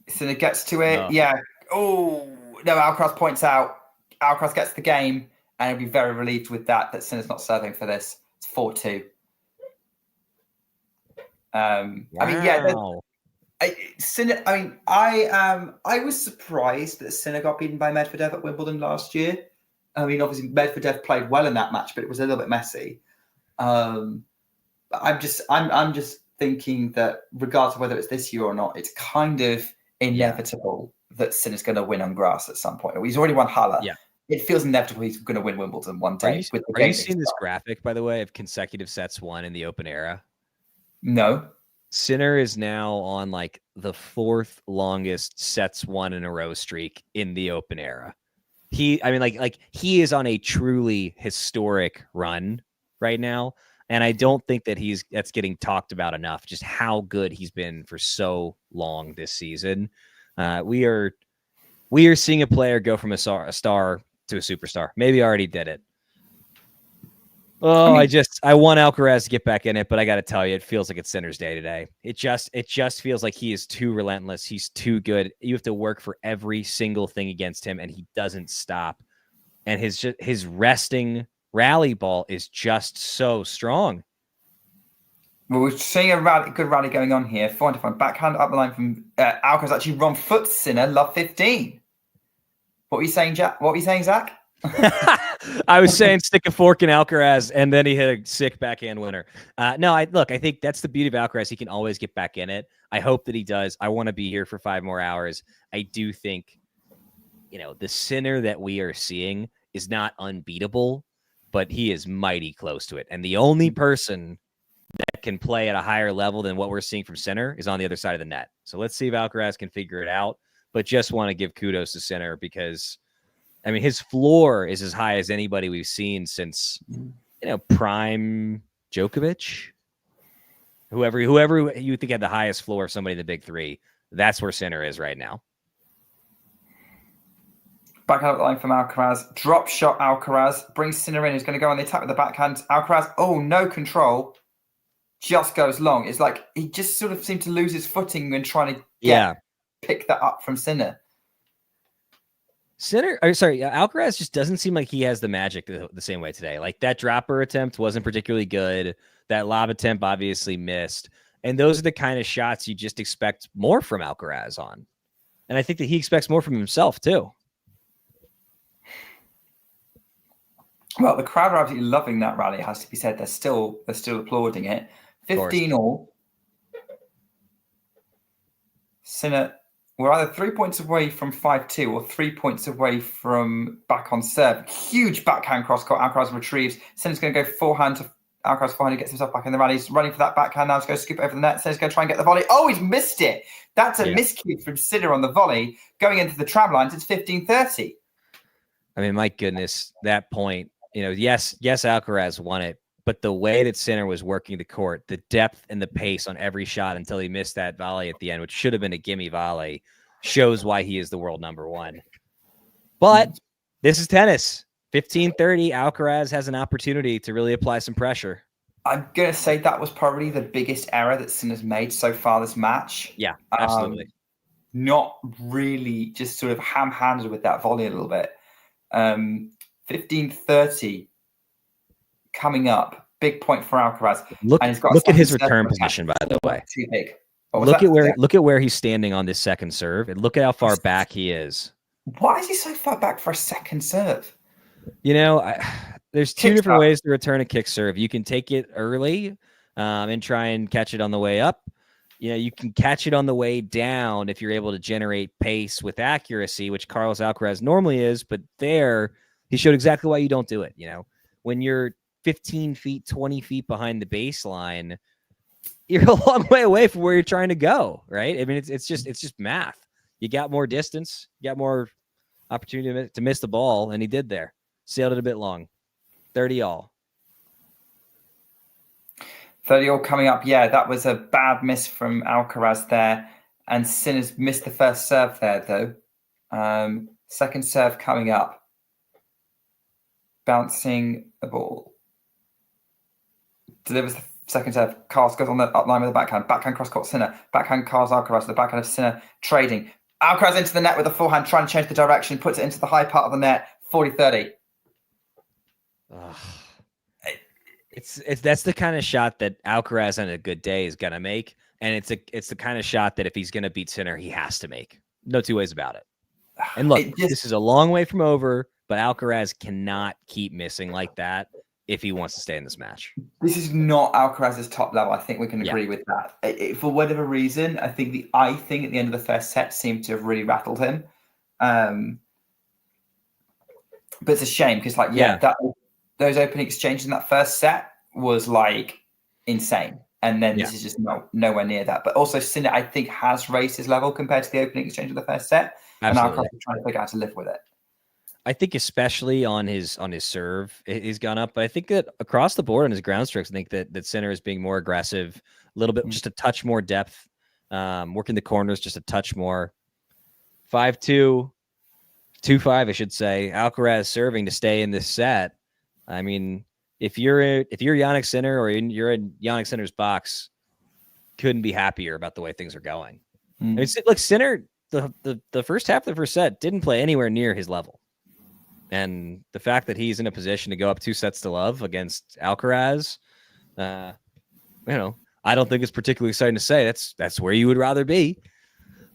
Sinner gets to it. Yeah. Oh no! Alcaraz points out. Alcaraz gets the game, and he'll be very relieved with that Sinner's not serving for this. It's 4-2. Wow. Sinner. I was surprised that Sinner got beaten by Medvedev at Wimbledon last year. I mean, obviously Medvedev played well in that match, but it was a little bit messy. I'm just thinking that regardless of whether it's this year or not, it's kind of inevitable that Sinner's going to win on grass at some point. He's already won Halle. Yeah. It feels inevitable he's going to win Wimbledon one day. Are you seeing this graphic, by the way, of consecutive sets won in the Open era? No. Sinner is now on like the 4th longest sets won in a row streak in the Open era. He is on a truly historic run right now. And I don't think that that's getting talked about enough, just how good he's been for so long this season. We are seeing a player go from a star to a superstar. Maybe I already did it. Oh, I want Alcaraz to get back in it, but I got to tell you, it feels like it's Sinner's day today. It just feels like he is too relentless. He's too good. You have to work for every single thing against him, and he doesn't stop. And his resting rally ball is just so strong. Well, we're seeing a good rally going on here. 4-5 backhand up the line from Alcaraz. Actually, wrong foot Sinner. Love 15. What were you saying, Jack? What were you saying, Zach? I was saying stick a fork in Alcaraz, and then he hit a sick backhand winner. I think that's the beauty of Alcaraz. He can always get back in it. I hope that he does. I want to be here for 5 more hours. I do think, the Sinner that we are seeing is not unbeatable, but he is mighty close to it. And the only person that can play at a higher level than what we're seeing from Sinner is on the other side of the net. So let's see if Alcaraz can figure it out. But just want to give kudos to Sinner because, his floor is as high as anybody we've seen since, prime Djokovic. Whoever you think had the highest floor of somebody in the big 3, that's where Sinner is right now. Backhand up the line from Alcaraz. Drop shot Alcaraz. Brings Sinner in. He's going to go on the attack with the backhand. Alcaraz, no control. Just goes long. It's like he just sort of seemed to lose his footing when trying to pick that up from Sinner. Alcaraz just doesn't seem like he has the magic the same way today. Like that dropper attempt wasn't particularly good. That lob attempt obviously missed. And those are the kind of shots you just expect more from Alcaraz on. And I think that he expects more from himself too. Well, the crowd are absolutely loving that rally, it has to be said. They're still applauding it. 15-all. Sinner, we're either 3 points away from 5-2 or 3 points away from back on serve. Huge backhand cross-court. Alcaraz retrieves. Sinner's going to go forehand to Alcaraz forehand. He gets himself back in the rally. He's running for that backhand now. He's going to scoop it over the net. Sinner's going to try and get the volley. Oh, he's missed it. That's a miscue from Sinner on the volley. Going into the tram lines, it's 15-30. My goodness, that point. Yes, Alcaraz won it, but the way that Sinner was working the court, the depth and the pace on every shot until he missed that volley at the end, which should have been a gimme volley, shows why he is the world number 1. But this is tennis. 15-30, Alcaraz has an opportunity to really apply some pressure. I'm going to say that was probably the biggest error that Sinner's made so far this match. Yeah, absolutely. Not really, just sort of ham-handed with that volley a little bit. 15-30 coming up. Big point for Alcaraz. Look at his return position, by the way. Too big. Look at where he's standing on this second serve, and look at how far back he is. Why is he so far back for a second serve? You know, there's two different ways to return a kick serve. You can take it early and try and catch it on the way up. You know, you can catch it on the way down if you're able to generate pace with accuracy, which Carlos Alcaraz normally is. But there, he showed exactly why you don't do it. You know, when you're 15 feet, 20 feet behind the baseline, you're a long way away from where you're trying to go, right? I mean, it's just math. You got more distance, you got more opportunity to miss the ball, and he did there. Sailed it a bit long. 30 all. 30 all coming up. Yeah, that was a bad miss from Alcaraz there. And Sinner's missed the first serve there, though. Second serve coming up. Bouncing the ball. Delivers the second serve. Carlos goes on the up line with the backhand. Backhand cross-court Sinner. Backhand Carlos Alcaraz. The backhand of Sinner trading. Alcaraz into the net with a forehand, trying to change the direction. Puts it into the high part of the net. 40-30. That's the kind of shot that Alcaraz on a good day is gonna make, and it's the kind of shot that if he's gonna beat Sinner, he has to make. No two ways about it. And look, this is a long way from over, but Alcaraz cannot keep missing like that if he wants to stay in this match. This is not Alcaraz's top level. I think we can agree with that. For whatever reason, I think the icing at the end of the first set seemed to have really rattled him. But it's a shame because, those opening exchanges in that first set was like insane. And then this is just nowhere near that. But also Sinner, I think, has raised his level compared to the opening exchange of the first set. Absolutely. And Alcaraz is trying to figure out how to live with it. I think especially on his serve, he's gone up. But I think that across the board on his ground strokes, I think that Sinner is being more aggressive, a little bit, just a touch more depth, working the corners just a touch more. 5-2, 2-5, I should say. Alcaraz serving to stay in this set. I mean, if you're Jannik Sinner or you're in Jannik Sinner's box, couldn't be happier about the way things are going. It's like Sinner, the first half of the first set didn't play anywhere near his level. And the fact that he's in a position to go up 2-0 against Alcaraz, I don't think it's particularly exciting to say. That's where you would rather be.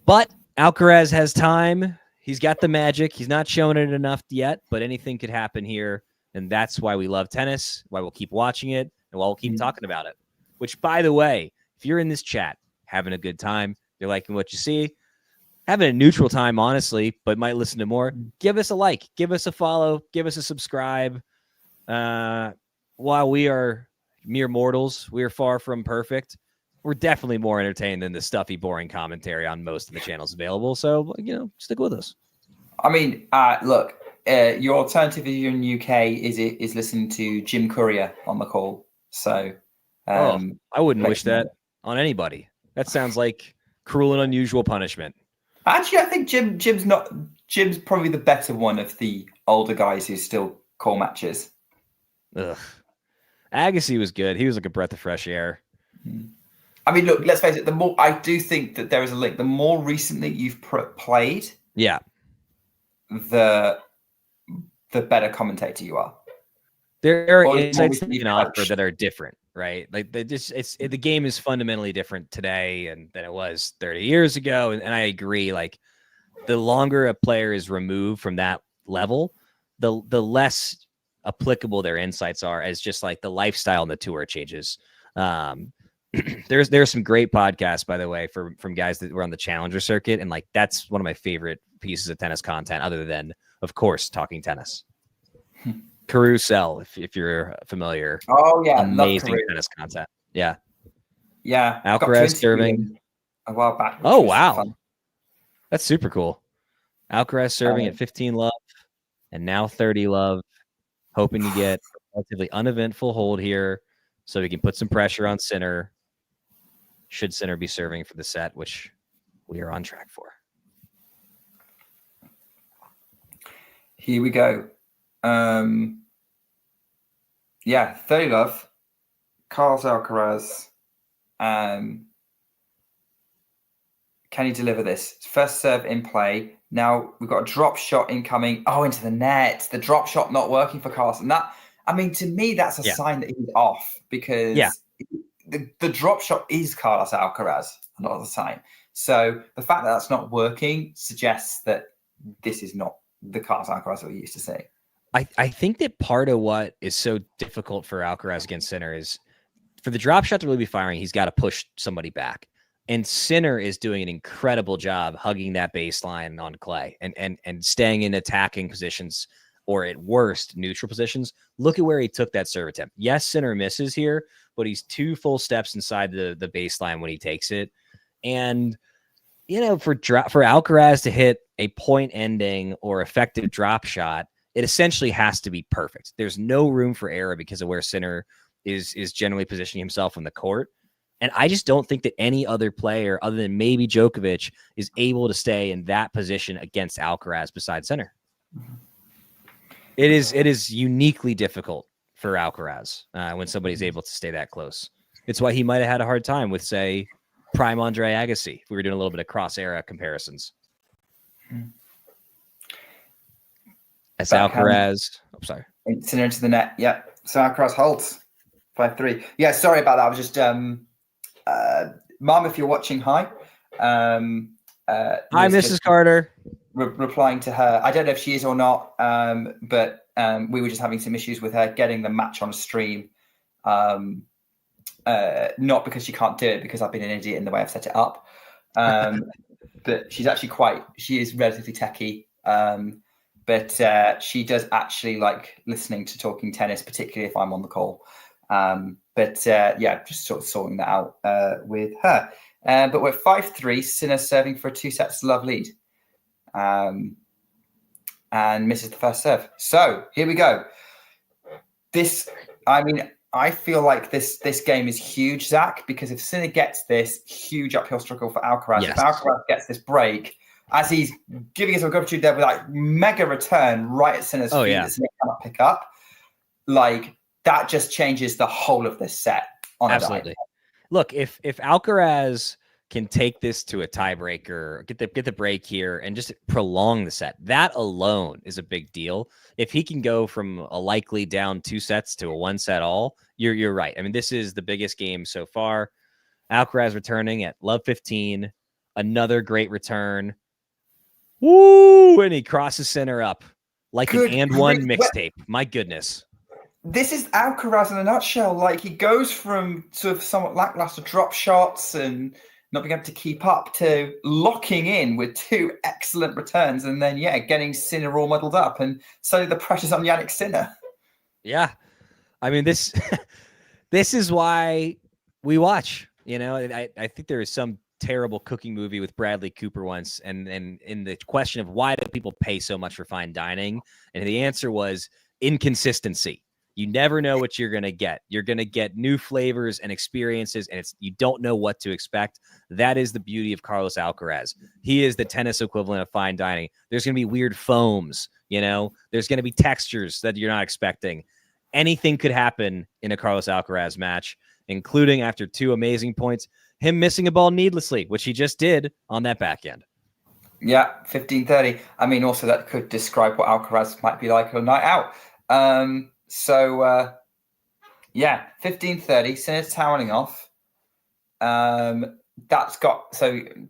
But Alcaraz has time. He's got the magic. He's not showing it enough yet, but anything could happen here. And that's why we love tennis, why we'll keep watching it, and why we'll keep talking about it. Which, by the way, if you're in this chat having a good time, you're liking what you see, having a neutral time, honestly, but might listen to more, give us a like, give us a follow, give us a subscribe. While we are mere mortals, we are far from perfect. We're definitely more entertained than the stuffy, boring commentary on most of the channels available. So, stick with us. I mean, look, your alternative if you're in the UK is listening to Jim Courier on the call. So, I wouldn't wish that on anybody. That sounds like cruel and unusual punishment. Actually, I think Jim's probably the better one of the older guys who still call matches. Ugh. Agassi was good. He was like a breath of fresh air. I mean, look, let's face it. I do think that there is a link. The more recently you've played, the better commentator you are. There are insights that you can offer that are different, right? Like the game is fundamentally different today than it was 30 years ago. And I agree. Like the longer a player is removed from that level, the less applicable their insights are as just like the lifestyle and the tour changes. There's some great podcasts, by the way, from guys that were on the challenger circuit. And like, that's one of my favorite pieces of tennis content other than, of course, talking tennis. Carousel, if you're familiar. Oh yeah, amazing tennis content. Yeah. Alcaraz serving a while back. Oh wow, fun. That's super cool. Alcaraz serving at 15 love and now 30 love, hoping to get a relatively uneventful hold here, so we can put some pressure on Sinner. Should Sinner be serving for the set, which we are on track for. Here we go. 30 love. Carlos Alcaraz. Can he deliver this? First serve in play. Now we've got a drop shot incoming. Oh, into the net. The drop shot not working for Carlos. And that, I mean, to me, that's a sign that he's off because the drop shot is Carlos Alcaraz. a lot of the time. So the fact that that's not working suggests that this is not the Carlos Alcaraz that we used to see. I think that part of what is so difficult for Alcaraz against Sinner is for the drop shot to really be firing, he's got to push somebody back. And Sinner is doing an incredible job hugging that baseline on clay and staying in attacking positions, or at worst, neutral positions. Look at where he took that serve attempt. Yes, Sinner misses here, but he's 2 full steps inside the baseline when he takes it. And, for Alcaraz to hit a point ending or effective drop shot, it essentially has to be perfect. There's no room for error because of where Sinner is generally positioning himself on the court. And I just don't think that any other player other than maybe Djokovic is able to stay in that position against Alcaraz besides Sinner. It is uniquely difficult for Alcaraz when somebody's able to stay that close. It's why he might have had a hard time with, say, prime Andre Agassi, if we were doing a little bit of cross-era comparisons. As Alcaraz... I'm sorry. Sinner into the net. Yeah. So Alcaraz holds 5-3. Yeah, sorry about that. I was just... Mom, if you're watching, hi. Hi, Mrs. Carter. Replying to her. I don't know if she is or not, but we were just having some issues with her getting the match on stream. Not because she can't do it, because I've been an idiot in the way I've set it up. But she's actually she is relatively techie. But she does actually like listening to Talking Tennis, particularly if I'm on the call. But just sort of sorting that out with her. But we're 5-3, Sinner serving for a 2-set love lead. And misses the first serve. So here we go. I feel like this game is huge, Zach, because if Sinner gets this, huge uphill struggle for Alcaraz. Yes. If Alcaraz gets this break, as he's giving us a good opportunity there with like mega return right at Sinner's feet that Sinner cannot pick up, like that just changes the whole of this set. Absolutely. Look, if Alcaraz can take this to a tiebreaker, get the break here, and just prolong the set, that alone is a big deal. If he can go from a likely down 2 sets to a 1-set all, you're right. I mean, this is the biggest game so far. Alcaraz returning at love 15, another great return. Woo! And he crosses Sinner up like an and one mixtape. My goodness. This is Alcaraz in a nutshell. Like, he goes from sort of somewhat lackluster drop shots and not being able to keep up to locking in with 2 excellent returns, and then getting Sinner all muddled up, and so the pressure's on Jannik Sinner. Yeah, I mean this is why we watch. I think there is some terrible cooking movie with Bradley Cooper once, and in the question of why do people pay so much for fine dining, and the answer was inconsistency. You never know what you're going to get. You're going to get new flavors and experiences, and you don't know what to expect. That is the beauty of Carlos Alcaraz. He is the tennis equivalent of fine dining. There's going to be weird foams, There's going to be textures that you're not expecting. Anything could happen in a Carlos Alcaraz match, including after 2 amazing points, him missing a ball needlessly, which he just did on that back end. Yeah, 15-30. I mean, also that could describe what Alcaraz might be like on a night out. 15-30, Sinner's toweling off.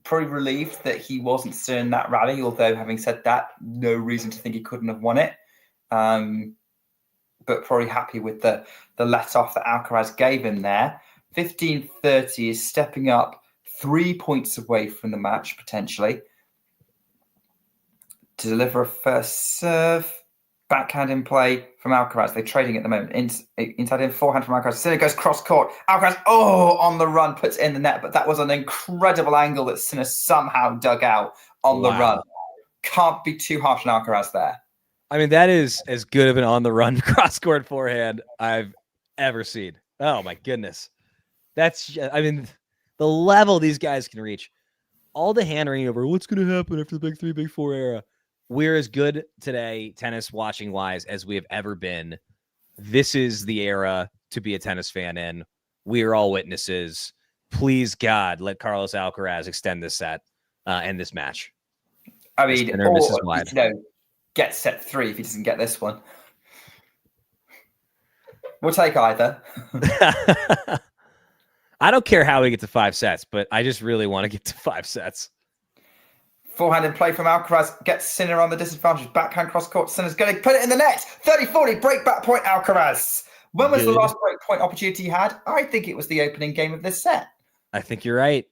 Probably relieved that he wasn't still in that rally, although having said that, no reason to think he couldn't have won it. But probably happy with the let off that Alcaraz gave him there. 15-30 is stepping up 3 points away from the match, potentially, to deliver a first serve. Backhand in play from Alcaraz. They're trading at the moment. Inside in forehand from Alcaraz. Sinner goes cross court. Alcaraz, on the run, puts it in the net. But that was an incredible angle that Sinner somehow dug out on the run. Can't be too harsh on Alcaraz there. I mean, that is as good of an on-the-run cross-court forehand I've ever seen. Oh, my goodness. The level these guys can reach. All the hand-wringing over what's going to happen after the Big 3, Big 4 era. We're as good today, tennis watching wise, as we have ever been. This is the era to be a tennis fan in. We are all witnesses. Please, God, let Carlos Alcaraz extend this set and this match. I mean, or, get set 3 if he doesn't get this one. We'll take either. I don't care how we get to 5 sets, but I just really want to get to 5 sets. Forehand in play from Alcaraz, gets Sinner on the disadvantage. Backhand cross court. Sinner's going to put it in the net. 30-40, break back point Alcaraz. When was the last break point opportunity he had? I think it was the opening game of this set. I think you're right.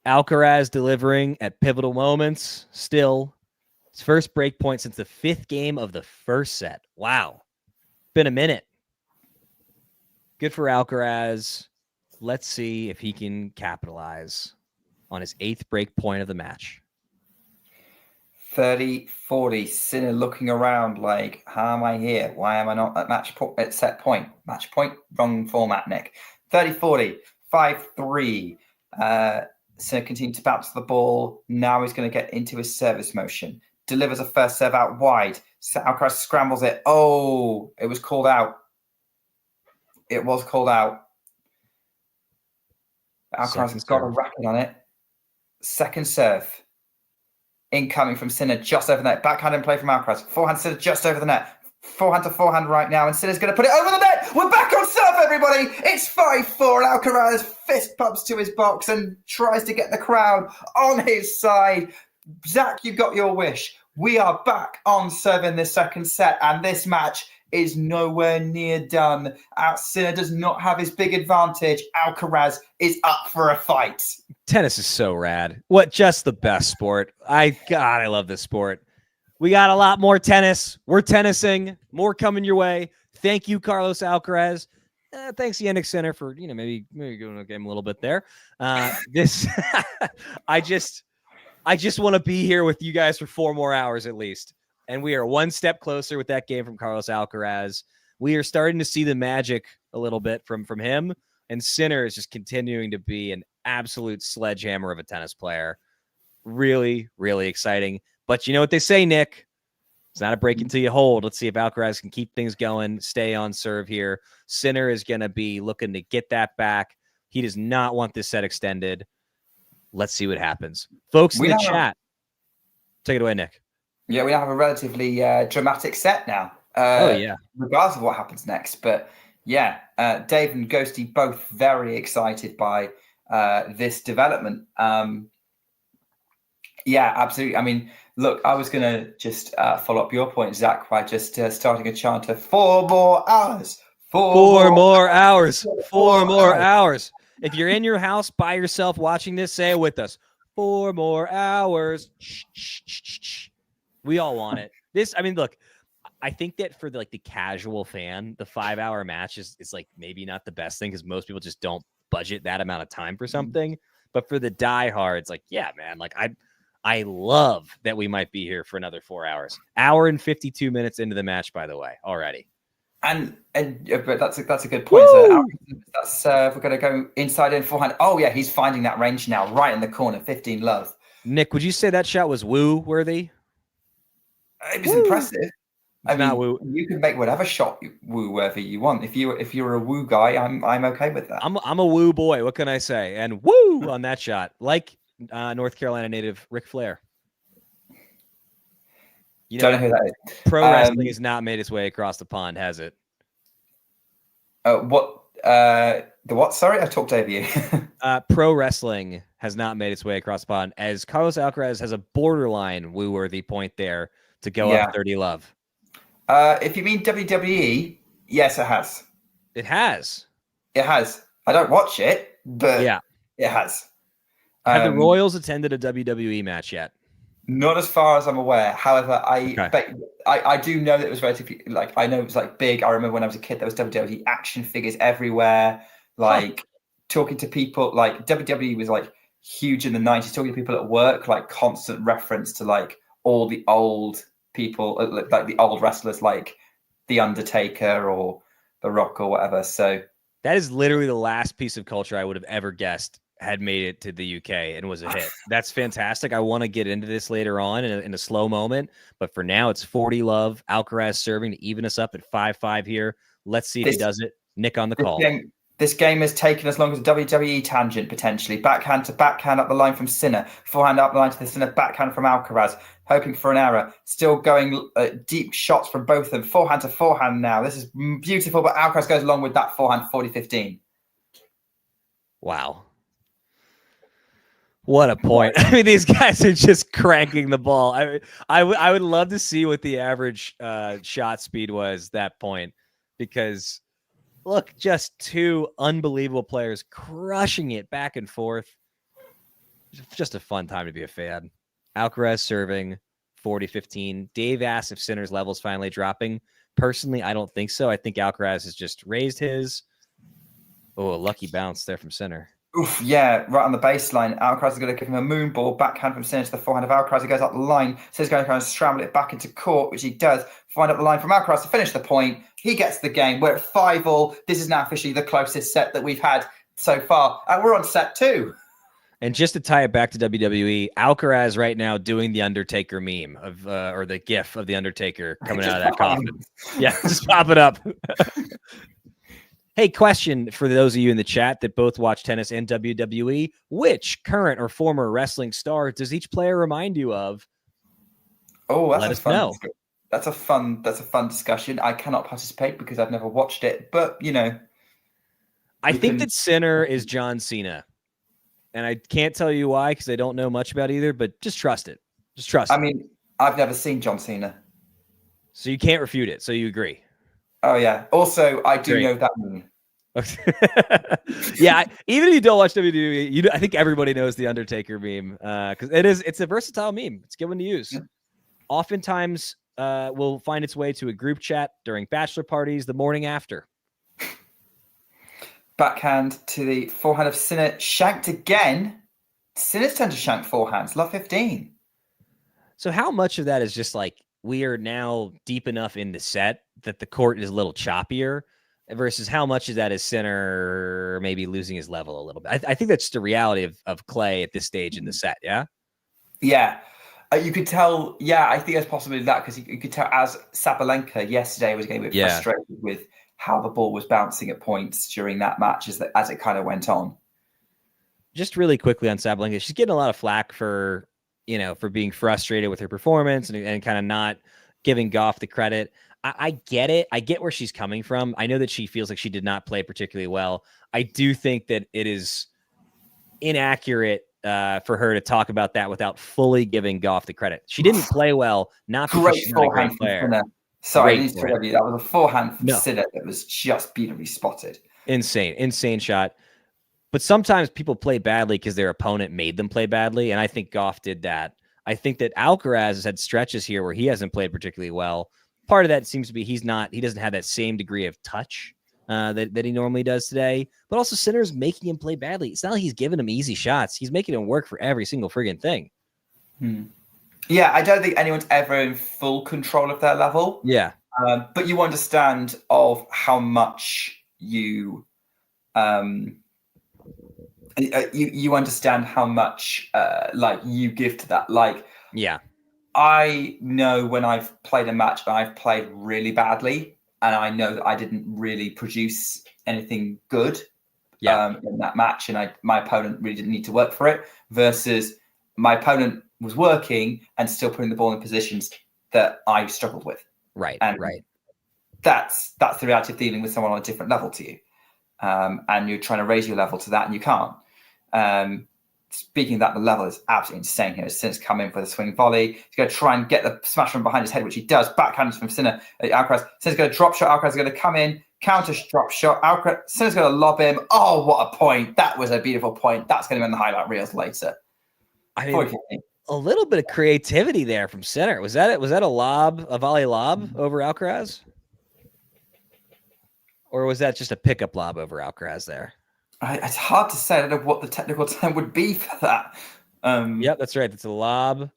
Alcaraz delivering at pivotal moments still. His first break point since the 5th game of the first set. Wow. Been a minute. Good for Alcaraz. Let's see if he can capitalize on his 8th break point of the match. 30-40. Sinner looking around like, how am I here? Why am I not at set point? Match point? Wrong format, Nick. 30-40. 5-3. Sinner continues to bounce the ball. Now he's going to get into his service motion. Delivers a first serve out wide. Alcaraz scrambles it. Oh, it was called out. It was called out. Alcaraz has got a racket on it. Second serve. Incoming from Sinner just over the net. Backhand in play from Alcaraz. Forehand Sinner just over the net. Forehand to forehand right now. And Sinner's going to put it over the net. We're back on serve, everybody. It's 5-4. Alcaraz fist pumps to his box and tries to get the crowd on his side. Zach, you got your wish. We are back on serve in this second set. And this match is nowhere near done. Sinner does not have his big advantage. Alcaraz is up for a fight. Tennis is so rad. What just the best sport. I love this sport. We got a lot more tennis. We're tennising. More coming your way. Thank you, Carlos Alcaraz. Thanks, Jannik Sinner, for maybe going to game a little bit there. I just want to be here with you guys for 4 more hours at least. And we are one step closer with that game from Carlos Alcaraz. We are starting to see the magic a little bit from him. And Sinner is just continuing to be an absolute sledgehammer of a tennis player. Really, really exciting. But you know what they say, Nick? It's not a break until you hold. Let's see if Alcaraz can keep things going, stay on serve here. Sinner is going to be looking to get that back. He does not want this set extended. Let's see what happens. Folks in the chat, take it away, Nick. Yeah, we have a relatively dramatic set now. Regardless of what happens next. But yeah, Dave and Ghosty both very excited by this development. Yeah, absolutely. I mean, look, I was going to just follow up your point, Zach, by just starting a chant of 4 more hours. 4 more hours. 4 more hours. If you're in your house by yourself watching this, say it with us. 4 more hours. Shh, shh, shh, shh. We all want it. Look, I think that for the casual fan, the 5-hour match is like maybe not the best thing because most people just don't budget that amount of time for something. But for the diehards, yeah, man, I love that we might be here for another 4 hours. Hour and 52 minutes into the match, by the way, already. But that's a good point. So we're going to go inside in forehand. Oh yeah, he's finding that range now, right in the corner, 15 love. Nick, would you say that shot was woo worthy? It was impressive. I mean, woo. You can make whatever shot woo worthy you want. If you're a woo guy, I'm okay with that. I'm a woo boy. What can I say? And woo on that shot, like North Carolina native Ric Flair. Don't know who that is. Pro wrestling has not made its way across the pond, has it? What? The what? Sorry, I talked over you. Pro wrestling has not made its way across the pond, as Carlos Alcaraz has a borderline woo-worthy point there to go up 30 love. If you mean WWE, yes, it has. It has. It has. I don't watch it, but yeah, it has. Have the Royals attended a WWE match yet? Not as far as I'm aware. However, I do know that it was relatively I know it was big. I remember when I was a kid, there was WWE action figures everywhere. Talking to people, WWE was huge in the 90s. Talking to people at work, constant reference to all the old people, the old wrestlers like The Undertaker or The Rock or whatever. So that is literally the last piece of culture I would have ever guessed had made it to the UK and was a hit. That's fantastic. I want to get into this later on in a slow moment, but for now it's 40 love. Alcaraz serving to even us up at 5-5 here. Let's see if he does it. Nick on the call. This game has taken as long as a WWE tangent, potentially. Backhand to backhand up the line from Sinner. Forehand up the line to the Sinner. Backhand from Alcaraz. Hoping for an error. Still going deep shots from both of them. Forehand to forehand now. This is beautiful, but Alcaraz goes along with that forehand 40-15. Wow. What a point. I mean, these guys are just cranking the ball. I would love to see what the average shot speed was that point, because look, just two unbelievable players crushing it back and forth. Just a fun time to be a fan. Alcaraz serving 40-15. Dave asked if Sinner's level's finally dropping. Personally, I don't think so. I think Alcaraz has just raised his. Oh, a lucky bounce there from Sinner. Oof, yeah, right on the baseline. Alcaraz is going to give him a moon ball, backhand from Sinner to the forehand of Alcaraz. He goes up the line. Sinner's going to kind of scramble it back into court, which he does. Find up the line from Alcaraz to finish the point. He gets the game. We're at 5-5. This is now officially the closest set that we've had so far. And we're on set 2. And just to tie it back to WWE, Alcaraz right now doing the Undertaker meme of, or the GIF of the Undertaker coming out of that coffin. Yeah, just pop it up. Hey, question for those of you in the chat that both watch tennis and WWE. Which current or former wrestling star does each player remind you of? Oh, let us know. That's a fun discussion. I cannot participate because I've never watched it, but you know. I think that Sinner is John Cena. And I can't tell you why, because I don't know much about either, but just trust it. Just trust it. I mean, I've never seen John Cena. So you can't refute it. So you agree. Oh, yeah. Also, I do know that meme. Yeah, even if you don't watch WWE, I think everybody knows the Undertaker meme, because it's a versatile meme. It's a good one to use. Yeah. Oftentimes, will find its way to a group chat during bachelor parties the morning after. Backhand to the forehand of Sinner, shanked again. Sinner's tend to shank forehands. Love 15. So how much of that is just like we are now deep enough in the set that the court is a little choppier, versus how much of that is Sinner maybe losing his level a little bit? I think that's the reality of Clay at this stage in the set. Yeah. Yeah. You could tell. Yeah, I think there's possibly that, because you could tell as Sabalenka yesterday was getting a bit frustrated with how the ball was bouncing at points during that match as it kind of went on. Just really quickly on Sabalenka, she's getting a lot of flack for being frustrated with her performance and kind of not giving Goff the credit. I get it. I get where she's coming from. I know that she feels like she did not play particularly well. I do think that it is inaccurate for her to talk about that without fully giving Goff the credit. She didn't play well, not because she's not a great player. Sorry, that was a forehand from Sinner that was just beautifully spotted. Insane shot. But sometimes people play badly because their opponent made them play badly, and I think Goff did that. I think that Alcaraz has had stretches here where he hasn't played particularly well. Part of that seems to be he doesn't have that same degree of touch that he normally does today. But also Sinner's making him play badly. It's not like he's giving him easy shots. He's making him work for every single friggin' thing. Yeah, I don't think anyone's ever in full control of their level. Yeah. But you understand of how much you understand how much like you give to that. Like, yeah, I know when I've played a match and I've played really badly, and I know that I didn't really produce anything good in that match, and my opponent really didn't need to work for it, versus my opponent was working and still putting the ball in positions that I struggled with. Right. That's the reality of dealing with someone on a different level to you. And you're trying to raise your level to that, and you can't. Speaking of that, the level is absolutely insane here. Sinner's come in for the swing volley. He's going to try and get the smash from behind his head, which he does. Backhand from Sinner. Alcaraz. Sinner's going to drop shot. Alcaraz is going to come in, counter drop shot. Sinner's going to lob him. Oh, what a point. That was a beautiful point. That's going to be on the highlight reels later. I mean, a little bit of creativity there from Sinner. Was that a volley lob over Alcaraz? Or was that just a pickup lob over Alcaraz there? It's hard to say. I don't know what the technical term would be for that. Yep, that's right. It's a lob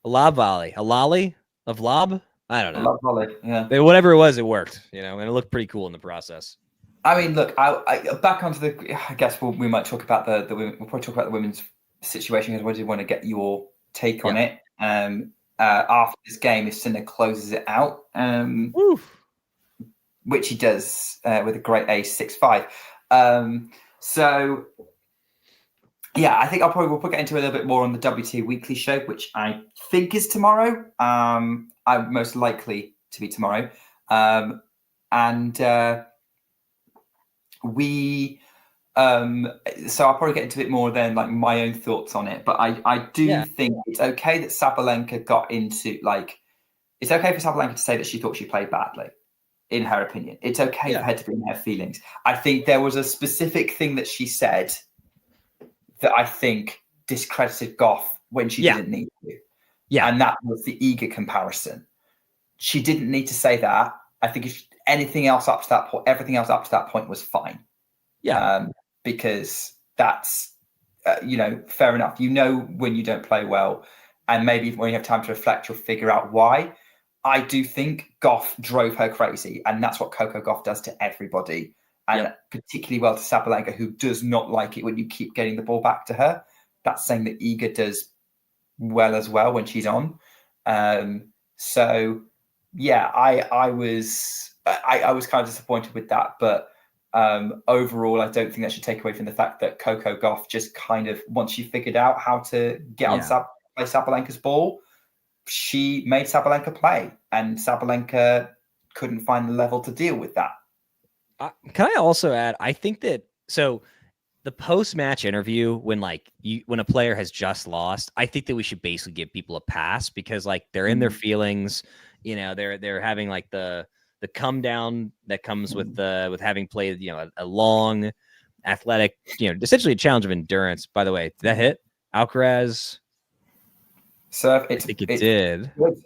volley, a lolly of lob. I don't know. Lob volley, yeah. Whatever it was, it worked. And it looked pretty cool in the process. I mean, look, I back onto the. I guess we might talk about the women. We'll probably talk about the women's situation, because I did want to get your take on it. After this game, if Sinner closes it out, which he does with a great ace 6-5. So, yeah, I think we'll get into a little bit more on the WTA Weekly show, which I think is tomorrow. I'm most likely to be tomorrow. We So I'll probably get into a bit more then, like my own thoughts on it. But I do think it's okay that Sabalenka got into it's okay for Sabalenka to say that she thought she played badly, in her opinion. It's okay for her to be in her feelings. I think there was a specific thing that she said that I think discredited Goff when she didn't need to. Yeah. And that was the eager comparison. She didn't need to say that. I think if anything else up to that point, everything else up to that point was fine. Yeah. Because that's, fair enough. When you don't play well, and maybe when you have time to reflect, you'll figure out why. I do think Goff drove her crazy, and that's what Coco Gauff does to everybody, and particularly well to Sabalenka, who does not like it when you keep getting the ball back to her. That's saying that Iga does well as well when she's on. So yeah, I was kind of disappointed with that, but overall, I don't think that should take away from the fact that Coco Gauff just kind of, once she figured out how to get on play Sabalenka's ball, she made Sabalenka play, and Sabalenka couldn't find the level to deal with that. Can I also add, I think that, so the post-match interview, when when a player has just lost, I think that we should basically give people a pass, because they're in their feelings, they're having the come down that comes with having played, a long athletic, essentially a challenge of endurance. By the way, did that hit Alcaraz? Serve. I think it did. Good.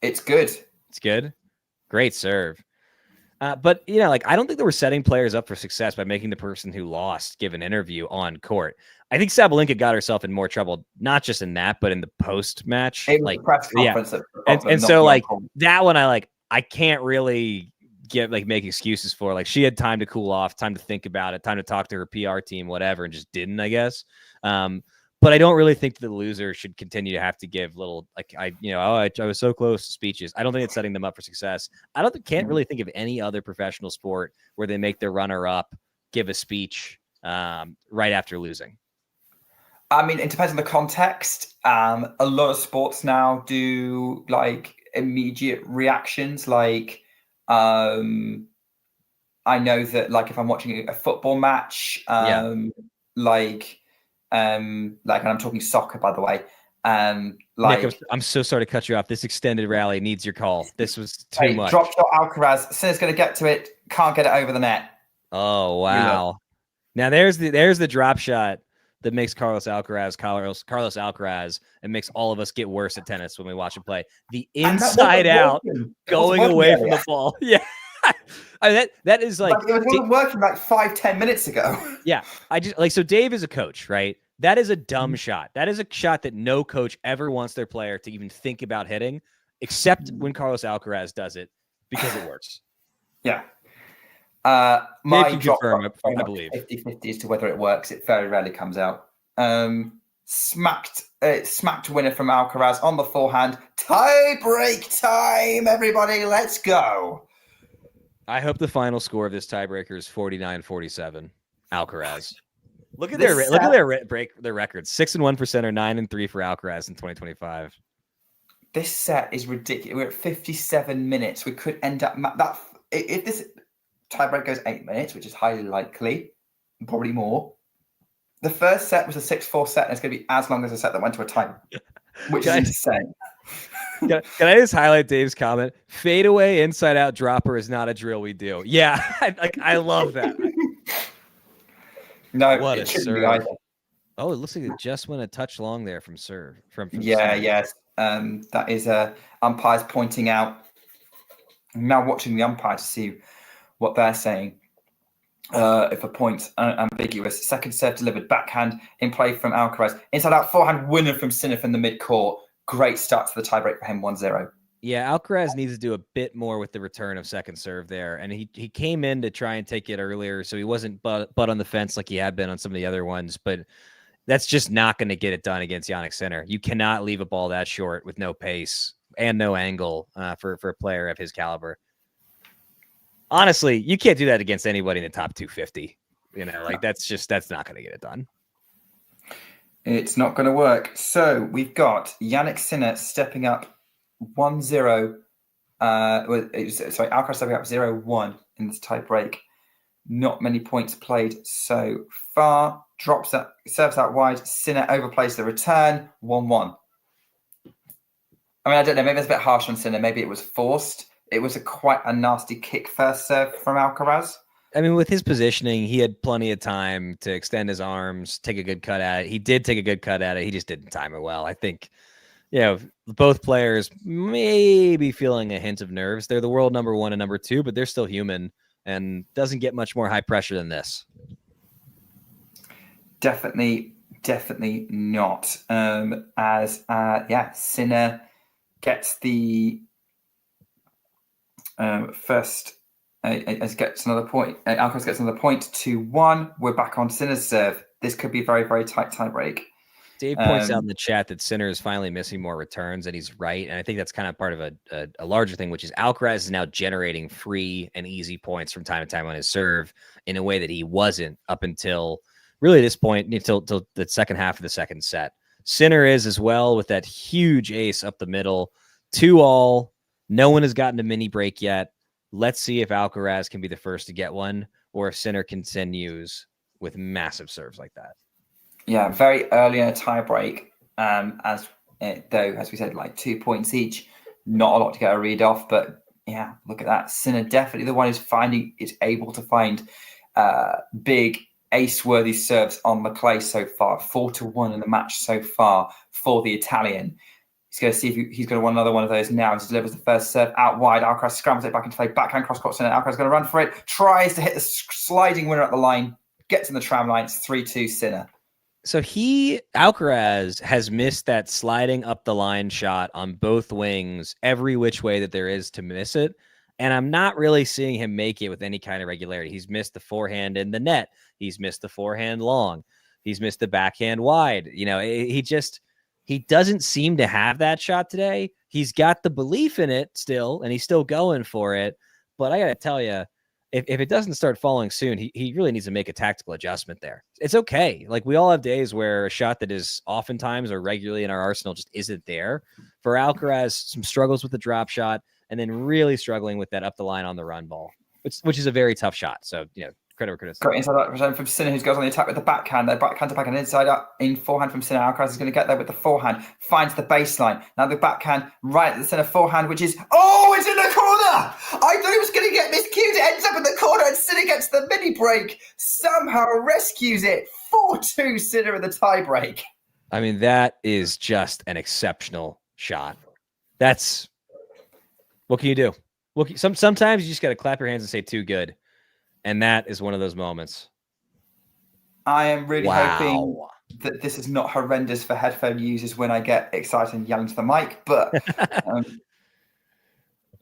It's good. It's good. Great serve. But I don't think they were setting players up for success by making the person who lost give an interview on court. I think Sabalenka got herself in more trouble, not just in that, but in the post match. Press conference. And so that one, I can't really make excuses for. She had time to cool off, time to think about it, time to talk to her PR team, whatever, and just didn't, I guess. But I don't really think the loser should continue to have to give little, I was so close speeches. I don't think it's setting them up for success. Can't really think of any other professional sport where they make their runner up give a speech right after losing. I mean, it depends on the context. A lot of sports now do immediate reactions. I know that if I'm watching a football match, and I'm talking soccer, by the way. Nick, I'm so sorry to cut you off. This extended rally needs your call. This was too much. Drop shot Alcaraz. Sinner's going to get to it. Can't get it over the net. Oh wow! Now there's the drop shot that makes Carlos Alcaraz, and makes all of us get worse at tennis when we watch him play. The inside out going away from the ball. Yeah. I mean, that is it wasn't working 5-10 minutes ago. Yeah. So Dave is a coach, right? That is a dumb shot. That is a shot that no coach ever wants their player to even think about hitting, except when Carlos Alcaraz does it, because it works. Yeah. My drop, I believe 50-50 as to whether it works. It very rarely comes out. Smacked winner from Alcaraz on the forehand. Tie break time, everybody. Let's go. I hope the final score of this tiebreaker is 49-47. Alcaraz. Look at their records. 6-1 for center, 9-3 for Alcaraz in 2025. This set is ridiculous. We're at 57 minutes. We could end up if this tiebreak goes 8 minutes, which is highly likely, probably more. The first set was a 6-4 set, and it's going to be as long as a set that went to a tie, which is insane. Can I just highlight Dave's comment? Fadeaway inside out dropper is not a drill we do. Yeah, I love that. No, what it a serve. Be either. Oh, it looks like it just went a touch long there from serve. From yes. That is umpires pointing out. I'm now watching the umpire to see what they're saying. If a point ambiguous, second serve delivered, backhand in play from Alcaraz, inside out forehand winner from Sinner from the mid court. Great start to the tiebreak for him, 1-0. Yeah, Alcaraz needs to do a bit more with the return of second serve there, and he came in to try and take it earlier, so he wasn't butt on the fence like he had been on some of the other ones. But that's just not going to get it done against Jannik Sinner. You cannot leave a ball that short with no pace and no angle for a player of his caliber. Honestly, you can't do that against anybody in the top 250. That's not going to get it done. It's not going to work. So we've got Jannik Sinner stepping up 1-0. Alcaraz stepping up 0-1 in this tie break. Not many points played so far. Serves out wide. Sinner overplays the return. 1-1. I mean, I don't know. Maybe it's a bit harsh on Sinner. Maybe it was forced. It was quite a nasty kick first serve from Alcaraz. I mean, with his positioning, he had plenty of time to extend his arms, take a good cut at it. He did take a good cut at it. He just didn't time it well. I think, both players may be feeling a hint of nerves. They're the world number 1 and number 2, but they're still human and doesn't get much more high pressure than this. Definitely not. Sinner gets the first. Gets another point. Alcaraz gets another point. 2-1. We're back on Sinner's serve. This could be a very, very tight tiebreak. Dave points out in the chat that Sinner is finally missing more returns, and he's right. And I think that's kind of part of a larger thing, which is Alcaraz is now generating free and easy points from time to time on his serve in a way that he wasn't up until really this point, until the second half of the second set. Sinner is as well with that huge ace up the middle. 2-all. No one has gotten a mini break yet. Let's see if Alcaraz can be the first to get one, or if Sinner continues with massive serves like that. Yeah, very early in a tie break. As we said, like 2 points each, not a lot to get a read off. But yeah, look at that. Sinner definitely the one who's able to find big ace-worthy serves on the clay so far. 4-1 in the match so far for the Italian. He's going to see if he's going to want another one of those now. He delivers the first serve out wide. Alcaraz scrambles it back into play. Backhand cross-court Sinner. Alcaraz going to run for it. Tries to hit the sliding winner at the line. Gets in the tram line. It's 3-2 Sinner. So Alcaraz has missed that sliding up the line shot on both wings every which way that there is to miss it. And I'm not really seeing him make it with any kind of regularity. He's missed the forehand in the net. He's missed the forehand long. He's missed the backhand wide. He doesn't seem to have that shot today. He's got the belief in it still, and he's still going for it. But I got to tell you, if it doesn't start falling soon, he really needs to make a tactical adjustment there. It's okay. Like, we all have days where a shot that is oftentimes or regularly in our arsenal just isn't there. For Alcaraz, some struggles with the drop shot, and then really struggling with that up the line on the run ball, which is a very tough shot. So, credit where credit's due. Great inside return from Sinner, who goes on the attack with the backhand. Their backhand to backhand inside up in forehand from Sinner. Alcaraz is going to get there with the forehand. Finds the baseline. Now the backhand right at the Sinner forehand, which is, it's in the corner! I thought he was going to get miscued. It ends up in the corner and Sinner gets the mini break. Somehow rescues it. 4-2 Sinner in the tie break. I mean, that is just an exceptional shot. What can you do? Sometimes you just got to clap your hands and say too good. And that is one of those moments. I am really hoping that this is not horrendous for headphone users when I get excited and yell into the mic. But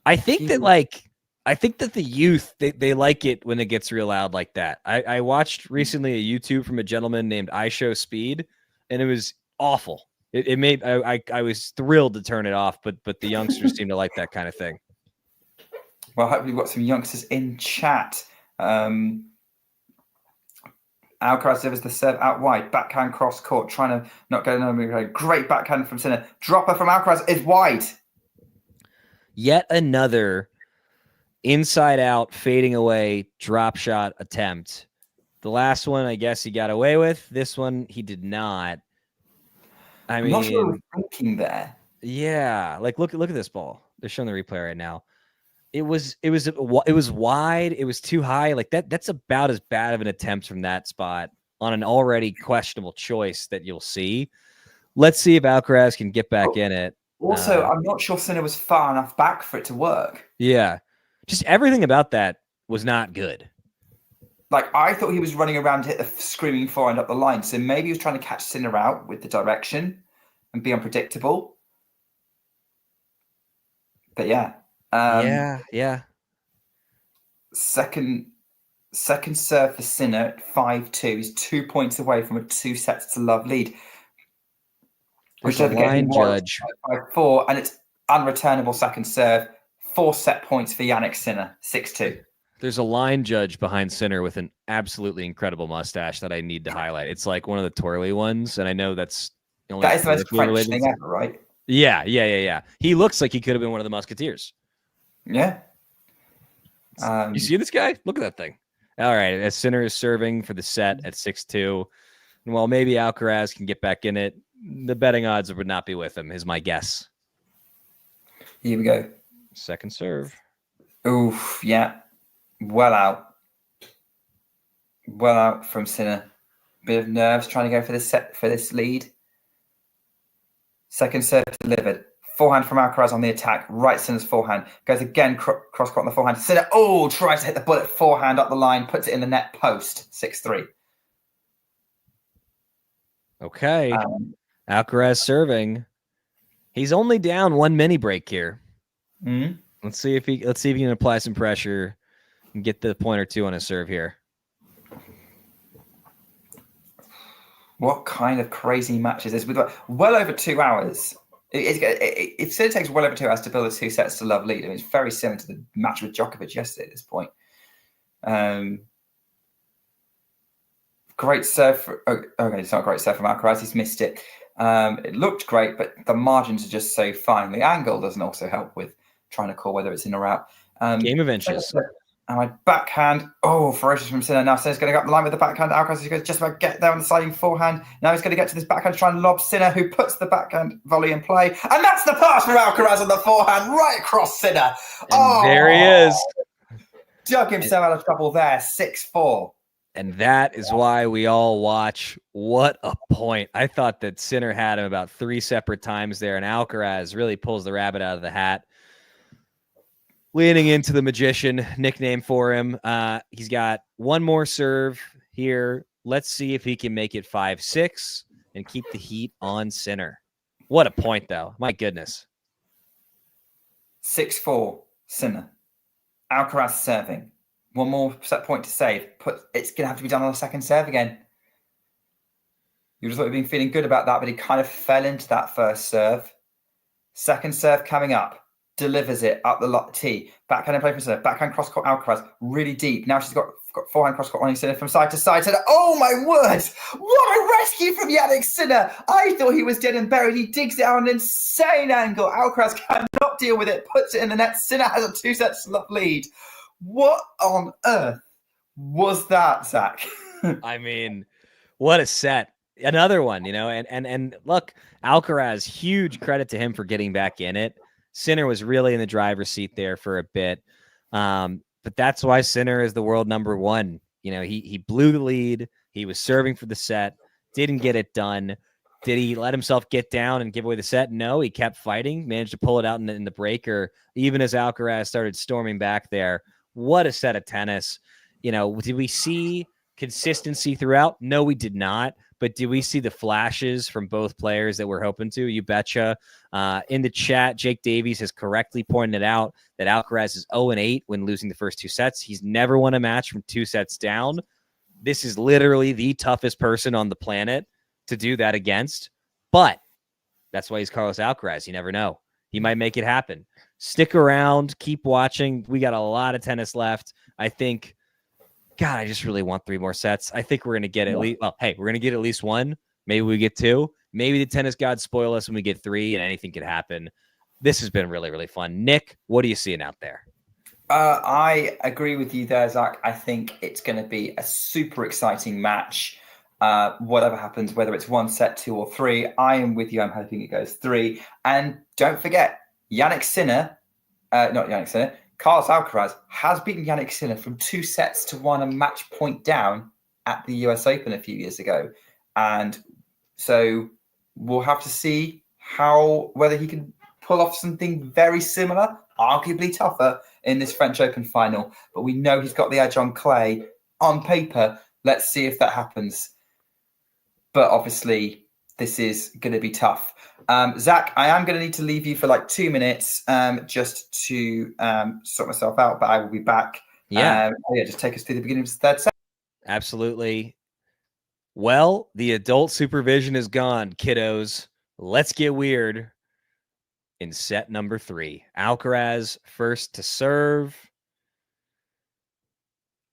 I think that the youth, they like it when it gets real loud like that. I watched recently a YouTube from a gentleman named I Show Speed, and it was awful. It made I was thrilled to turn it off, but the youngsters seem to like that kind of thing. Well, hopefully we've got some youngsters in chat. Alcaraz delivers the serve out wide, backhand cross court, trying to not get another great backhand from Sinner. Dropper from Alcaraz is wide. Yet another inside out, fading away drop shot attempt. The last one, I guess he got away with. This one, he did not. I'm not sure what we're thinking there. Yeah, like look at this ball. They're showing the replay right now. It was wide. It was too high. Like that's about as bad of an attempt from that spot on an already questionable choice that you'll see. Let's see if Alcaraz can get back in it. Also, I'm not sure Sinner was far enough back for it to work. Yeah, just everything about that was not good. Like, I thought he was running around to hit the screaming forehand up the line. So maybe he was trying to catch Sinner out with the direction and be unpredictable. But yeah. Yeah. Second serve for Sinner at 5-2. He's 2 points away from a 2-sets-to-love lead. There's a line judge. 5-4, and it's unreturnable second serve. 4 set points for Jannik Sinner. 6-2. There's a line judge behind Sinner with an absolutely incredible mustache that I need to highlight. It's like one of the twirly ones, and I know that is the most French thing ever, right? Yeah. He looks like he could have been one of the Musketeers. Yeah. You see this guy? Look at that thing. All right, as Sinner is serving for the set at 6-2. And while maybe Alcaraz can get back in it, the betting odds would not be with him, is my guess. Here we go. Second serve. Oof, yeah. Well out. Well out from Sinner. Bit of nerves trying to go for this lead. Second serve delivered. Forehand from Alcaraz on the attack. Right Sinner's forehand. Goes again, cross-court on the forehand. Sinner, tries to hit the bullet forehand up the line. Puts it in the net post. 6-3. Okay. Alcaraz serving. He's only down one mini break here. Mm-hmm. Let's see if he can apply some pressure and get the point or two on his serve here. What kind of crazy match is this? With well over 2 hours. If Sinner takes well over 2 hours to build a 2 sets to love lead, I mean, it's very similar to the match with Djokovic yesterday at this point. Great serve. Okay, it's not a great serve from Alcaraz. He's missed it. It looked great, but the margins are just so fine. The angle doesn't also help with trying to call whether it's in or out. Game of inches. And my backhand, ferocious from Sinner. Now Sinner's going to go up the line with the backhand. Alcaraz is going to just about get there on the sliding forehand. Now he's going to get to this backhand, try and lob Sinner, who puts the backhand volley in play. And that's the pass from Alcaraz on the forehand, right across Sinner. And there he is. Dug himself out of trouble there, 6-4. And that is why we all watch. What a point. I thought that Sinner had him about 3 separate times there, and Alcaraz really pulls the rabbit out of the hat. Leaning into the magician nickname for him. He's got one more serve here. Let's see if he can make it 5-6 and keep the heat on Sinner. What a point, though. My goodness. 6-4, Sinner. Alcaraz serving. One more set point to save. It's going to have to be done on a second serve again. You just thought he'd been feeling good about that, but he kind of fell into that first serve. Second serve coming up. Delivers it up the tee. Backhand in play from Sinner. Backhand cross-court Alcaraz. Really deep. Now she's got forehand cross-court on Sinner from side to side. Sinner, oh my word! What a rescue from Jannik Sinner! I thought he was dead and buried. He digs it out an insane angle. Alcaraz cannot deal with it. Puts it in the net. Sinner has a 2 sets lead. What on earth was that, Zach? I mean, what a set. Another one, and look, Alcaraz, huge credit to him for getting back in it. Sinner was really in the driver's seat there for a bit. But that's why Sinner is the world number 1. He blew the lead. He was serving for the set, didn't get it done. Did he let himself get down and give away the set? No, he kept fighting, managed to pull it out in the breaker, even as Alcaraz started storming back there. What a set of tennis. Did we see consistency throughout? No, we did not. But did we see the flashes from both players that we're hoping to? You betcha. In the chat, Jake Davies has correctly pointed out that Alcaraz is 0-8 when losing the first 2 sets. He's never won a match from 2 sets down. This is literally the toughest person on the planet to do that against. But that's why he's Carlos Alcaraz. You never know. He might make it happen. Stick around. Keep watching. We got a lot of tennis left. I think... God, I just really want 3 more sets. I think we're going to get at least, we're going to get at least 1. Maybe we get 2. Maybe the tennis gods spoil us when we get 3, and anything could happen. This has been really, really fun. Nick, what are you seeing out there? I agree with you there, Zach. I think it's going to be a super exciting match. Whatever happens, whether it's 1 set, 2 or 3, I am with you. I'm hoping it goes 3. And don't forget, Carlos Alcaraz has beaten Jannik Sinner from 2 sets to 1 a match point down at the US Open a few years ago. And so we'll have to see whether he can pull off something very similar, arguably tougher, in this French Open final. But we know he's got the edge on clay. On paper, let's see if that happens. But obviously, this is going to be tough. Zach, I am going to need to leave you for 2 minutes just to sort myself out, but I will be back. Yeah. Just take us through the beginning of the third set. Absolutely. Well, the adult supervision is gone, kiddos. Let's get weird in set number 3. Alcaraz first to serve.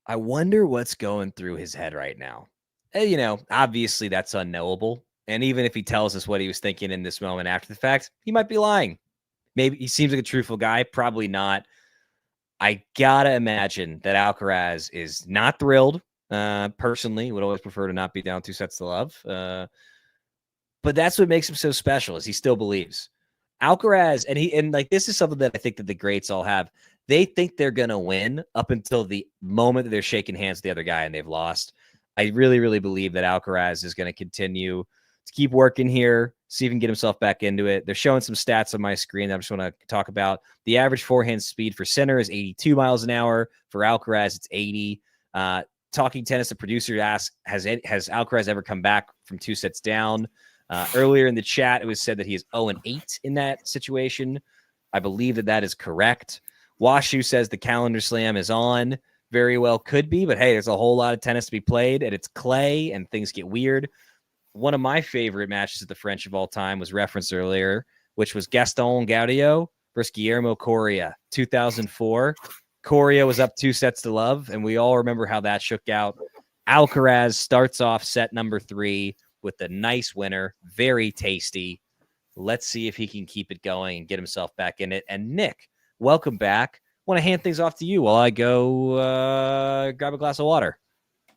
I wonder what's going through his head right now. Obviously that's unknowable. And even if he tells us what he was thinking in this moment after the fact, he might be lying. Maybe he seems like a truthful guy. Probably not. I gotta imagine that Alcaraz is not thrilled. Personally, would always prefer to not be down 2-0. But that's what makes him so special, is he still believes. Alcaraz, and like this is something that I think that the greats all have. They think they're gonna win up until the moment that they're shaking hands with the other guy and they've lost. I really, really believe that Alcaraz is going to continue to keep working here, see if he can get himself back into it. They're showing some stats on my screen that I just want to talk about. The average forehand speed for Sinner is 82 miles an hour. For Alcaraz, it's 80. Talking Tennis, the producer asked, has Alcaraz ever come back from 2 sets down? Earlier in the chat, it was said that he is 0-8 in that situation. I believe that is correct. Washu says the calendar slam is on. Very well could be, but hey, there's a whole lot of tennis to be played, and it's clay, and things get weird. One of my favorite matches at the French of all time was referenced earlier, which was Gaston Gaudio versus Guillermo Coria, 2004. Coria was up 2-0, and we all remember how that shook out. Alcaraz starts off set number 3 with a nice winner, very tasty. Let's see if he can keep it going and get himself back in it. And Nick, welcome back. Want to hand things off to you while I go grab a glass of water.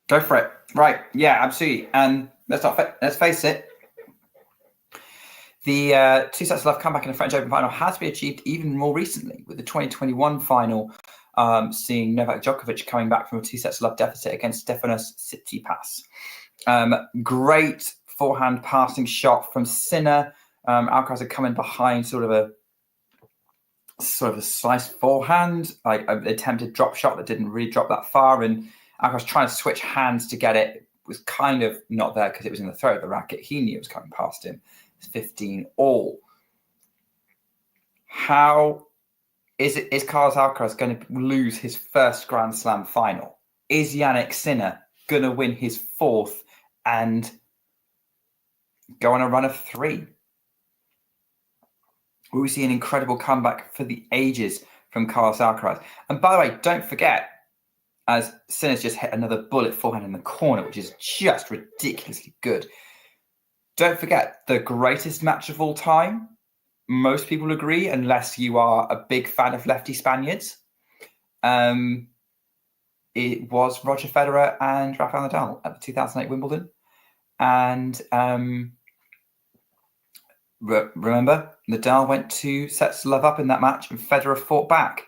Go for it. Right. Yeah, absolutely. And let's face it. The 2-0 comeback in the French Open final has been achieved even more recently with the 2021 final, seeing Novak Djokovic coming back from a 2-0 deficit against Stefanos Tsitsipas. Great forehand passing shot from Sinner. Alcaraz had come in behind sort of a slice forehand, like an attempted drop shot that didn't really drop that far, and Alcaraz trying to switch hands to get it was kind of not there because it was in the throat of the racket. He knew it was coming past him. It's 15 all. How is Carlos Alcaraz going to lose his first Grand Slam final? Is Jannik Sinner going to win his 4th and go on a run of 3? We will see an incredible comeback for the ages from Carlos Alcaraz. And by the way, don't forget, as Sinner's just hit another bullet forehand in the corner, which is just ridiculously good. Don't forget, the greatest match of all time, most people agree, unless you are a big fan of lefty Spaniards, it was Roger Federer and Rafael Nadal at the 2008 Wimbledon. And remember, Nadal went 2-0 up in that match and Federer fought back.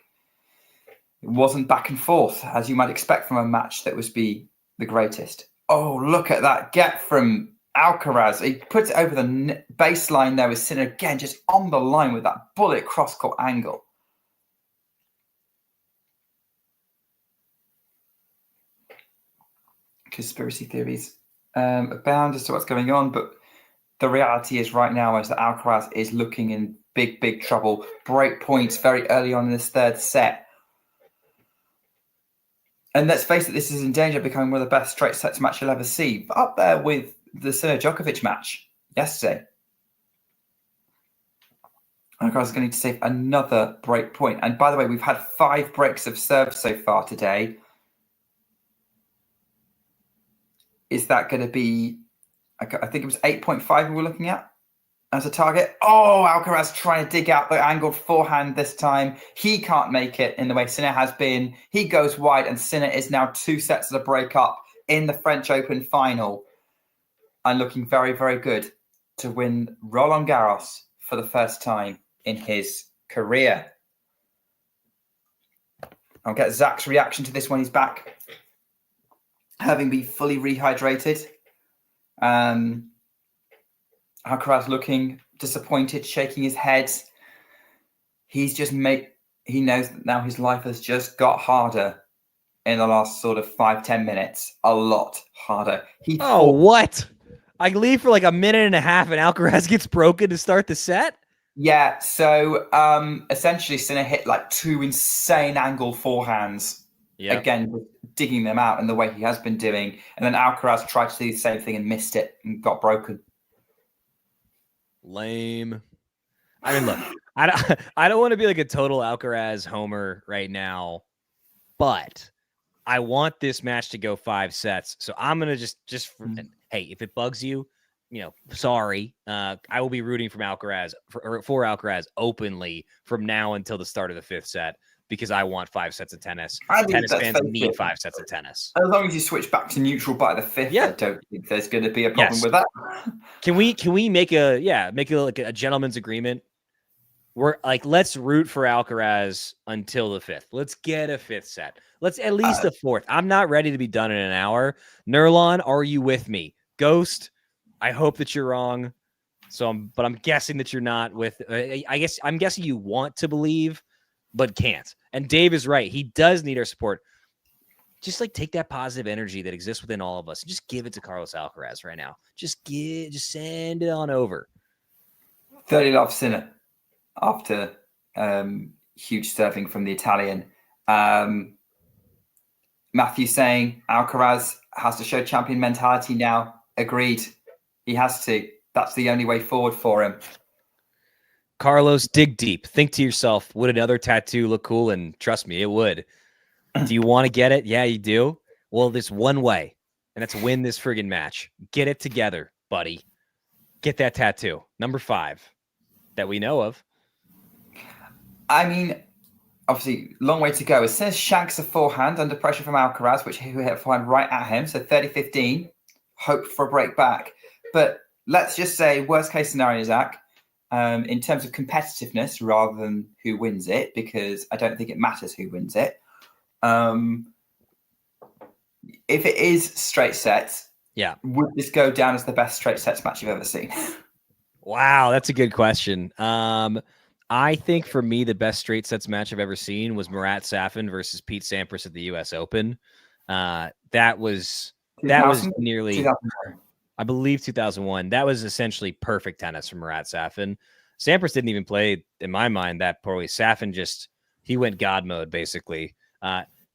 It wasn't back and forth, as you might expect from a match that was the greatest. Oh, look at that get from Alcaraz. He puts it over the baseline there with Sinner again, just on the line with that bullet cross-court angle. Conspiracy theories abound as to what's going on, but the reality is right now is that Alcaraz is looking in big, big trouble. Break points very early on in this 3rd set. And let's face it, this is in danger of becoming one of the best straight sets match you'll ever see. Up there with the Sinner Djokovic match yesterday. Alcaraz is going to need to save another break point. And by the way, we've had 5 breaks of serve so far today. Is that going to be, I think it was 8.5 we were looking at as a target. Oh, Alcaraz trying to dig out the angled forehand this time. He can't make it in the way Sinner has been. He goes wide, and Sinner is now 2 sets of the break up in the French Open final and looking very, very good to win Roland Garros for the first time in his career. I'll get Zach's reaction to this when he's back, having been fully rehydrated. Alcaraz looking disappointed, shaking his head. He knows that now his life has just got harder in the last sort of 5-10 minutes. A lot harder. What? I leave for like a minute and a half and Alcaraz gets broken to start the set? Yeah, so essentially Sinner hit like 2 insane angle forehands. Yep. Again, digging them out in the way he has been doing. And then Alcaraz tried to do the same thing and missed it and got broken. Lame. I mean, look, I don't want to be like a total Alcaraz homer right now, but I want this match to go 5 sets. So I'm going to hey, if it bugs you, sorry. I will be rooting for Alcaraz openly from now until the start of the 5th set. because I want 5 sets of tennis. I think Tennis that's fans fair need too. 5 sets of tennis. As long as you switch back to neutral by the 5th, I don't think there's going to be a problem with that. Can we make a gentleman's agreement? We're like, let's root for Alcaraz until the 5th. Let's get a 5th set. Let's at least a 4th. I'm not ready to be done in an hour. Nurlon, are you with me? Ghost, I hope that you're wrong. But I'm guessing that you're not with. I'm guessing you want to believe, but can't. And Dave is right. He does need our support. Just like take that positive energy that exists within all of us and just give it to Carlos Alcaraz right now. Just send it on over. 30 love Sinner after huge serving from the Italian. Matthew saying Alcaraz has to show champion mentality now. Agreed. He has to. That's the only way forward for him. Carlos, dig deep. Think to yourself, would another tattoo look cool? And trust me, it would. Do you want to get it? Yeah, you do. Well, there's one way, and that's win this friggin' match. Get it together, buddy. Get that tattoo. Number 5 that we know of. I mean, obviously, long way to go. It says shanks a forehand under pressure from Alcaraz, which he hit a forehand right at him. So 30-15. Hope for a break back. But let's just say worst case scenario, Zach, in terms of competitiveness rather than who wins it, because I don't think it matters who wins it. If it is straight sets, would this go down as the best straight sets match you've ever seen? Wow, that's a good question. I think for me, the best straight sets match I've ever seen was Marat Safin versus Pete Sampras at the U.S. Open. That was nearly, 2001. I believe, 2001. That was essentially perfect tennis from Marat Safin. Sampras didn't even play, in my mind, that poorly. Safin he went God mode basically.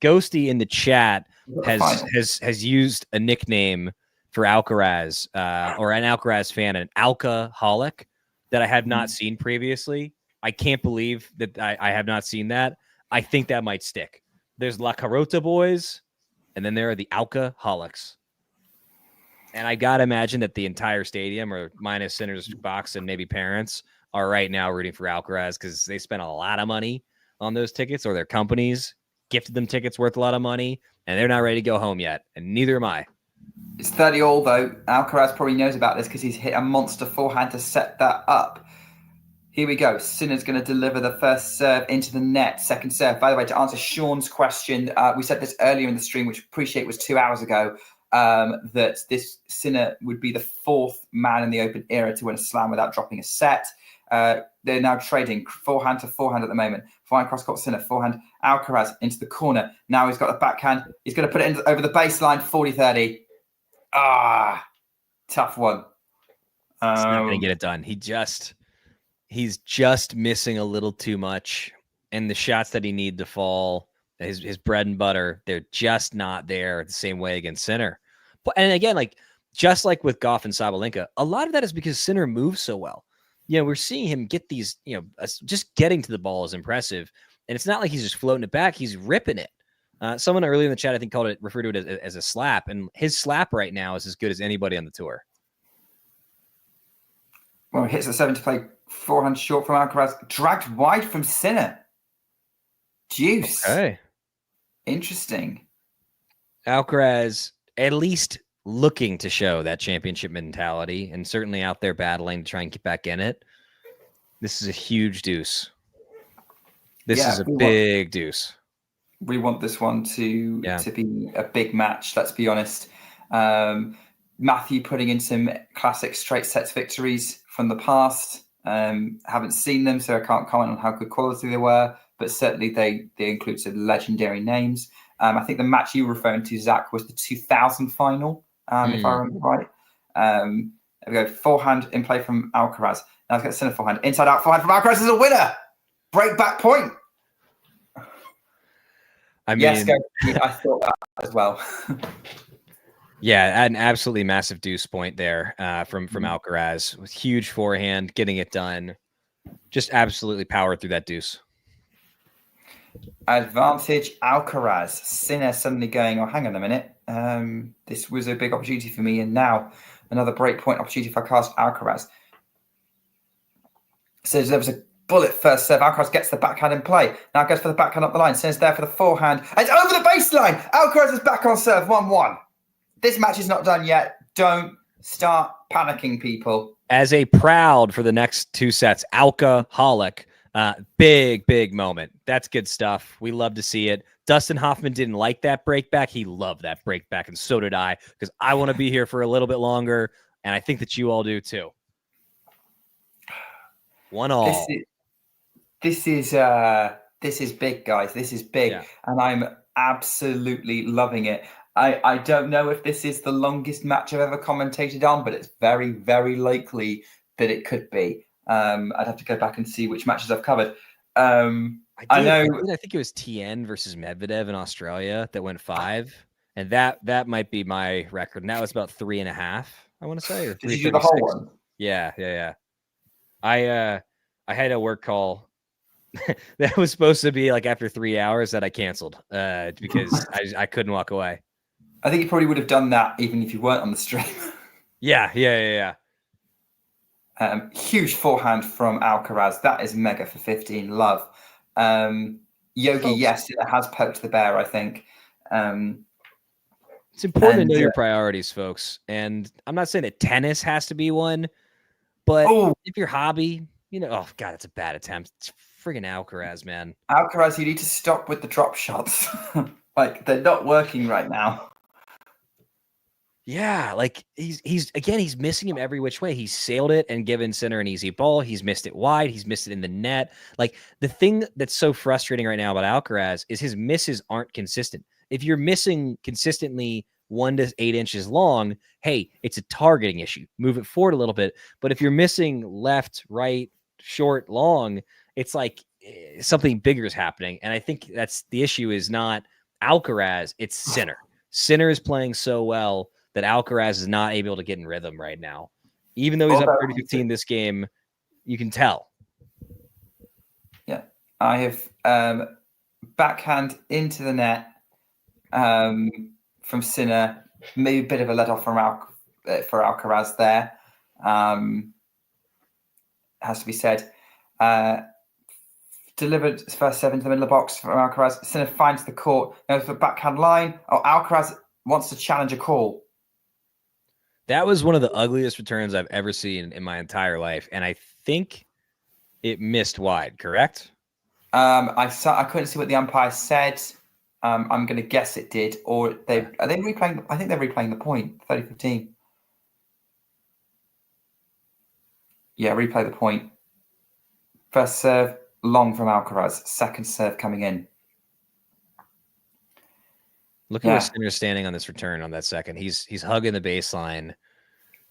Ghosty in the chat has used a nickname for Alcaraz, or an Alcaraz fan, an alcoholic, that I have not seen previously. I can't believe that I have not seen that. I think that might stick. There's La Carota boys, and then there are the alcoholics. And I got to imagine that the entire stadium, or minus Sinner's box and maybe parents, are right now rooting for Alcaraz because they spent a lot of money on those tickets, or their companies gifted them tickets worth a lot of money, and they're not ready to go home yet, and neither am I. It's 30 all, though. Alcaraz probably knows about this because he's hit a monster forehand to set that up. Here we go. Sinner's going to deliver the first serve into the net. Second serve. By the way, to answer Sean's question, we said this earlier in the stream, which I appreciate was 2 hours ago, that this Sinner would be the 4th man in the Open era to win a slam without dropping a set. They're now trading forehand to forehand at the moment. Forehand cross-court Sinner, forehand Alcaraz into the corner. Now he's got a backhand. He's going to put it over the baseline, 40-30. Tough one. He's not going to get it done. He's just missing a little too much. And the shots that he need to fall, his bread and butter, they're just not there the same way against Sinner. But, and again, just like with Goff and Sabalenka, a lot of that is because Sinner moves so well. We're seeing him get these, just getting to the ball is impressive. And it's not like he's just floating it back. He's ripping it. Someone earlier in the chat, I think, referred to it as a slap. And his slap right now is as good as anybody on the tour. Well, hits the 7 to play forehand short from Alcaraz. Dragged wide from Sinner. Deuce. Okay. Interesting. Alcaraz, at least looking to show that championship mentality, and certainly out there battling to try and get back in it. This is a huge deuce. This is a big deuce. We want this one to be a big match, let's be honest. Matthew putting in some classic straight sets victories from the past. Haven't seen them, so I can't comment on how good quality they were, but certainly they include some legendary names. I think the match you were referring to, Zach, was the 2000 final, if I remember right. There we go. Forehand in play from Alcaraz. Now let's get Sinner forehand. Inside out forehand from Alcaraz is a winner. Break back point. I mean, yes, I thought that as well. Yeah, an absolutely massive deuce point there from Alcaraz with huge forehand, getting it done. Just absolutely powered through that deuce. Advantage Alcaraz. Sinner suddenly going, oh, hang on a minute. This was a big opportunity for me, and now another breakpoint opportunity for Alcaraz. So there was a bullet first serve. Alcaraz gets the backhand in play. Now goes for the backhand up the line. Sinner's there for the forehand. And it's over the baseline. Alcaraz is back on serve, 1-1. This match is not done yet. Don't start panicking, people. As a proud for the next 2 sets, alcoholic. Big moment. That's good stuff. We love to see it. Dustin Hoffman didn't like that break back. He loved that break back, and so did I, because I want to be here for a little bit longer, and I think that you all do too. 1-1. This is big, guys. This is big, and I'm absolutely loving it. I don't know if this is the longest match I've ever commentated on, but it's very, very likely that it could be. I'd have to go back and see which matches I've covered. I think it was TN versus Medvedev in Australia that went 5, and that might be my record. And that was about 3.5, I want to say, or 3:36. Did you do the whole one? Yeah. I had a work call that was supposed to be like after 3 hours that I canceled because I couldn't walk away. I think you probably would have done that even if you weren't on the stream. Yeah. Huge forehand from Alcaraz. That is mega for 15. Love. Yogi, yes, it has poked the bear, I think. It's important to know your priorities, folks. And I'm not saying that tennis has to be one, but if your hobby, oh, God, it's a bad attempt. It's friggin' Alcaraz, man. Alcaraz, you need to stop with the drop shots. Like, they're not working right now. Yeah, like he's missing him every which way. He's sailed it and given Sinner an easy ball. He's missed it wide. He's missed it in the net. Like, the thing that's so frustrating right now about Alcaraz is his misses aren't consistent. If you're missing consistently 1 to 8 inches long, hey, it's a targeting issue. Move it forward a little bit. But if you're missing left, right, short, long, it's like something bigger is happening. And I think that's the issue, is not Alcaraz, it's Sinner. Sinner is playing so well that Alcaraz is not able to get in rhythm right now. Even though he's up 30-15 this game, you can tell. Yeah. I have backhand into the net from Sinner. Maybe a bit of a let-off for Alcaraz there. Has to be said. Delivered his first serve into the middle of the box from Alcaraz. Sinner finds the court. Goes for backhand line. Alcaraz wants to challenge a call. That was one of the ugliest returns I've ever seen in my entire life, and I think it missed wide. Correct? I couldn't see what the umpire said. I'm going to guess it did, or are they replaying? I think they're replaying the point. 30-15. Yeah, replay the point. First serve long from Alcaraz. Second serve coming in. Look at where Sinner's standing on this return on that second. He's hugging the baseline.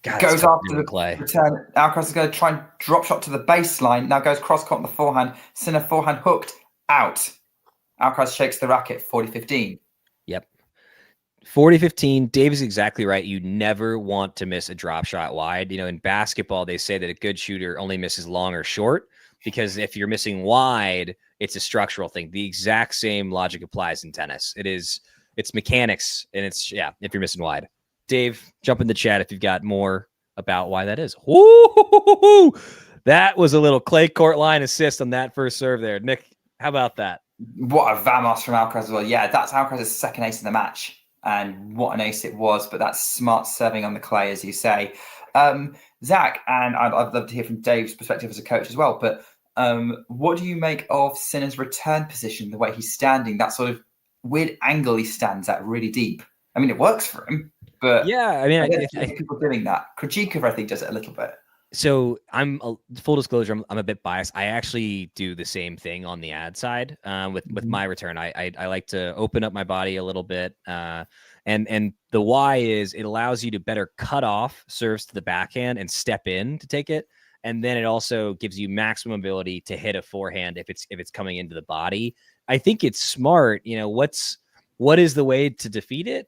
God, goes after the return. Alcaraz is going to try and drop shot to the baseline. Now goes cross court on the forehand. Sinner forehand hooked out. Alcaraz shakes the racket. 40-15. Yep. 40-15. Dave is exactly right. You never want to miss a drop shot wide. In basketball, they say that a good shooter only misses long or short, because if you're missing wide, it's a structural thing. The exact same logic applies in tennis. It's mechanics, and if you're missing wide. Dave, jump in the chat if you've got more about why that is. Woo! That was a little clay court line assist on that first serve there. Nick, how about that? What a vamos from Alcaraz as well. Yeah, that's Alcaraz's second ace in the match, and what an ace it was, but that's smart serving on the clay, as you say. Zach, and I'd love to hear from Dave's perspective as a coach as well, but what do you make of Sinner's return position, the way he's standing, that sort of weird angle he stands at really deep? I mean, it works for him, but yeah, I mean, I think people doing that. Krejcikov, I think, does it a little bit. So full disclosure, I'm a bit biased. I actually do the same thing on the ad side with my return. I like to open up my body a little bit, and the why is it allows you to better cut off serves to the backhand and step in to take it, and then it also gives you maximum ability to hit a forehand if it's coming into the body. I think it's smart. What is the way to defeat it?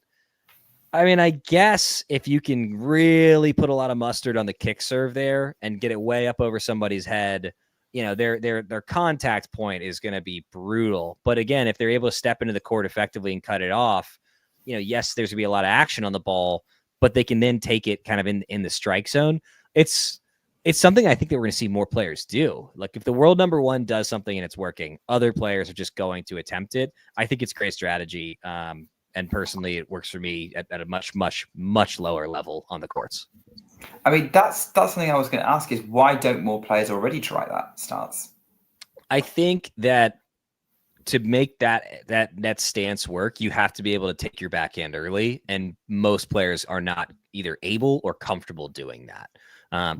I mean, I guess if you can really put a lot of mustard on the kick serve there and get it way up over somebody's head, their contact point is going to be brutal. But again, if they're able to step into the court effectively and cut it off, yes, there's going to be a lot of action on the ball, but they can then take it kind of in the strike zone. It's it's something I think that we're going to see more players do. Like if the world number one does something and it's working, other players are just going to attempt it. I think it's great strategy. And personally, it works for me at a much, much, much lower level on the courts. I mean, that's something I was going to ask is why don't more players already try that stance? I think that to make that stance work, you have to be able to take your backhand early, and most players are not either able or comfortable doing that.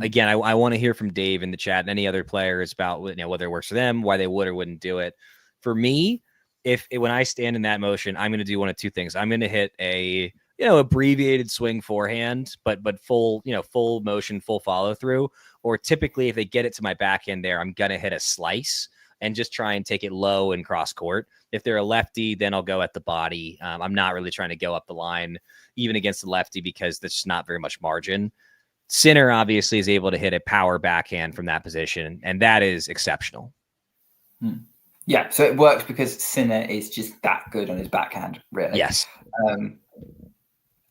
Again, I want to hear from Dave in the chat and any other players about whether it works for them, why they would or wouldn't do it. For me, when I stand in that motion, I'm going to do one of two things. I'm going to hit a abbreviated swing forehand, but full full motion, full follow through. Or typically, if they get it to my backhand there, I'm going to hit a slice and just try and take it low and cross court. If they're a lefty, then I'll go at the body. I'm not really trying to go up the line, even against the lefty, because there's not very much margin. Sinner obviously is able to hit a power backhand from that position, and that is exceptional. Yeah, so it works because Sinner is just that good on his backhand, really. Yes.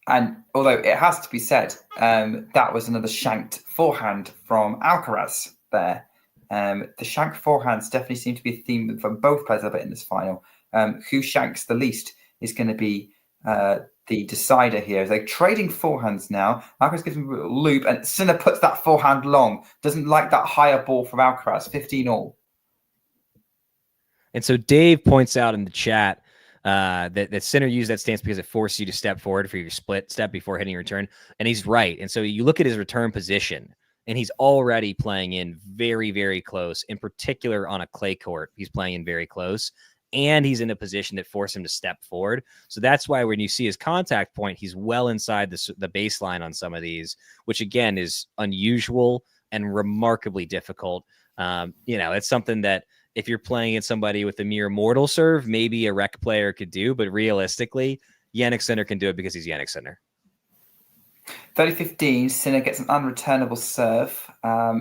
And although it has to be said, that was another shanked forehand from Alcaraz there. The shank forehands definitely seem to be a theme from both players of it in this final. Who shanks the least is going to be the decider here. They're trading forehands now. Alcaraz gives him a little loop, and Sinner puts that forehand long. Doesn't like that higher ball from Alcaraz. 15 all. And so Dave points out in the chat that Sinner used that stance because it forces you to step forward for your split step before hitting your return. And he's right. And so you look at his return position, and he's already playing in very, very close. In particular, on a clay court, he's playing in very close. And he's in a position that forces him to step forward. So that's why when you see his contact point, he's well inside the baseline on some of these, which, again, is unusual and remarkably difficult. It's something that if you're playing at somebody with a mere mortal serve, maybe a rec player could do. But realistically, Jannik Sinner can do it because he's Jannik Sinner. 30-15, Sinner gets an unreturnable serve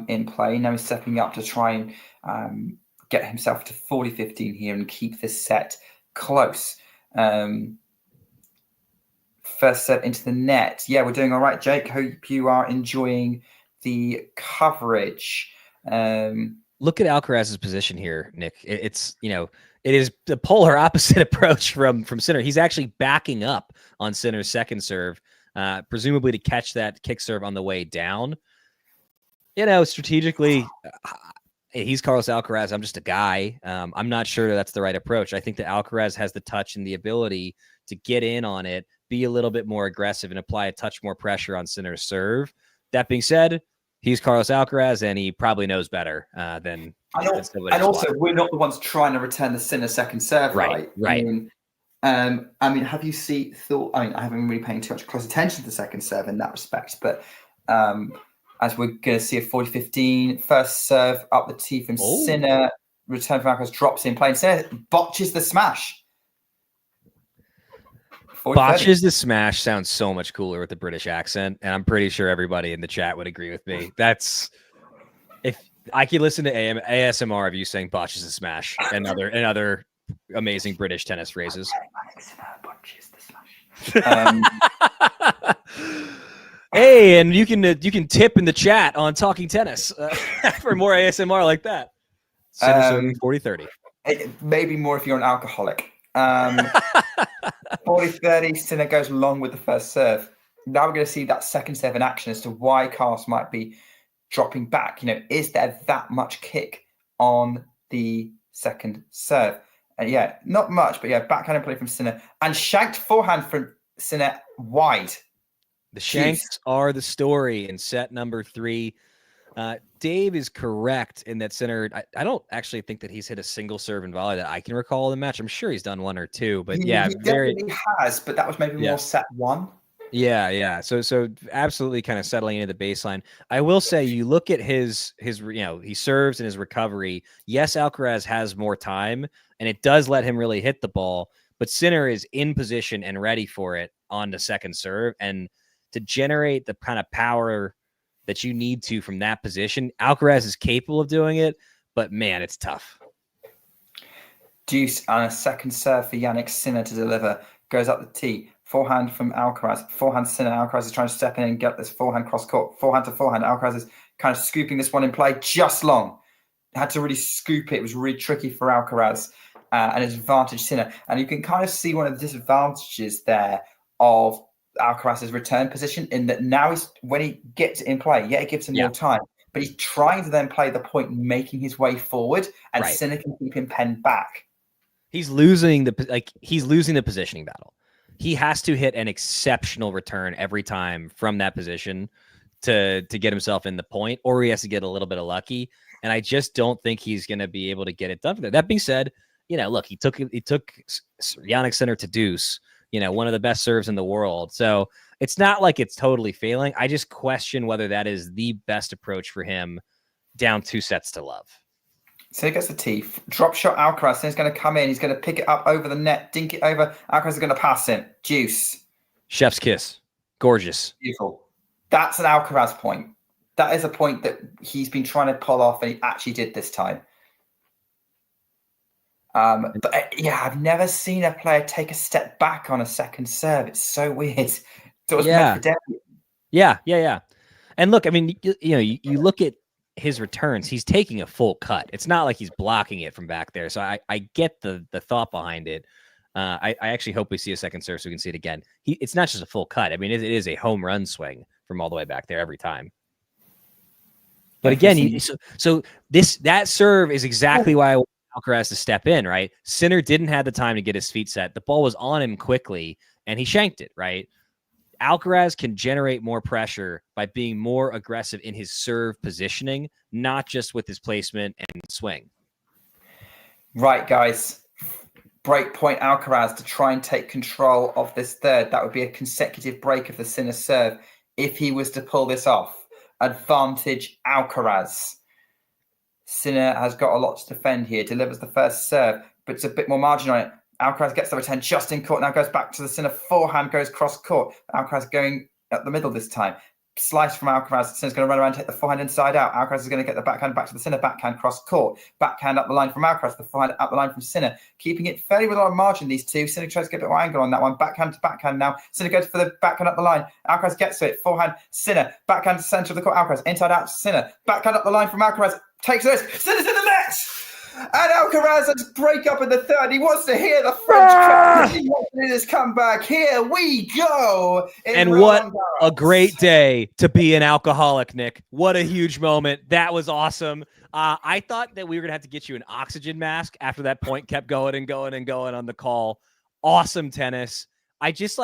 in play. Now he's stepping up to try and get himself to 40-15 here and keep this set close. First set into the net. Yeah, we're doing all right, Jake. Hope you are enjoying the coverage. Look at Alcaraz's position here, Nick. It is the polar opposite approach from Sinner. He's actually backing up on Sinner's second serve, presumably to catch that kick serve on the way down. Strategically, he's Carlos Alcaraz. I'm just a guy. I'm not sure that's the right approach. I think that Alcaraz has the touch and the ability to get in on it, be a little bit more aggressive, and apply a touch more pressure on Sinner's serve. That being said, he's Carlos Alcaraz, and he probably knows better than. And also, we're not the ones trying to return the Sinner second serve, right? Right. I mean, have you thought? I mean, I haven't really paying too much close attention to the second serve in that respect, but as we're going to see a 40-15 first serve up the tee from Sinner, return from Alcaraz, drops in play, and Sinner botches the smash. Botches the smash sounds so much cooler with the British accent, and I'm pretty sure everybody in the chat would agree with me. That's if I could listen to ASMR of you saying botches the smash and other amazing British tennis phrases. Hey, and you can tip in the chat on Talking Tennis for more ASMR like that. 40-30. Maybe more if you're an alcoholic. 40-30, Sinner goes long with the first serve. Now we're going to see that second serve in action as to why Carlos might be dropping back. Is there that much kick on the second serve? And yeah, not much, but yeah, backhand play from Sinner and shanked forehand from Sinner wide. The shanks are the story in set number 3. Dave is correct in that Sinner. I don't actually think that he's hit a single serve and volley that I can recall in the match. I'm sure he's done one or two, but he definitely has. But that was maybe more set 1. Yeah. So absolutely kind of settling into the baseline. I will say, you look at his he serves and his recovery. Yes, Alcaraz has more time, and it does let him really hit the ball. But Sinner is in position and ready for it on the second serve, and to generate the kind of power that you need to from that position, Alcaraz is capable of doing it, but man, it's tough. Deuce on a second serve for Jannik Sinner to deliver. Goes up the tee. Forehand from Alcaraz. Forehand Sinner. Alcaraz is trying to step in and get this forehand cross court. Forehand to forehand. Alcaraz is kind of scooping this one in play just long. Had to really scoop it. It was really tricky for Alcaraz and his advantage Sinner. And you can kind of see one of the disadvantages there of Alcaraz's return position in that now when he gets in play, it gives him more time, but he's trying to then play the point, making his way forward, and Sinner can keep him penned back. He's losing the positioning battle. He has to hit an exceptional return every time from that position to get himself in the point, or he has to get a little bit of lucky. And I just don't think he's going to be able to get it done for that. That being said, look, he took Jannik Sinner to deuce, one of the best serves in the world. So it's not like it's totally failing. I just question whether that is the best approach for him down 2 sets to love. So he gets the tee. Drop shot Alcaraz. Then he's going to come in. He's going to pick it up over the net, dink it over. Alcaraz is going to pass him. Deuce. Chef's kiss. Gorgeous. Beautiful. That's an Alcaraz point. That is a point that he's been trying to pull off, and he actually did this time. But I've never seen a player take a step back on a second serve. It's so weird. So it was meant for Debbie. Yeah. And look, I mean, you look at his returns, he's taking a full cut. It's not like he's blocking it from back there. So I get the thought behind it. I actually hope we see a second serve so we can see it again. It's not just a full cut. I mean, it is a home run swing from all the way back there every time. But again, that serve is exactly why I want Alcaraz to step in, right? Sinner didn't have the time to get his feet set. The ball was on him quickly, and he shanked it, right? Alcaraz can generate more pressure by being more aggressive in his serve positioning, not just with his placement and swing. Right, guys. Break point Alcaraz to try and take control of this third. That would be a consecutive break of the Sinner serve if he was to pull this off. Advantage Alcaraz. Sinner has got a lot to defend here. Delivers the first serve, but it's a bit more margin on it. Alcaraz gets the return just in court. Now goes back to the Sinner. Forehand goes cross court. Alcaraz going up the middle this time. Slice from Alcaraz. Sinner's going to run around, take the forehand inside out. Alcaraz is going to get the backhand back to the Sinner. Backhand cross court. Backhand up the line from Alcaraz. The forehand up the line from Sinner. Keeping it fairly with a lot of margin, these two. Sinner tries to get a bit more angle on that one. Backhand to backhand now. Sinner goes for the backhand up the line. Alcaraz gets to it. Forehand, Sinner. Backhand to centre of the court. Alcaraz. Inside out, Sinner. Backhand up the line from Alcaraz. Takes this. Sinner's in the net! And Alcaraz has break up in the third. He wants to hear the French crowd. He wants to do this comeback. Here we go. And what a great day to be an alcoholic, Nick. What a huge moment. That was awesome. I thought that we were going to have to get you an oxygen mask after that point kept going and going and going on the call. Awesome tennis. I just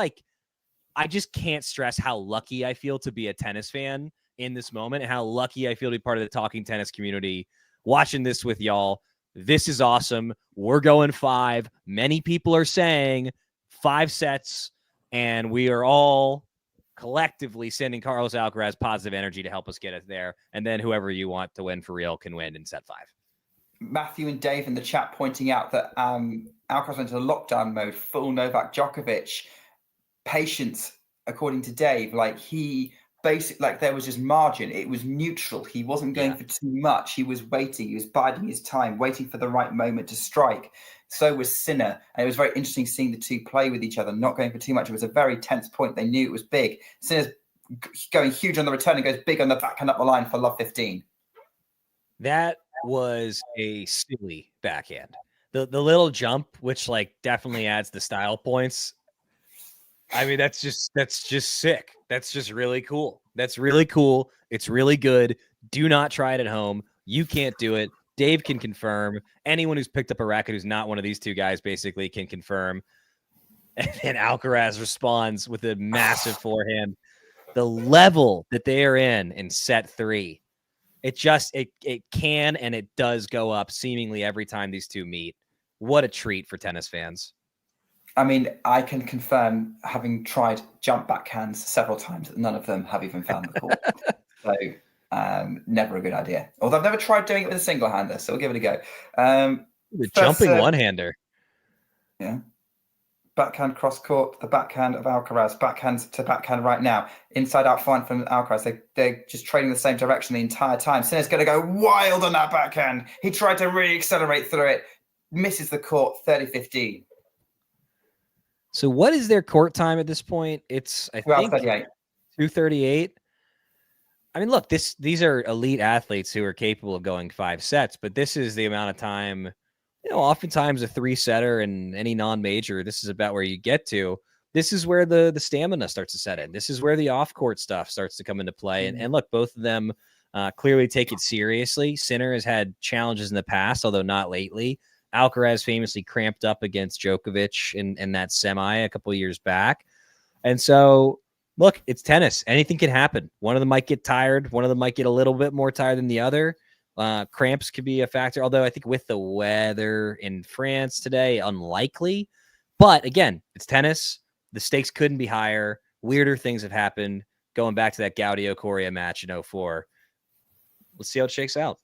can't stress how lucky I feel to be a tennis fan in this moment and how lucky I feel to be part of the Talking Tennis community watching this with y'all. This is awesome. We're going 5. Many people are saying 5 sets, and we are all collectively sending Carlos Alcaraz positive energy to help us get us there. And then whoever you want to win for real can win in set 5. Matthew and Dave in the chat pointing out that Alcaraz went into lockdown mode, full Novak Djokovic. Patience, according to Dave, there was just margin. It was neutral. He wasn't going for too much. He was waiting. He was biding his time, waiting for the right moment to strike. So was Sinner. And it was very interesting seeing the two play with each other, not going for too much. It was a very tense point. They knew it was big. Sinner's going huge on the return and goes big on the backhand up the line for love 15. That was a silly backhand. The little jump, which definitely adds the style points. I mean, that's just sick. That's just really cool. That's really cool. It's really good. Do not try it at home. You can't do it. Dave can confirm. Anyone who's picked up a racket who's not one of these two guys basically can confirm. And then Alcaraz responds with a massive forehand. The level that they are in set 3, it can and it does go up seemingly every time these two meet. What a treat for tennis fans. I mean, I can confirm, having tried jump backhands several times, that none of them have even found the court. So, never a good idea. Although I've never tried doing it with a single hander, so we'll give it a go. The jumping one-hander. Yeah. Backhand cross court, the backhand of Alcaraz, backhand to backhand right now. Inside out fine from Alcaraz. They're just trading the same direction the entire time. Sinner's going to go wild on that backhand. He tried to really accelerate through it. Misses the court, 30-15. So what is their court time at this point? It's, I think, 2:38. I mean, look, these are elite athletes who are capable of going 5 sets, but this is the amount of time, oftentimes a 3-setter in any non-major, this is about where you get to. This is where the stamina starts to set in. This is where the off-court stuff starts to come into play. And look, both of them clearly take it seriously. Sinner has had challenges in the past, although not lately. Alcaraz famously cramped up against Djokovic in that semi a couple of years back. And so, look, it's tennis. Anything can happen. One of them might get tired. One of them might get a little bit more tired than the other. Cramps could be a factor, although I think with the weather in France today, unlikely. But again, it's tennis. The stakes couldn't be higher. Weirder things have happened. Going back to that Gaudio-Coria match in 2004. Let's see how it shakes out.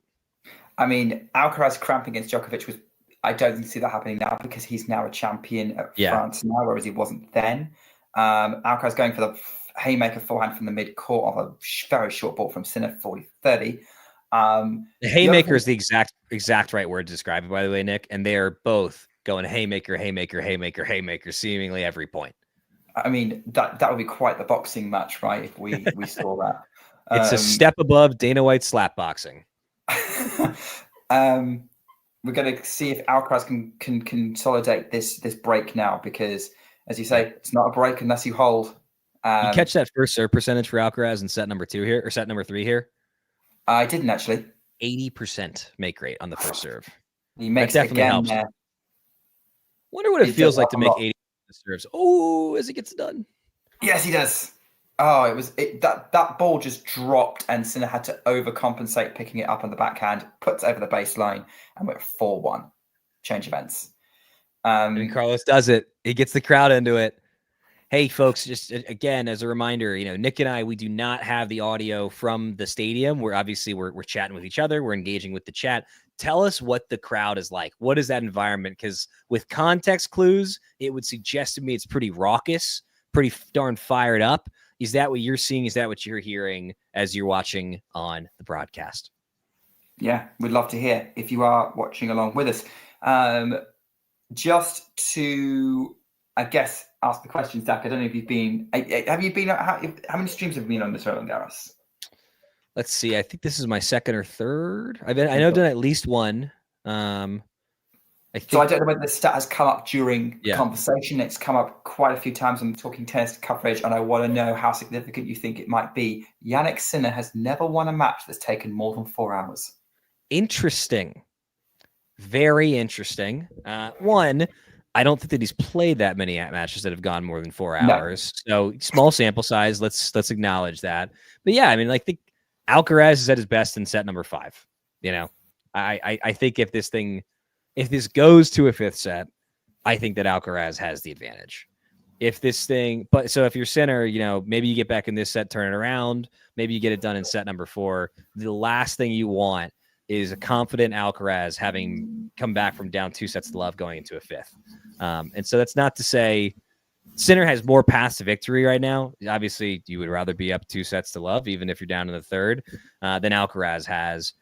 I mean, Alcaraz cramping against Djokovic I don't see that happening now because he's now a champion at France now, whereas he wasn't then. Alcaraz going for the haymaker forehand from the mid-court of a very short ball from Sinner, 40-30. The haymaker is the exact right word to describe it, by the way, Nick. And they are both going haymaker, haymaker, haymaker, haymaker, seemingly every point. I mean, that would be quite the boxing match, right? If we saw that. It's a step above Dana White slap boxing. We're going to see if Alcaraz can consolidate this break now, because, as you say, it's not a break unless you hold. You catch that first serve percentage for Alcaraz in set number 2 here, or set number 3 here? I didn't actually. 80% make rate on the first serve. He makes that definitely helps. Wonder what it feels like to make 80% serves. Oh, as he gets it done. Yes, he does. Oh, that ball just dropped, and Sinner had to overcompensate, picking it up on the backhand, puts it over the baseline, and went 4-1. Change events. And Carlos does it. He gets the crowd into it. Hey, folks, just again, as a reminder, Nick and I, we do not have the audio from the stadium. We're chatting with each other. We're engaging with the chat. Tell us what the crowd is like. What is that environment? Because with context clues, it would suggest to me it's pretty raucous, pretty darn fired up. Is that what you're seeing? Is that what you're hearing as you're watching on the broadcast? Yeah, we'd love to hear if you are watching along with us. Just to, I guess, ask the question, Zach, I don't know if you've been, have you been, how many streams have you been on this Roland Garros? Let's see. I think this is my second or third. I know I've done at least one. So I don't know whether the stat has come up during conversation. It's come up quite a few times on Talking Tennis coverage, and I want to know how significant you think it might be. Jannik Sinner has never won a match that's taken more than 4 hours. Interesting. Very interesting. One, I don't think that he's played that many matches that have gone more than 4 hours. No. So small sample size. Let's acknowledge that. But yeah, I mean, I think Alcaraz is at his best in set number 5. I think if this goes to a 5th set, I think that Alcaraz has the advantage. If you're Sinner, maybe you get back in this set, turn it around. Maybe you get it done in set number 4. The last thing you want is a confident Alcaraz having come back from down 2 sets to love going into a 5th. And so that's not to say Sinner has more paths to victory right now. Obviously, you would rather be up 2 sets to love, even if you're down in the 3rd, than Alcaraz has.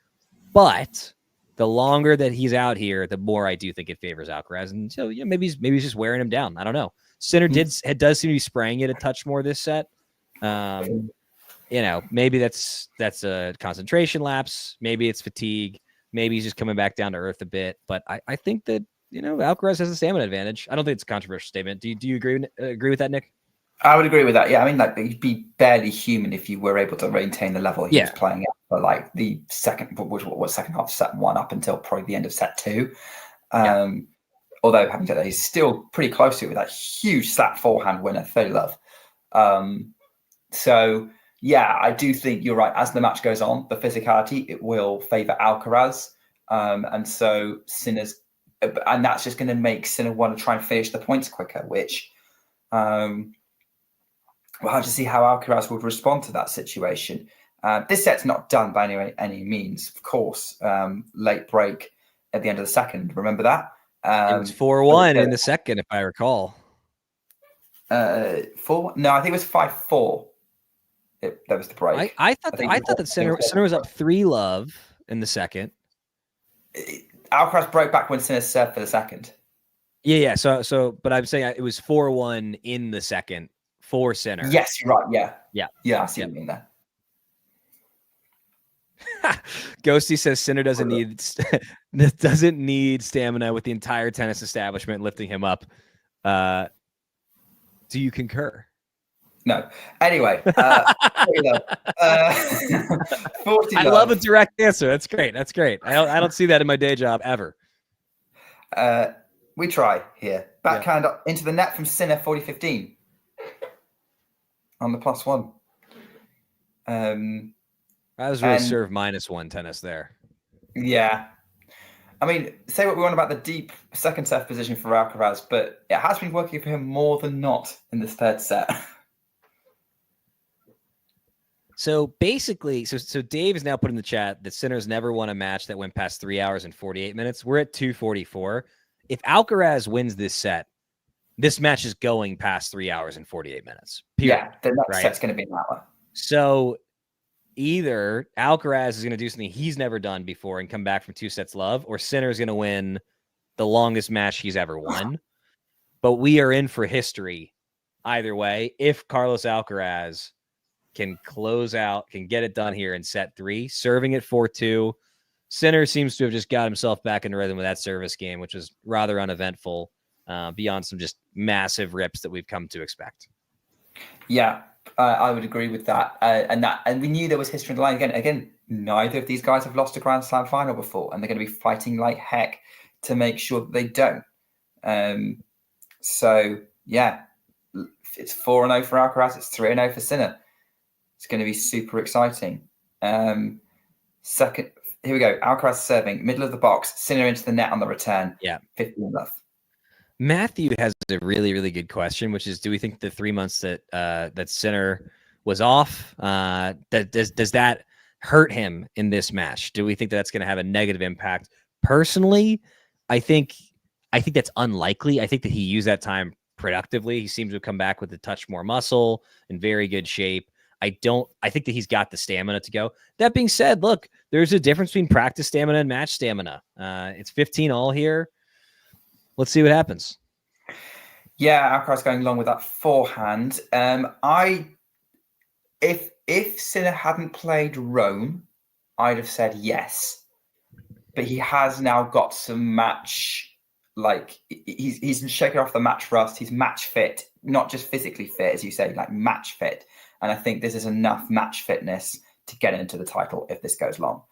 But the longer that he's out here, the more I do think it favors Alcaraz. And so, maybe he's just wearing him down. I don't know. Sinner does seem to be spraying it a touch more this set. Maybe that's a concentration lapse. Maybe it's fatigue. Maybe he's just coming back down to earth a bit. But I think that, Alcaraz has a stamina advantage. I don't think it's a controversial statement. Do you agree with that, Nick? I would agree with that. Yeah, I mean, you'd be barely human if you were able to maintain the level he was playing at for the second half of set 1 up until probably the end of set 2. Although having said that, he's still pretty close to it with that huge slap forehand winner, 30 love. So yeah, I do think you're right. As the match goes on, the physicality, it will favor Alcaraz. And so Sinner's, and that's just going to make Sinner want to try and finish the points quicker, which we'll have to see how Alcaraz would respond to that situation. This set's not done by any means, of course. Late break at the end of the second. Remember that? It was 4-1 in the second, if I recall. 4? No, I think it was 5-4. That was the break. I thought that Sinner was up 3 love in the second. Alcaraz broke back when Sinner served for the second. Yeah. So, but I'm saying it was 4-1 in the second for Sinner. Yes, you're right. Yeah. I see what you mean there. Ghosty says Sinner doesn't need stamina with the entire tennis establishment lifting him up. Do you concur? No. Anyway, 40 I love a direct answer. That's great. That's great. I don't see that in my day job ever. We try here. Backhand into the net from Sinner, 40-15 on the +1. That was really serve -1 tennis there. Yeah. I mean, say what we want about the deep second set position for Alcaraz, but it has been working for him more than not in this third set. So basically, so Dave is now put in the chat that Sinner's never won a match that went past 3 hours and 48 minutes. We're at 2:44. If Alcaraz wins this set, this match is going past 3 hours and 48 minutes. Period, yeah, the next set's going to be an hour. So either Alcaraz is going to do something he's never done before and come back from 2 sets love, or Sinner's going to win the longest match he's ever won. But we are in for history either way. If Carlos Alcaraz can close out, can get it done here in set 3, serving at 4-2. Sinner seems to have just got himself back in rhythm with that service game, which was rather uneventful beyond some just massive rips that we've come to expect. Yeah, I would agree with that. And we knew there was history in the line. Again, neither of these guys have lost a Grand Slam final before, and they're going to be fighting like heck to make sure that they don't. So, yeah, it's 4-0 for Alcaraz. It's 3-0 for Sinner. It's going to be super exciting. Second, here we go. Alcaraz serving, middle of the box, Sinner into the net on the return. Yeah. 15 love. Matthew has a really, really good question, which is, do we think the 3 months that that Sinner was off, does that hurt him in this match? Do we think that's going to have a negative impact? Personally, I think that's unlikely. I think that he used that time productively. He seems to have come back with a touch more muscle, in very good shape. I think that he's got the stamina to go. That being said, look, there's a difference between practice stamina and match stamina. It's 15 all here. Let's see what happens. Yeah, Alcaraz going long with that forehand. If Sinner hadn't played Rome, I'd have said yes. But he has now got some match, like he's shaking off the match rust. He's match fit, not just physically fit, as you say, like match fit. And I think this is enough match fitness to get into the title if this goes long.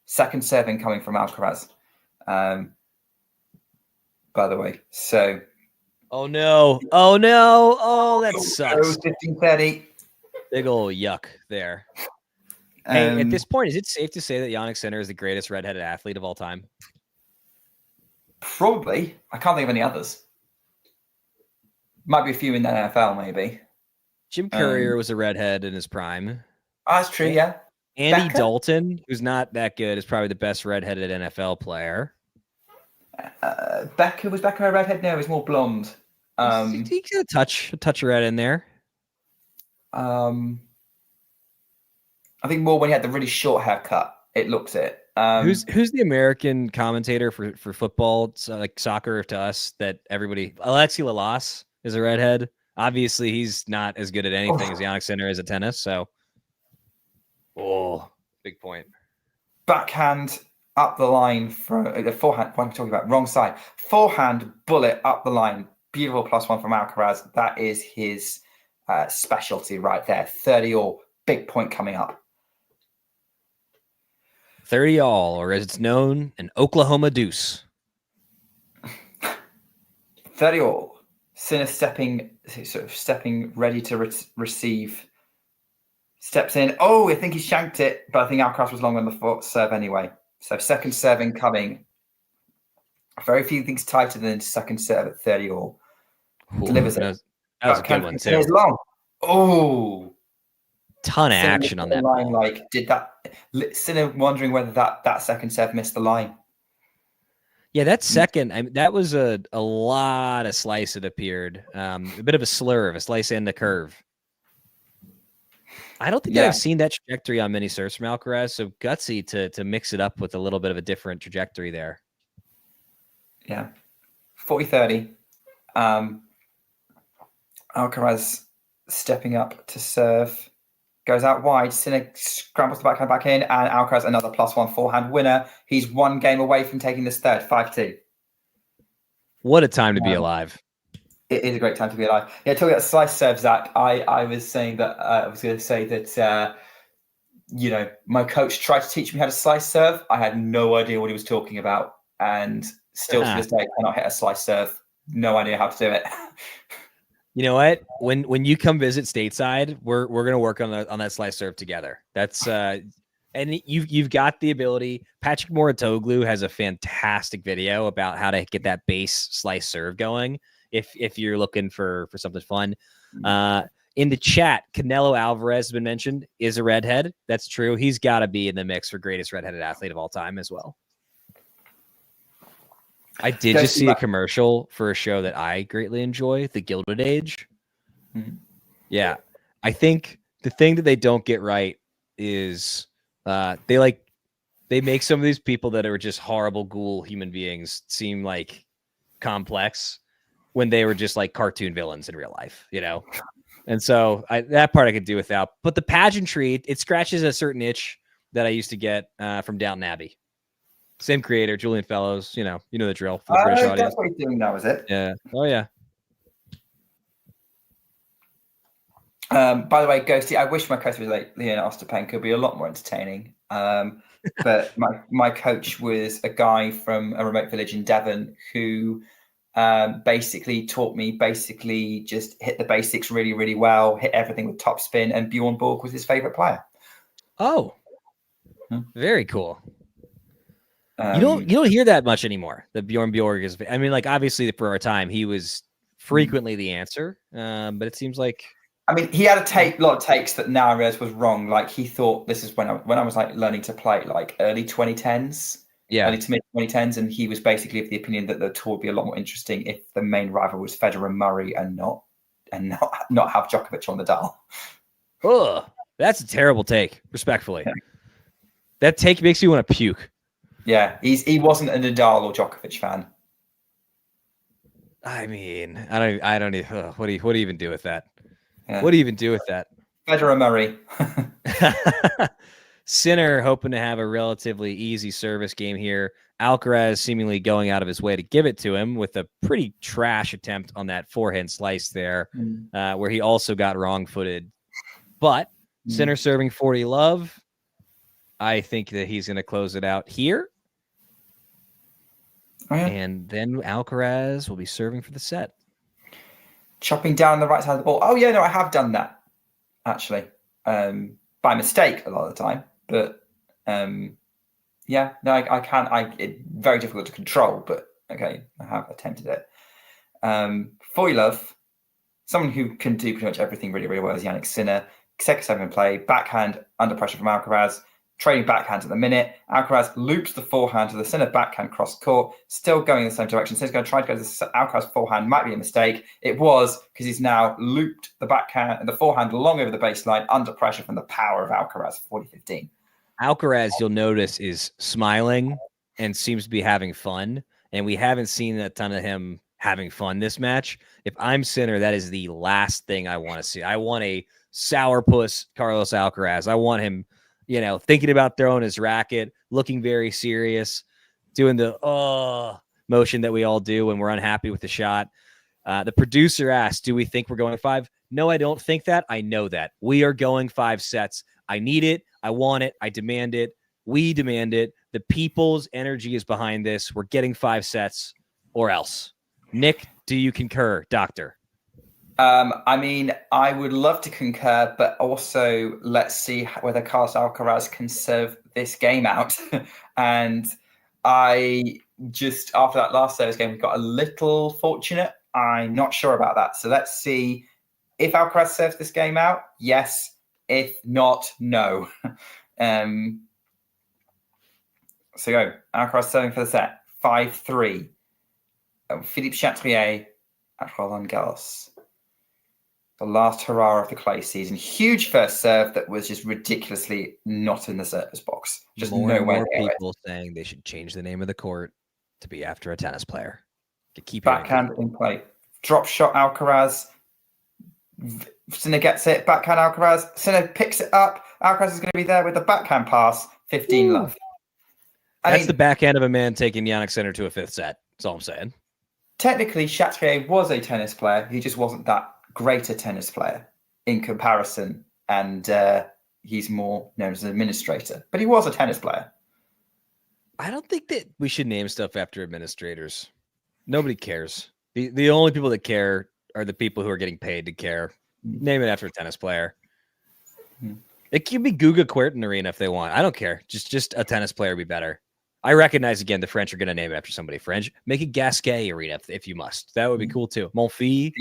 Second serving coming from Alcaraz, by the way. So. Oh, no. Oh, no. Oh, that sucks. 15-30. Big ol' yuck there. Hey, at this point, is it safe to say that Jannik Sinner is the greatest redheaded athlete of all time? Probably. I can't think of any others. Might be a few in the NFL, maybe. Jim Courier was a redhead in his prime. Oh, that's true, yeah. Andy Dalton, who's not that good, is probably the best redheaded NFL player. Becker, was Becker a redhead? No, he was more blonde. He got a touch of red in there. I think more when he had the really short haircut. It looks it. Who's the American commentator for football, like soccer to us, that everybody? Alexi Lalas is a redhead. Obviously, he's not as good at anything as Jannik Sinner is at tennis. So, big point. Backhand up the line for the forehand. What am I talking about? Wrong side. Forehand bullet up the line. Beautiful +1 from Alcaraz. That is his specialty right there. 30 all. Big point coming up. 30 all, or as it's known, an Oklahoma deuce. 30 all. Sinner stepping ready to receive. Steps in. Oh, I think he shanked it, but I think Alcaraz was long on the serve anyway. So second serving coming. Very few things tighter than second serve at 30 all. Delivers it. That was a good one too. Long. Oh, ton of action on that line. Like, did that? Sinner wondering whether that second serve missed the line. Yeah, that second, that was a lot of slice. It appeared a bit of a slurve, a slice and a curve. I don't think that I've seen that trajectory on many serves from Alcaraz. So gutsy to mix it up with a little bit of a different trajectory there. Yeah, 40-30. Alcaraz stepping up to serve. goes out wide. Sinner scrambles the backhand back in, and Alcaraz another +1 forehand winner. He's one game away from taking this third, 5-2. What a time to be alive. It is a great time to be alive. Yeah, talking about slice serve, Zach, I was saying that I was going to say that, my coach tried to teach me how to slice serve. I had no idea what he was talking about. And still to this day, I cannot hit a slice serve. No idea how to do it. You know what? When you come visit stateside, we're gonna work on that slice serve together. That's and you've got the ability. Patrick Mouratoglou has a fantastic video about how to get that base slice serve going. If you're looking for something fun, in the chat, Canelo Alvarez has been mentioned, is a redhead. That's true. He's got to be in the mix for greatest redheaded athlete of all time as well. I did just see a commercial for a show that I greatly enjoy, The Gilded Age. Mm-hmm. Yeah. I think the thing that they don't get right is they make some of these people that are just horrible ghoul human beings seem like complex when they were just like cartoon villains in real life, And so that part I could do without. But the pageantry, it scratches a certain itch that I used to get from Downton Abbey. Same creator, Julian Fellows. You know the drill for the British audience. That's what he's doing now, is it? Yeah. Oh yeah. By the way, Ghosty, I wish my coach was like Leon Ostapenko. Could be a lot more entertaining. But my coach was a guy from a remote village in Devon who basically taught me just hit the basics really, really well, hit everything with topspin, and Bjorn Borg was his favorite player. Oh, very cool. You don't hear that much anymore. The Bjorn Borg is. I mean, like obviously for our time, he was frequently the answer. But it seems like. I mean, he had a lot of takes that now I realize was wrong. Like he thought this is when I was like learning to play, like early 2010s. Yeah. Early to mid 2010s, and he was basically of the opinion that the tour would be a lot more interesting if the main rival was Federer and Murray, and not have Djokovic on the dial. Oh, that's a terrible take. Respectfully, yeah. That take makes you want to puke. Yeah, he wasn't a Nadal or Djokovic fan. I mean, I don't even. What do you even do with that? Yeah. What do you even do with that? Federer Murray. Sinner hoping to have a relatively easy service game here. Alcaraz seemingly going out of his way to give it to him with a pretty trash attempt on that forehand slice there, where he also got wrong-footed. But Sinner serving 40 love. I think that he's going to close it out here. Oh, yeah. And then Alcaraz will be serving for the set. Chopping down the right side of the ball. Oh, yeah, no, I have done that, actually. By mistake a lot of the time. But, yeah, no, I can. It's very difficult to control, but, okay, I have attempted it. For love, someone who can do pretty much everything really, really well is Jannik Sinner. Second serve in play, backhand under pressure from Alcaraz. Trading backhands at the minute. Alcaraz loops the forehand to the Sinner backhand cross court, still going in the same direction. Sinner's going to try to go to the Alcaraz forehand. Might be a mistake. It was, because he's now looped the backhand and the forehand long over the baseline under pressure from the power of Alcaraz. 40-15. Alcaraz, you'll notice, is smiling and seems to be having fun. And we haven't seen a ton of him having fun this match. If I'm Sinner, that is the last thing I want to see. I want a sourpuss Carlos Alcaraz. I want him, thinking about throwing his racket, looking very serious, doing the motion that we all do when we're unhappy with the shot. The producer asked, do we think we're going 5? No, I don't think that. I know that. We are going 5 sets. I need it. I want it. I demand it. We demand it. The people's energy is behind this. We're getting 5 sets or else. Nick, do you concur, doctor? I mean, I would love to concur, but also let's see whether Carlos Alcaraz can serve this game out. And I just, after that last service game, we got a little fortunate. I'm not sure about that. So let's see if Alcaraz serves this game out. Yes. If not, no. So go. Alcaraz serving for the set. 5-3. Philippe Chatrier at Roland Garros. The last hurrah of the clay season. Huge first serve that was just ridiculously not in the service box. Just more people saying they should change the name of the court to be after a tennis player. To keep backhand in play. Drop shot Alcaraz. Sinner gets it, backhand Alcaraz. Sinner picks it up. Alcaraz is going to be there with the backhand pass. 15 love. That's the backhand of a man taking Jannik Sinner to a 5th set. That's all I'm saying. Technically, Chatrier was a tennis player. He just wasn't that great a tennis player in comparison. And he's more known as an administrator. But he was a tennis player. I don't think that we should name stuff after administrators. Nobody cares. The only people that care are the people who are getting paid to care. Name it after a tennis player. It could be Guga Querten Arena if they want. I don't care. Just a tennis player would be better. I recognize, again, the French are going to name it after somebody French. Make it Gasquet Arena if you must. That would be cool, too. Monfils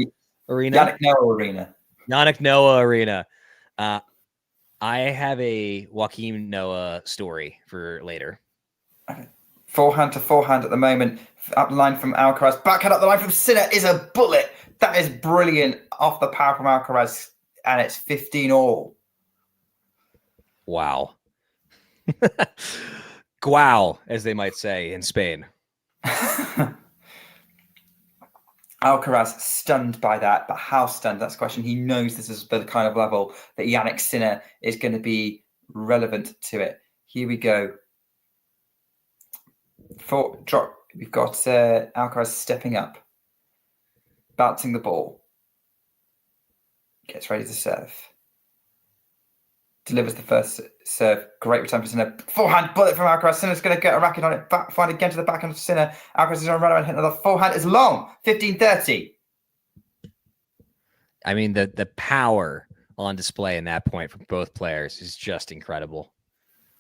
Arena. Jannik Noah Arena. Jannik Noah Arena. I have a Joaquin Noah story for later. Okay. Forehand to forehand at the moment. Up the line from Alcaraz. Backhand up the line from Sinner is a bullet. That is brilliant. Off the power from Alcaraz. And it's 15 all. Wow. Guau, as they might say in Spain. Alcaraz stunned by that, but how stunned? That's the question. He knows this is the kind of level that Jannik Sinner is going to be relevant to it. Here we go. Drop. We've got Alcaraz stepping up, bouncing the ball, gets ready to serve, delivers the first serve. Great return for Sinner. Forehand bullet from Alcaraz. Sinner's going to get a racket on it. Find again to the backhand of Sinner. Alcaraz is on run around, hit another forehand. Is long. 15-30. I mean, the power on display in that point from both players is just incredible.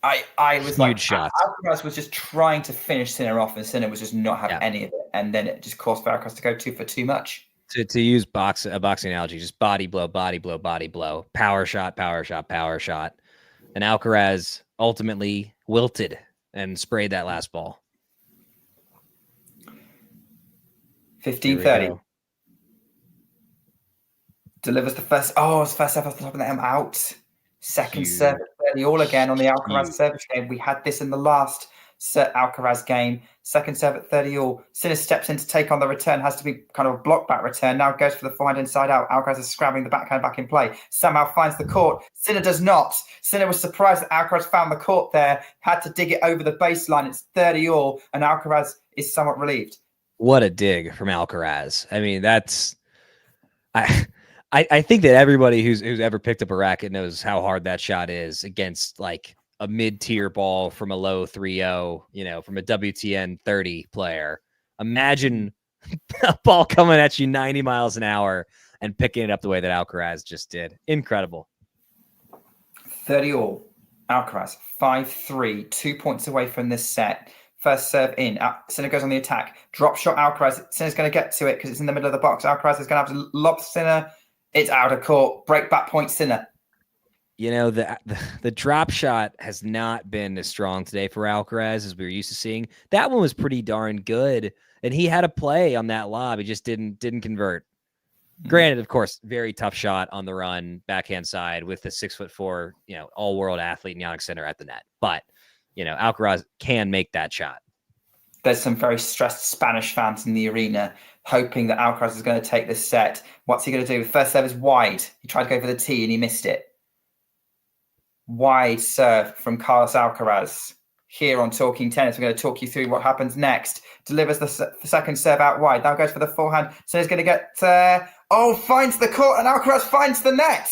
I was huge like, shots. Alcaraz was just trying to finish Sinner off, and Sinner was just not having any of it. And then it just caused Alcaraz to go 2 for too much. To use a boxing analogy, just body blow, body blow, body blow, power shot, power shot, power shot. And Alcaraz ultimately wilted and sprayed that last ball. 15-30. Delivers the first. Oh, it's first serve off the top of the M out. Second serve at 30 all again on the Alcaraz service game. We had this in the last Alcaraz game. Second serve at 30 all. Sinner steps in to take on the return. Has to be kind of a block back return. Now goes for the forehand inside out. Alcaraz is scrabbling the backhand back in play. Somehow finds the court. Sinner does not. Sinner was surprised that Alcaraz found the court there. Had to dig it over the baseline. It's 30 all. And Alcaraz is somewhat relieved. What a dig from Alcaraz. I mean, that's... I think that everybody who's ever picked up a racket knows how hard that shot is against like a mid-tier ball from a low 3-0, from a WTN 30 player. Imagine a ball coming at you 90 miles an hour and picking it up the way that Alcaraz just did. Incredible. 30 all. Alcaraz 5-3, 2 points away from this set. First serve in. Sinner goes on the attack. Drop shot Alcaraz. Sinner's going to get to it because it's in the middle of the box. Alcaraz is going to have to lob Sinner. It's out of court. Break back point Sinner. The drop shot has not been as strong today for Alcaraz as we were used to seeing. That one was pretty darn good, and he had a play on that lob. He just didn't convert. Granted, of course, very tough shot on the run, backhand side with the 6'4", all-world athlete Jannik Sinner at the net. But Alcaraz can make that shot. There's some very stressed Spanish fans in the arena hoping that Alcaraz is going to take this set. What's he going to do? First serve is wide. He tried to go for the tee and he missed it. Wide serve from Carlos Alcaraz. Here on Talking Tennis, we're going to talk you through what happens next. Delivers the second serve out wide. Now goes for the forehand. So he's going to get... finds the court and Alcaraz finds the net.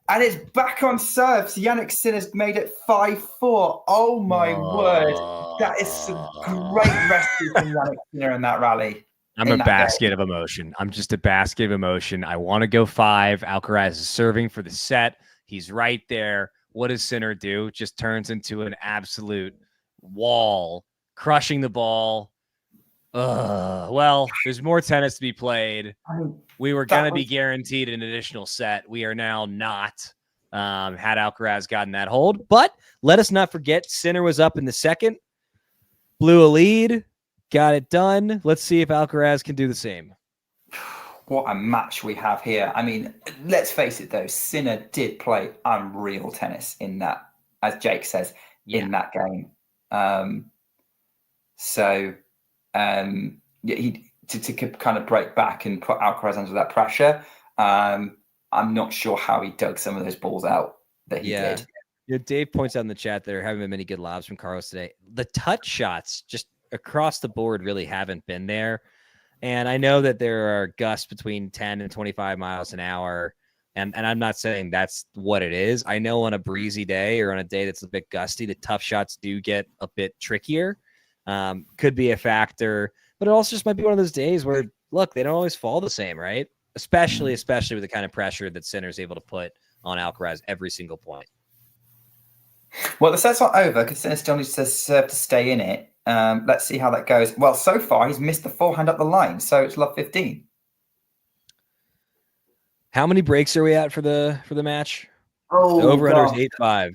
And it's back on serve. So Jannik Sinner's made it 5-4. Oh, my word. That is some great rescue from Jannik Sinner in that rally. I'm a basket of emotion. I'm just a basket of emotion. I want to go 5. Alcaraz is serving for the set. He's right there. What does Sinner do? Just turns into an absolute wall, crushing the ball. Well, there's more tennis to be played. We were going to be guaranteed an additional set. We are now not. Had Alcaraz gotten that hold. But let us not forget, Sinner was up in the second, blew a lead, got it done. Let's see if Alcaraz can do the same. What a match we have here. I mean, let's face it, though. Sinner did play unreal tennis in that, as Jake says, in that game. He to kind of break back and put Alcaraz under that pressure. I'm not sure how he dug some of those balls out that he did. Yeah, Dave points out in the chat there haven't been many good lobs from Carlos today. The touch shots just across the board really haven't been there. And I know that there are gusts between 10 and 25 miles an hour. And I'm not saying that's what it is. I know on a breezy day or on a day that's a bit gusty, the tough shots do get a bit trickier. Could be a factor. But it also just might be one of those days where, look, they don't always fall the same, right? Especially with the kind of pressure that Sinner's able to put on Alcaraz every single point. Well, the set's not over because Sinner still needs to serve to stay in it. Let's see how that goes. Well, so far he's missed the forehand up the line, so it's love 15. How many breaks are we at for the match? Oh, the over-under is 8-5.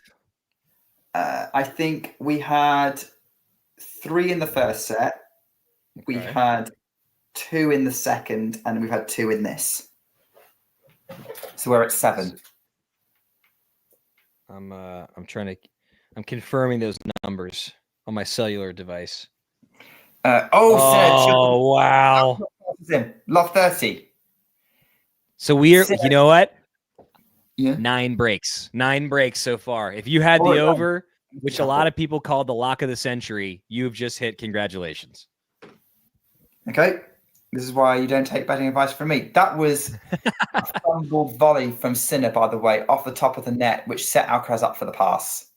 I think we had 3 in the first set. We've had 2 in the second, and we've had 2 in this. So we're at 7. I'm confirming those numbers on my cellular device. Wow. Love 30. So we're, Serge. you know what? Yeah. 9 breaks so far. If you had the over, which a lot of people called the lock of the century, you've just hit. Congratulations. Okay. This is why you don't take betting advice from me. That was a fumbled volley from Sinner, by the way, off the top of the net, which set Alcaraz up for the pass.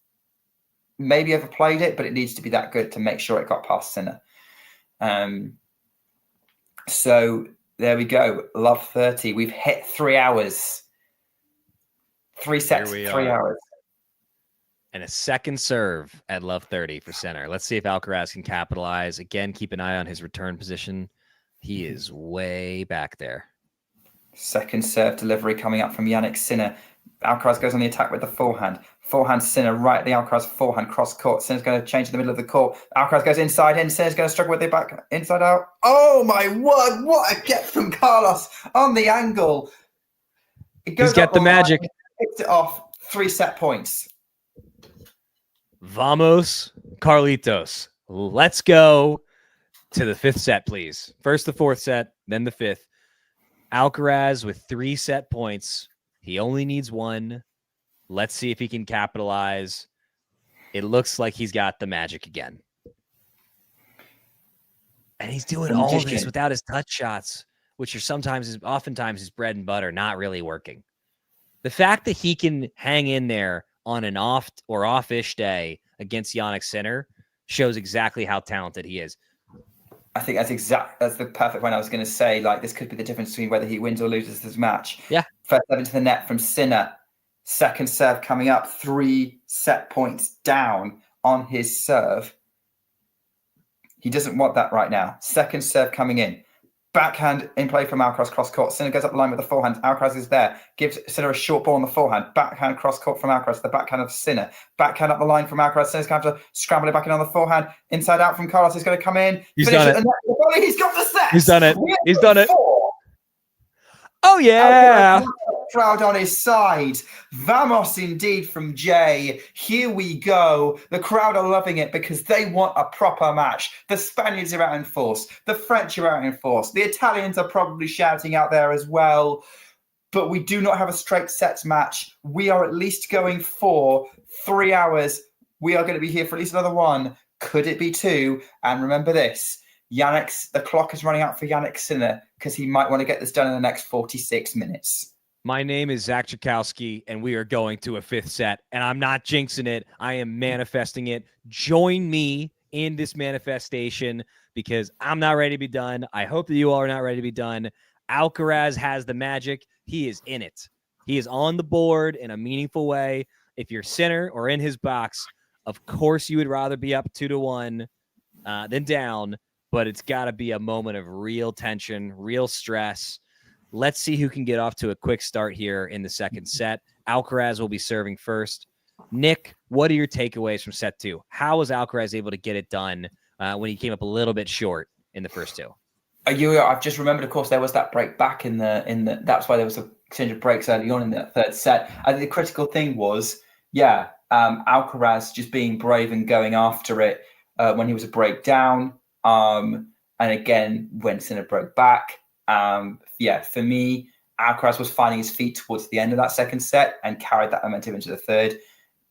Maybe overplayed it, but it needs to be that good to make sure it got past Sinner. So there we go. Love 30. We've hit 3 hours. 3 sets, 3 hours. And a second serve at love 30 for Sinner. Let's see if Alcaraz can capitalize. Again, keep an eye on his return position. He is way back there. Second serve delivery coming up from Jannik Sinner. Alcaraz goes on the attack with the forehand. Forehand Sinner right at the Alcaraz forehand cross court. Sinner's going to change in the middle of the court. Alcaraz goes inside in. Sinner's going to struggle with it back inside out. Oh my word! What a get from Carlos on the angle. He's got the magic. Picked it off. 3 set points. Vamos, Carlitos. Let's go to the 5th set, please. First the 4th set, then the 5th. Alcaraz with 3 set points. He only needs 1. Let's see if he can capitalize. It looks like he's got the magic again. And he's doing all this without his touch shots, which are oftentimes his bread and butter, not really working. The fact that he can hang in there on an off or off-ish day against Jannik Sinner shows exactly how talented he is. I think that's the perfect one I was going to say. Like, this could be the difference between whether he wins or loses this match. Yeah. First serve into the net from Sinner. Second serve coming up. 3 set points down on his serve. He doesn't want that right now. Second serve coming in. Backhand in play from Alcaraz cross court. Sinner goes up the line with the forehand. Alcaraz is there. Gives Sinner a short ball on the forehand. Backhand cross court from Alcaraz. The backhand of Sinner. Backhand up the line from Alcaraz. Sinner's going to have to scramble it back in on the forehand. Inside out from Carlos. He's going to come in. He's done it. He's got the set. He's done it. He's done it. Oh, yeah. Crowd on his side. Vamos indeed from Jay. Here we go. The crowd are loving it because they want a proper match. The Spaniards are out in force. The French are out in force. The Italians are probably shouting out there as well. But we do not have a straight sets match. We are at least going for 3 hours. We are going to be here for at least another 1. Could it be 2? And remember this. The clock is running out for Jannik Sinner because he might want to get this done in the next 46 minutes. My name is Zach Chakowski, and we are going to a 5th set. And I'm not jinxing it. I am manifesting it. Join me in this manifestation because I'm not ready to be done. I hope that you all are not ready to be done. Alcaraz has the magic. He is in it. He is on the board in a meaningful way. If you're Sinner or in his box, of course you would rather be up 2-1 than down. But it's got to be a moment of real tension, real stress. Let's see who can get off to a quick start here in the second set. Alcaraz will be serving first. Nick, what are your takeaways from set 2? How was Alcaraz able to get it done when he came up a little bit short in the first 2? I've just remembered, of course, there was that break back in the. That's why there was a exchange of breaks early on in the 3rd set. I think the critical thing was, Alcaraz just being brave and going after it when he was a break down. And again, when Sinner broke back, for me, Alcaraz was finding his feet towards the end of that second set and carried that momentum into the third.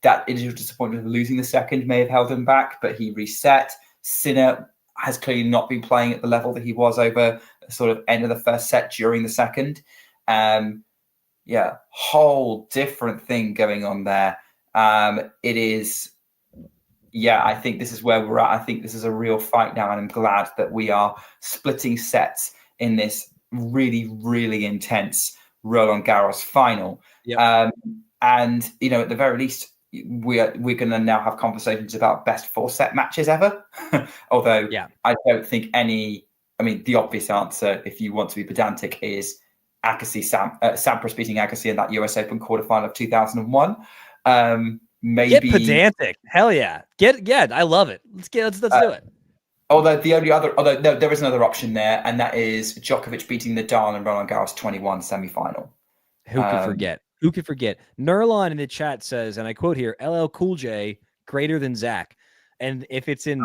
That initial disappointment of losing the second may have held him back, but he reset. Sinner has clearly not been playing at the level that he was over the sort of end of the first set during the second. Whole different thing going on there. It is, I think this is where we're at. I think this is a real fight now, and I'm glad that we are splitting sets in this really, really intense Roland Garros final. Yep. And at the very least, we're going to now have conversations about best 4-set matches ever. Although I don't think the obvious answer, if you want to be pedantic, is Agassi, Sampras beating Agassi in that US Open quarterfinal of 2001. Maybe get pedantic. Hell yeah. I love it. Let's do it. Although there is another option there, and that is Djokovic beating Nadal in Roland Garros 21 semifinal. Who could forget? Who could forget? Nurlon in the chat says, and I quote here, LL Cool J greater than Zach. And if it's in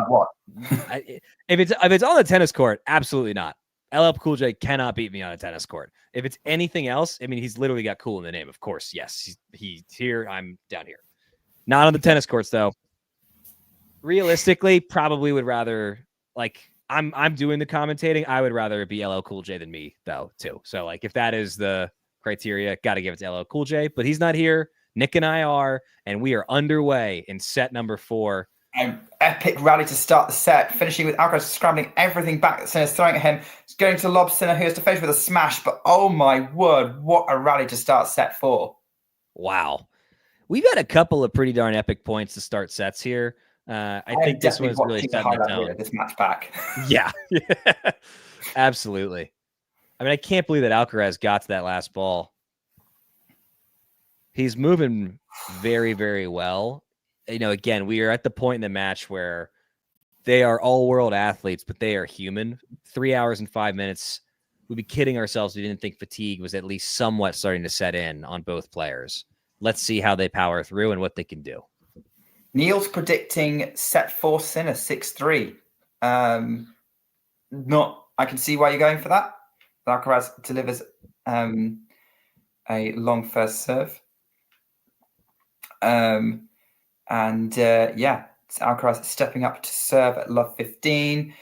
if it's on the tennis court, absolutely not. LL Cool J cannot beat me on a tennis court. If it's anything else, he's literally got cool in the name. Of course, yes. He's here, I'm down here. Not on the tennis courts though. Realistically, probably would rather I'm doing the commentating. I would rather it be LL Cool J than me though, too. So if that is the criteria, got to give it to LL Cool J, but he's not here. Nick and I are, and we are underway in set number 4. An epic rally to start the set, finishing with Alcaraz scrambling everything back that Sinner's throwing at him. He's going to lob Sinner, who has to face with a smash, but oh my word, what a rally to start set 4. Wow. We've had a couple of pretty darn epic points to start sets here. I think this one's really setting the tone. This match back. Yeah. Absolutely. I can't believe that Alcaraz got to that last ball. He's moving very, very well. Again, we are at the point in the match where they are all world athletes, but they are human. 3 hours and 5 minutes. We'd be kidding ourselves if we didn't think fatigue was at least somewhat starting to set in on both players. Let's see how they power through and what they can do. Neil's predicting set 4 Sinner 6-3. I can see why you're going for that. Alcaraz delivers a long first serve. Alcaraz stepping up to serve at love 15.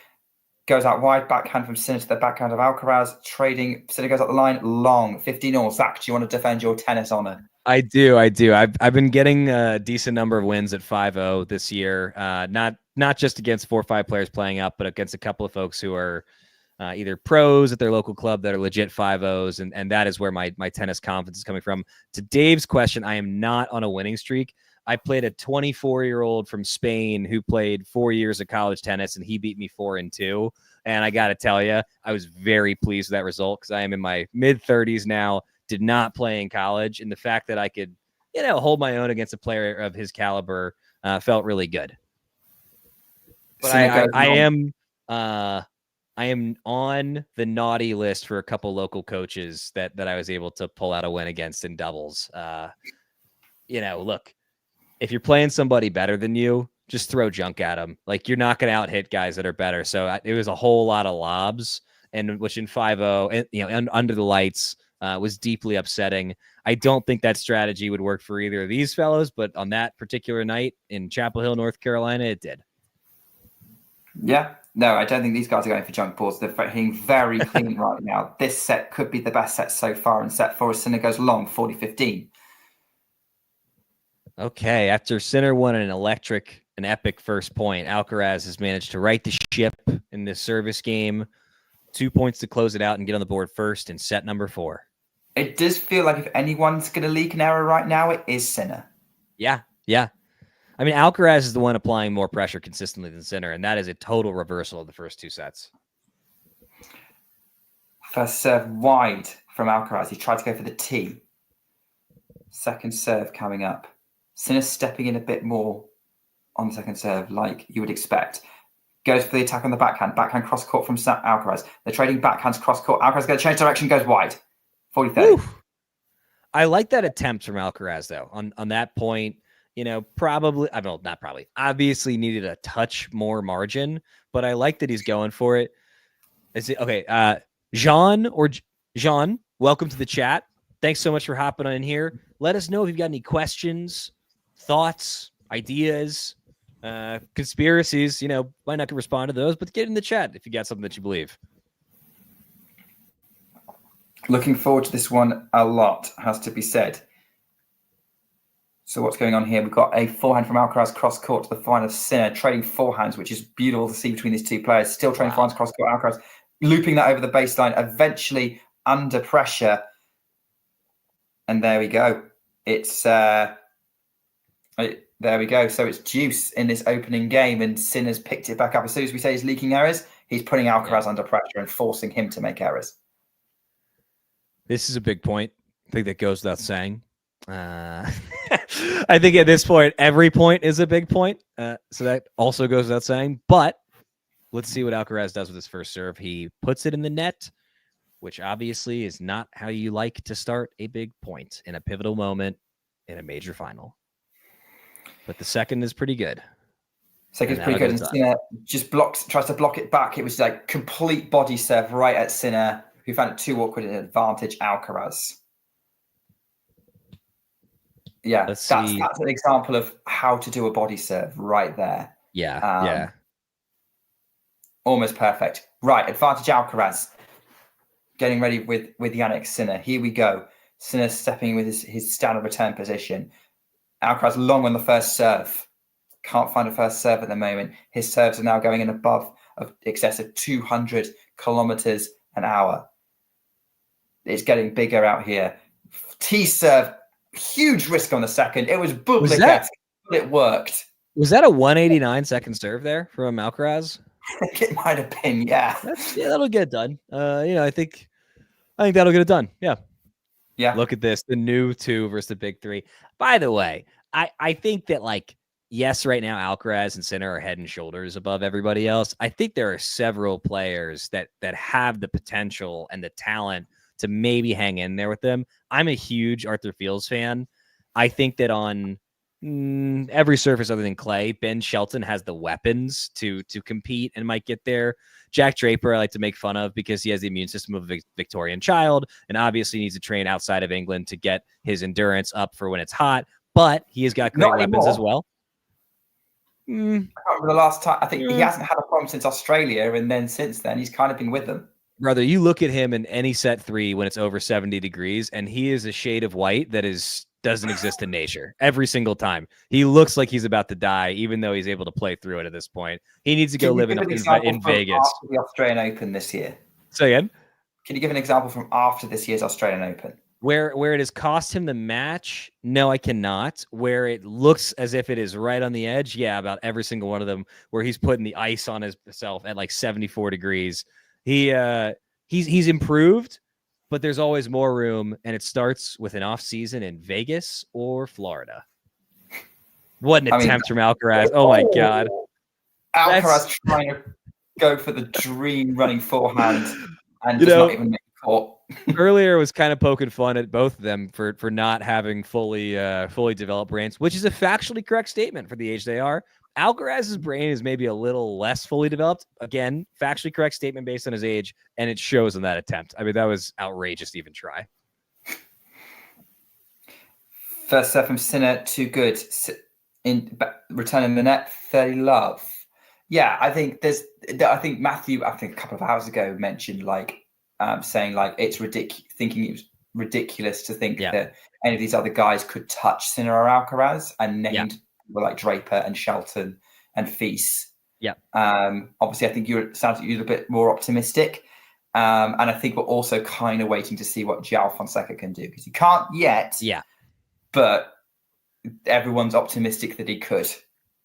Goes out wide, backhand from Sinner to the backhand of Alcaraz. Trading, Sinner goes up the line, long, 15-all. Zach, do you want to defend your tennis honor? I do. I've been getting a decent number of wins at 5-0 this year. Not just against 4 or 5 players playing up, but against a couple of folks who are either pros at their local club that are legit 5-0s, and that is where my tennis confidence is coming from. To Dave's question, I am not on a winning streak. I played a 24-year-old from Spain who played 4 years of college tennis, and he beat me 4-2. And I got to tell you, I was very pleased with that result because I am in my mid-30s now, did not play in college, and the fact that I could, hold my own against a player of his caliber felt really good. But I am on the naughty list for a couple local coaches that I was able to pull out a win against in doubles. Look, if you're playing somebody better than you, just throw junk at them. You're not going to out hit guys that are better. So it was a whole lot of lobs, and which in 5-0, and under the lights was deeply upsetting. I don't think that strategy would work for either of these fellows, but on that particular night in Chapel Hill, North Carolina, it did. Yeah. No, I don't think these guys are going for junk balls. They're hitting very clean right now. This set could be the best set so far, and set 4 Sinner goes long, 40-15. Okay, after Sinner won an epic first point, Alcaraz has managed to right the ship in this service game. 2 points to close it out and get on the board first in set number 4. It does feel like if anyone's going to leak an error right now, it is Sinner. Yeah. Alcaraz is the one applying more pressure consistently than Sinner, and that is a total reversal of the first 2 sets. First serve wide from Alcaraz. He tried to go for the tee. Second serve coming up. Sinner stepping in a bit more on the second serve, like you would expect. Goes for the attack on the backhand. Backhand cross court from Alcaraz. They're trading backhands cross court. Alcaraz going to change direction, goes wide. 40-30. I like that attempt from Alcaraz, though. On that point, obviously needed a touch more margin, but I like that he's going for it. Is it okay? Jean welcome to the chat. Thanks so much for hopping on in here. Let us know if you've got any questions, thoughts, ideas, conspiracies. Might not respond to those, but get in the chat if you got something that you believe. Looking forward to this one a lot, has to be said. So what's going on here? We've got a forehand from Alcaraz cross court to the fine of Sinner, trading forehands, which is beautiful to see between these two players. Still trading forehands cross court. Alcaraz looping that over the baseline, eventually under pressure. And there we go. It's there we go. So it's deuce in this opening game, and Sinner's picked it back up. As soon as we say he's leaking errors, he's putting Alcaraz under pressure and forcing him to make errors. This is a big point. I think that goes without saying. I think at this point, every point is a big point. So that also goes without saying. But let's see what Alcaraz does with his first serve. He puts it in the net, which obviously is not how you like to start a big point in a pivotal moment in a major final. But the second is pretty good. Second's pretty good. And Sinner just tries to block it back. It was like complete body serve right at Sinner, who found it too awkward and advantage Alcaraz. Yeah, that's an example of how to do a body serve right there. Yeah, almost perfect. Right, advantage Alcaraz. Getting ready with Jannik Sinner. Here we go. Sinner stepping with his standard return position. Alcaraz long on the first serve. Can't find a first serve at the moment. His serves are now going in above of excess of 200 kilometers an hour. It's getting bigger out here. T serve, huge risk on the second. It was Bublik-esque, but it worked. Was that a 189 second serve there from Alcaraz? I think it might have been, yeah. That'll get it done. I think that'll get it done. Yeah. Look at this, the new 2 versus the big 3. By the way, I think that yes, right now Alcaraz and Sinner are head and shoulders above everybody else. I think there are several players that have the potential and the talent to maybe hang in there with them. I'm a huge Arthur Fields fan. I think that on every surface other than clay, Ben Shelton has the weapons to compete and might get there. Jack Draper, I like to make fun of because he has the immune system of a Victorian child and obviously needs to train outside of England to get his endurance up for when it's hot, but he has got great weapons as well. I can't remember the last time. I think he hasn't had a problem since Australia, and then since then he's kind of been with them. Brother, you look at him in any set 3 when it's over 70 degrees, and he is a shade of white that doesn't exist in nature every single time. He looks like he's about to die, even though he's able to play through it at this point. He needs to go live in Vegas. After the Australian Open this year. Say again? Can you give an example from after this year's Australian Open? Where it has cost him the match? No, I cannot. Where it looks as if it is right on the edge? Yeah, about every single one of them, where he's putting the ice on himself at 74 degrees. He's improved, but there's always more room, and it starts with an off season in Vegas or Florida. What an attempt from Alcaraz! Oh my God, Alcaraz trying to go for the dream running forehand and does not even make the court. Earlier was kind of poking fun at both of them for not having fully developed brains, which is a factually correct statement for the age they are. Alcaraz's brain is maybe a little less fully developed. Again, factually correct statement based on his age, and it shows in that attempt. I mean, that was outrageous to even try. First serve from Sinner, too good. Returning the net, 30 love. Yeah, I think Matthew, a couple of hours ago mentioned saying it's ridiculous, thinking it was ridiculous to think that any of these other guys could touch Sinner or Alcaraz, and named people like Draper and Shelton and Feast. Yeah. Obviously, I think you're a bit more optimistic. And I think we're also kind of waiting to see what João Fonseca can do, because he can't yet. Yeah. But everyone's optimistic that he could.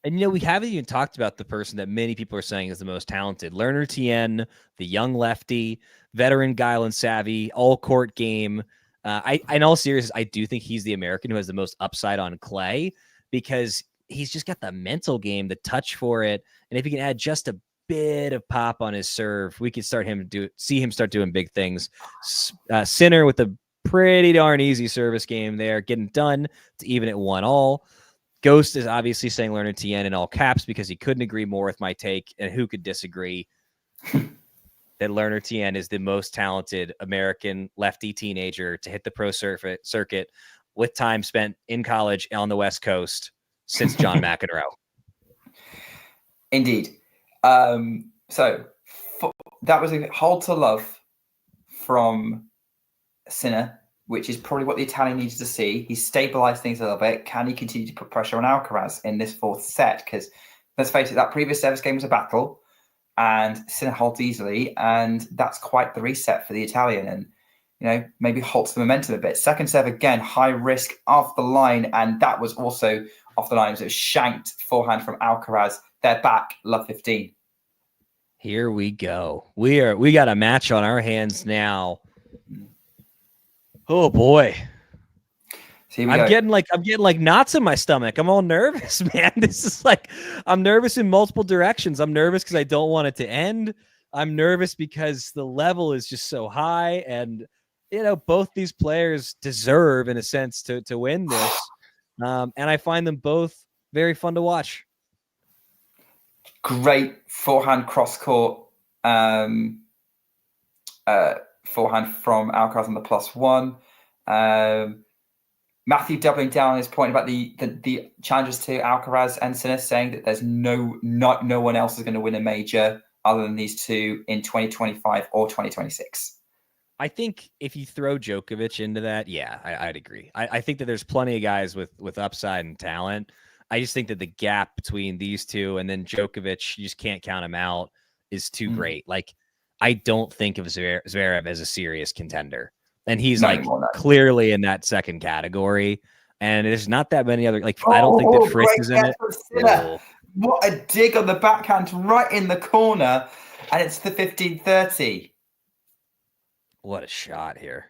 And, we haven't even talked about the person that many people are saying is the most talented. Lerner Tien, the young lefty, veteran guile and savvy, all-court game. In all seriousness, I do think he's the American who has the most upside on clay, because he's just got the mental game, the touch for it. And if he can add just a bit of pop on his serve, we could see him start doing big things. Sinner with a pretty darn easy service game there, getting done to even at 1-1. Ghost is obviously saying Lerner Tien in all caps because he couldn't agree more with my take, and who could disagree? that Lerner Tien is the most talented American lefty teenager to hit the pro circuit with time spent in college on the West Coast since John McEnroe. Indeed. So that was a hold to love from Sinner, which is probably what the Italian needs to see. He's stabilized things a little bit. Can he continue to put pressure on Alcaraz in this fourth set? Because let's face it, that previous service game was a battle and Sinner holds easily, and that's quite the reset for the Italian, and maybe halts the momentum a bit. Second serve again, high risk off the line, and that was also off the line. So it was shanked forehand from Alcaraz. They're back, love 15. Here we go. We got a match on our hands now. Oh boy. So I'm getting like knots in my stomach. I'm all nervous, man. This is like, I'm nervous in multiple directions. I'm nervous because I don't want it to end. I'm nervous because the level is just so high, and both these players deserve, in a sense, to win this. And I find them both very fun to watch. Great forehand cross court, forehand from Alcaraz on the +1. Matthew doubling down on his point about the challenges to Alcaraz and Sinner, saying that there's no one else is going to win a major other than these two in 2025 or 2026. I think if you throw Djokovic into that, yeah, I'd agree. I think that there's plenty of guys with upside and talent. I just think that the gap between these two and then Djokovic, you just can't count him out, is too great. Like, I don't think of Zverev as a serious contender. And he's clearly in that second category. And there's not that many other, I don't think that Fritz is in it. What a dig on the backhand right in the corner. And it's the 15-30. What a shot here.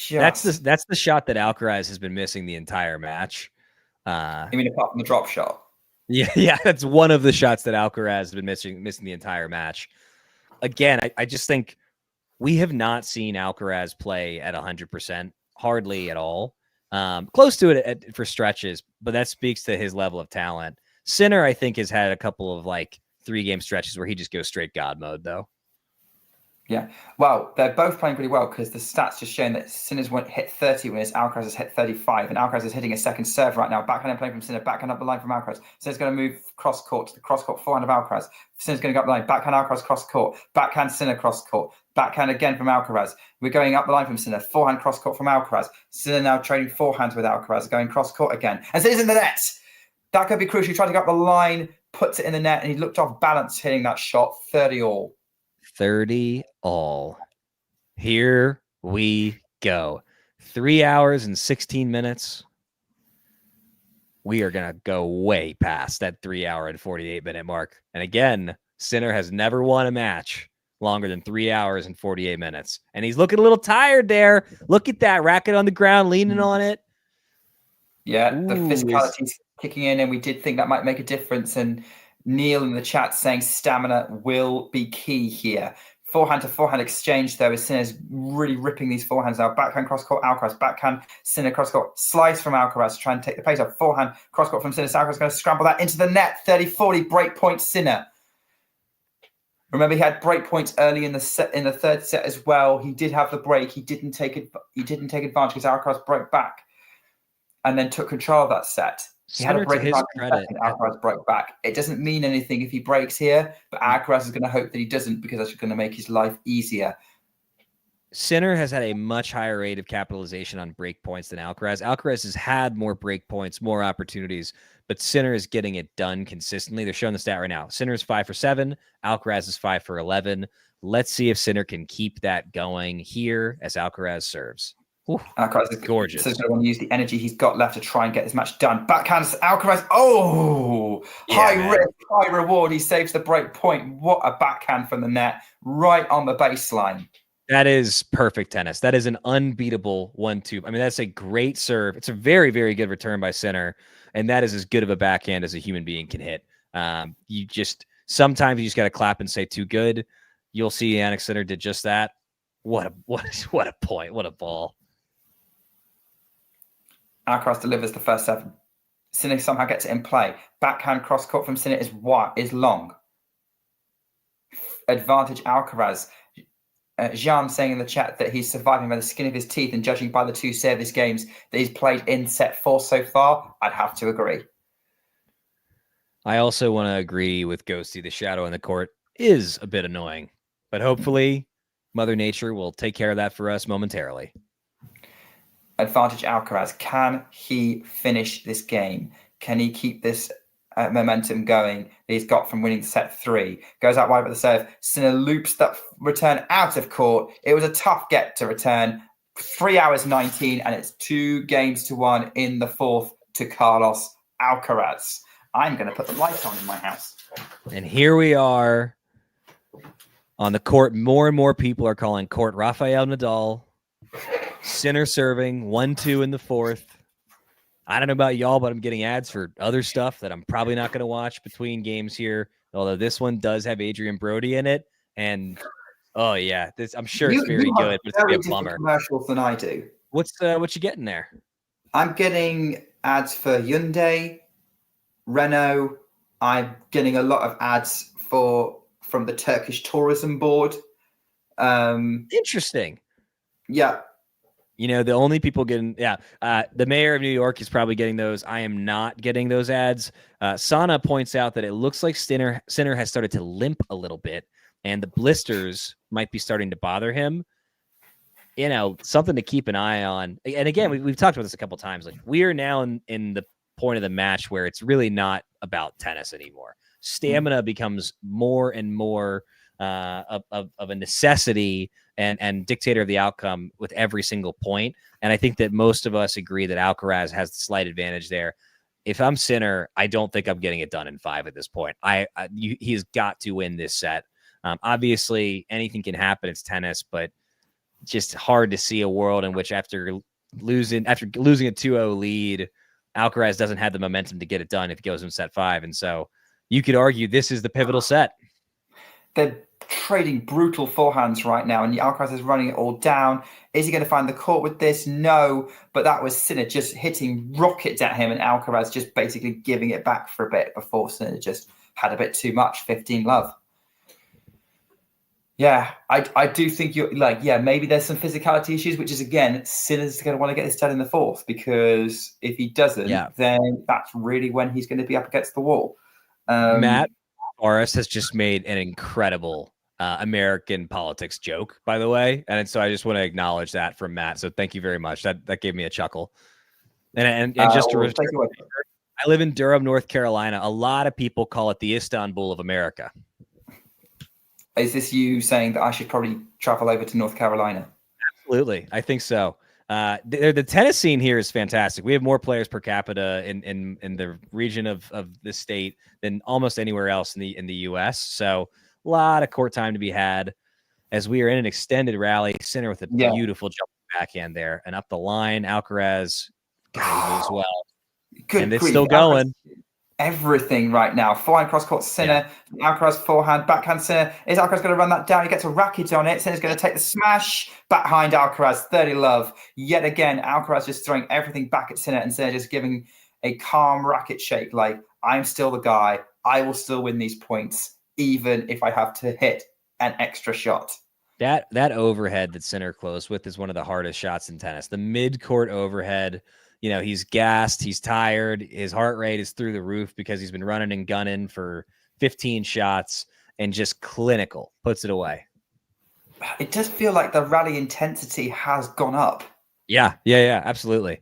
That's the shot that Alcaraz has been missing the entire match. You mean apart from the drop shot? Yeah, that's one of the shots that Alcaraz has been missing the entire match. Again, I just think we have not seen Alcaraz play at 100%, hardly at all. Close to it for stretches, but that speaks to his level of talent. Sinner, I think, has had a couple of 3-game stretches where he just goes straight God mode, though. Yeah, well, they're both playing pretty well because the stats just showing that Sinner's hit 30 wins, Alcaraz has hit 35, and Alcaraz is hitting a second serve right now. Backhand playing from Sinner, backhand up the line from Alcaraz. Sinner's going to move cross court to the cross court forehand of Alcaraz. Sinner's going to go up the line, backhand Alcaraz cross court, backhand Sinner cross court, backhand again from Alcaraz. We're going up the line from Sinner, forehand cross court from Alcaraz. Sinner now trading forehands with Alcaraz, going cross court again, and Sinner's in the net. That could be crucial. He tried to go up the line, puts it in the net, and he looked off balance hitting that shot. 30-all. 30-all. Here we go. 3 hours and 16 minutes. We are going to go way past that 3 hour and 48-minute mark. And again, Sinner has never won a match longer than 3 hours and 48 minutes. And he's looking a little tired there. Look at that racket on the ground, leaning on it. Yeah, the physicality's kicking in, and we did think that might make a difference. And Neil in the chat saying stamina will be key here. Forehand to forehand exchange, though, as Sinner's really ripping these forehands out. Backhand cross court, Alcaraz. Backhand, Sinner cross court. Slice from Alcaraz to try and take the pace off. Forehand cross court from Sinner. Alcaraz going to scramble that into the net. 30-40 break point Sinner. Remember, he had break points early in the third set as well. He did have the break. He didn't take advantage because Alcaraz broke back and then took control of that set. He had a break back and Alcaraz broke back. It doesn't mean anything if he breaks here, but Alcaraz is going to hope that he doesn't, because that's going to make his life easier. Sinner has had a much higher rate of capitalization on break points than Alcaraz. Alcaraz has had more break points, more opportunities, but Sinner is getting it done consistently. They're showing the stat right now. Sinner is 5 for 7. Alcaraz is 5 for 11. Let's see if Sinner can keep that going here as Alcaraz serves. Alcaraz is gorgeous. So he's going to want to use the energy he's got left to try and get this match done. Backhand Alcaraz. Oh, high risk, high reward. He saves the break point. What a backhand from the net, right on the baseline. That is perfect tennis. That is an unbeatable 1-2. I mean, that's a great serve. It's a very, very good return by Sinner, and that is as good of a backhand as a human being can hit. Sometimes you just got to clap and say too good. You'll see Jannik Sinner did just that. What a point. What a ball. Alcaraz delivers the first 7. Sinner somehow gets it in play. Backhand cross court from Sinner is long. advantage Alcaraz. Jean saying in the chat that he's surviving by the skin of his teeth, and judging by the 2 service games that he's played in set 4 so far, I'd have to agree. I also want to agree with Ghosty. The shadow in the court is a bit annoying, but hopefully Mother Nature will take care of that for us momentarily. Advantage Alcaraz. Can he finish this game? Can he keep this momentum going that he's got from winning set 3? Goes out wide with the serve. Sinner loops that return out of court. It was a tough get to return. 3 hours 19, and it's 2-1 in the 4th to Carlos Alcaraz. I'm going to put the lights on in my house. And here we are on the court. More and more people are calling court Rafael Nadal. Sinner serving 1-2 in the 4th. I don't know about y'all, but I'm getting ads for other stuff that I'm probably not going to watch between games here. Although this one does have Adrian Brody in it, and oh yeah, I'm sure it's very good, but it's gonna be a bummer. Commercials than I do. What you getting there? I'm getting ads for Hyundai, Renault. I'm getting a lot of ads from the Turkish Tourism Board. Interesting. Yeah. You know, the only people getting, the mayor of New York is probably getting those. I am not getting those ads. Sana points out that it looks like Sinner has started to limp a little bit, and the blisters might be starting to bother him. You know, something to keep an eye on. And again, we've talked about this a couple times. Like, we are now in the point of the match where it's really not about tennis anymore. Stamina becomes more and more of a necessity and dictator of the outcome with every single point. And I think that most of us agree that Alcaraz has the slight advantage there. If I'm Sinner, I don't think I'm getting it done in 5 at this point. He's got to win this set. Obviously, anything can happen. It's tennis, but just hard to see a world in which after losing a 2-0 lead, Alcaraz doesn't have the momentum to get it done if he goes in set 5. And so you could argue this is the pivotal set. They're trading brutal forehands right now, and Alcaraz is running it all down. Is he going to find the court with this? No, but that was Sinner just hitting rockets at him, and Alcaraz just basically giving it back for a bit before Sinner just had a bit too much. 15 love. Yeah, I do think you're like, yeah, maybe there's some physicality issues, which is, again, Sinner's going to want to get this done in the 4th, because if he doesn't, then that's really when he's going to be up against the wall. Matt Morris has just made an incredible American politics joke, by the way. And so I just want to acknowledge that from Matt. So thank you very much. That gave me a chuckle. And just to I live in Durham, North Carolina. A lot of people call it the Istanbul of America. Is this you saying that I should probably travel over to North Carolina? Absolutely. I think so. The tennis scene here is fantastic. We have more players per capita in the region of the state than almost anywhere else in the U.S. So a lot of court time to be had as we are in an extended rally. Sinner with a beautiful jump backhand there and up the line. Alcaraz, God, he moves well. Good and it's still going. Everything right now. Forehand cross court Sinner. Alcaraz forehand, backhand Sinner. Is Alcaraz going to run that down? He gets a racket on it. Sinner's going to take the smash. Behind Alcaraz, 30 love. Yet again, Alcaraz just throwing everything back at Sinner, and Sinner just giving a calm racket shake. Like, I'm still the guy. I will still win these points, even if I have to hit an extra shot. That overhead that Sinner closed with is one of the hardest shots in tennis. The mid-court overhead. You know, he's gassed, he's tired, his heart rate is through the roof because he's been running and gunning for 15 shots and just clinical, puts it away. It does feel like the rally intensity has gone up. Yeah, absolutely.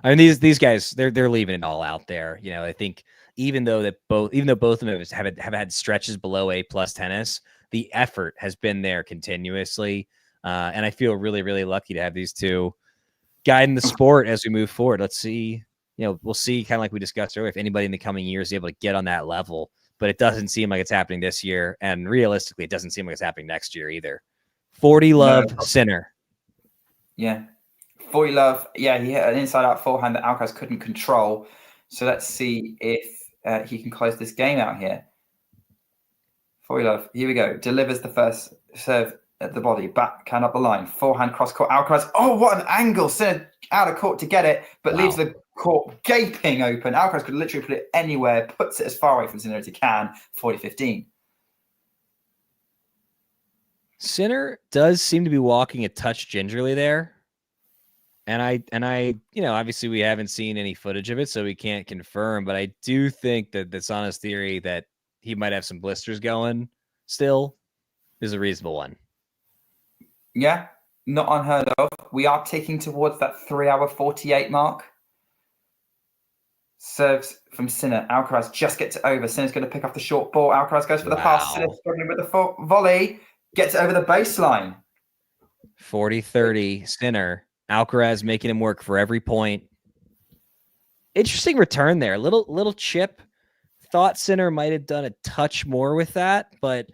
I mean, these guys, they're leaving it all out there. You know, I think even though both of them have had stretches below A+ tennis, the effort has been there continuously. And I feel really, really lucky to have these two guiding the sport as we move forward. Let's see, we'll see, kind of like we discussed earlier, if anybody in the coming years is able to get on that level, but it doesn't seem like it's happening this year. And realistically, it doesn't seem like it's happening next year either. 40 love Sinner. Yeah. 40 love. Yeah. He hit an inside out forehand that Alcaraz couldn't control. So let's see if he can close this game out here. 40 love. Here we go. Delivers the first serve at the body, backhand up the line, forehand cross court. Alcaraz, oh, what an angle! Sinner out of court to get it, but leaves the court gaping open. Alcaraz could literally put it anywhere, puts it as far away from Sinner as he can. 40-15. Sinner does seem to be walking a touch gingerly there. And I, obviously we haven't seen any footage of it, so we can't confirm, but I do think that that's on his theory that he might have some blisters going still is a reasonable one. Yeah, not unheard of. We are ticking towards that 3-hour 48 mark. Serves from Sinner. Alcaraz just gets it over. Sinner's going to pick off the short ball. Alcaraz goes for the pass. Sinner struggling with the volley. Gets it over the baseline. 40-30 Sinner. Alcaraz making him work for every point. Interesting return there. Little chip. Thought Sinner might have done a touch more with that, but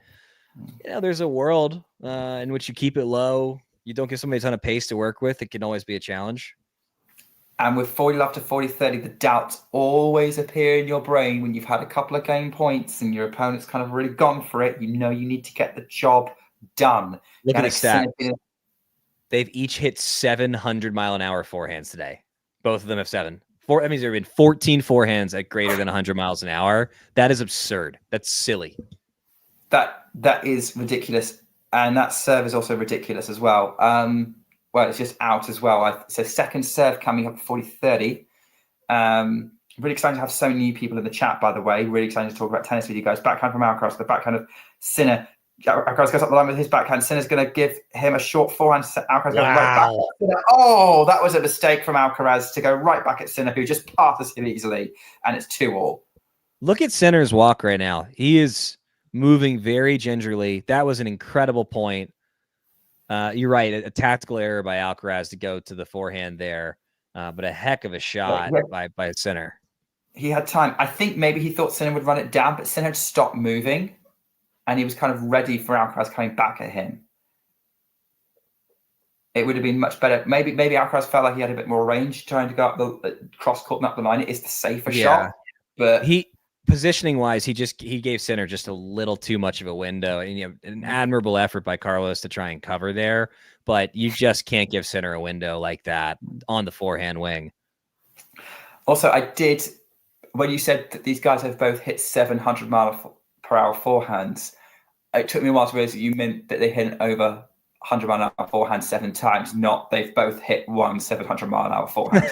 there's a world in which you keep it low. You don't give somebody a ton of pace to work with. It can always be a challenge. And with 40 love to 40-30, the doubts always appear in your brain when you've had a couple of game points and your opponent's kind of really gone for it. You know you need to get the job done. Look at the stat. They've each hit 700-mile-an-hour forehands today. Both of them have 7. That means there have been 14 forehands at greater than 100 miles an hour. That is absurd. That's silly. That is ridiculous. And that serve is also ridiculous as well. Well, it's just out as well. So second serve coming up at 40-30. Really excited to have so many new people in the chat, by the way. Really excited to talk about tennis with you guys. Backhand from Alcaraz, the backhand of Sinner. Alcaraz goes up the line with his backhand. Sinner's going to give him a short forehand. Alcaraz goes right back. Oh, that was a mistake from Alcaraz to go right back at Sinner, who just passes him easily. And it's 2-all. Look at Sinner's walk right now. He is moving very gingerly. That was an incredible point. You're right. A tactical error by Alcaraz to go to the forehand there. But a heck of a shot by Sinner. He had time. I think maybe he thought Sinner would run it down, but Sinner had stopped moving. And he was kind of ready for Alcaraz coming back at him. It would have been much better. Maybe Alcaraz felt like he had a bit more range trying to go up the cross court and up the line. It is the safer shot. But positioning wise, he gave Sinner just a little too much of a window. And an admirable effort by Carlos to try and cover there. But you just can't give Sinner a window like that on the forehand wing. Also, when you said that these guys have both hit 700-mile-per-hour forehands, it took me a while to realize that you meant that they hit an over 100-mile-an-hour forehand 7 times, not they've both hit one 700-mile-an-hour forehand.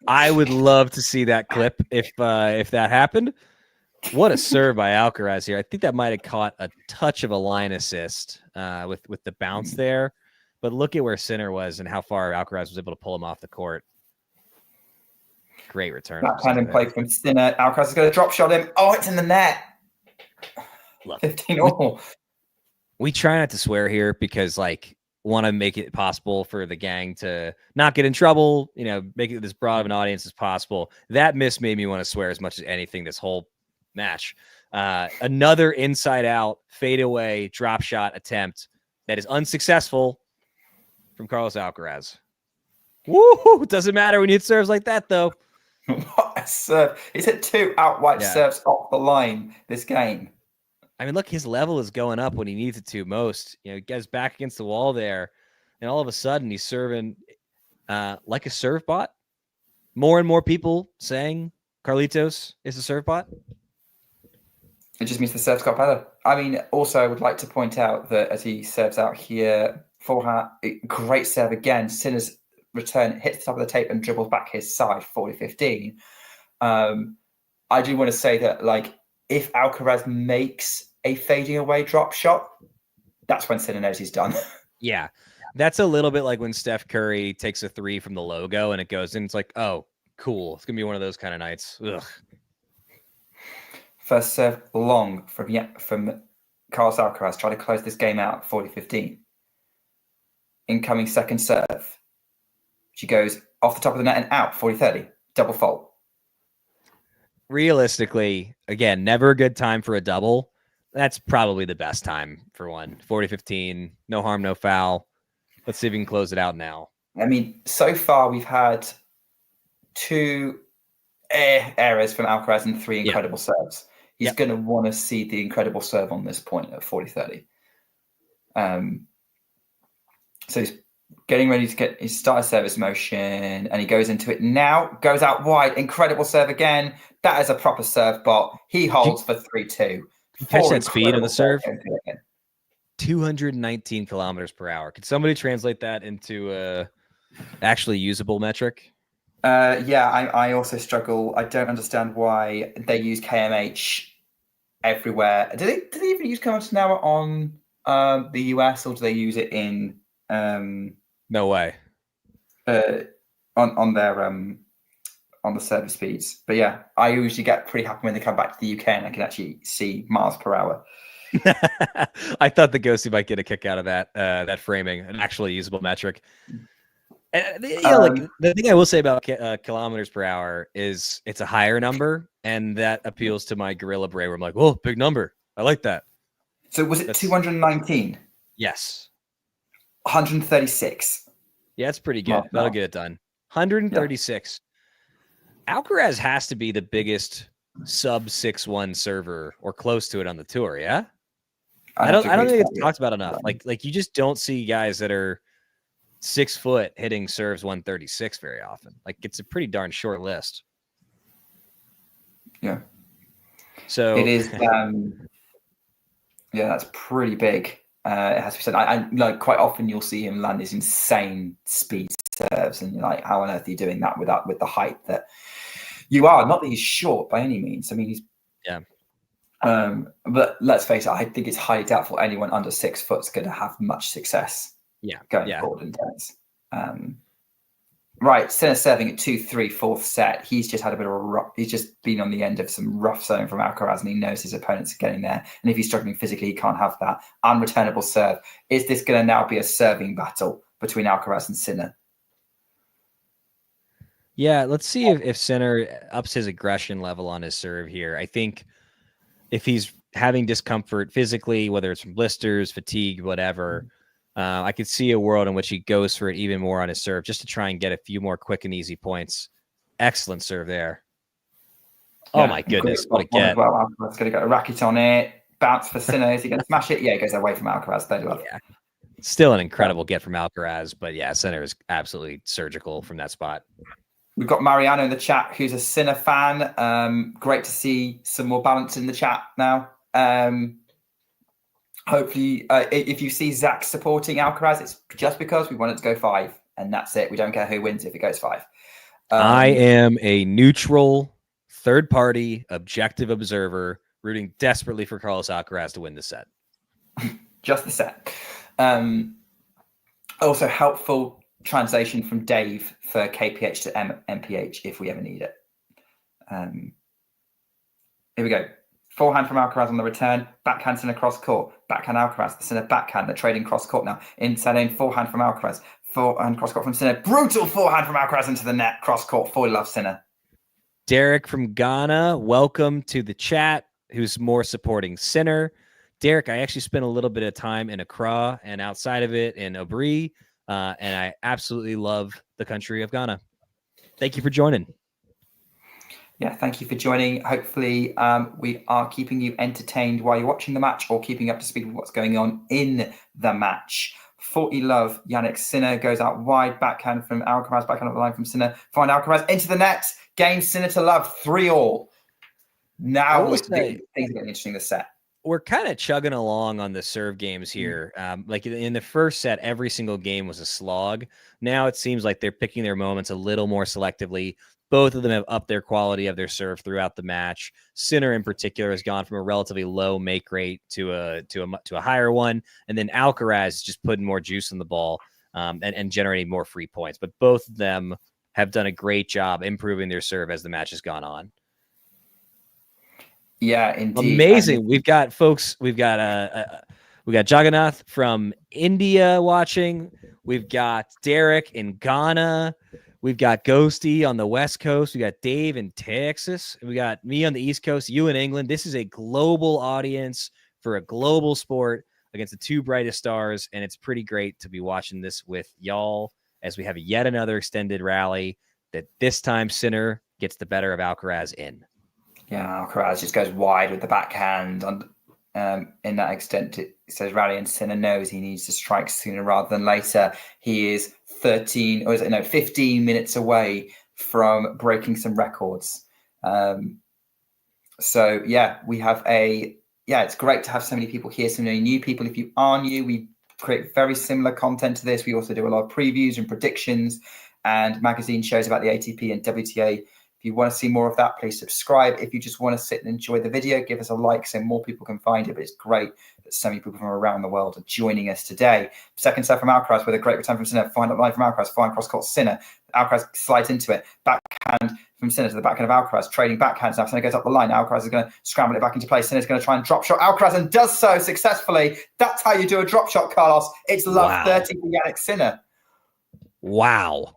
I would love to see that clip if that happened. What a serve by Alcaraz here. I think that might have caught a touch of a line assist with the bounce there. But look at where Sinner was and how far Alcaraz was able to pull him off the court. Great return. Backhand and play from Sinner. Alcaraz is going to drop shot him. Oh, it's in the net. Look, 15-all. We try not to swear here because want to make it possible for the gang to not get in trouble, make it as broad of an audience as possible. That miss made me want to swear as much as anything this whole match. Another inside out fadeaway drop shot attempt that is unsuccessful from Carlos Alcaraz. Woo! Doesn't matter when you hit serves like that, though. What a serve. He's hit 2 outright serves off the line this game. I mean, look, his level is going up when he needs it to most. He gets back against the wall there, and all of a sudden he's serving like a serve bot. More and more people saying Carlitos is a serve bot. It just means the serves got better. I mean, also I would like to point out that as he serves out here, forehand, great serve again. Sinner's return hits the top of the tape and dribbles back his side, 40-15. I do want to say that, if Alcaraz makes a fading away drop shot, that's when Sinner knows he's done. Yeah. That's a little bit like when Steph Curry takes a 3 from the logo and it goes in. It's like, oh, cool. It's going to be one of those kind of nights. Ugh. First serve long from Carlos Alcaraz, trying to close this game out, 40-15. Incoming second serve. She goes off the top of the net and out, 40-30. Double fault. Realistically, again, never a good time for a double. That's probably the best time for one. 40-15, no harm, no foul. Let's see if we can close it out now. I mean, so far we've had 2 errors from Alcaraz and 3 incredible serves. He's going to want to see the incredible serve on this point at 40-30. So he's getting ready to get his starter service motion, and he goes into it now. Goes out wide. Incredible serve again. That is a proper serve bot. He holds for 3-2. Catch that speed on the serve. 219 kilometers per hour. Could somebody translate that into a actually usable metric? Yeah, I also struggle. I don't understand why they use kmh everywhere. Do they even use kilometers an hour on the US, or do they use it in no way on their on the service speeds? But yeah, I usually get pretty happy when they come back to the UK and I can actually see miles per hour. I thought the Ghosty might get a kick out of that framing, an actually usable metric. And like the thing I will say about kilometers per hour is it's a higher number, and that appeals to my gorilla brain. Where I'm like, "Oh, big number! I like that." So was it 219? Yes. 136. Yeah, it's pretty good. That'll get it done. 136. Yeah. Alcaraz has to be the biggest sub 6'1" server or close to it on the tour. Yeah. I don't think it's talked about enough. Like you just don't see guys that are 6 foot hitting serves 136 very often. Like it's a pretty darn short list. Yeah. So it is. Yeah, that's pretty big. It has to be said. I like quite often you'll see him land these insane speed serves, and you're like, how on earth are you doing that with the height that you are? Not that he's short by any means. I mean, he's but let's face it, I think it's highly doubtful anyone under 6 foot is going to have much success. Going forward in tennis. Right, Sinner serving at 2-3 fourth set. He's just had a bit of he's just been on the end of some rough zone from Alcaraz, and he knows his opponents are getting there. And if he's struggling physically, he can't have that unreturnable serve. Is this going to now be a serving battle between Alcaraz and Sinner? Yeah, let's see if Sinner ups his aggression level on his serve here. I think if he's having discomfort physically, whether it's from blisters, fatigue, whatever, I could see a world in which he goes for it even more on his serve just to try and get a few more quick and easy points. Excellent serve there. Oh my goodness, what a get. Well, Alcaraz going to get a racket on it. Bounce for Sinner. Is he going to smash it? Yeah, he goes away from Alcaraz. Yeah. Still an incredible get from Alcaraz, but yeah, Sinner is absolutely surgical from that spot. We've got Mariano in the chat, who's a Sinner fan. Great to see some more balance in the chat now. Hopefully, if you see Zach supporting Alcaraz, it's just because we want it to go 5, and that's it. We don't care who wins if it goes 5. I am a neutral, third-party, objective observer rooting desperately for Carlos Alcaraz to win the set. Just the set. Also, helpful translation from Dave for KPH to MPH if we ever need it. Here we go. Forehand from Alcaraz on the return. Backhand Sinner cross court. Backhand Alcaraz. The Sinner backhand. They're trading cross court now. Inside in forehand from Alcaraz. Forehand cross court from Sinner. Brutal forehand from Alcaraz into the net. Cross court. Fully love Sinner. Derek from Ghana, welcome to the chat, who's more supporting Sinner. Derek, I actually spent a little bit of time in Accra and outside of it in Obri, and I absolutely love the country of Ghana. Thank you for joining. Yeah, thank you for joining. Hopefully, we are keeping you entertained while you're watching the match or keeping up to speed with what's going on in the match. 40 love, Jannik Sinner goes out wide, backhand from Alcaraz, backhand up the line from Sinner. Find Alcaraz into the net, game Sinner to love, 3-all. Now things are getting interesting this set. We're kind of chugging along on the serve games here. Like in the first set, every single game was a slog. Now it seems like they're picking their moments a little more selectively. Both of them have upped their quality of their serve throughout the match. Sinner in particular has gone from a relatively low make rate to a higher one. And then Alcaraz is just putting more juice on the ball and generating more free points. But both of them have done a great job improving their serve as the match has gone on. Yeah, indeed. Amazing. We've got folks. We've got Jagannath from India watching. We've got Derek in Ghana. We've got Ghosty on the West Coast. We got Dave in Texas. We got me on the East Coast, you in England. This is a global audience for a global sport against the two brightest stars, and it's pretty great to be watching this with y'all as we have yet another extended rally that this time Sinner gets the better of Alcaraz in. Yeah, Alcaraz just goes wide with the backhand. In that extent, it says rally, and Sinner knows he needs to strike sooner rather than later. He is 15 minutes away from breaking some records. So yeah, we have yeah, it's great to have so many people here, so many new people. If you are new, we create very similar content to this. We also do a lot of previews and predictions and magazine shows about the ATP and WTA. If you want to see more of that, please subscribe. If you just want to sit and enjoy the video, give us a like so more people can find it. But it's great that so many people from around the world are joining us today. Second serve from Alcaraz with a great return from Sinner. Find up line from Alcaraz. Fine cross court Sinner. Alcaraz slides into it. Backhand from Sinner to the backhand of Alcaraz. Trading backhands now. Sinner goes up the line. Alcaraz is going to scramble it back into play. Sinner's going to try and drop shot Alcaraz and does so successfully. That's how you do a drop shot, Carlos. It's love 30 for Jannik Sinner. Wow.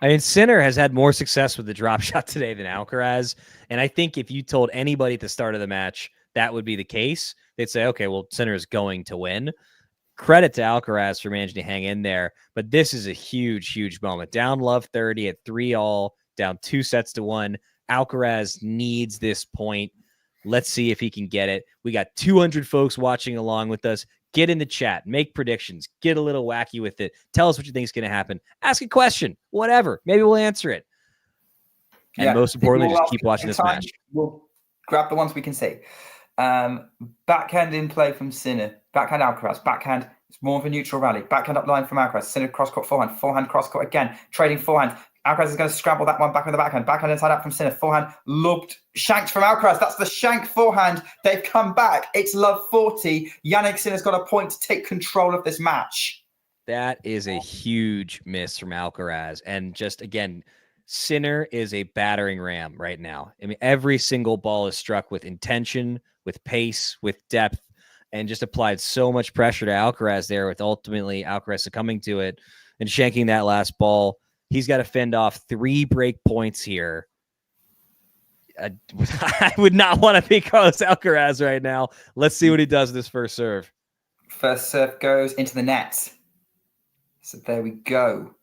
I mean, Sinner has had more success with the drop shot today than Alcaraz. And I think if you told anybody at the start of the match that would be the case, they'd say, okay, well, Sinner is going to win. Credit to Alcaraz for managing to hang in there. But this is a huge, huge moment. Down love 30 at 3-all, down 2-1. Alcaraz needs this point. Let's see if he can get it. We got 200 folks watching along with us. Get in the chat, make predictions, get a little wacky with it. Tell us what you think is going to happen. Ask a question, whatever. Maybe we'll answer it. And most importantly, just keep watching this match. We'll grab the ones we can see. Backhand in play from Sinner. Backhand Alcaraz. Backhand, it's more of a neutral rally. Backhand up line from Alcaraz. Sinner cross-court forehand. Forehand cross-court again. Trading forehand. Alcaraz is going to scramble that one back with the backhand. Backhand inside out from Sinner. Forehand looked shanked from Alcaraz. That's the shank forehand. They've come back. It's love 40. Jannik Sinner's got a point to take control of this match. That is a huge miss from Alcaraz. And just, again, Sinner is a battering ram right now. I mean, every single ball is struck with intention, with pace, with depth, and just applied so much pressure to Alcaraz there, with ultimately Alcaraz succumbing to it and shanking that last ball. He's got to fend off 3 break points here. I would not want to be Carlos Alcaraz right now. Let's see what he does with this first serve. First serve goes into the net. So there we go.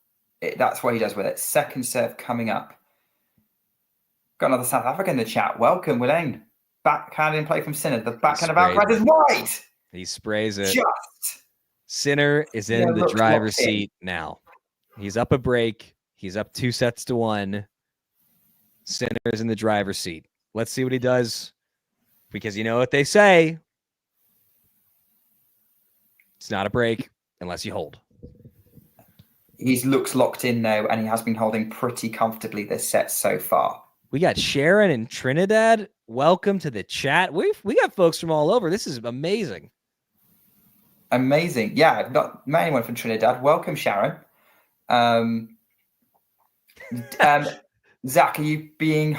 That's what he does with it. Second serve coming up. Got another South African in the chat. Welcome, Willane. Backhand in play from Sinner. The backhand of Alcaraz is wide. He sprays it. Just. Sinner is in the driver's seat now. He's up a break. He's up 2-1. Sinner is in the driver's seat. Let's see what he does, because you know what they say. It's not a break unless you hold. He looks locked in now, and he has been holding pretty comfortably this set so far. We got Sharon in Trinidad. Welcome to the chat. We got folks from all over. This is amazing. Amazing. Yeah, I've not met anyone from Trinidad. Welcome, Sharon. Zach, are you being?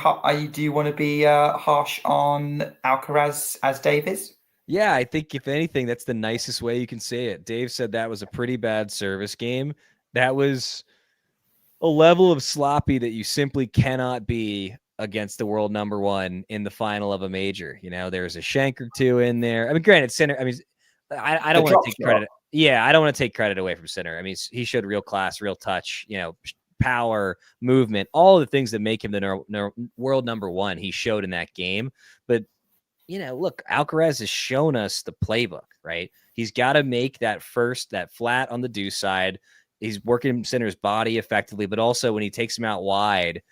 Do you want to be harsh on Alcaraz as Davis? Yeah, I think if anything, that's the nicest way you can say it. Dave said that was a pretty bad service game. That was a level of sloppy that you simply cannot be against the world number 1 in the final of a major. You know, there's a shank or 2 in there. I mean, granted, Sinner. I mean, I don't want to take credit. Yeah, I don't want to take credit away from Sinner. I mean, he showed real class, real touch. You know, power, movement, all the things that make him the world number 1. He showed in that game. But you know, look, Alcaraz has shown us the playbook, right? He's got to make that flat on the deuce side. He's working Sinner's body effectively, but also when he takes him out wide,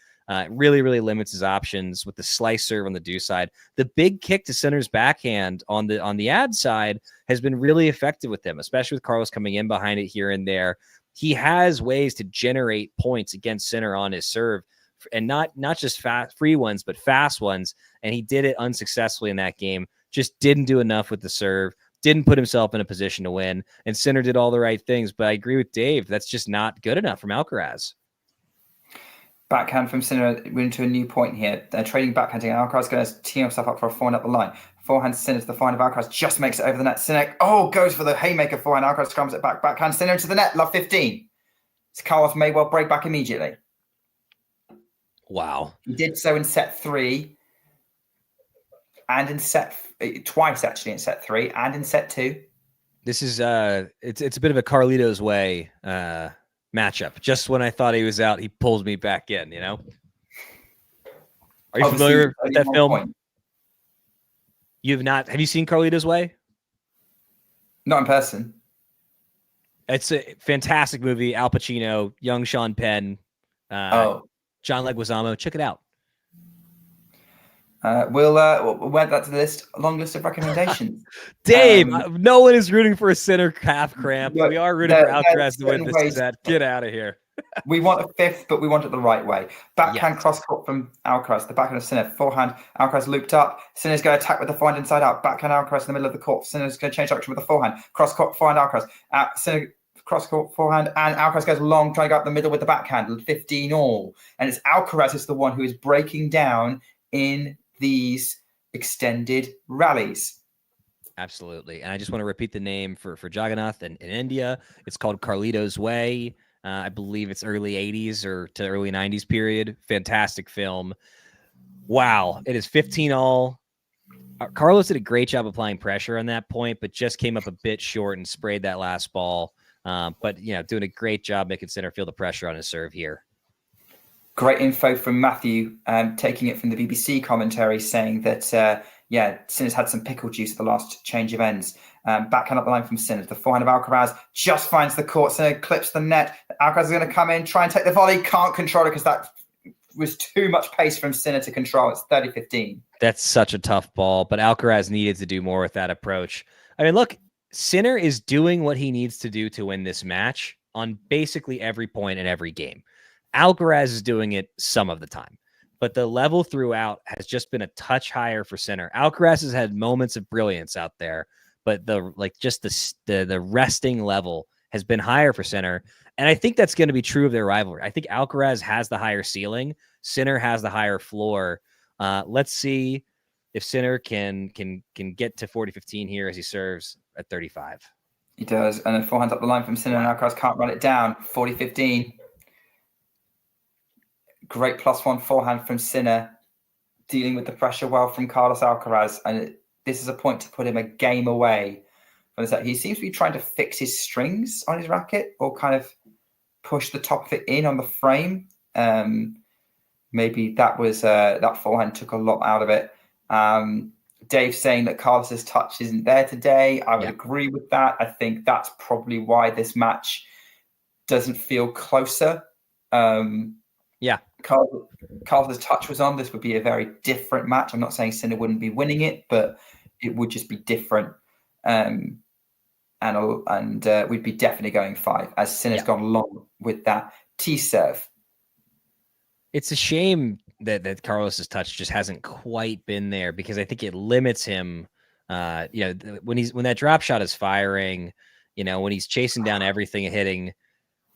really, really limits his options with the slice serve on the deuce side. The big kick to Sinner's backhand on the ad side has been really effective with him, especially with Carlos coming in behind it here and there. He has ways to generate points against Sinner on his serve, and not just free ones, but fast ones. And he did it unsuccessfully in that game. Just didn't do enough with the serve. Didn't put himself in a position to win. And Sinner did all the right things. But I agree with Dave. That's just not good enough from Alcaraz. Backhand from Sinner. We're into a new point here. They're trading backhanding. Alcaraz going to tee himself up for a forehand up the line. Forehand Sinner to the fine of Alcaraz. Just makes it over the net. Sinner, goes for the haymaker forehand. Alcaraz scrums it back. Backhand Sinner into the net. Love 15. Carlos may well break back immediately. Wow. He did so in set 3 and in twice actually in set 3 and in set 2. This is it's a bit of a Carlitos way matchup. Just when I thought he was out, he pulls me back in, you know? Are you familiar with that film? Point. Have you seen Carlitos Way? Not in person. It's a fantastic movie. Al Pacino, young Sean Penn, John Leguizamo. Check it out. We'll add that to the list, a long list of recommendations. Dave, no one is rooting for a center calf cramp. Look, We are rooting for Alcaraz to win this set. Get out of here. We want a fifth, but we want it the right way. Backhand cross court from Alcaraz, the backhand of Sinner. Forehand, Alcaraz looped up. Sinner's going to attack with the forehand inside out. Backhand Alcaraz in the middle of the court. Sinner's going to change direction with the forehand. Cross court, forehand Alcaraz. Sinner cross court, forehand, and Alcaraz goes long, trying to go up the middle with the backhand. 15 all. And it's Alcaraz is the one who is breaking down in these extended rallies. Absolutely. And I just want to repeat the name for Jagannath in India. It's called Carlito's Way. I believe it's early 80s or to early 90s period. Fantastic film. Wow. It is 15 all. Carlos did a great job applying pressure on that point, but just came up a bit short and sprayed that last ball. But, doing a great job making center feel the pressure on his serve here. Great info from Matthew, taking it from the BBC commentary, saying that, Sinner's had some pickle juice at the last change of ends. Backhand up the line from Sinner. The forehand of Alcaraz just finds the court. Sinner clips the net. Alcaraz is going to come in, try and take the volley. Can't control it because that was too much pace from Sinner to control. It's 30-15. That's such a tough ball, but Alcaraz needed to do more with that approach. I mean, look, Sinner is doing what he needs to do to win this match on basically every point in every game. Alcaraz is doing it some of the time, but the level throughout has just been a touch higher for Sinner. Alcaraz has had moments of brilliance out there, but the resting level has been higher for Sinner. And I think that's going to be true of their rivalry. I think Alcaraz has the higher ceiling. Sinner has the higher floor. Let's see if Sinner can get to 40-15 here as he serves at 35. He does. And then forehand up the line from Sinner, and Alcaraz can't run it down. 40-15. Great +1 forehand from Sinner, dealing with the pressure well from Carlos Alcaraz. And this is a point to put him a game away from this. He seems to be trying to fix his strings on his racket or kind of push the top of it in on the frame. Maybe that was that forehand took a lot out of it. Dave saying that Carlos's touch isn't there today. I would agree with that. I think that's probably why this match doesn't feel closer. Carlos's touch was on. This would be a very different match. I'm not saying Sinner wouldn't be winning it, but it would just be different. And we'd be definitely going 5 as Sinner's gone long with that T serve. It's a shame that Carlos's touch just hasn't quite been there because I think it limits him. When that drop shot is firing, when he's chasing down everything and hitting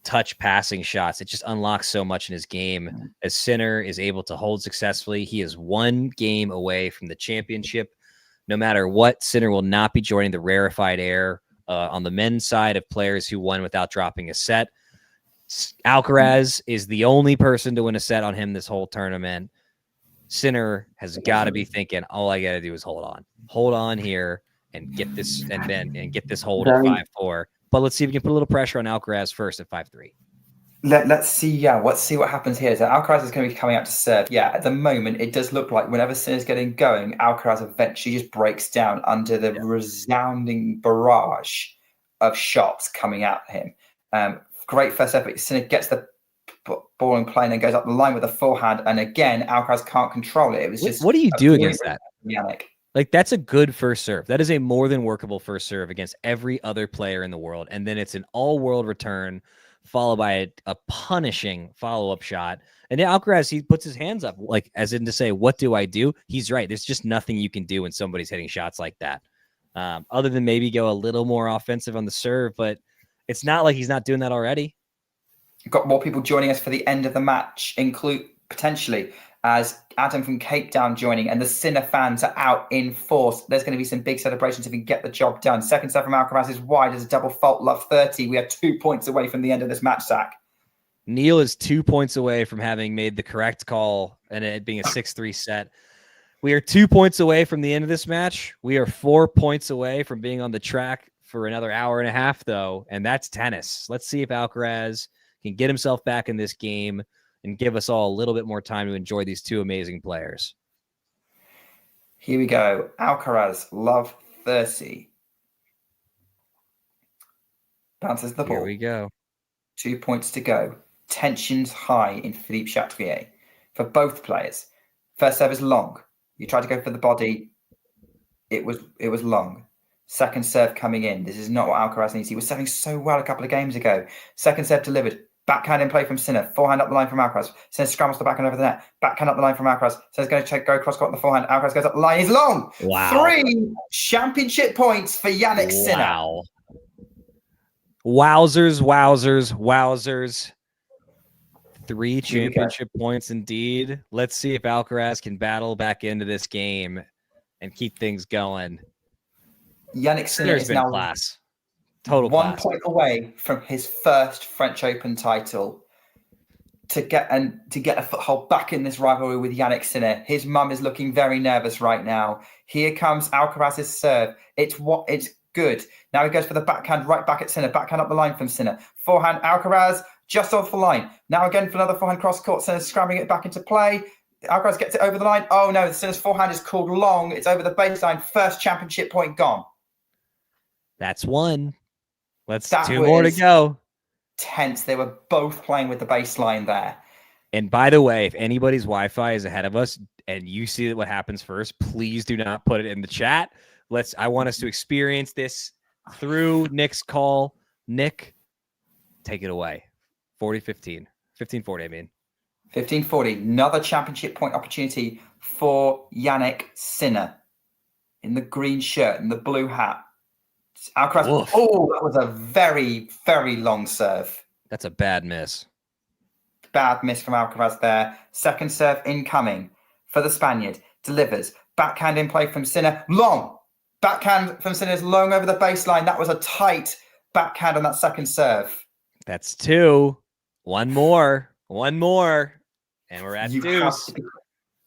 touch passing shots, it just unlocks so much in his game. As Sinner is able to hold successfully, he is one game away from the championship. No matter what, Sinner will not be joining the rarefied air on the men's side of players who won without dropping a set. Alcaraz is the only person to win a set on him this whole tournament. Sinner has got to be thinking, all I got to do is hold on here and get this and get this hold at 5-4. But let's see if we can put a little pressure on Alcaraz first at 5-3. Let's see. Let's see what happens here. So Alcaraz is going to be coming out to serve. At the moment, it does look like whenever Sinner's getting going, Alcaraz eventually just breaks down under the resounding barrage of shots coming at him. Great first effort. Sinner gets the ball in play and then goes up the line with a forehand. And again, Alcaraz can't control it. It was just. What do you do against that? Jannik. Like, that's a good first serve. That is a more than workable first serve against every other player in the world. And then it's an all-world return followed by a punishing follow-up shot. And then Alcaraz, he puts his hands up, like as in to say, what do I do? He's right. There's just nothing you can do when somebody's hitting shots like that. Other than maybe go a little more offensive on the serve, but it's not like he's not doing that already. We've got more people joining us for the end of the match, include potentially as Adam from Cape Town joining, and the Sinner fans are out in force. There's going to be some big celebrations if we can get the job done. Second serve from Alcaraz is wide as a double fault, love 30. We are 2 points away from the end of this match, Zach. Neil is 2 points away from having made the correct call and it being a 6-3 set. We are 2 points away from the end of this match. We are 4 points away from being on the track for another hour and a half, though, and that's tennis. Let's see if Alcaraz can get himself back in this game and give us all a little bit more time to enjoy these two amazing players. Here we go. Alcaraz, love 30. Bounces the ball. Here we go. 2 points to go. Tensions high in Philippe Chatrier for both players. First serve is long. You tried to go for the body. It was long. Second serve coming in. This is not what Alcaraz needs. He was serving so well a couple of games ago. Second serve delivered. Backhand in play from Sinner. Forehand up the line from Alcaraz. Sinner scrambles the backhand over the net. Backhand up the line from Alcaraz. Sinner's going to go cross court on the forehand. Alcaraz goes up the line. He's long. Wow. 3 championship points for Jannik Sinner. Wow. Wowzers, wowzers, wowzers. 3 championship points indeed. Let's see if Alcaraz can battle back into this game and keep things going. Jannik Sinner is now class. Total 1 class. point away from his first French Open title. To get a foothold back in this rivalry with Jannik Sinner. His mum is looking very nervous right now. Here comes Alcaraz's serve. It's good. Now he goes for the backhand right back at Sinner. Backhand up the line from Sinner. Forehand Alcaraz just off the line. Now again for another forehand cross court. Sinner scrabbling it back into play. Alcaraz gets it over the line. Oh no, Sinner's forehand is called long. It's over the baseline. First championship point gone. That's 1. Let's 2 more to go. Tense. They were both playing with the baseline there. And by the way, if anybody's Wi-Fi is ahead of us and you see what happens first, please do not put it in the chat. I want us to experience this through Nick's call. Nick, take it away. 40-15. 15-40, I mean. 15-40. Another championship point opportunity for Jannik Sinner in the green shirt and the blue hat. Alcaraz. Oof. Oh, that was a very, very long serve. That's a bad miss. Bad miss from Alcaraz there. Second serve incoming for the Spaniard. Delivers. Backhand in play from Sinner. Long. Backhand from Sinner is long over the baseline. That was a tight backhand on that second serve. That's 2. 1 more. 1 more. And we're at You deuce. have to be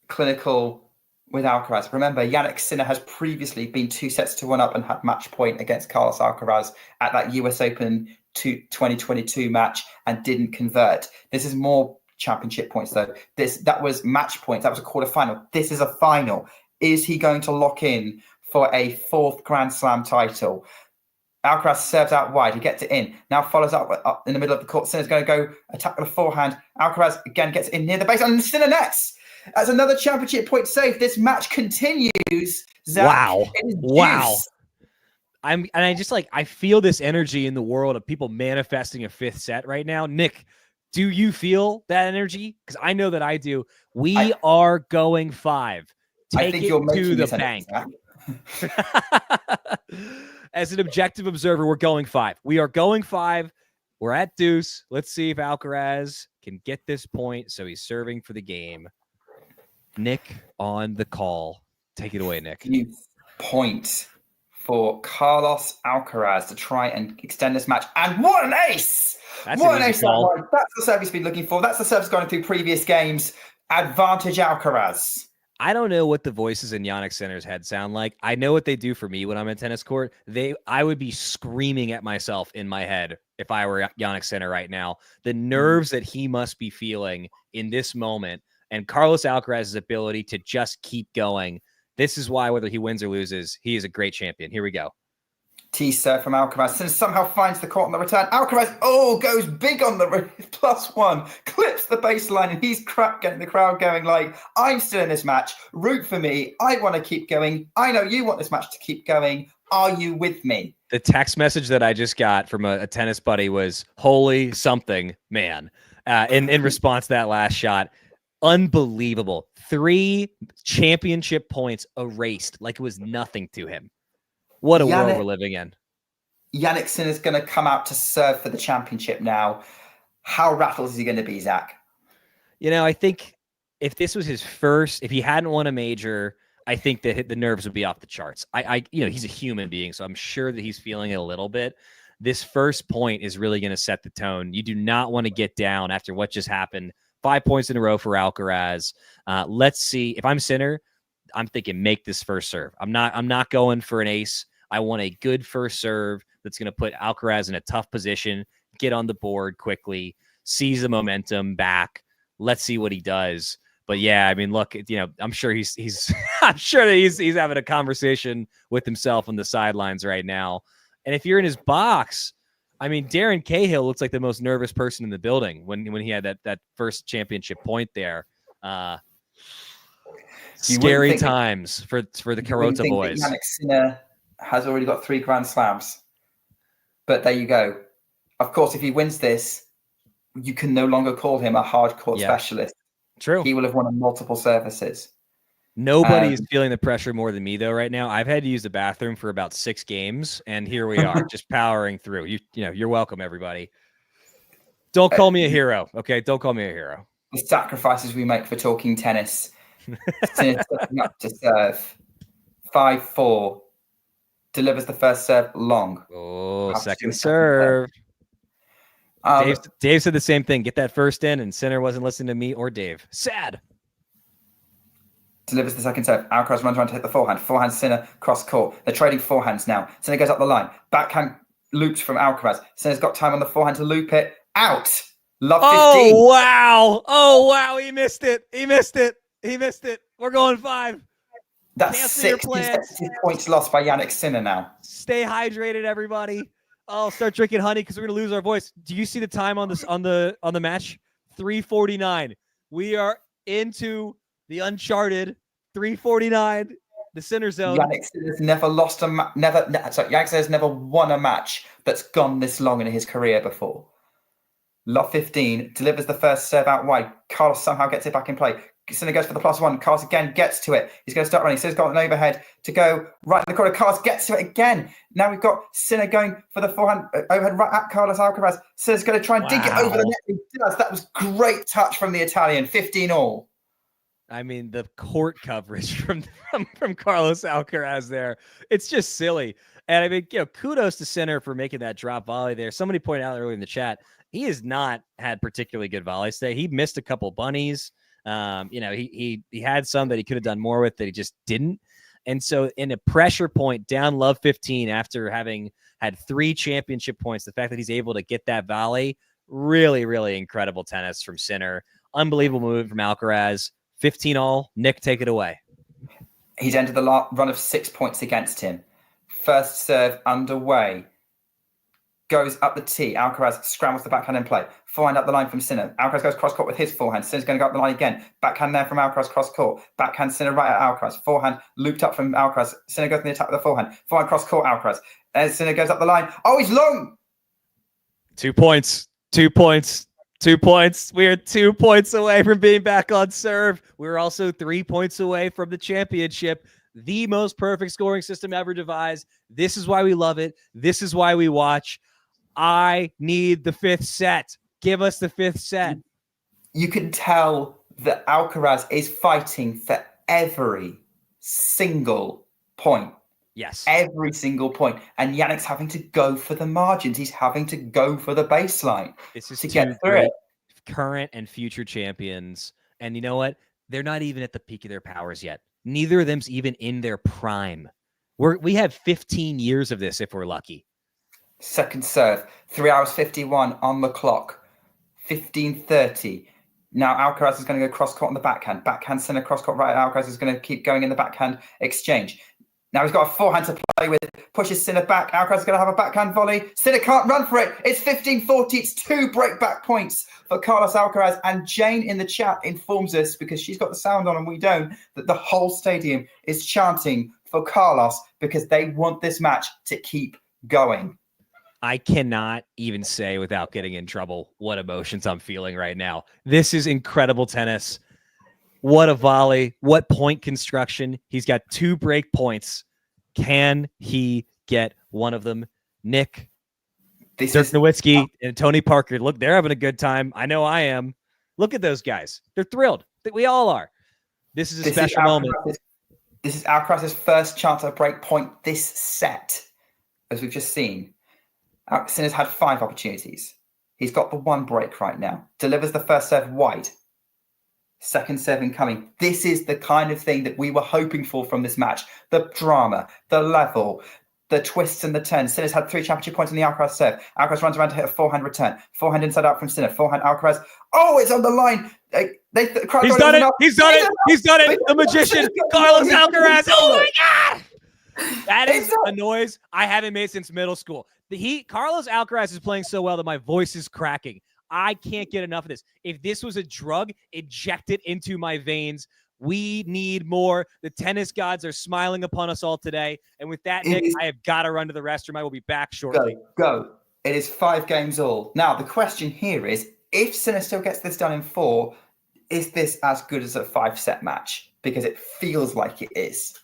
clinical with Alcaraz. Remember, Jannik Sinner has previously been 2-1 up and had match point against Carlos Alcaraz at that US Open 2022 match and didn't convert. This is more championship points, though. That was match points. That was a quarterfinal. This is a final. Is he going to lock in for a 4th Grand Slam title? Alcaraz serves out wide. He gets it in. Now follows up in the middle of the court. Sinner's going to go attack with a forehand. Alcaraz again gets in near the baseline. And Sinner nets. As another championship point save, this match continues. Zach, Wow. I feel this energy in the world of people manifesting a 5th set right now. Nick, do you feel that energy? Because I know that I do. We are going 5. Take it to the bank. As an objective observer, we're going 5. We are going 5. We're at deuce. Let's see if Alcaraz can get this point. So he's serving for the game. Nick on the call. Take it away, Nick. Point for Carlos Alcaraz to try and extend this match. And what an ace! What an ace that was. That's the serve he's been looking for. That's the serve going through previous games. Advantage Alcaraz. I don't know what the voices in Jannik Sinner's head sound like. I know what they do for me when I'm in tennis court. I would be screaming at myself in my head if I were Jannik Sinner right now. The nerves that he must be feeling in this moment, and Carlos Alcaraz's ability to just keep going. This is why, whether he wins or loses, he is a great champion. Here we go. T-serve from Alcaraz. Sinner somehow finds the court on the return. Alcaraz, goes big on the +1. Clips the baseline, and he's getting the crowd going like, I'm still in this match. Root for me. I want to keep going. I know you want this match to keep going. Are you with me? The text message that I just got from a tennis buddy was, holy something, man. In response to that last shot. Unbelievable. 3 championship points erased like it was nothing to him. What a world we're living in. Jannik Sinner is going to come out to serve for the championship now. How rattled is he going to be, Zach? I think if this was his first, if he hadn't won a major, I think that the nerves would be off the charts. He's a human being, so I'm sure that he's feeling it a little bit. This first point is really going to set the tone. You do not want to get down after what just happened. 5 points in a row for Alcaraz. Let's see. If I'm Sinner, I'm thinking make this first serve. I'm not going for an ace. I want a good first serve that's going to put Alcaraz in a tough position, get on the board quickly, seize the momentum back. Let's see what he does. But yeah, I mean, look, I'm sure he's I'm sure that he's having a conversation with himself on the sidelines right now. And if you're in his box, I mean, Darren Cahill looks like the most nervous person in the building when he had that first championship point there. Scary times for the Carota boys. Jannik Sinner has already got 3 Grand Slams. But there you go. Of course, if he wins this, you can no longer call him a hardcore specialist. True. He will have won on multiple surfaces. Nobody is feeling the pressure more than me, though, right now. I've had to use the bathroom for about 6 games, and here we are, just powering through. You know, you're welcome, everybody. Don't call me a hero, okay? Don't call me a hero. The sacrifices we make for talking tennis. Sinner stepping up to serve. 5-4. Delivers the first serve long. Oh, second serve. Dave said the same thing. Get that first in, and Sinner wasn't listening to me or Dave. Sad. Delivers the second serve. Alcaraz runs around to hit the forehand. Forehand Sinner cross court. They're trading forehands now. Sinner goes up the line. Backhand loops from Alcaraz. Sinner's got time on the forehand to loop it. Out. Love 15. Oh, wow. Oh, wow. He missed it. He missed it. He missed it. We're going 5. That's 6 consecutive points lost by Jannik Sinner now. Stay hydrated, everybody. Oh, start drinking honey because we're gonna lose our voice. Do you see the time on this on the match? 3:49. We are into the uncharted 3:49, the Sinner zone. Jannik Sinner's never lost a Jannik Sinner's never won a match that's gone this long in his career before. Lot 15 delivers the first serve out wide. Carlos somehow gets it back in play. Sinner goes for the +1. Carlos again gets to it. He's going to start running. Sinner's got an overhead to go right in the corner. Carlos gets to it again. Now we've got Sinner going for the forehand overhead right at Carlos Alcaraz. Sinner's going to try and dig it over the net. He does. That was great touch from the Italian. 15 all. I mean, the court coverage from Carlos Alcaraz there. It's just silly. And I mean, kudos to Sinner for making that drop volley there. Somebody pointed out earlier in the chat, he has not had particularly good volleys today. He missed a couple bunnies. He had some that he could have done more with that he just didn't. And so in a pressure point down love 15 after having had 3 championship points, the fact that he's able to get that volley, really, really incredible tennis from Sinner. Unbelievable move from Alcaraz. 15 all. Nick, take it away. He's ended the run of 6 points against him. First serve underway. Goes up the tee. Alcaraz scrambles the backhand in play. Forehand up the line from Sinner. Alcaraz goes cross court with his forehand. Sinner's going to go up the line again. Backhand there from Alcaraz cross court. Backhand Sinner right at Alcaraz. Forehand looped up from Alcaraz. Sinner goes in the attack with the forehand. Forehand cross court Alcaraz. As Sinner goes up the line. Oh, he's long. 2 points. 2 points. 2 points. We are 2 points away from being back on serve. We're also 3 points away from the championship. The most perfect scoring system ever devised. This is why we love it. This is why we watch. I need the 5th set. Give us the 5th set. You can tell that Alcaraz is fighting for every single point. Yes. Every single point. And Jannik's having to go for the margins. He's having to go for the baseline to get through it. Current and future champions. And you know what? They're not even at the peak of their powers yet. Neither of them's even in their prime. We have 15 years of this if we're lucky. Second serve, 3 hours 51 on the clock, 15:30. Now Alcaraz is going to go cross court on the backhand. Backhand Sinner cross court right. Alcaraz is going to keep going in the backhand exchange. Now he's got a forehand to play with. Pushes Sinner back. Alcaraz is going to have a backhand volley. Sinner can't run for it. It's 15:40. It's 2 breakback points for Carlos Alcaraz. And Jane in the chat informs us, because she's got the sound on and we don't, that the whole stadium is chanting for Carlos because they want this match to keep going. I cannot even say without getting in trouble what emotions I'm feeling right now. This is incredible tennis. What a volley. What point construction. He's got 2 break points. Can he get one of them? Nick, Dirk Nowitzki, and Tony Parker. Look, they're having a good time. I know I am. Look at those guys. They're thrilled. We all are. This is a special moment. This is Alcaraz's first chance at a break point this set, as we've just seen. Sinner's had 5 opportunities. He's got the 1 break right now. Delivers the first serve wide. Second serve incoming. This is the kind of thing that we were hoping for from this match. The drama, the level, the twists and the turns. Sinner's had 3 championship points on the Alcaraz serve. Alcaraz runs around to hit a forehand return. Forehand inside out from Sinner. Forehand Alcaraz. Oh, it's on the line. He's done it. He's done it. He's done it. The magician, Carlos Alcaraz. Oh my God. That is a noise I haven't made since middle school. Carlos Alcaraz is playing so well that my voice is cracking. I can't get enough of this. If this was a drug, inject it into my veins We need more. The tennis gods are smiling upon us all today. And with that, Nick, I have got to run to the restroom. I will be back shortly. Go. It is 5 games all. Now, the question here is, if Sinner still gets this done in 4, is this as good as a 5-set match? Because it feels like it is.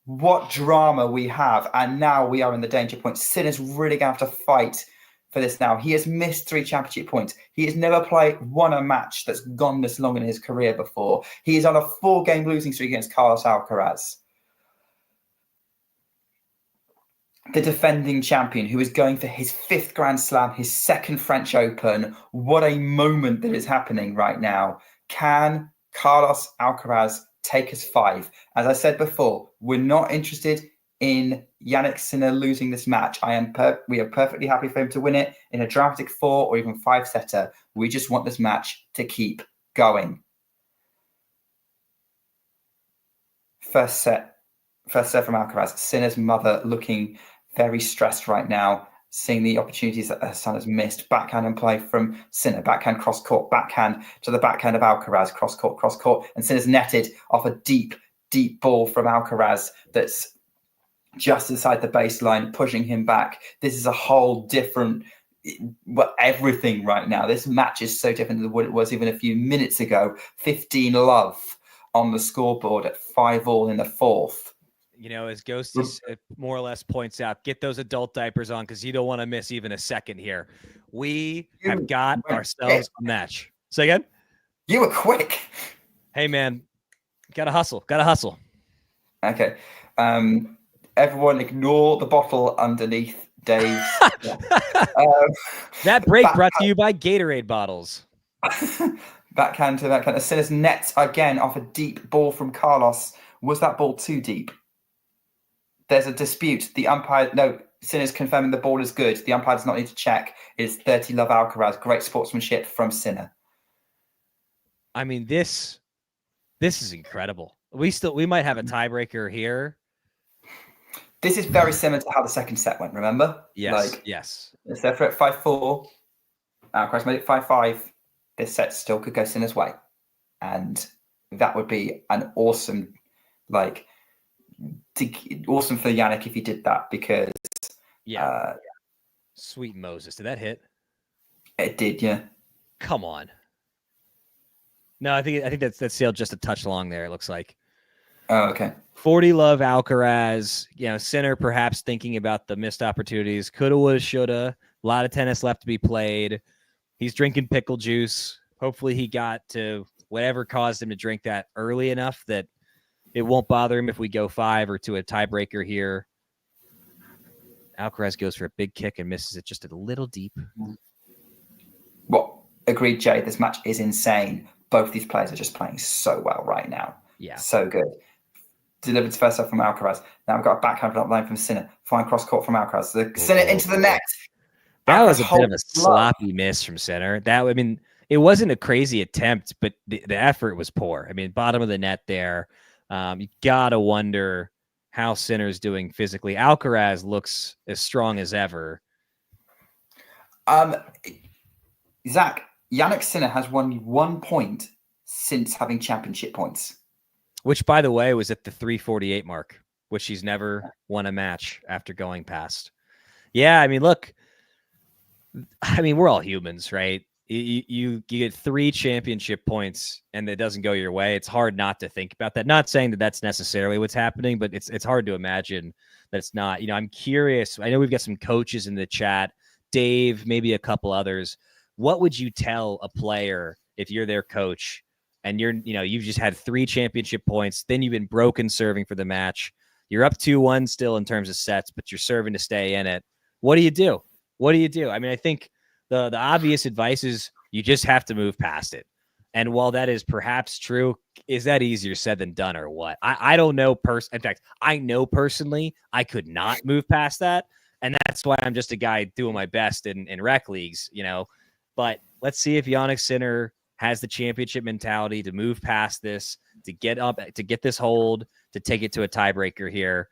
What drama we have, and now we are in the danger point. Sinner's really going to have to fight for this now. He has missed 3 championship points. He has never won a match that's gone this long in his career before. He is on a 4-game losing streak against Carlos Alcaraz, the defending champion, who is going for his 5th Grand Slam, his 2nd French Open. What a moment that is happening right now. Can Carlos Alcaraz take us 5? As I said before, we're not interested in Jannik Sinner losing this match. We are perfectly happy for him to win it in a dramatic 4 or even 5-setter. We just want this match to keep going. First set from Alcaraz. Sinner's mother looking very stressed right now, seeing the opportunities that her son has missed. Backhand and play from Sinner. Backhand cross court. Backhand to the backhand of Alcaraz. Cross court. And Sinner's netted off a deep ball from Alcaraz that's just inside the baseline, pushing him back. This is a whole different, everything right now. This match is so different than what it was even a few minutes ago. 15-love on the scoreboard at 5-all in the 4th. You know, as Ghosty more or less points out, get those adult diapers on because you don't want to miss even a second here. We have got ourselves a match. Say again? You were quick. Hey, man. Gotta hustle. Okay. Everyone ignore the bottle underneath Dave's. That break brought to you by Gatorade bottles. Backhand to backhand. Sinner's net again off a deep ball from Carlos. Was that ball too deep? There's a dispute. The umpire, Sinner's confirming the ball is good. The umpire does not need to check. It's 30-love Alcaraz. Great sportsmanship from Sinner. I mean, this is incredible. We might have a tiebreaker here. This is very similar to how the second set went, remember? Yes, yes. Instead for it 5-4, Alcaraz made it 5-5. This set still could go Sinner's way. And that would be an awesome, awesome for Jannik if he did that, because... Yeah. Sweet Moses. Did that hit? It did, yeah. Come on. No, I think that's sailed just a touch long there, it looks like. Oh, okay. 40-love Alcaraz. Sinner perhaps thinking about the missed opportunities. Coulda, woulda, shoulda. A lot of tennis left to be played. He's drinking pickle juice. Hopefully he got to whatever caused him to drink that early enough that it won't bother him if we go 5 or to a tiebreaker here. Alcaraz goes for a big kick and misses it just a little deep. Well, agreed, Jay. This match is insane. Both these players are just playing so well right now. Yeah. So good. Delivered first up from Alcaraz. Now we've got a backhand line from Sinner. Fine cross court from Alcaraz. Sinner into the net. That was a bit of a sloppy miss from Sinner. It wasn't a crazy attempt, but the effort was poor. I mean, bottom of the net there. You gotta wonder how Sinner's doing physically. Alcaraz looks as strong as ever. Zach, Jannik Sinner has won 1 point since having championship points. Which, by the way, was at the 348 mark, which he's never won a match after going past. Yeah, I mean, look, we're all humans, right? You get 3 championship points and it doesn't go your way. It's hard not to think about that. Not saying that that's necessarily what's happening, but it's hard to imagine that it's not. I'm curious. I know we've got some coaches in the chat, Dave, maybe a couple others. What would you tell a player if you're their coach and you've just had 3 championship points, then you've been broken serving for the match. You're up 2-1 still in terms of sets, but you're serving to stay in it. What do you do? I mean, I think the obvious advice is you just have to move past it. And while that is perhaps true, is that easier said than done or what? I don't know. In fact, I know personally I could not move past that. And that's why I'm just a guy doing my best in rec leagues, But let's see if Jannik Sinner has the championship mentality to move past this, to get up, to get this hold, to take it to a tiebreaker here.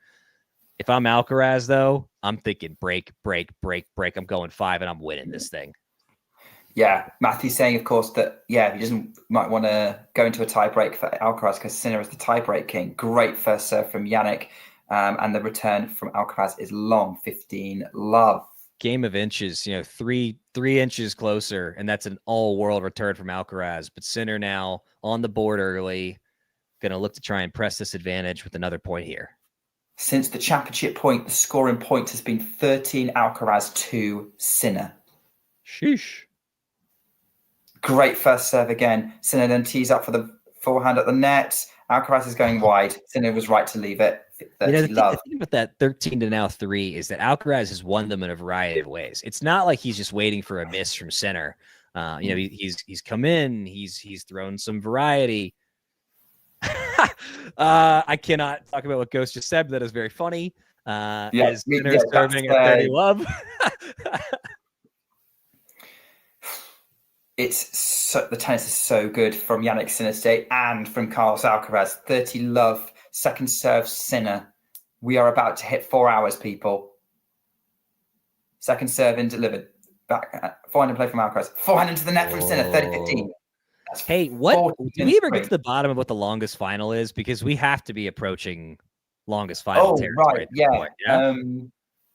If I'm Alcaraz, though, I'm thinking break. I'm going 5 and I'm winning this thing. Yeah, Matthew's saying, of course, that he might want to go into a tiebreak for Alcaraz because Sinner is the tiebreak king. Great first serve from Jannik, and the return from Alcaraz is long, 15-love. Game of inches, 3 inches closer, and that's an all-world return from Alcaraz. But Sinner now on the board early, going to look to try and press this advantage with another point here. Since the championship point, the scoring point has been 13 Alcaraz, 2 Sinner. Sheesh. Great first serve again. Sinner then tees up for the forehand at the net. Alcaraz is going wide. Sinner was right to leave it. The thing about that 13 to now 3 is that Alcaraz has won them in a variety of ways. It's not like he's just waiting for a miss from Sinner. He's come in. He's thrown some variety. I cannot talk about what Ghost just said, but that is very funny. Is Sinner serving at 30 love? The tennis is so good from Jannik Sinner's day and from Carlos Alcaraz. 30 love, second serve Sinner. We are about to hit 4 hours, people. Second serve in delivered. Back forehand play from Alcaraz. Forehand into the net from Sinner. 30-15. Hey, what? Do we ever get to the bottom of what the longest final is? Because we have to be approaching longest final territory. Right, yeah.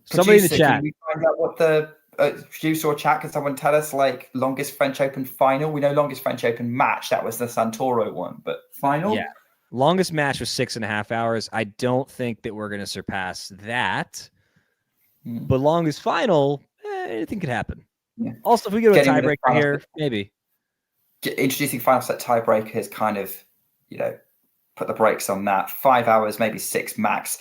Somebody in the chat. Can we find out what the producer or chat? Can someone tell us longest French Open final? We know longest French Open match. That was the Santoro one, but final? Yeah. Longest match was 6.5 hours. I don't think that we're going to surpass that. But longest final, anything could happen. Yeah. Also, if we go to a tiebreaker here, maybe. Introducing final set tiebreakers kind of, put the brakes on that. 5 hours, maybe 6 max.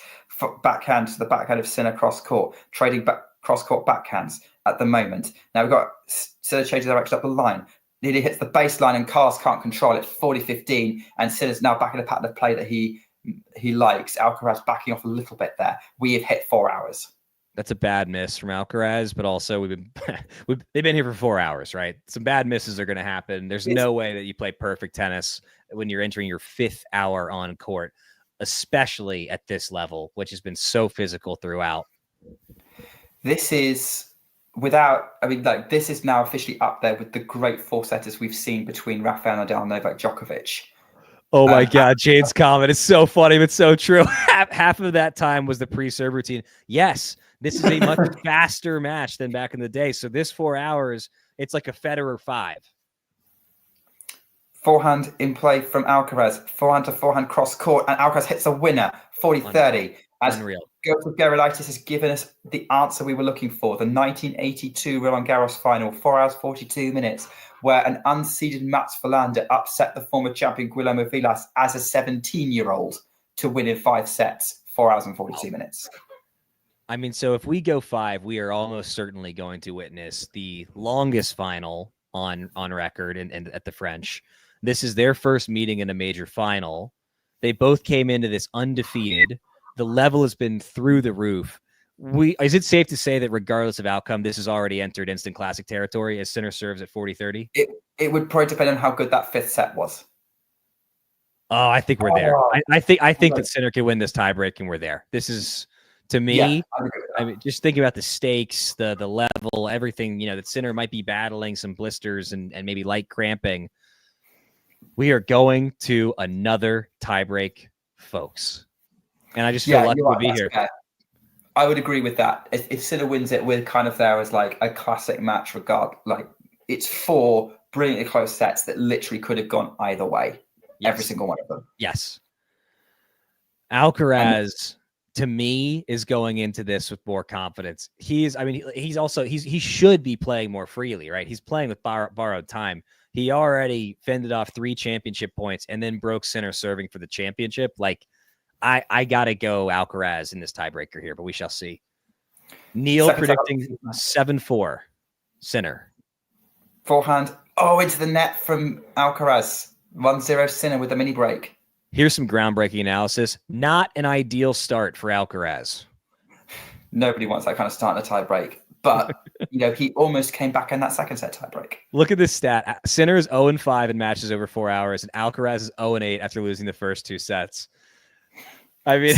Backhand to the backhand of Sinner cross court, trading back cross court backhands at the moment. Now we've got Sinner changes direction up the line. Nearly hits the baseline and Carlos can't control it. 40-15, and Sinner's now back in a pattern of play that he likes. Alcaraz backing off a little bit there. We have hit 4 hours. That's a bad miss from Alcaraz, but also they've been here for 4 hours, right? Some bad misses are going to happen. There's no way that you play perfect tennis when you're entering your 5th hour on court, especially at this level, which has been so physical throughout. This is this is now officially up there with the great 4-setters we've seen between Rafael Nadal and Novak Djokovic. Oh my God, Jade's comment is so funny, but so true. Half of that time was the pre-serve routine. Yes, this is a much faster match than back in the day. So this 4 hours, it's like a Federer 5. Forehand in play from Alcaraz. Forehand to forehand cross court, and Alcaraz hits a winner, 40-30. Unreal. Garilitis has given us the answer we were looking for. The 1982 Roland Garros final, 4 hours 42 minutes, where an unseeded Mats Wilander upset the former champion Guillermo Vilas as a 17-year-old to win in 5 sets, 4 hours and 42 minutes. I mean, so if we go 5, we are almost certainly going to witness the longest final on record and at the French. This is their first meeting in a major final. They both came into this undefeated. The level has been through the roof. Is it safe to say that regardless of outcome, this has already entered instant classic territory as Sinner serves at 40-30? It would probably depend on how good that 5th set was. Oh, I think we're there. I think that Sinner can win this tiebreak, and we're there. This is, to me, I mean, just thinking about the stakes, the level, everything, that Sinner might be battling some blisters and maybe light cramping. We are going to another tiebreak, folks. And I just feel lucky to be here. Fair. I would agree with that. If Sinner wins it, we're kind of there as like a classic match it's 4 brilliantly close sets that literally could have gone either way. Yes. Every single one of them. Yes. Alcaraz, to me, is going into this with more confidence. He should be playing more freely, right? He's playing with borrowed time. He already fended off 3 championship points and then broke Sinner serving for the championship. I got to go Alcaraz in this tiebreaker here, but we shall see. Neil predicting 7-4 Sinner. Forehand. Into the net from Alcaraz. 1-0 Sinner with a mini break. Here's some groundbreaking analysis. Not an ideal start for Alcaraz. Nobody wants that kind of start in a tiebreak. But, he almost came back in that second set tiebreak. Look at this stat. Sinner is 0-5 in matches over 4 hours, and Alcaraz is 0-8 after losing the first 2 sets. I mean,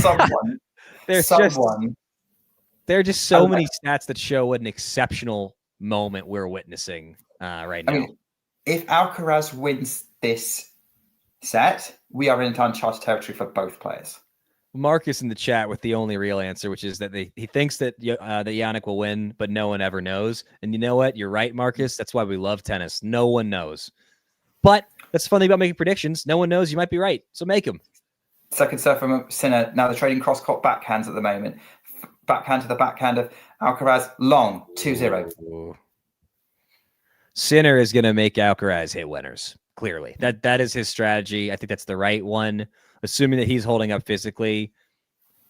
there are just so many stats that show what an exceptional moment we're witnessing right I now. mean, if Alcaraz wins this set, we are in uncharted territory for both players. Marcus in the chat with the only real answer, which is that he thinks that that Jannik will win, but no one ever knows. And you know what? You're right, Marcus. That's why we love tennis. No one knows. But that's the fun thing about making predictions. No one knows. You might be right. So make them. Second serve from Sinner. Now they're trading cross-court backhands at the moment. Backhand to the backhand of Alcaraz. Long, 2-0. Sinner is going to make Alcaraz hit winners. Clearly. That is his strategy. I think that's the right one. Assuming that he's holding up physically,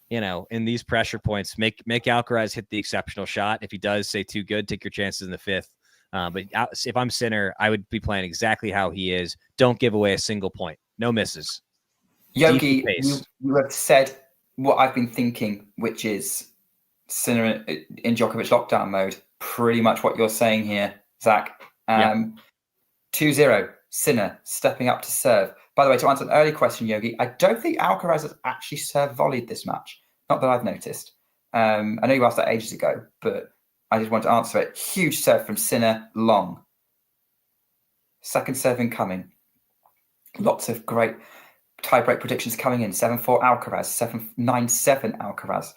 in these pressure points, make Alcaraz hit the exceptional shot. If he does, say too good, take your chances in the fifth. But if I'm Sinner, I would be playing exactly how he is. Don't give away a single point. No misses. Yogi, you have said what I've been thinking, which is Sinner in Djokovic lockdown mode. Pretty much what you're saying here, Zach. 2-0, Sinner stepping up to serve. By the way, to answer an early question, Yogi, I don't think Alcaraz has actually serve volleyed this match. Not that I've noticed. I know you asked that ages ago, but I just want to answer it. Huge serve from Sinner, long. Second serve incoming. Lots of great tie-break predictions coming in. 7-4 Alcaraz, 9-7 Alcaraz.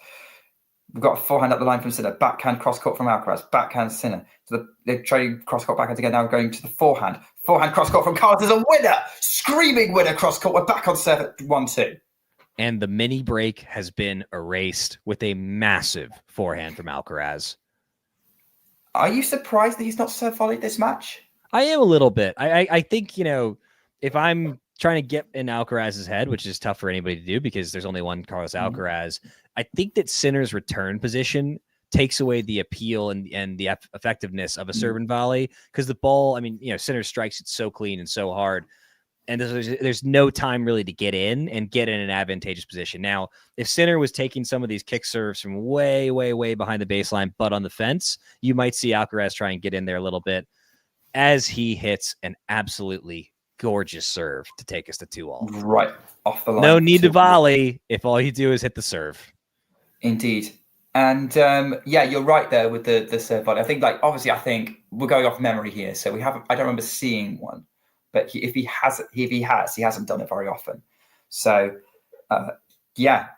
We've got a forehand up the line from Sinner. Backhand cross-court from Alcaraz. Backhand Sinner. So they're trading cross-court backhands again. Now we're going to the forehand. Forehand cross-court from Carlos is a winner. Screaming winner cross-court. We're back on serve at 1-2. And the mini break has been erased with a massive forehand from Alcaraz. Are you surprised that he's not serve volleyed this match? I am a little bit. I think, if I'm trying to get in Alcaraz's head, which is tough for anybody to do because there's only one Carlos Alcaraz, I think that Sinner's return position takes away the appeal and the effectiveness of a serve and volley because the ball, Sinner strikes it so clean and so hard. And there's no time really to get in and get in an advantageous position. Now, if Sinner was taking some of these kick serves from way, way, way behind the baseline, but on the fence, you might see Alcaraz try and get in there a little bit as he hits an absolutely gorgeous serve to take us to 2-all. Right off the line. No need to volley if all you do is hit the serve. Indeed. And you're right there with the serve volley. I think obviously I think we're going off memory here. So I don't remember seeing one, but if he hasn't done it very often. So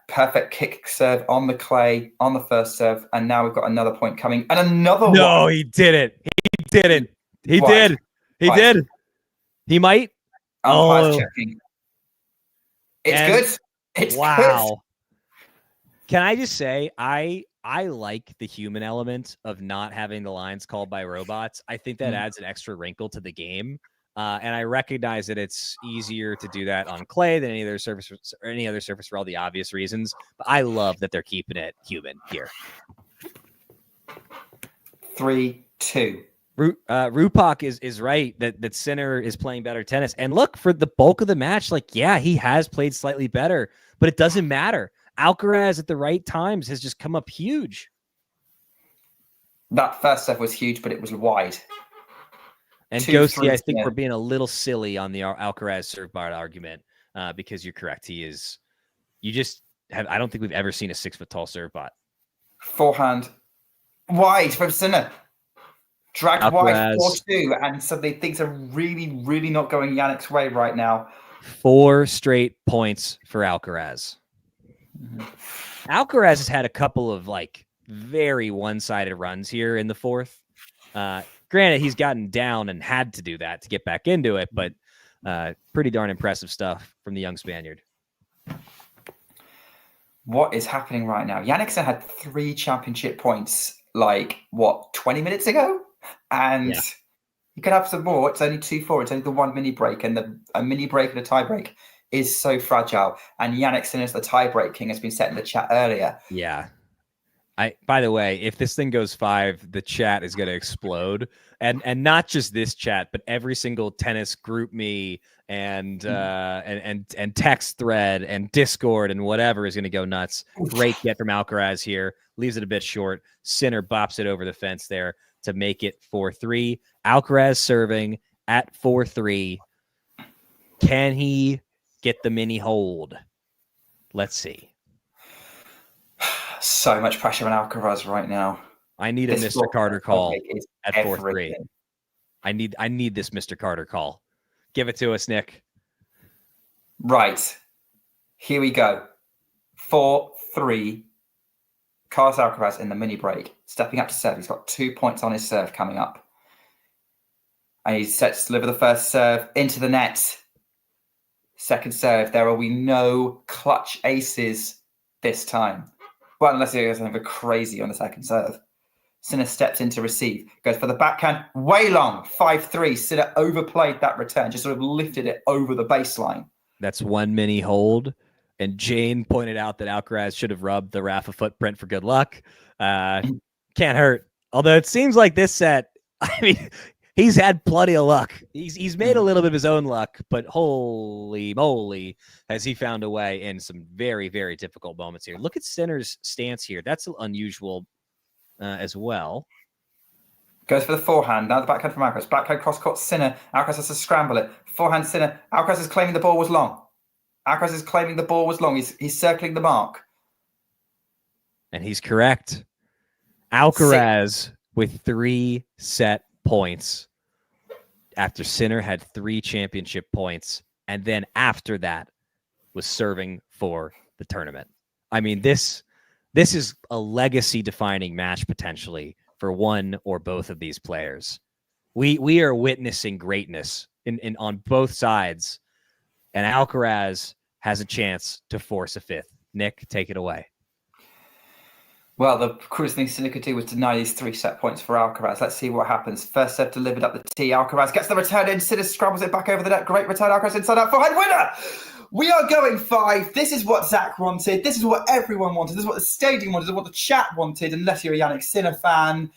perfect kick serve on the clay on the first serve. And now we've got another point coming and another one. No, he didn't. He didn't. He did. He did. He might. Checking. It's good. It's good. Can I just say I like the human element of not having the lines called by robots. I think that adds an extra wrinkle to the game. And I recognize that it's easier to do that on clay than any other surface for all the obvious reasons. But I love that they're keeping it human here. 3-2. Rupak is right that Sinner is playing better tennis. And look, for the bulk of the match, he has played slightly better, but it doesn't matter. Alcaraz at the right times has just come up huge. That first serve was huge, but it was wide. And Ghosty, I think we're being a little silly on the Alcaraz serve bar argument because you're correct. He is. I don't think we've ever seen a 6-foot tall serve bot. Forehand wide from Sinner. Dragged Alcaraz. Wide 4-2, and suddenly things are really, really not going Jannik's way right now. 4 straight points for Alcaraz. Alcaraz has had a couple of very one-sided runs here in the fourth. Granted, he's gotten down and had to do that to get back into it, but pretty darn impressive stuff from the young Spaniard. What is happening right now? Jannik had 3 championship points 20 minutes ago? And you could have some more. It's only 2-4. It's only the one mini break, and a mini break and a tie break is so fragile. And Jannik Sinner's the tie break king has been said in the chat earlier. Yeah. By the way, if this thing goes 5, the chat is going to explode, and not just this chat, but every single tennis group me and text thread and Discord and whatever is going to go nuts. Great get from Alcaraz here, leaves it a bit short. Sinner bops it over the fence there to make it 4-3. Alcaraz serving at 4-3. Can he get the mini hold? Let's see. So much pressure on Alcaraz right now. I need a Mr. Carter call at 4-3. I need this Mr. Carter call. Give it to us, Nick. Right. Here we go. 4-3. Carlos Alcaraz in the mini break, stepping up to serve. He's got 2 points on his serve coming up. And he's set to deliver the first serve into the net. Second serve. There will be no clutch aces this time. Well, unless he goes something crazy on the second serve. Sinner steps in to receive. Goes for the backhand. Way long. 5-3. Sinner overplayed that return. Just sort of lifted it over the baseline. That's one mini hold. And Jane pointed out that Alcaraz should have rubbed the Rafa footprint for good luck. Can't hurt. Although it seems like this set, I mean, he's had plenty of luck. He's made a little bit of his own luck, but holy moly, has he found a way in some very, very difficult moments here. Look at Sinner's stance here. That's unusual as well. Goes for the forehand. Now the backhand from Alcaraz. Backhand cross-court Sinner. Alcaraz has to scramble it. Forehand Sinner. Alcaraz is claiming the ball was long. Alcaraz is claiming the ball was long. He's circling the mark. And he's correct. Alcaraz with 3 set points after Sinner had 3 championship points. And then after that was serving for the tournament. I mean, this is a legacy-defining match potentially for one or both of these players. We are witnessing greatness in on both sides. And Alcaraz has a chance to force a 5th. Nick, take it away. Well, the crucial thing Sinner could do was deny these 3 set points for Alcaraz. Let's see what happens. First serve delivered up the tee. Alcaraz gets the return in. Sinner scrabbles it back over the net. Great return. Alcaraz inside out. Forehand winner! We are going 5. This is what Zach wanted. This is what everyone wanted. This is what the stadium wanted. This is what the chat wanted. Unless you're a Jannik Sinner fan.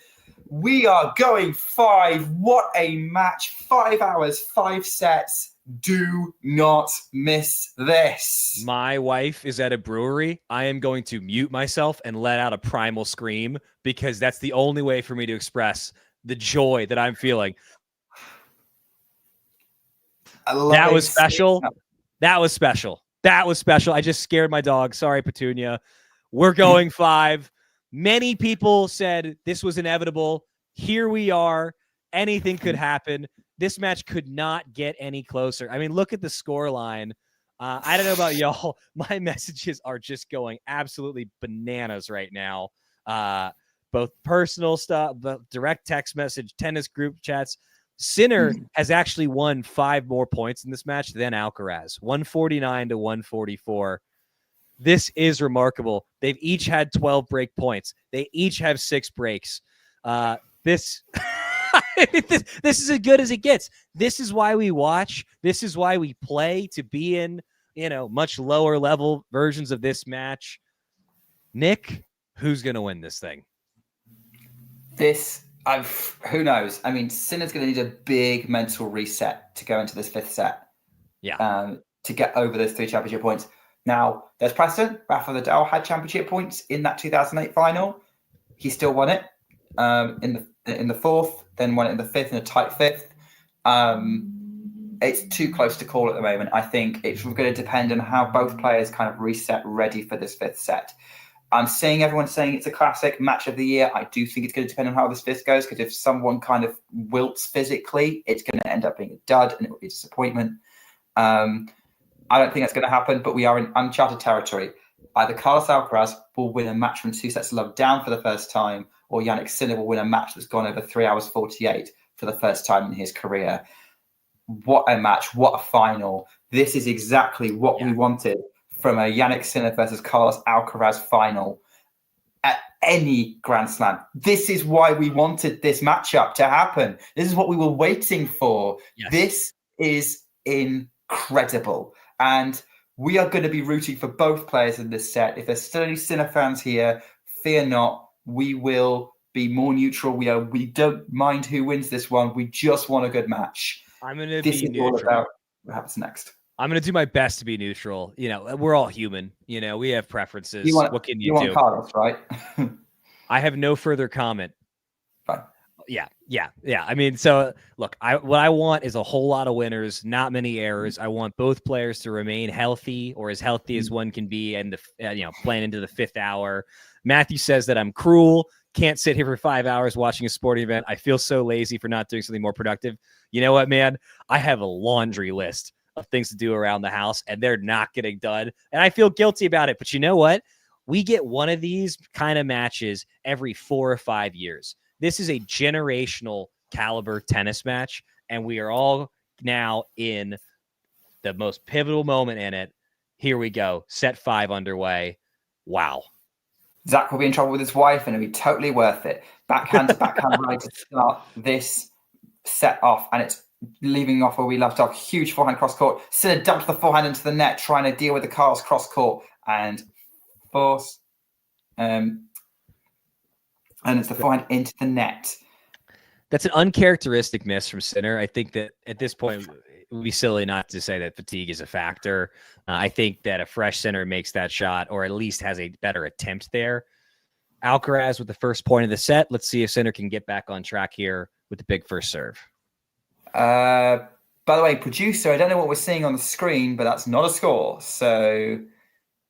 We are going 5. What a match. 5 hours, 5 sets. Do not miss this. My wife is at a brewery. I am going to mute myself and let out a primal scream because that's the only way for me to express the joy that I'm feeling. That was special. That was special. That was special. I just scared my dog. Sorry, Petunia. We're going 5. Many people said this was inevitable. Here we are. Anything could happen. This match could not get any closer. I mean, look at the score line. I don't know about y'all. My messages are just going absolutely bananas right now. Both personal stuff, the direct text message, tennis group chats. Sinner has actually won 5 more points in this match than Alcaraz. 149 to 144. This is remarkable. They've each had 12 break points. They each have 6 breaks. This is as good as it gets. This is why we watch. This is why we play, to be in, much lower level versions of this match. Nick, who's going to win this thing? Who knows? I mean, Sinner's going to need a big mental reset to go into this 5th set. Yeah. To get over those 3 championship points. Now, there's precedent. Rafa Nadal had championship points in that 2008 final. He still won it in the 4th, then won it in the 5th in a tight 5th. It's too close to call at the moment. I think it's going to depend on how both players kind of reset ready for this 5th set. I'm seeing everyone saying it's a classic match of the year. I do think it's going to depend on how this 5th goes, because if someone kind of wilts physically, it's going to end up being a dud and it will be a disappointment. I don't think that's going to happen, but we are in uncharted territory. Either Carlos Alcaraz will win a match from 2 sets to love down for the first time, or Jannik Sinner will win a match that's gone over 3 hours 48 for the first time in his career. What a match. What a final. This is exactly what we wanted from a Jannik Sinner versus Carlos Alcaraz final at any Grand Slam. This is why we wanted this matchup to happen. This is what we were waiting for. Yes. This is incredible. And we are going to be rooting for both players in this set. If there's still any Sinner fans here, fear not. We will be more neutral. We don't mind who wins this one. We just want a good match. I'm going to be neutral. All about what happens next. I'm going to do my best to be neutral. We're all human. We have preferences. What can you do? You want Carlos, right? I have no further comment. Fine. Yeah. I mean, so look, what I want is a whole lot of winners, not many errors. I want both players to remain healthy, or as healthy as one can be, and playing into the 5th hour. Matthew says that I'm cruel. can't sit here for 5 hours watching a sporting event. I feel so lazy for not doing something more productive. You know what, man? I have a laundry list of things to do around the house, and they're not getting done. And I feel guilty about it. But you know what? We get one of these kind of matches every 4 or 5 years. This is a generational caliber tennis match, and we are all now in the most pivotal moment in it. Here we go. Set 5 underway. Wow. Zach will be in trouble with his wife, and it'll be totally worth it. Backhand to backhand rally to start this set off, and it's leaving off where we left off. Huge forehand cross court. Sinner dumps the forehand into the net, trying to deal with the Carl's cross court and force. And it's the forehand into the net. That's an uncharacteristic miss from Sinner. I think that at this point, it would be silly not to say that fatigue is a factor. I think that a fresh Sinner makes that shot, or at least has a better attempt there. Alcaraz with the first point of the set. Let's see if Sinner can get back on track here with the big first serve. By the way, producer, I don't know what we're seeing on the screen, but that's not a score. So,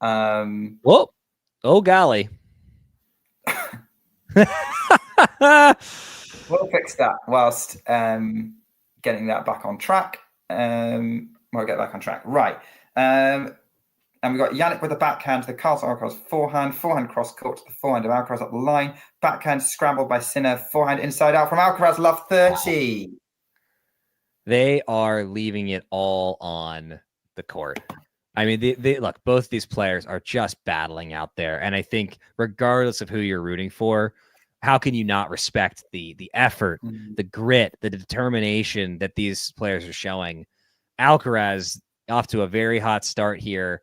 whoa, oh golly. We'll fix that whilst getting that back on track. We'll get back on track. Right. And we've got Jannik with the backhand to the Alcaraz forehand cross court to the forehand of Alcaraz up the line. Backhand scrambled by Sinner. Forehand inside out from Alcaraz, love 30. They are leaving it all on the court. I mean, they look, both these players are just battling out there. And I think regardless of who you're rooting for, how can you not respect the effort, the grit, the determination that these players are showing? Alcaraz off to a very hot start here.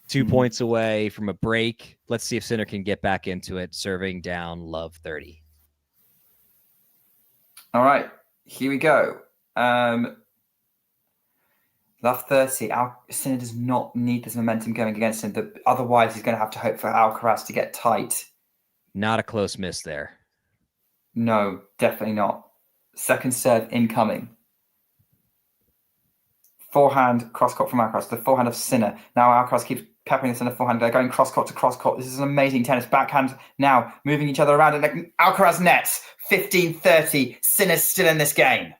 2 points away from a break. Let's see if Sinner can get back into it, serving down love 30. All right, here we go. Love 30. Sinner does not need this momentum going against him. Otherwise, he's going to have to hope for Alcaraz to get tight. Not a close miss there. No, definitely not. Second serve incoming. Forehand cross court from Alcaraz. The forehand of Sinner. Now Alcaraz keeps peppering the Sinner forehand. They're going cross court to cross court. This is an amazing tennis. Backhand now moving each other around. And Alcaraz nets 15-30. Sinner's still in this game.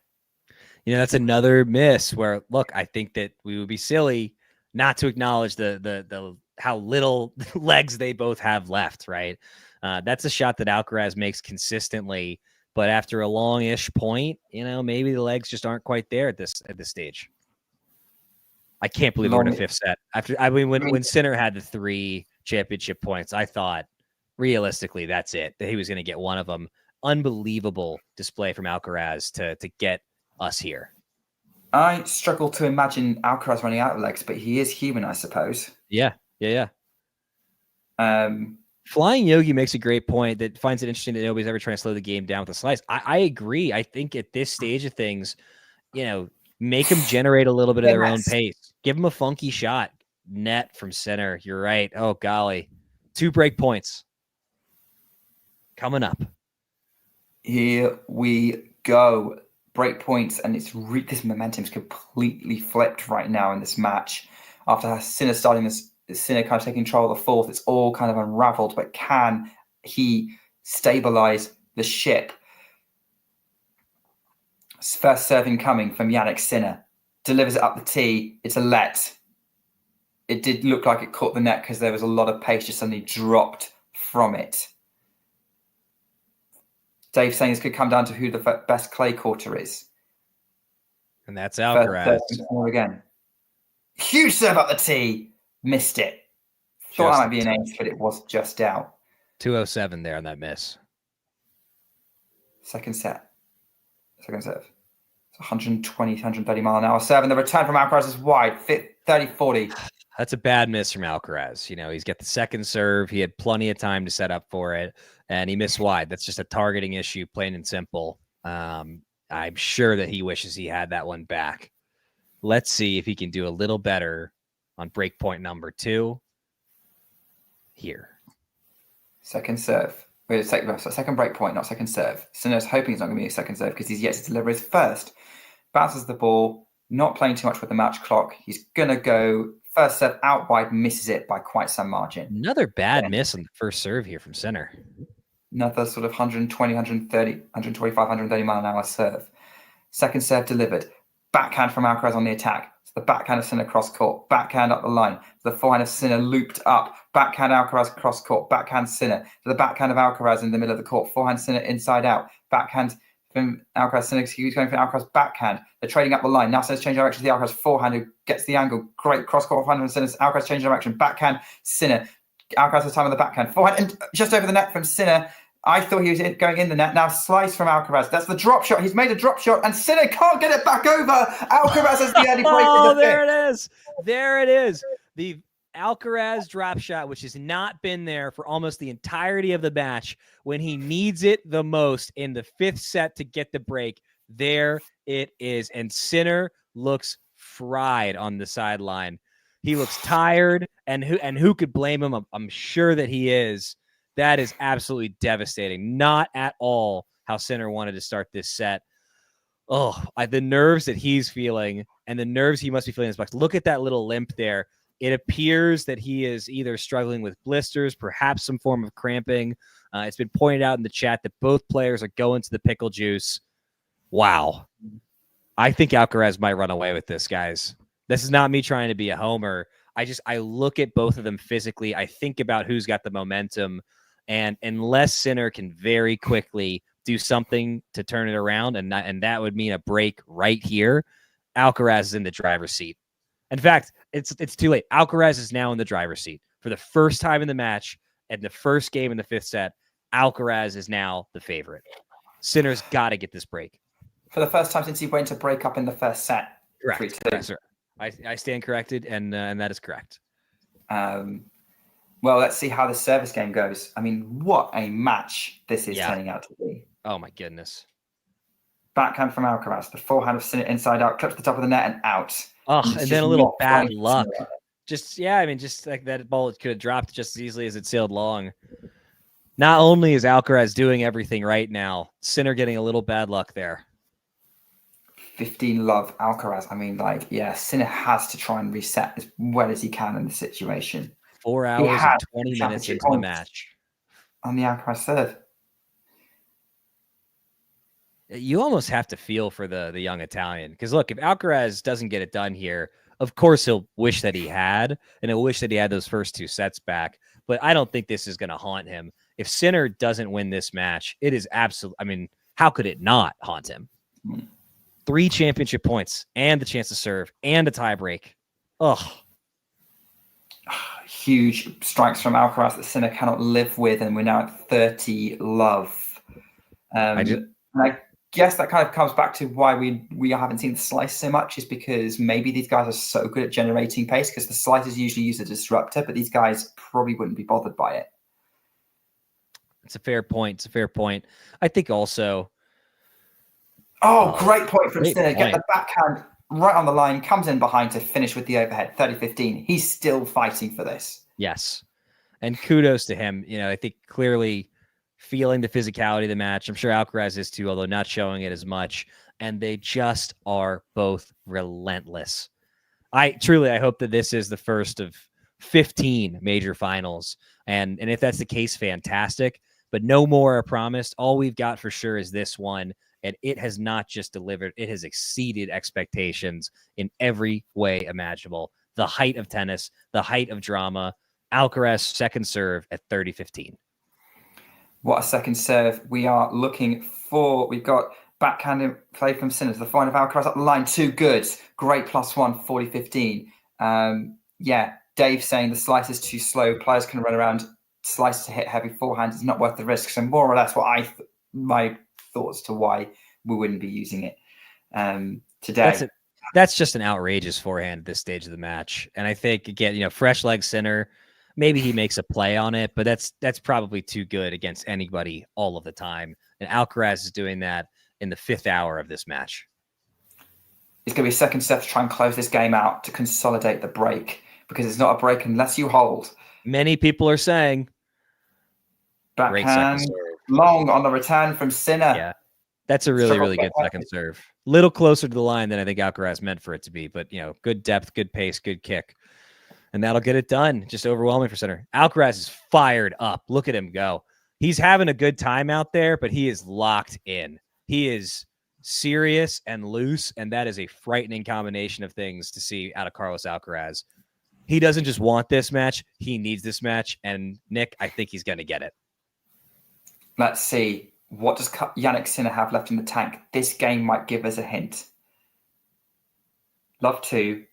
You know, that's another miss where, look, I think that we would be silly not to acknowledge the how little legs they both have left, right? That's a shot that Alcaraz makes consistently, but after a long-ish point, you know, maybe the legs just aren't quite there at this stage. I can't believe we're in a fifth set. When Sinner had the 3 championship points, I thought realistically that's it, that he was going to get one of them. Unbelievable display from Alcaraz to get us here. I struggle to imagine Alcaraz running out of legs, but he is human, I suppose. Yeah. Flying Yogi makes a great point that finds it interesting that nobody's ever trying to slow the game down with a slice. I agree. I think at this stage of things, you know, make them generate a little bit of their own pace. Give them a funky shot. Net from Sinner. You're right. Oh, golly. 2 break points coming up. Here we go. Break points, and it's this momentum's completely flipped right now in this match. After Sinner starting this, Sinner kind of taking control of the fourth, it's all kind of unraveled, but can he stabilize the ship? First serving coming from Jannik Sinner. Delivers it up the tee. It's a let. It did look like it caught the net because there was a lot of pace just suddenly dropped from it. Dave saying this could come down to who the best clay courter is. And that's Alcaraz. Again. Huge serve up the tee. Missed it. Thought that might be an ace, but it was just out. 207 there on that miss. Second serve. It's 120, 130 mile an hour serve, and the return from Alcaraz is wide. 30-40. That's a bad miss from Alcaraz. You know, he's got the second serve. He had plenty of time to set up for it, and he missed wide. That's just a targeting issue, plain and simple. I'm sure that he wishes he had that one back. Let's see if he can do a little better on break point number 2 here. Second serve. Wait a second. So second break point, not second serve. Sinner's hoping it's not going to be a second serve because he's yet to deliver his first. Bounces the ball, not playing too much with the match clock. He's going to go first serve out wide, misses it by quite some margin. Another bad miss on the first serve here from Sinner. Another sort of 120, 130, 125, 130 mile an hour serve. Second serve delivered. Backhand from Alcaraz on the attack. So the backhand of Sinner cross court. Backhand up the line. The forehand of Sinner looped up. Backhand Alcaraz cross court. Backhand Sinner. To the backhand of Alcaraz in the middle of the court. Forehand Sinner inside out. Backhand from Alcaraz. Sinner, he's going for Alcaraz backhand. They're trading up the line. Now Sinner's changing direction to the Alcaraz forehand who gets the angle. Great cross court forehand from Sinner. Alcaraz changing direction. Backhand Sinner. Alcaraz has time on the backhand. Forehand and just over the net from Sinner. I thought he was going in the net. Now slice from Alcaraz. That's the drop shot. He's made a drop shot, and Sinner can't get it back over. Alcaraz has the early break. Oh, there it is. There it is. The Alcaraz drop shot, which has not been there for almost the entirety of the match, when he needs it the most in the fifth set to get the break. There it is. And Sinner looks fried on the sideline. He looks tired, and who could blame him? I'm sure that he is. That is absolutely devastating. Not at all how Sinner wanted to start this set. Oh, the nerves that he's feeling and the nerves he must be feeling in his box. Look at that little limp there. It appears that he is either struggling with blisters, perhaps some form of cramping. It's been pointed out in the chat that both players are going to the pickle juice. Wow. I think Alcaraz might run away with this, guys. This is not me trying to be a homer. I look at both of them physically. I think about who's got the momentum. And unless Sinner can very quickly do something to turn it around, and that would mean a break right here, Alcaraz is in the driver's seat. In fact, it's too late. Alcaraz is now in the driver's seat. For the first time in the match, and the first game in the fifth set, Alcaraz is now the favorite. Sinner's got to get this break. For the first time since he went to break up in the first set. Correct. Yes, sir. I stand corrected, and that is correct. Well, let's see how the service game goes. I mean, what a match this is turning out to be. Oh, my goodness. Backhand from Alcaraz. The forehand of Sinner inside out. Clips the top of the net and out. Oh, and then a little bad luck. Just like that ball could have dropped just as easily as it sailed long. Not only is Alcaraz doing everything right now, Sinner getting a little bad luck there. 15-love Alcaraz. I mean, Sinner has to try and reset as well as he can in the situation. 4 hours and 20 minutes into the match. On the Alcaraz serve. You almost have to feel for the young Italian. Because, look, if Alcaraz doesn't get it done here, of course he'll wish that he had, and he'll wish that he had those first two sets back. But I don't think this is going to haunt him. If Sinner doesn't win this match, it is absolutely, I mean, how could it not haunt him? 3 championship points and the chance to serve and a tiebreak. Ugh. Huge strikes from Alcaraz that Sinner cannot live with, and we're now at 30-love. And I guess that kind of comes back to why we haven't seen the slice so much, is because maybe these guys are so good at generating pace, because the slice is usually used as a disruptor, but these guys probably wouldn't be bothered by it. It's a fair point. It's a fair point. I think also. Oh, great point from Sinner. Get the backhand right on the line, comes in behind to finish with the overhead. 30-15. He's still fighting for this. Yes. And kudos to him. You know, I think clearly feeling the physicality of the match. I'm sure Alcaraz is too, although not showing it as much. And they just are both relentless. I hope that this is the first of 15 major finals. And if that's the case, fantastic. But no more are promised. All we've got for sure is this one. And it has not just delivered, it has exceeded expectations in every way imaginable. The height of tennis, the height of drama. Alcaraz second serve at 30-15. What a second serve. We are looking for, we've got backhand play from Sinner. The forehand of Alcaraz up the line, too good. Great +1, 40-15. Dave saying the slice is too slow. Players can run around, slice to hit heavy forehand is not worth the risk. So more or less what my thoughts to why we wouldn't be using it today. That's just an outrageous forehand at this stage of the match. And I think, again, fresh leg Sinner, maybe he makes a play on it, but that's probably too good against anybody all of the time. And Alcaraz is doing that in the 5th hour of this match. It's going to be a second set to try and close this game out to consolidate the break, because it's not a break unless you hold. Many people are saying backhand long on the return from Sinner. Yeah, that's a really, really good second serve. Little closer to the line than I think Alcaraz meant for it to be, but good depth, good pace, good kick. And that'll get it done. Just overwhelming for Sinner. Alcaraz is fired up. Look at him go. He's having a good time out there, but he is locked in. He is serious and loose, and that is a frightening combination of things to see out of Carlos Alcaraz. He doesn't just want this match. He needs this match. And Nick, I think he's going to get it. Let's see. What does Jannik Sinner have left in the tank? This game might give us a hint. Love 2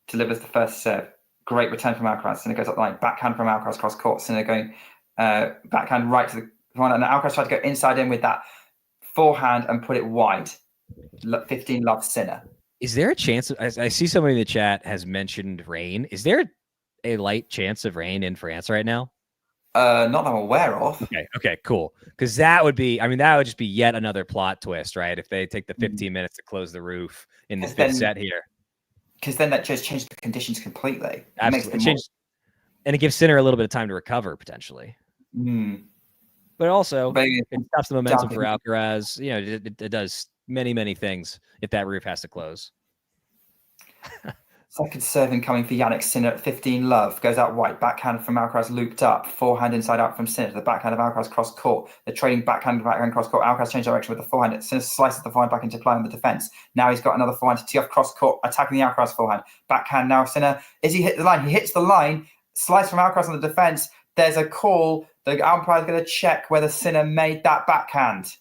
delivers the first serve. Great return from Alcaraz. Sinner goes up the line. Backhand from Alcaraz cross court. Sinner going backhand right to the one. And Alcaraz tried to go inside in with that forehand and put it wide. 15 love Sinner. Is there a chance? I see somebody in the chat has mentioned rain. Is there a light chance of rain in France right now? Not that I'm aware of. Okay, cool. Because that would be, that would just be yet another plot twist, right? If they take the 15 minutes to close the roof in the fifth set here. Because then that just changes the conditions completely. Absolutely. And it gives Sinner a little bit of time to recover, potentially. But also, it stops the momentum for Alcaraz. It does many, many things if that roof has to close. Second serving coming for Jannik Sinner at 15 love. Goes out wide. Backhand from Alcaraz looped up. Forehand inside out from Sinner to the backhand of Alcaraz cross court. They're trading backhand cross court. Alcaraz changed direction with the forehand. Sinner slices the forehand back into play on the defense. Now he's got another forehand to tee off cross court, attacking the Alcaraz forehand. Backhand now Sinner. Is he hit the line? He hits the line. Slice from Alcaraz on the defense. There's a call. The umpire is going to check whether Sinner made that backhand.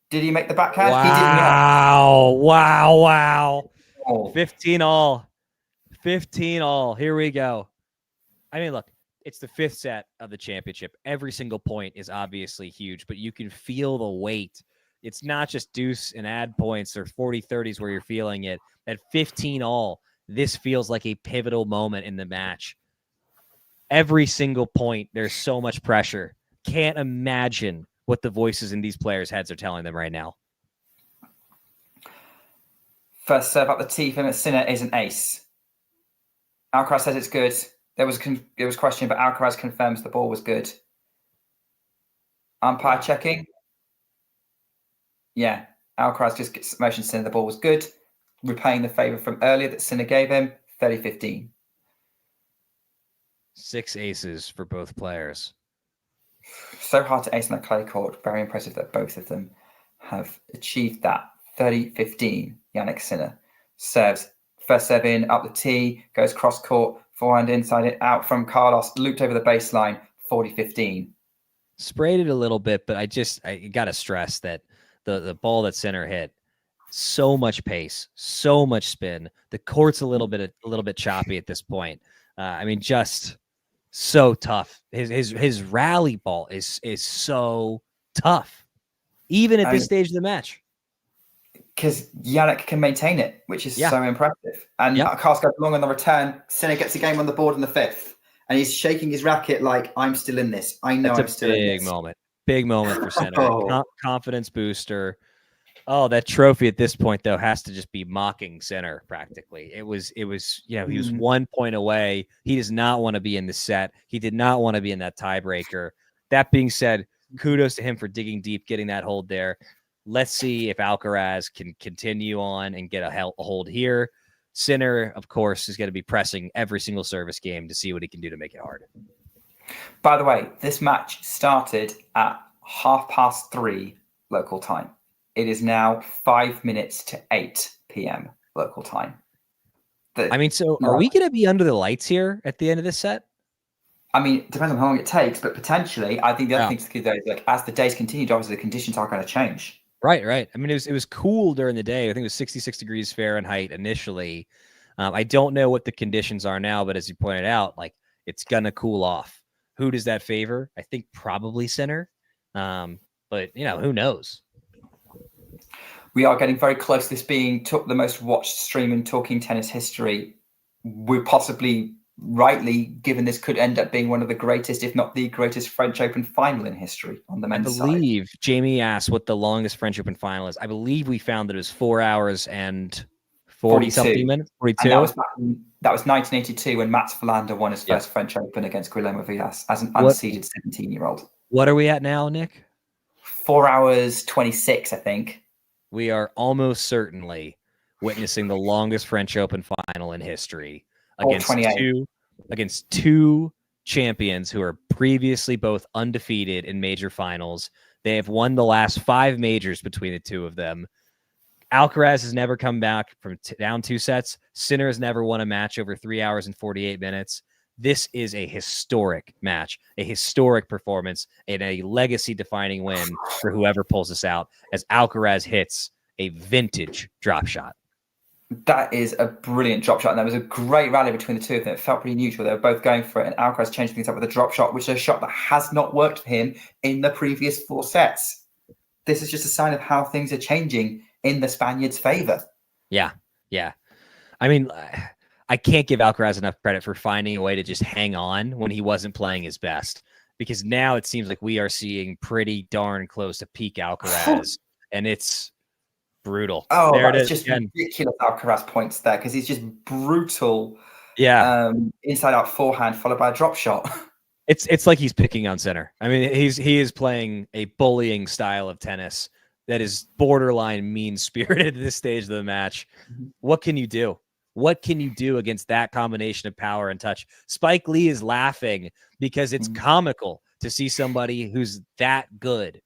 Did he make the backhand? Wow. He did not. Wow. 15 all. 15 all. Here we go. Look, it's the fifth set of the championship. Every single point is obviously huge, but you can feel the weight. It's not just deuce and add points or 40-30s where you're feeling it. At 15 all, this feels like a pivotal moment in the match. Every single point, there's so much pressure. Can't imagine what the voices in these players' heads are telling them right now. First serve up the tee for Sinner is an ace. Alcaraz says it's good. There was question, but Alcaraz confirms the ball was good. Umpire checking. Yeah, Alcaraz just gets motion Sinner the ball was good, repaying the favour from earlier that Sinner gave him, 30-15. 6 aces for both players. So hard to ace on a clay court. Very impressive that both of them have achieved that. 30-15, Jannik Sinner. Serves. First serve in, up the tee, goes cross court, forehand inside it, out from Carlos, looped over the baseline, 40-15. Sprayed it a little bit, but I got to stress that the ball that Sinner hit, so much pace, so much spin. The court's a little bit choppy at this point. Just so tough. His rally ball is so tough, even at this stage of the match. Because Jannik can maintain it, which is so impressive. And Carlos goes long on the return. Sinner gets the game on the board in the fifth. And he's shaking his racket like, I'm still in this. I know I'm still in this. Big moment for Sinner. Confidence booster. Oh, that trophy at this point, though, has to just be mocking Sinner practically. He was 1 point away. He does not want to be in the set. He did not want to be in that tiebreaker. That being said, kudos to him for digging deep, getting that hold there. Let's see if Alcaraz can continue on and get a hold here. Sinner, of course, is going to be pressing every single service game to see what he can do to make it hard. By the way, this match started at 3:30 local time. It is now 5 minutes to 8 p.m. local time. Are we going to be under the lights here at the end of this set? It depends on how long it takes, but potentially, I think the other thing to consider is as the days continue, obviously the conditions are going to change. Right. It was cool during the day. I think it was 66 degrees Fahrenheit initially. I don't know what the conditions are now, but as you pointed out, it's going to cool off. Who does that favor? I think probably Sinner. But who knows? We are getting very close to this being the most watched stream in Talking Tennis history. We're possibly rightly given this could end up being one of the greatest, if not the greatest, French Open final in history on the men's side. I believe Jamie asked what the longest French Open final is. I believe we found that it was 4 hours and 40-something minutes. 42. And that was 1982 when Mats Wilander won his first French Open against Guillermo Vilas as an unseeded 17-year-old. What are we at now, Nick? 4 hours 26, I think. We are almost certainly witnessing the longest French Open final in history against two champions who are previously both undefeated in major finals. They have won the last 5 majors between the two of them. Alcaraz has never come back from down 2 sets. Sinner has never won a match over 3 hours and 48 minutes. This is a historic match, a historic performance, and a legacy-defining win for whoever pulls this out as Alcaraz hits a vintage drop shot. That is a brilliant drop shot, and there was a great rally between the two of them. It felt pretty neutral. They were both going for it, and Alcaraz changed things up with a drop shot, which is a shot that has not worked for him in the previous 4 sets. This is just a sign of how things are changing in the Spaniards' favor. Yeah. I mean, I can't give Alcaraz enough credit for finding a way to just hang on when he wasn't playing his best, because now it seems like we are seeing pretty darn close to peak Alcaraz, and it's brutal. Oh, there it's just ridiculous Alcaraz points there, because he's just brutal. Yeah. Inside out forehand followed by a drop shot. It's like he's picking on center. I mean, he is playing a bullying style of tennis that is borderline mean-spirited at this stage of the match. What can you do? What can you do against that combination of power and touch? Spike Lee is laughing because it's comical to see somebody who's that good.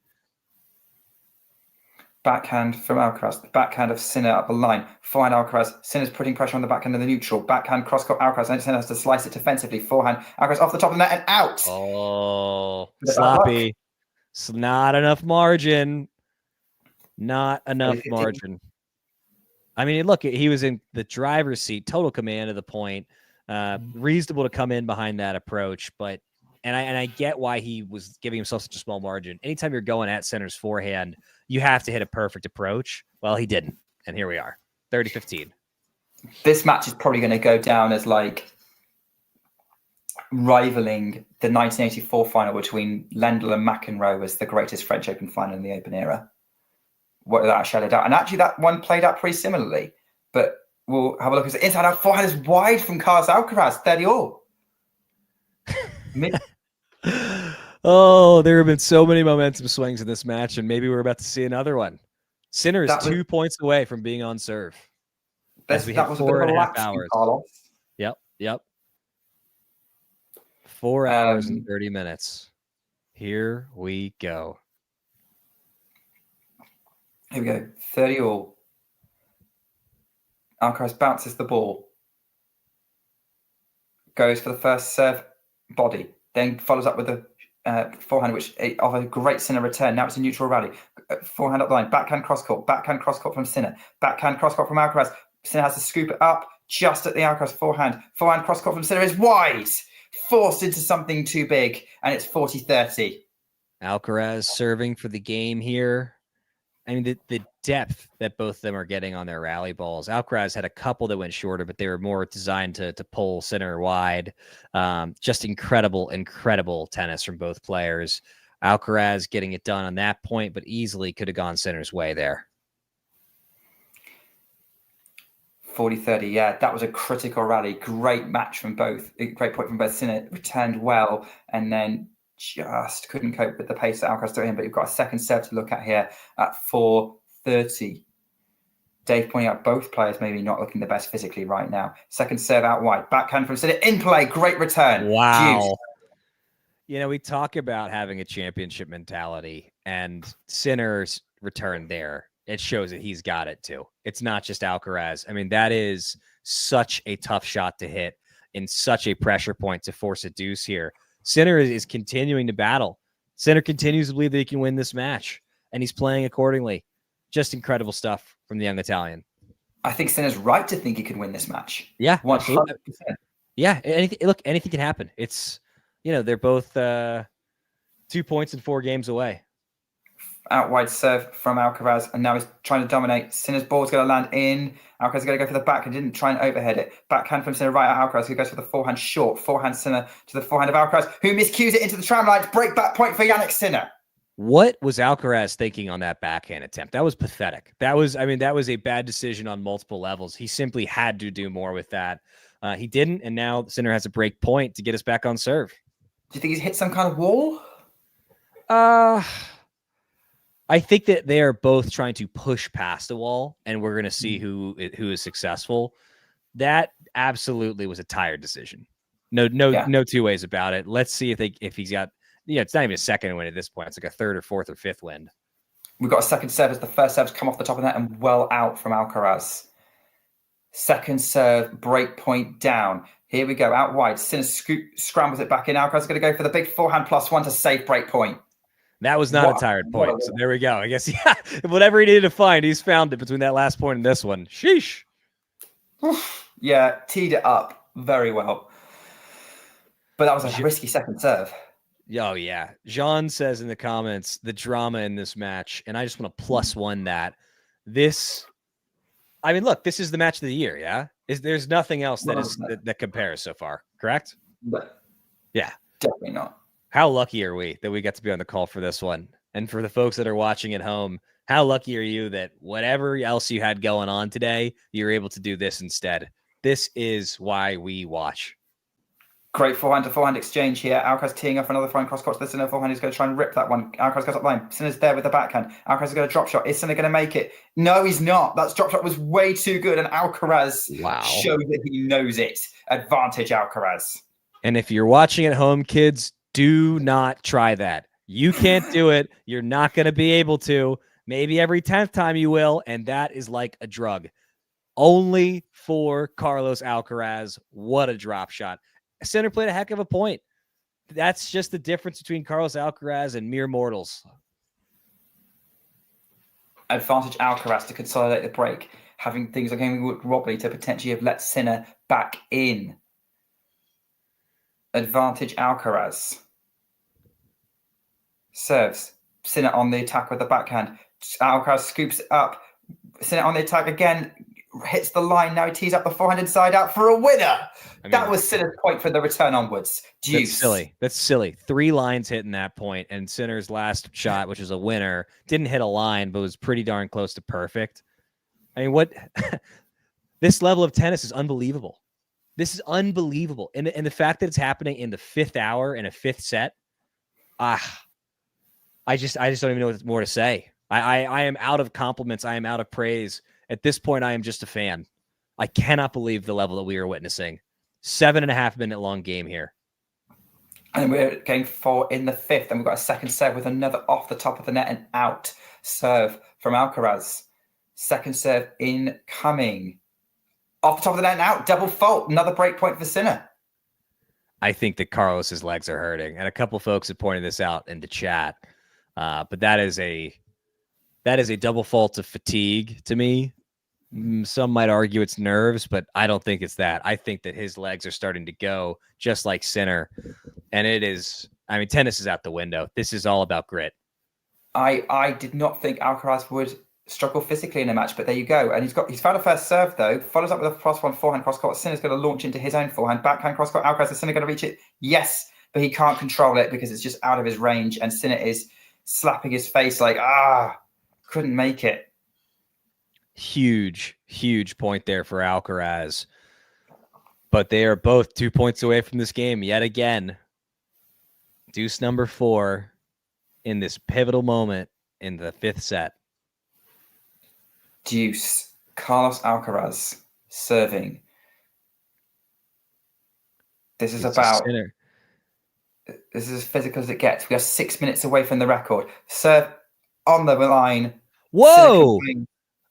Backhand from Alcaraz. The backhand of Sinner up the line. Forehand Alcaraz. Sinner's putting pressure on the backhand of the neutral. Backhand cross-court Alcaraz. And Sinner has to slice it defensively. Forehand Alcaraz off the top of the net and out. Oh, sloppy. It's not enough margin. Not enough margin. I mean, look, he was in the driver's seat, total command of the point. Reasonable to come in behind that approach, but and I get why he was giving himself such a small margin. Anytime you're going at Sinner's forehand, you have to hit a perfect approach. Well, he didn't, and here we are, 30-15. This match is probably going to go down as like rivaling the 1984 final between Lendl and McEnroe as the greatest French Open final in the Open era. Without a shadow of doubt. And actually that one played out pretty similarly. But we'll have a look. Inside out forehand is wide from Carlos Alcaraz. 30-all. Oh, there have been so many momentum swings in this match, and maybe we're about to see another one. Sinner is 2 points away from being on serve. As we hit 4.5 hours. Yep. 4 hours and 30 minutes. Here we go. Here we go. 30-all. Alcaraz bounces the ball. Goes for the first serve body. Then follows up with the forehand, which of a great Sinner return. Now it's a neutral rally. Forehand up the line. Backhand cross-court. Backhand cross-court from Sinner. Backhand cross-court from Alcaraz. Sinner has to scoop it up just at the Alcaraz forehand. Forehand cross-court from Sinner is wide. Forced into something too big. And it's 40-30. Alcaraz serving for the game here. I mean, the depth that both of them are getting on their rally balls. Alcaraz had a couple that went shorter, but they were more designed to pull Sinner wide. Just incredible tennis from both players. Alcaraz getting it done on that point, but easily could have gone Sinner's way there. 40-30, yeah, that was a critical rally. Great match from both. Great point from both. Sinner returned well, and then just couldn't cope with the pace that Alcaraz threw in, but you've got a second serve to look at here at 4:30. Dave pointing out both players maybe not looking the best physically right now. Second serve out wide. Backhand from Sinner in play. Great return. Wow. Juice. You know, we talk about having a championship mentality, and Sinner's return there, it shows that he's got it too. It's not just Alcaraz. I mean, that is such a tough shot to hit in such a pressure point to force a deuce here. Sinner is continuing to battle. Sinner continues to believe that he can win this match, and he's playing accordingly. Just incredible stuff from the young Italian. I think Sinner's right to think he can win this match. Yeah, 100%. Yeah, anything can happen. It's, you know, they're both 2 points and 4 games away. Out wide serve from Alcaraz, and now he's trying to dominate. Sinner's ball's going to land in. Alcaraz is going to go for the back and didn't try and overhead it. Backhand from Sinner right at Alcaraz, who goes for the forehand short. Forehand Sinner to the forehand of Alcaraz, who miscues it into the tram line. Break back point for Jannik Sinner. What was Alcaraz thinking on that backhand attempt? That was pathetic. That was a bad decision on multiple levels. He simply had to do more with that. He didn't, and now Sinner has a break point to get us back on serve. Do you think he's hit some kind of wall? I think that they are both trying to push past the wall, and we're going to see who is successful. That absolutely was a tired decision. No two ways about it. Let's see if he's got. Yeah, it's not even a second win at this point. It's like a third or fourth or fifth win. We've got a second serve as the first serve's come off the top of the net and well out from Alcaraz. Second serve, break point down. Here we go, out wide. Sinner scrambles it back in. Alcaraz is going to go for the big forehand +1 to save break point. That was not a tired point. So there we go. I guess, yeah, whatever he needed to find, he's found it between that last point and this one. Sheesh. Yeah, teed it up very well. But that was a risky second serve. Oh, yeah. Jean says in the comments, the drama in this match, and I just want to +1 that. This, I mean, look, this is the match of the year, yeah? There's nothing else that compares so far, correct? But yeah. Definitely not. How lucky are we that we got to be on the call for this one? And for the folks that are watching at home, how lucky are you that whatever else you had going on today, you're able to do this instead? This is why we watch. Great forehand to forehand exchange here. Alcaraz teeing off another fine cross court to the Sinner forehand. He's going to try and rip that one. Alcaraz goes up line. Sinner's there with the backhand. Alcaraz is going to drop shot. Is Sinner going to make it? No, he's not. That drop shot was way too good. And Alcaraz showed that he knows it. Advantage Alcaraz. And if you're watching at home, kids, do not try that. You can't do it. You're not going to be able to. Maybe every 10th time you will. And that is like a drug. Only for Carlos Alcaraz. What a drop shot. Sinner played a heck of a point. That's just the difference between Carlos Alcaraz and mere mortals. Advantage Alcaraz to consolidate the break, having things like going wobbly to potentially have let Sinner back in. Advantage Alcaraz. Serves. Sinner on the attack with the backhand. Alcaraz scoops it up. Sinner on the attack again. Hits the line. Now he tees up the forehand inside out for a winner. I mean, that was Sinner's point for the return onwards. Deuce. That's silly. 3 lines hitting that point, and Sinner's last shot, which was a winner, didn't hit a line, but was pretty darn close to perfect. I mean, what this level of tennis is unbelievable. This is unbelievable. And the fact that it's happening in the 5th hour and a 5th set, I just don't even know what more to say. I am out of compliments. I am out of praise. At this point, I am just a fan. I cannot believe the level that we are witnessing. 7.5 minute long game here. And we're going for in the 5th, and we've got a second serve with another off the top of the net and out serve from Alcaraz. Second serve incoming. Off the top of the net and out. Double fault. Another break point for Sinner. I think that Carlos's legs are hurting, and a couple folks have pointed this out in the chat. But that is a double fault of fatigue to me. Some might argue it's nerves, but I don't think it's that. I think that his legs are starting to go just like Sinner. And it is, I mean, tennis is out the window. This is all about grit. I did not think Alcaraz would struggle physically in a match, but there you go. And he's found a first serve though, follows up with a +1 forehand cross court. Sinner's going to launch into his own forehand, backhand cross court. Alcaraz, is Sinner going to reach it? Yes, but he can't control it because it's just out of his range. And Sinner is slapping his face like, couldn't make it. Huge point there for Alcaraz. But they are both 2 points away from this game yet again. Deuce number 4 in this pivotal moment in the 5th set. Deuce. Carlos Alcaraz serving. This is about... This is as physical as it gets. We are 6 minutes away from the record. Serve on the line. Whoa!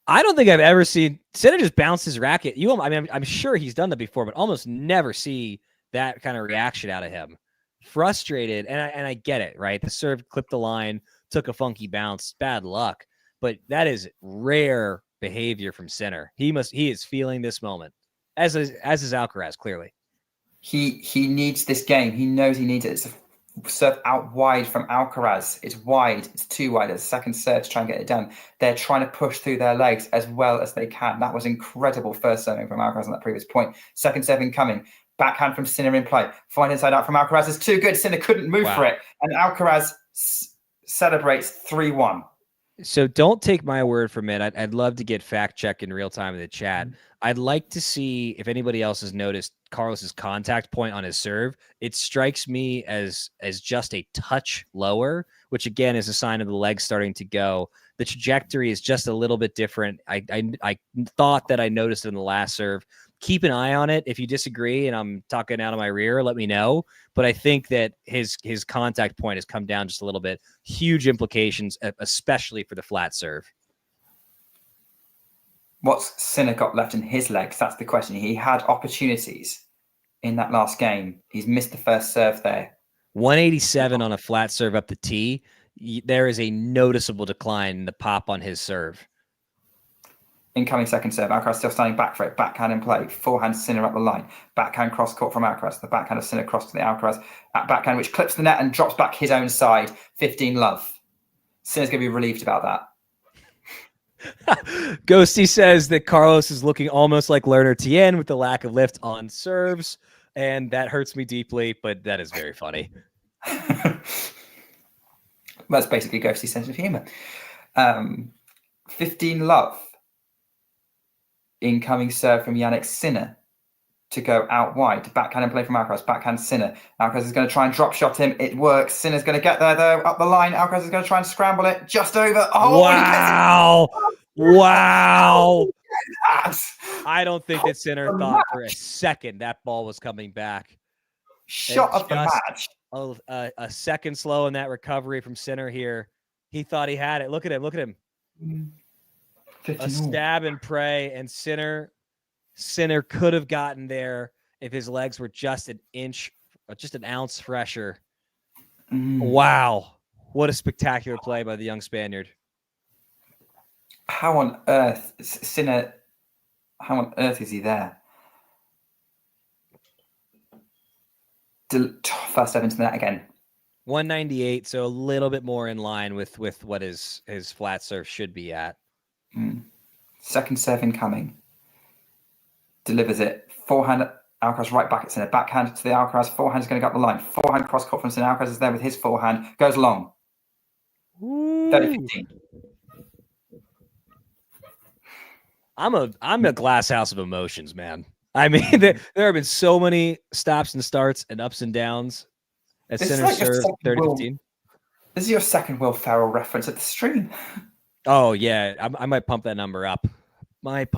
I don't think I've ever seen Sinner just bounce his racket. I mean, I'm sure he's done that before, but almost never see that kind of reaction out of him. Frustrated, and I get it, right? The serve clipped the line, took a funky bounce, bad luck, but that is rare behavior from Sinner. He is feeling this moment, as is Alcaraz, clearly. He needs this game. He knows he needs it. It's a serve out wide from Alcaraz. It's wide. It's too wide. It's a second serve to try and get it done. They're trying to push through their legs as well as they can. That was incredible first serving from Alcaraz on that previous point. Second serve incoming. Backhand from Sinner in play. Fine inside out from Alcaraz. It's too good. Sinner couldn't move for it. And Alcaraz celebrates 3-1. So don't take my word from it. I'd love to get fact check in real time in the chat. I'd like to see if anybody else has noticed Carlos's contact point on his serve. It strikes me as just a touch lower, which again is a sign of the legs starting to go. The trajectory is just a little bit different. I thought that I noticed it in the last serve, keep an eye on it. If you disagree and I'm talking out of my rear, let me know. But I think that his contact point has come down just a little bit. Huge implications, especially for the flat serve. What's Sinner got left in his legs? That's the question. He had opportunities in that last game. He's missed the first serve there. 187 on a flat serve up the tee. There is a noticeable decline in the pop on his serve. Incoming second serve. Alcaraz still standing back for it. Backhand in play. Forehand Sinner up the line. Backhand cross court from Alcaraz. The backhand of Sinner cross to the Alcaraz at backhand, which clips the net and drops back his own side. 15 love. Sinner's going to be relieved about that. Ghosty says that Carlos is looking almost like Lerner Tien with the lack of lift on serves, and that hurts me deeply, but that is very funny. That's basically Ghosty's sense of humor. 15 love. Incoming serve from Jannik Sinner to go out wide. Backhand and play from Alcaraz. Backhand Sinner. Alcaraz is going to try and drop shot him. It works. Sinner's going to get there though. Up the line. Alcaraz is going to try and scramble it. Just over. Oh, wow. Wow. I don't think that Sinner thought for a second that ball was coming back. Shot of the match. A second slow in that recovery from Sinner here. He thought he had it. Look at him. Look at him. A stab and pray, and Sinner could have gotten there if his legs were just an ounce fresher. Wow. What a spectacular play by the young Spaniard. How on earth, Sinner, how on earth is he there? First step into the net again. 198, so a little bit more in line with what his flat serve should be at. Second serve incoming. Delivers it. Forehand, Alcaraz right back at Sinner. Backhand to the Alcaraz. Forehand is going to go up the line. Forehand cross court from Sinner. Alcaraz is there with his forehand. Goes long. 30-15. I'm a glass house of emotions, man. I mean, there have been so many stops and starts and ups and downs at Sinner serve 30-15. This is your second Will Ferrell reference at the stream. Oh, yeah. I might pump that number up. But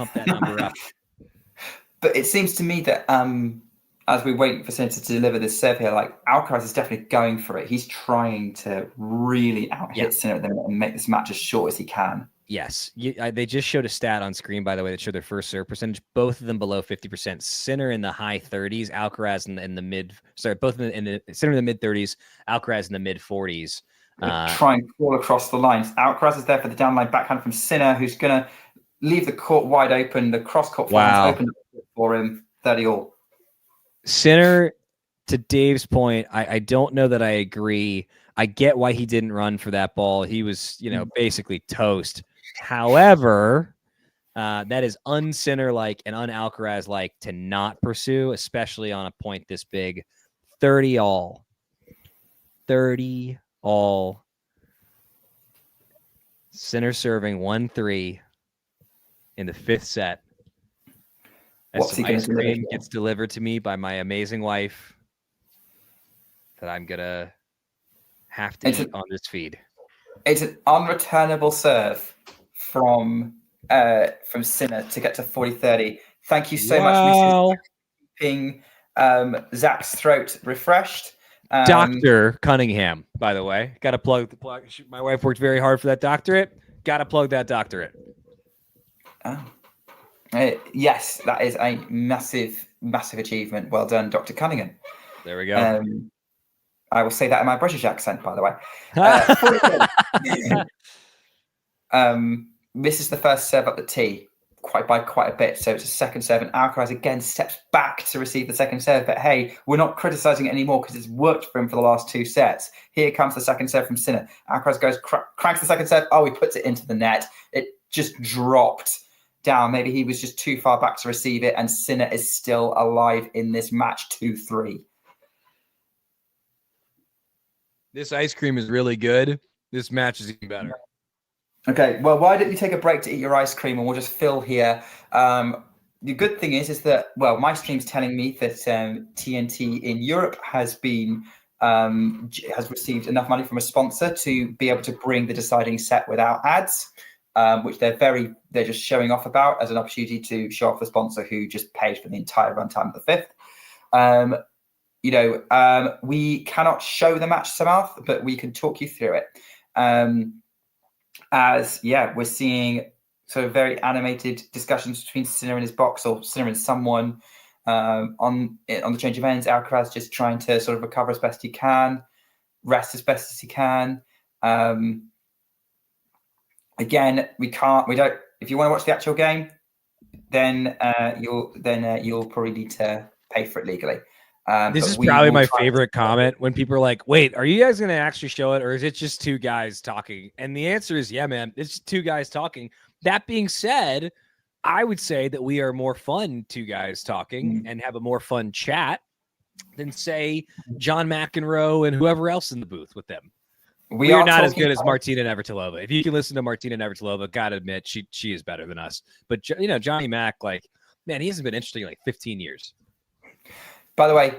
it seems to me that as we're waiting for Sinner to deliver this serve here, like Alcaraz is definitely going for it. He's trying to really out-hit Sinner at the minute and make this match as short as he can. Yes. They just showed a stat on screen, by the way, that showed their first serve percentage. Both of them below 50%. Sinner in the high 30s, Alcaraz in the mid. Sorry, both in the Sinner in the mid 30s, Alcaraz in the mid 40s. Try and crawl across the lines. Alcaraz is there for the downline backhand from Sinner, who's going to leave the court wide open. The cross court open for him. 30 all. Sinner, to Dave's point, I don't know that I agree. I get why he didn't run for that ball. He was, basically toast. However, that is un-Sinner-like and un-Alcaraz-like to not pursue, especially on a point this big. 30 all. 30 all. Sinner serving 1-3 in the fifth set. As some ice cream gets delivered to me by my amazing wife that I'm going to have to eat on this feed. It's an unreturnable serve from Sinner to get to 40-30. Thank you so much, Mrs. Keeping Zach's throat refreshed. Dr. Cunningham, by the way. Got to plug the plug. My wife worked very hard for that doctorate. Got to plug that doctorate. Yes, that is a massive, massive achievement. Well done, Dr. Cunningham. There we go. I will say that in my British accent, by the way. This is the first serve up the tee, by quite a bit. So it's a second serve, and Alcaraz again steps back to receive the second serve. But hey, we're not criticizing it anymore because it's worked for him for the last two sets. Here comes the second serve from Sinner. Alcaraz goes cranks the second serve. Oh, he puts it into the net. It just dropped down. Maybe he was just too far back to receive it, and Sinner is still alive in this match. 2-3. This ice cream is really good. This match is even better. Okay, well, why don't you take a break to eat your ice cream, and we'll just fill here. The good thing is that, well, my stream's telling me that TNT in Europe has received enough money from a sponsor to be able to bring the deciding set without ads. which they're just showing off about as an opportunity to show off the sponsor who just paid for the entire runtime of the fifth. We cannot show the match, Samarth, but we can talk you through it. We're seeing sort of very animated discussions between Sinner and his box, or Sinner and someone on the change of ends. Alcaraz just trying to sort of recover as best he can, rest as best as he can. Again, we don't. If you want to watch the actual game, then you'll probably need to pay for it legally. This is probably my favorite comment when people are like, wait, are you guys going to actually show it, or is it just two guys talking? And the answer is, yeah, man, it's two guys talking. That being said, I would say that we are more fun two guys talking and have a more fun chat than, say, John McEnroe and whoever else in the booth with them. We are not as good as Martina Navratilova. If you can listen to Martina Navratilova, gotta admit, she is better than us. But, Johnny Mac, man, he hasn't been interesting in 15 years. By the way,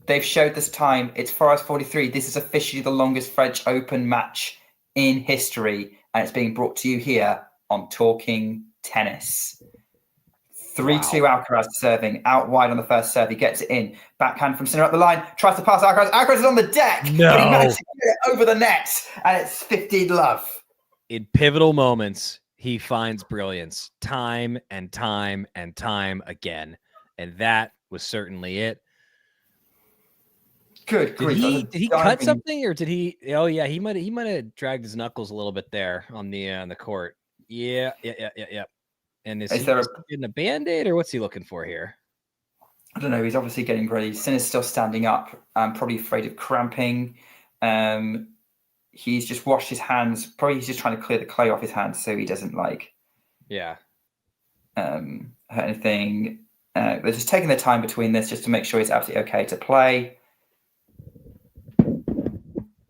they've showed this time. It's 4 hours 43. This is officially the longest French Open match in history, and it's being brought to you here on Talking Tennis. 3-2 Alcaraz serving out wide on the first serve. He gets it in. Backhand from Sinner up the line. Tries to pass Alcaraz. Alcaraz is on the deck. No. But he managed to get it over the net, and it's 15-love. In pivotal moments, he finds brilliance time and time and time again, and that was certainly it. Good grief. Did he cut something, or did he? Oh yeah, he might have dragged his knuckles a little bit there on the court. Yeah. And is he getting a Band-Aid, or what's he looking for here? I don't know. He's obviously getting ready. Sinner's still standing up. Probably afraid of cramping. He's just washed his hands. Probably he's just trying to clear the clay off his hands so he doesn't hurt anything. They're just taking their time between this just to make sure he's absolutely okay to play.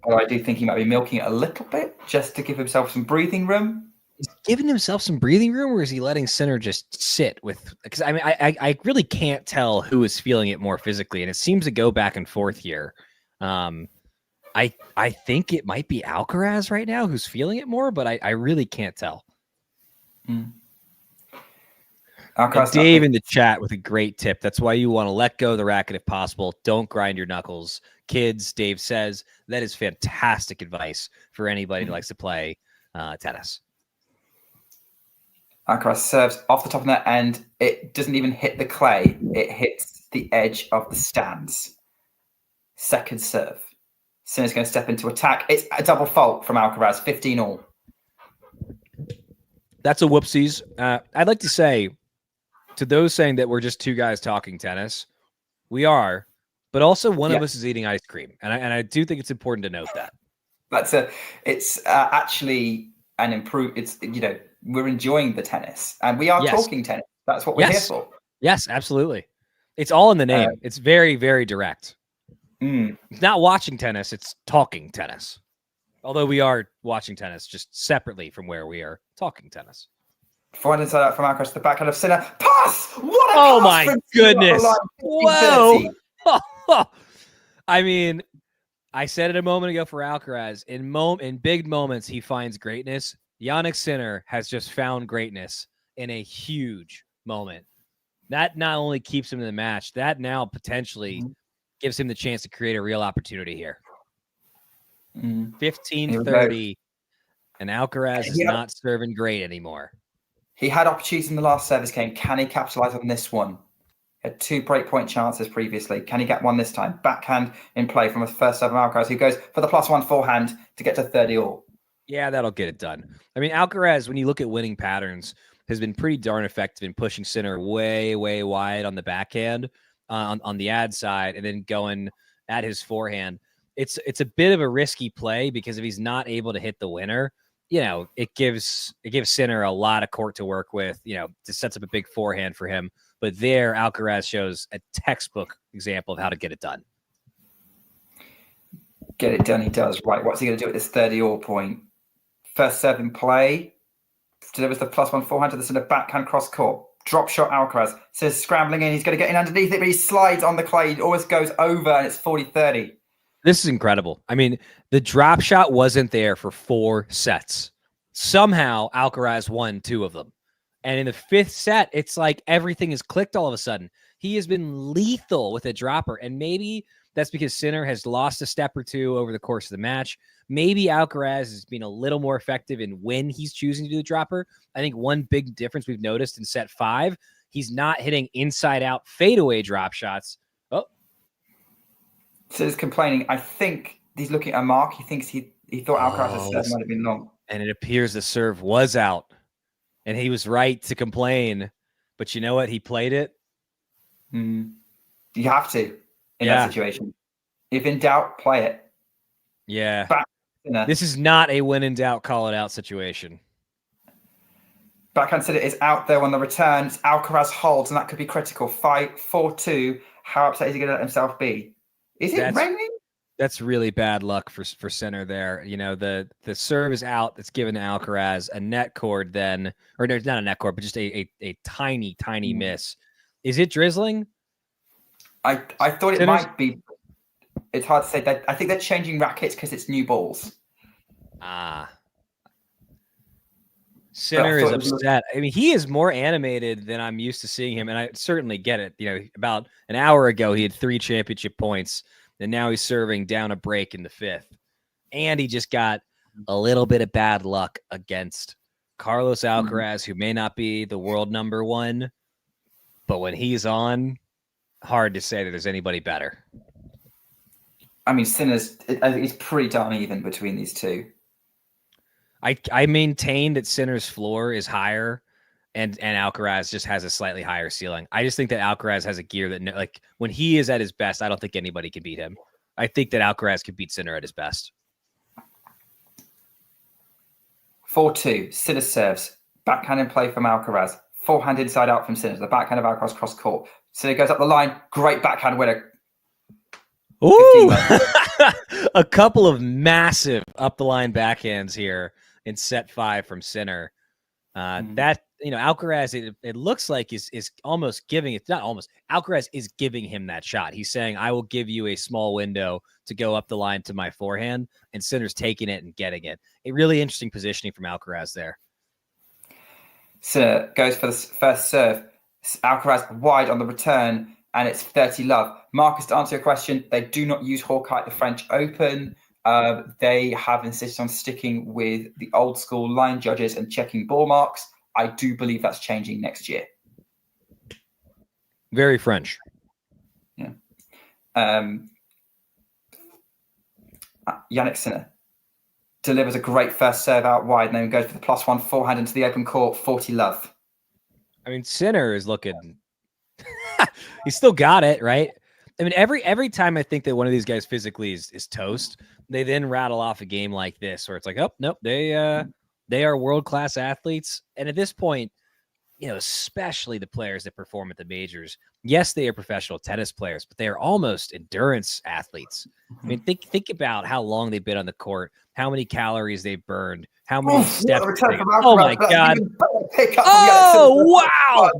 Although I do think he might be milking it a little bit just to give himself some breathing room. He's giving himself some breathing room, or is he letting Sinner just sit with? Because I really can't tell who is feeling it more physically, and it seems to go back and forth here. I think it might be Alcaraz right now who's feeling it more, but I really can't tell. Dave in the chat with a great tip. That's why you want to let go of the racket if possible. Don't grind your knuckles. Kids, Dave says, that is fantastic advice for anybody who likes to play tennis. Alcaraz serves off the top of that, and it doesn't even hit the clay. It hits the edge of the stands. Second serve. Sinner's going to step into attack. It's a double fault from Alcaraz, 15-all. That's a whoopsies. I'd like to say, to those saying that we're just two guys talking tennis, we are, but also one of us is eating ice cream, and I do think it's important to note that. It's actually an improve. It's we're enjoying the tennis, and we are talking tennis. That's what we're here for. Yes, absolutely. It's all in the name. It's very, very direct. It's not watching tennis; it's talking tennis. Although we are watching tennis just separately from where we are talking tennis. Forehand inside out from Alcaraz to the backhand of Sinner. Pass! What a oh pass my from goodness! Whoa! I mean, I said it a moment ago for Alcaraz. In big moments, he finds greatness. Jannik Sinner has just found greatness in a huge moment. That not only keeps him in the match, that now potentially gives him the chance to create a real opportunity here. 15-30, and Alcaraz is not serving great anymore. He had opportunities in the last service game. Can he capitalize on this one? He had 2 breakpoint chances previously. Can he get one this time? Backhand in play from a first serve of Alcaraz, who goes for the +1 forehand to get to 30-all. Yeah, that'll get it done. I mean, Alcaraz, when you look at winning patterns, has been pretty darn effective in pushing Sinner way, way wide on the backhand, on the ad side, and then going at his forehand. It's a bit of a risky play because if he's not able to hit the winner, it gives Sinner a lot of court to work with. It sets up a big forehand for him. But there, Alcaraz shows a textbook example of how to get it done. Get it done, he does. Right, what's he going to do at this 30-all point? First serve in play. Delivers the +1 forehand to the Sinner backhand cross court. Drop shot Alcaraz. Says scrambling in. He's going to get in underneath it, but he slides on the clay. It always goes over, and it's 40-30. This is incredible. I mean, the drop shot wasn't there for 4 sets. Somehow Alcaraz won 2 of them. And in the 5th set, it's like everything has clicked all of a sudden. He has been lethal with a dropper. And maybe that's because Sinner has lost a step or 2 over the course of the match. Maybe Alcaraz has been a little more effective in when he's choosing to do the dropper. I think one big difference we've noticed in set 5, he's not hitting inside-out fadeaway drop shots. Oh. So he's complaining. I think he's looking at a mark. He thinks he thought Alcaraz's serve might have been long. And it appears the serve was out. And he was right to complain. But you know what? He played it. You have to in that situation. If in doubt, play it. Yeah. This is not a when in doubt, call it out situation. Backhand Sinner is out there on the return. Alcaraz holds, and that could be critical. 4-2. How upset is he going to let himself be? Is it raining? That's really bad luck for Sinner there. You know, the serve is out. That's given to Alcaraz. A net cord then, or no, not a net cord, but just a tiny miss. Is it drizzling? I thought it might be. It's hard to say. I think they're changing rackets because it's new balls. Sinner is upset. I mean, he is more animated than I'm used to seeing him, and I certainly get it. You know, about an hour ago, he had 3 championship points, and now he's serving down a break in the 5th. And he just got a little bit of bad luck against Carlos Alcaraz, who may not be the world number 1, but when he's on, hard to say that there's anybody better. I mean, Sinner's, I think it's pretty darn even between these two. I maintain that Sinner's floor is higher, and Alcaraz just has a slightly higher ceiling. I just think that Alcaraz has a gear that, like, when he is at his best, I don't think anybody can beat him. I think that Alcaraz could beat Sinner at his best. 4-2. Sinner serves. Backhand in play from Alcaraz. Forehand inside out from Sinner. The backhand of Alcaraz cross court. Sinner goes up the line. Great backhand winner. Ooh! A couple of massive up the line backhands here in set 5 from Sinner. That, you know, Alcaraz, it looks like is almost giving it, not almost, Alcaraz is giving him that shot. He's saying, I will give you a small window to go up the line to my forehand, and Sinner's taking it and getting it. A really interesting positioning from Alcaraz there. Sinner goes for the first serve. Alcaraz wide on the return, and it's 30 love. Marcus, to answer your question, they do not use Hawkeye at the French Open. They have insisted on sticking with the old school line judges and checking ball marks. I do believe that's changing next year. Very French. Yeah. Jannik Sinner delivers a great first serve out wide and then goes for the +1 forehand into the open court, 40 love. I mean, Sinner is looking... He's still got it, right? I mean, every time I think that one of these guys physically is toast, they then rattle off a game like this where it's like, oh, nope, they are world-class athletes. And at this point, you know, especially the players that perform at the majors, yes, they are professional tennis players, but they are almost endurance athletes. I mean, think about how long they've been on the court, how many calories they've burned, how many steps. Oh, my God. Oh, wow.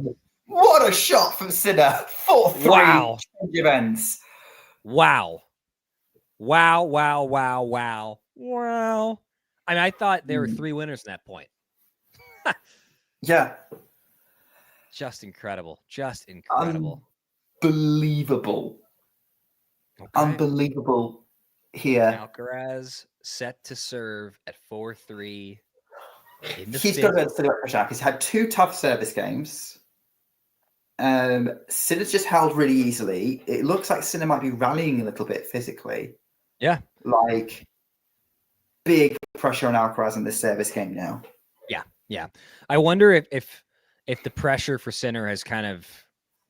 What a shot from Sinner. 4-3. Wow. Events. Wow. Wow. I mean, I thought there were 3 winners in that point. Yeah. Just incredible. Unbelievable. Okay. Unbelievable here. Alcaraz set to serve at 4-3. He's got to fill up pressure. He's had 2 tough service games. Sinner's just held really easily. It looks like Sinner might be rallying a little bit physically. Yeah. Like big pressure on Alcaraz in this service game now. Yeah. I wonder if the pressure for Sinner has kind of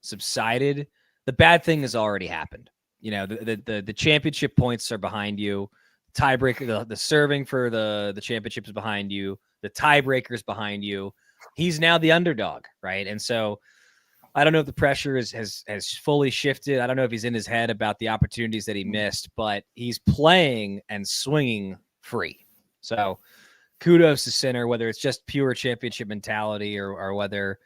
subsided. The bad thing has already happened. You know, the championship points are behind you. Tiebreaker, the serving for the championship is behind you. The tiebreaker is behind you. He's now the underdog, right? And so I don't know if the pressure has fully shifted. I don't know if he's in his head about the opportunities that he missed, but he's playing and swinging free. So kudos to Sinner, whether it's just pure championship mentality or whether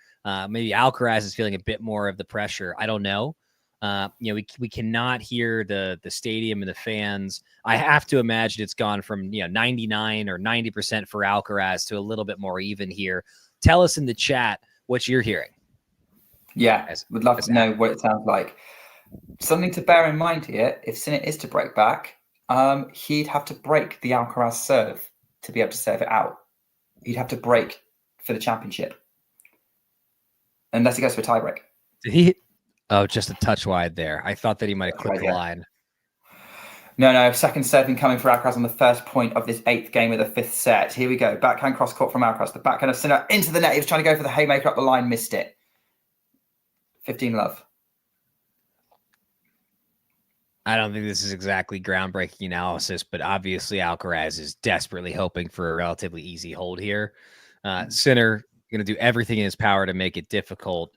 maybe Alcaraz is feeling a bit more of the pressure. I don't know. We cannot hear the stadium and the fans. I have to imagine it's gone from 99 or 90% for Alcaraz to a little bit more even here. Tell us in the chat what you're hearing. Yeah, would love to know what it sounds like. Something to bear in mind here: if Sinner is to break back, he'd have to break the Alcaraz serve to be able to serve it out. He'd have to break for the championship, unless he goes for a tiebreak. Did he? Oh, just a touch wide there. I thought that he might have clipped the line. No. Second serving coming for Alcaraz on the first point of this 8th game of the 5th set. Here we go. Backhand cross court from Alcaraz. The backhand of Sinner into the net. He was trying to go for the haymaker up the line, missed it. 15 love. I don't think this is exactly groundbreaking analysis, but obviously Alcaraz is desperately hoping for a relatively easy hold here. Sinner going to do everything in his power to make it difficult,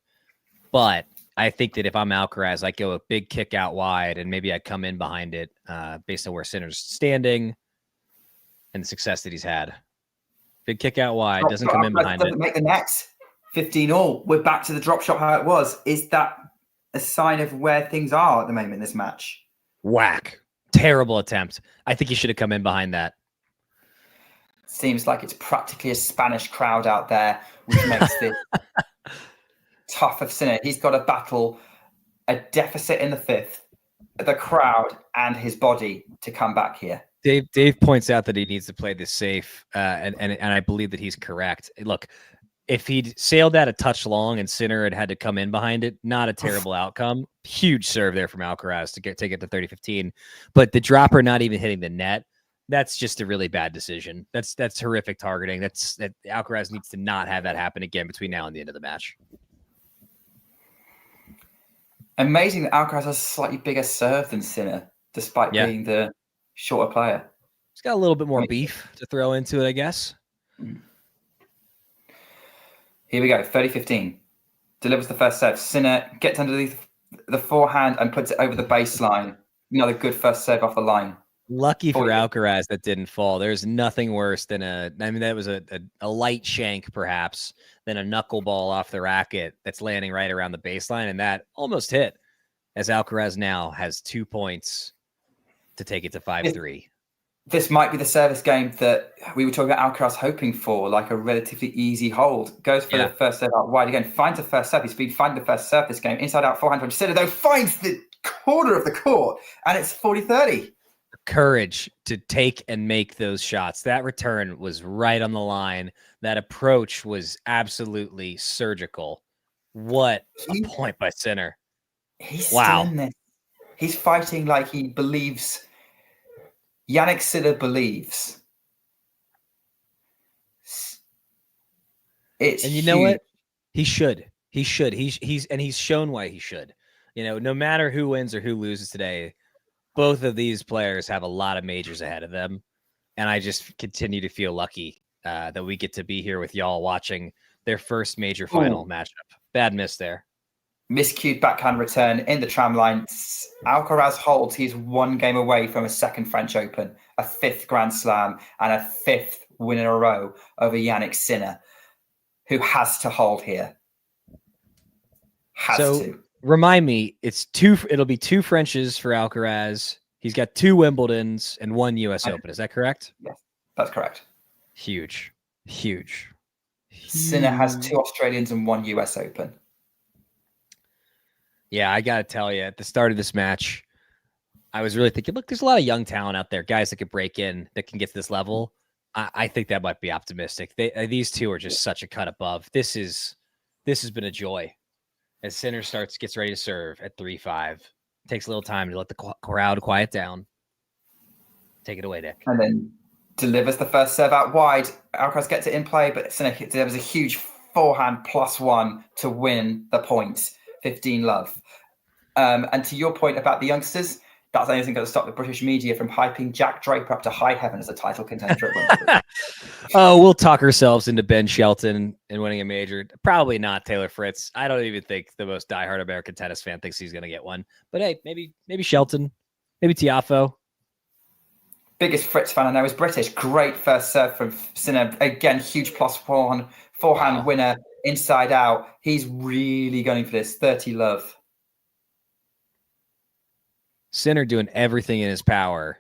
but I think that if I'm Alcaraz, I go a big kick out wide, and maybe I come in behind it based on where Sinner's standing and the success that he's had. Big kick out wide, doesn't come in behind it. Doesn't make the net. 15 all. We're back to the drop shot how it was. Is that a sign of where things are at the moment in this match? Whack. Terrible attempt. I think he should have come in behind that. Seems like it's practically a Spanish crowd out there, which makes this tough of Sinner. He's got to battle a deficit in the 5th, the crowd, and his body to come back here. Dave points out that he needs to play this safe, and I believe that he's correct. Look, if he'd sailed that a touch long and Sinner had to come in behind it, not a terrible outcome. Huge serve there from Alcaraz to take it to 30-15. But the dropper not even hitting the net, that's just a really bad decision. That's horrific targeting. That Alcaraz needs to not have that happen again between now and the end of the match. Amazing that Alcaraz has a slightly bigger serve than Sinner, despite being the shorter player. He's got a little bit more beef to throw into it, I guess. Here we go, 30-15. Delivers the first serve. Sinner gets underneath the forehand and puts it over the baseline. Another good first serve off the line. Lucky for Alcaraz that didn't fall. There's nothing worse than that was a light shank, perhaps, than a knuckleball off the racket that's landing right around the baseline, and that almost hit, as Alcaraz now has 2 points to take it to 5-3. This might be the service game that we were talking about Alcaraz hoping for, like a relatively easy hold. Goes for the first serve out wide again, finds the first serve. He's been finding the first serve this game. Inside out forehand. Sinner, though, finds the corner of the court, and it's 40-30. Courage to take and make those shots. That return was right on the line. That approach was absolutely surgical. What a point by Sinner. He's still in this. He's fighting like he believes. Jannik Sinner believes. It's and you know what? He should. He's shown why he should. No matter who wins or who loses today, both of these players have a lot of majors ahead of them. And I just continue to feel lucky that we get to be here with y'all watching their first major final matchup. Bad miss there. Miscued backhand return in the tram line. Alcaraz holds. He's 1 game away from a second French Open, a 5th Grand Slam, and a 5th win in a row over Jannik Sinner, who has to hold here. Has to. Remind me, it'll be 2 Frenches for Alcaraz. He's got 2 Wimbledons and 1 US Open. Is that correct? Yes, that's correct. Huge. Sinner has 2 Australians and 1 US Open. Yeah, I got to tell you, at the start of this match, I was really thinking, look, there's a lot of young talent out there, guys that could break in, that can get to this level. I think that might be optimistic. These 2 are just such a cut above. This has been a joy. As Sinner gets ready to serve at 3-5. Takes a little time to let the crowd quiet down. Take it away, Nick. And then delivers the first serve out wide. Alcaraz gets it in play, but Sinner delivers a huge forehand +1 to win the points. 15 love. And to your point about the youngsters, that's the only thing going to stop the British media from hyping Jack Draper up to high heaven as a title contender. We'll talk ourselves into Ben Shelton and winning a major. Probably not Taylor Fritz. I don't even think the most diehard American tennis fan thinks he's going to get one. But hey, maybe Shelton, maybe Tiafoe. Biggest Fritz fan I know is British. Great first serve from Sinner. Again, huge +1 forehand winner inside out. He's really going for this. 30 love. Sinner doing everything in his power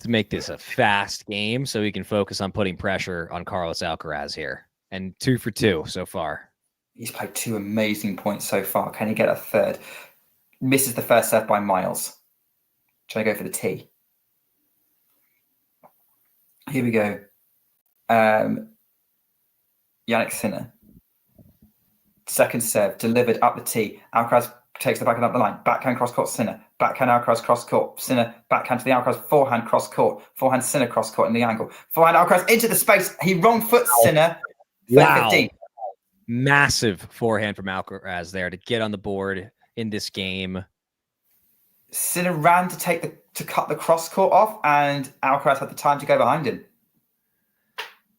to make this a fast game so he can focus on putting pressure on Carlos Alcaraz here. And 2 for 2 so far. He's played 2 amazing points so far. Can he get a third? Misses the first serve by miles. Trying to go for the tee. Here we go. Jannik Sinner. Second serve, delivered up the tee. Alcaraz takes the backhand up the line. Backhand cross court, Sinner. Backhand Alcaraz cross court. Sinner backhand to the Alcaraz. Forehand cross court. Forehand Sinner cross court in the angle. Forehand Alcaraz into the space. He wrong foot Sinner. Wow. 15. Massive forehand from Alcaraz there to get on the board in this game. Sinner ran to cut the cross court off, and Alcaraz had the time to go behind him.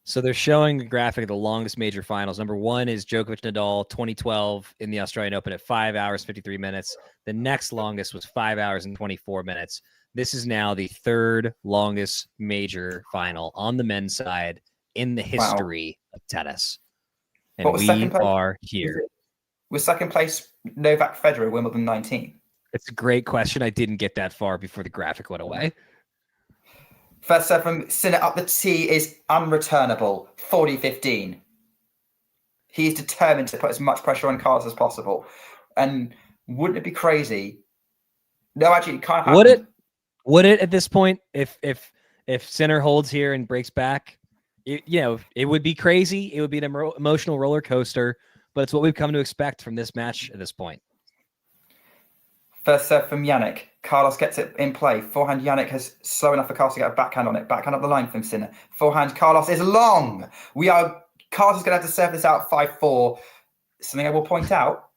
So they're showing the graphic of the longest major finals. Number 1 is Djokovic Nadal 2012 in the Australian Open at 5 hours, 53 minutes. The next longest was 5 hours and 24 minutes. This is now the 3rd longest major final on the men's side in the history of tennis. And we are here. Was second place Novak Federer, Wimbledon 19? It's a great question. I didn't get that far before the graphic went away. First serve from Sinner up the tee is unreturnable, 40-15. He's determined to put as much pressure on Carlos as possible. And wouldn't it be crazy? No, actually, it can't happen. Would it at this point, if Sinner holds here and breaks back? It would be crazy. It would be an emotional roller coaster, but it's what we've come to expect from this match at this point. First serve from Jannik. Carlos gets it in play. Forehand Jannik has slow enough for Carlos to get a backhand on it. Backhand up the line from Sinner. Forehand Carlos is long. Carlos is going to have to serve this out 5-4. Something I will point out,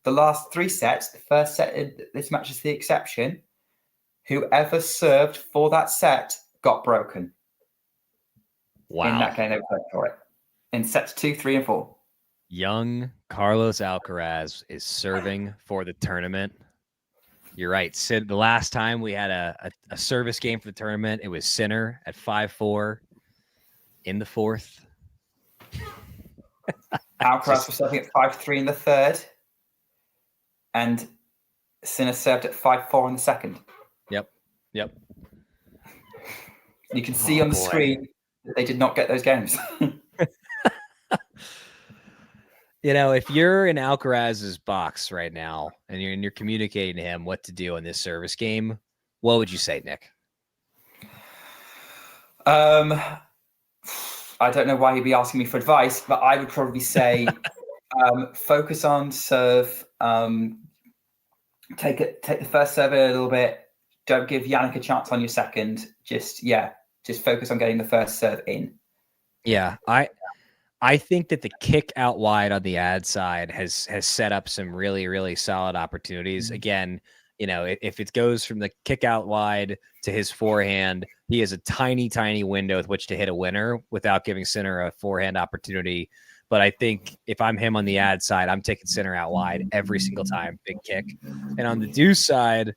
the last 3 sets, the first set in this match is the exception. Whoever served for that set got broken. Wow. In that game, they played for it. In sets 2, 3, and 4. Young Carlos Alcaraz is serving for the tournament. You're right, Sid. The last time we had a service game for the tournament, it was Sinner at 5-4 in the 4th. Alcaraz was serving at 5-3 in the 3rd. And Sinner served at 5-4 in the 2nd. Yep. You can see on the screen that they did not get those games. If you're in Alcaraz's box right now and you're communicating to him what to do in this service game, what would you say, Nick? I don't know why he'd be asking me for advice, but I would probably say focus on serve. Take the first serve a little bit. Don't give Jannik a chance on your second. Just focus on getting the first serve in. Yeah, I think that the kick out wide on the ad side has set up some really, really solid opportunities. Again, if it goes from the kick out wide to his forehand, he has a tiny, tiny window with which to hit a winner without giving Sinner a forehand opportunity. But I think if I'm him on the ad side, I'm taking Sinner out wide every single time, big kick. And on the deuce side,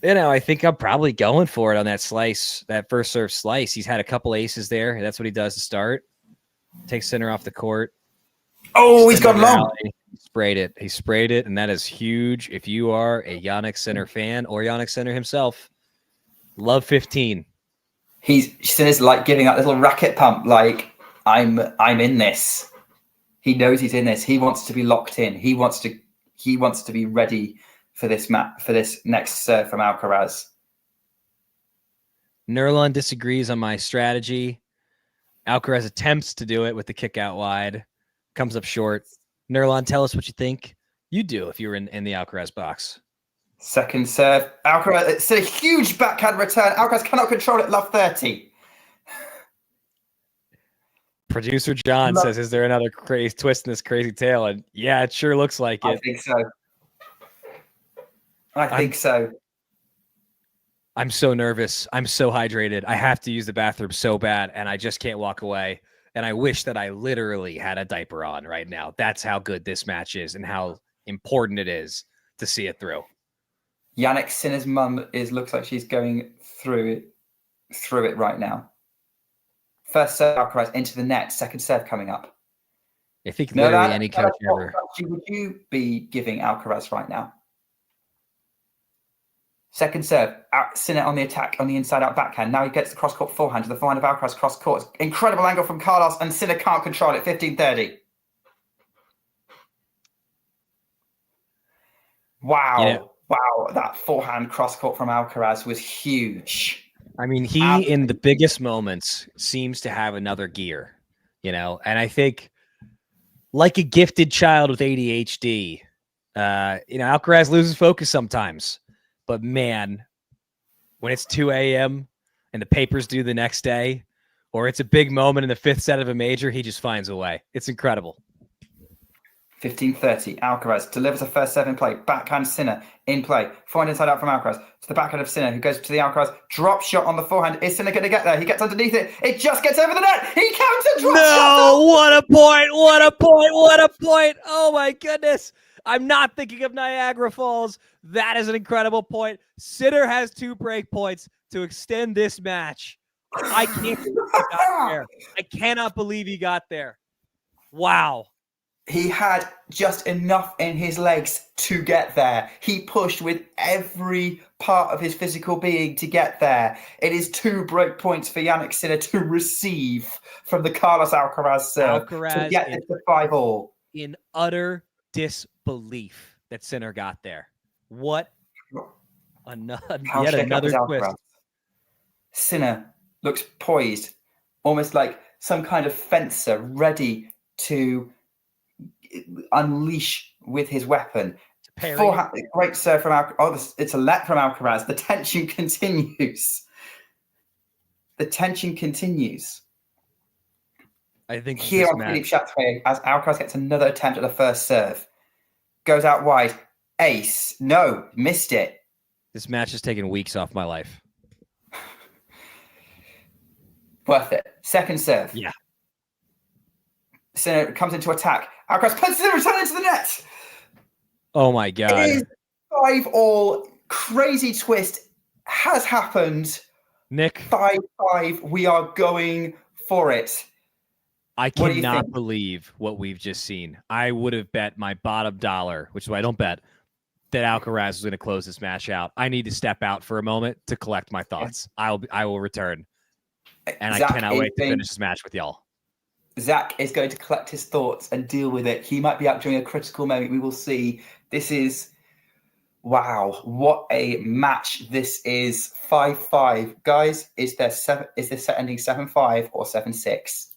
I think I'm probably going for it on that slice, that first serve slice. He's had a couple aces there. That's what he does to start. Takes Sinner off the court. Oh, he's gone long. He sprayed it, and that is huge. If you are a Jannik Sinner fan or Jannik Sinner himself, love 15. Sinner's like giving that little racket pump, like I'm in this. He knows he's in this. He wants to be locked in. He wants to be ready for this for this next serve from Alcaraz. Nurlan disagrees on my strategy. Alcaraz attempts to do it with the kick out wide, comes up short. Nurlan, tell us what you think you do if you're in the Alcaraz box. Second serve. Alcaraz, it's a huge backhand return. Alcaraz cannot control it. Love 30. Producer John says, is there another crazy twist in this crazy tale? And yeah, it sure looks like it. I think so. I think so. I'm so nervous. I'm so hydrated. I have to use the bathroom so bad, and I just can't walk away. And I wish that I literally had a diaper on right now. That's how good this match is and how important it is to see it through. Jannik Sinner's mum looks like she's going through it right now. First serve, Alcaraz into the net. Second serve coming up. I think literally any coach ever. Would you be giving Alcaraz right now? Second serve, Sinner on the attack on the inside-out backhand. Now he gets the cross-court forehand to the forehand of Alcaraz cross-court. Incredible angle from Carlos, and Sinner can't control it. 15-30. Wow. Wow, that forehand cross-court from Alcaraz was huge. I mean, he, in the biggest moments, seems to have another gear, and I think like a gifted child with ADHD, Alcaraz loses focus sometimes. But man, when it's 2 a.m. and the papers due the next day, or it's a big moment in the 5th set of a major, he just finds a way. It's incredible. 15-30. Alcaraz delivers a first serve in play. Backhand Sinner in play. Forehand inside out from Alcaraz to the backhand of Sinner, who goes to the Alcaraz. Drop shot on the forehand. Is Sinner going to get there? He gets underneath it. It just gets over the net. He counter drop shot. No, what a point. What a point. What a point. Oh, my goodness. I'm not thinking of Niagara Falls. That is an incredible point. Sinner has 2 break points to extend this match. I can't believe he got there. I cannot believe he got there. Wow. He had just enough in his legs to get there. He pushed with every part of his physical being to get there. It is 2 break points for Jannik Sinner to receive from the Carlos Alcaraz serve to get this to 5-all. In utter disbelief that Sinner got there. What yet another twist. Sinner looks poised, almost like some kind of fencer ready to unleash with his weapon. Great serve from Alcaraz. It's a let from Alcaraz. The tension continues. I think here on Philippe Chatrier, as Alcaraz gets another attempt at the first serve, goes out wide. Ace. No, missed it. This match has taken weeks off my life. Worth it. Second serve. Yeah. Sinner comes into attack. Alcaraz punches the return into the net. Oh my God. It is 5-all. Crazy twist has happened. Nick. 5-5. We are going for it. I cannot believe what we've just seen. I would have bet my bottom dollar, which is why I don't bet, that Alcaraz is going to close this match out. I need to step out for a moment to collect my thoughts. I will return. And Zach, I cannot wait to finish this match with y'all. Zach is going to collect his thoughts and deal with it. He might be out during a critical moment. We will see. This is, wow, what a match this is. 5-5. Guys, is this set ending 7-5 or 7-6?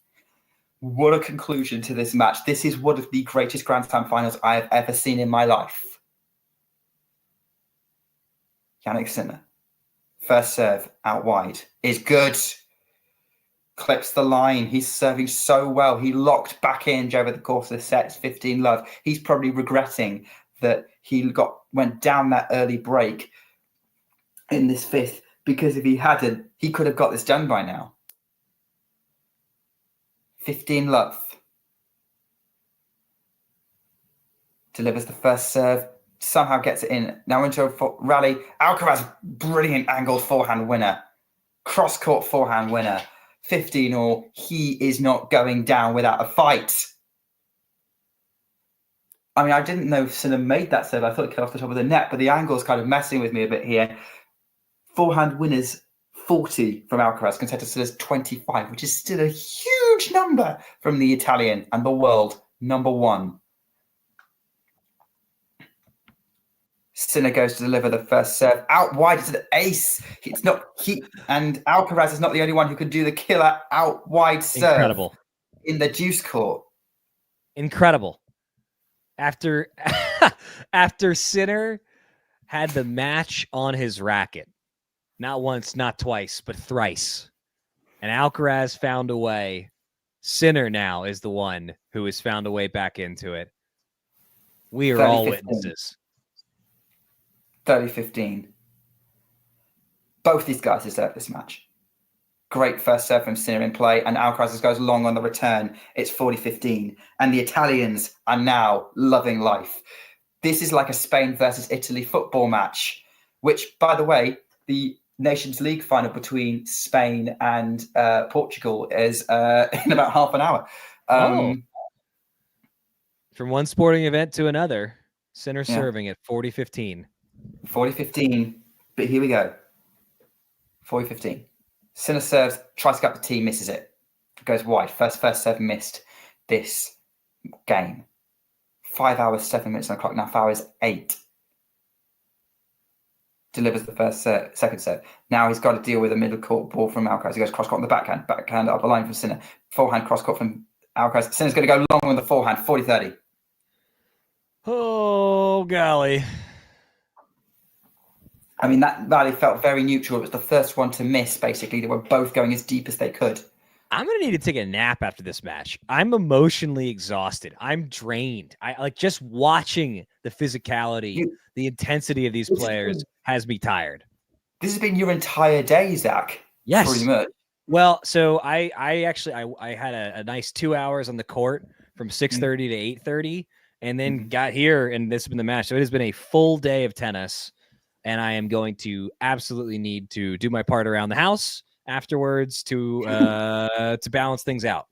What a conclusion to this match. This is one of the greatest Grand Slam finals I have ever seen in my life. Jannik Sinner, first serve out wide is good. Clips the line. He's serving so well. He locked back in over the course of the set. It's 15-love. He's probably regretting that he went down that early break in this 5th, because if he hadn't, he could have got this done by now. 15-love. Delivers the first serve. Somehow gets it in. Now into a rally. Alcaraz, brilliant angled forehand winner. Cross-court forehand winner. 15-all. He is not going down without a fight. I mean, I didn't know if Sinner made that serve. I thought it came off the top of the net, but the angle's kind of messing with me a bit here. Forehand winners 40 from Alcaraz compared to Sinner's 25, which is still a huge number from the Italian and the world #1. Sinner goes to deliver the first serve out wide. It's an ace. And Alcaraz is not the only one who can do the killer out wide serve. Incredible. In the deuce court. Incredible. After Sinner had the match on his racket, not once, not twice, but thrice, and Alcaraz found a way, Sinner now is the one who has found a way back into it. We are all witnesses. 30-15. Both these guys deserve this match. Great first serve from Sinner in play, and Alcaraz goes long on the return. It's 40-15, and the Italians are now loving life. This is like a Spain versus Italy football match, which, by the way, the Nations League final between Spain and Portugal is in about half an hour. From one sporting event to another, Sinner serving at 40-15. 40-15. But here we go. 4-15. Sinner serves, tries to get up the tee, misses it. Goes wide. First serve missed this game. 5 hours, 7 minutes on the clock. Now 5 hours, 8. Delivers the second serve. Now he's got to deal with a middle court ball from Alcaraz. He goes cross court on the backhand up the line from Sinner. Forehand cross court from Alcaraz. Sinner's going to go long on the forehand, 40-30. Oh, golly. I mean, that rally felt very neutral. It was the first one to miss, basically. They were both going as deep as they could. I'm going to need to take a nap after this match. I'm emotionally exhausted. I'm drained. I like just watching the physicality, the intensity of these players has me tired. This has been your entire day, Zach. Yes. Pretty much. Well, so I had a nice 2 hours on the court from 6:30 to 8:30, and then got here, and this has been the match. So it has been a full day of tennis, and I am going to absolutely need to do my part around the house afterwards to balance things out.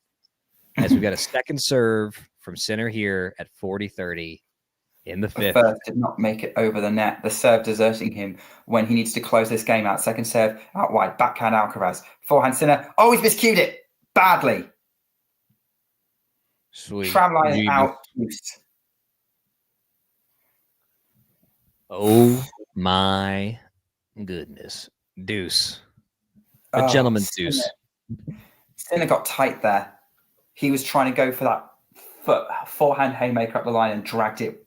As we've got a second serve from Sinner here at 40-30 in the fifth. The first did not make it over the net. The serve deserting him when he needs to close this game out. Second serve out wide. Backhand Alcaraz. Forehand Sinner. Oh, he's miscued it badly. Sweet. Tramline out. Loose. Oh my goodness. Deuce. A gentleman's deuce. Sinner got tight there. He was trying to go for that forehand haymaker up the line and dragged it,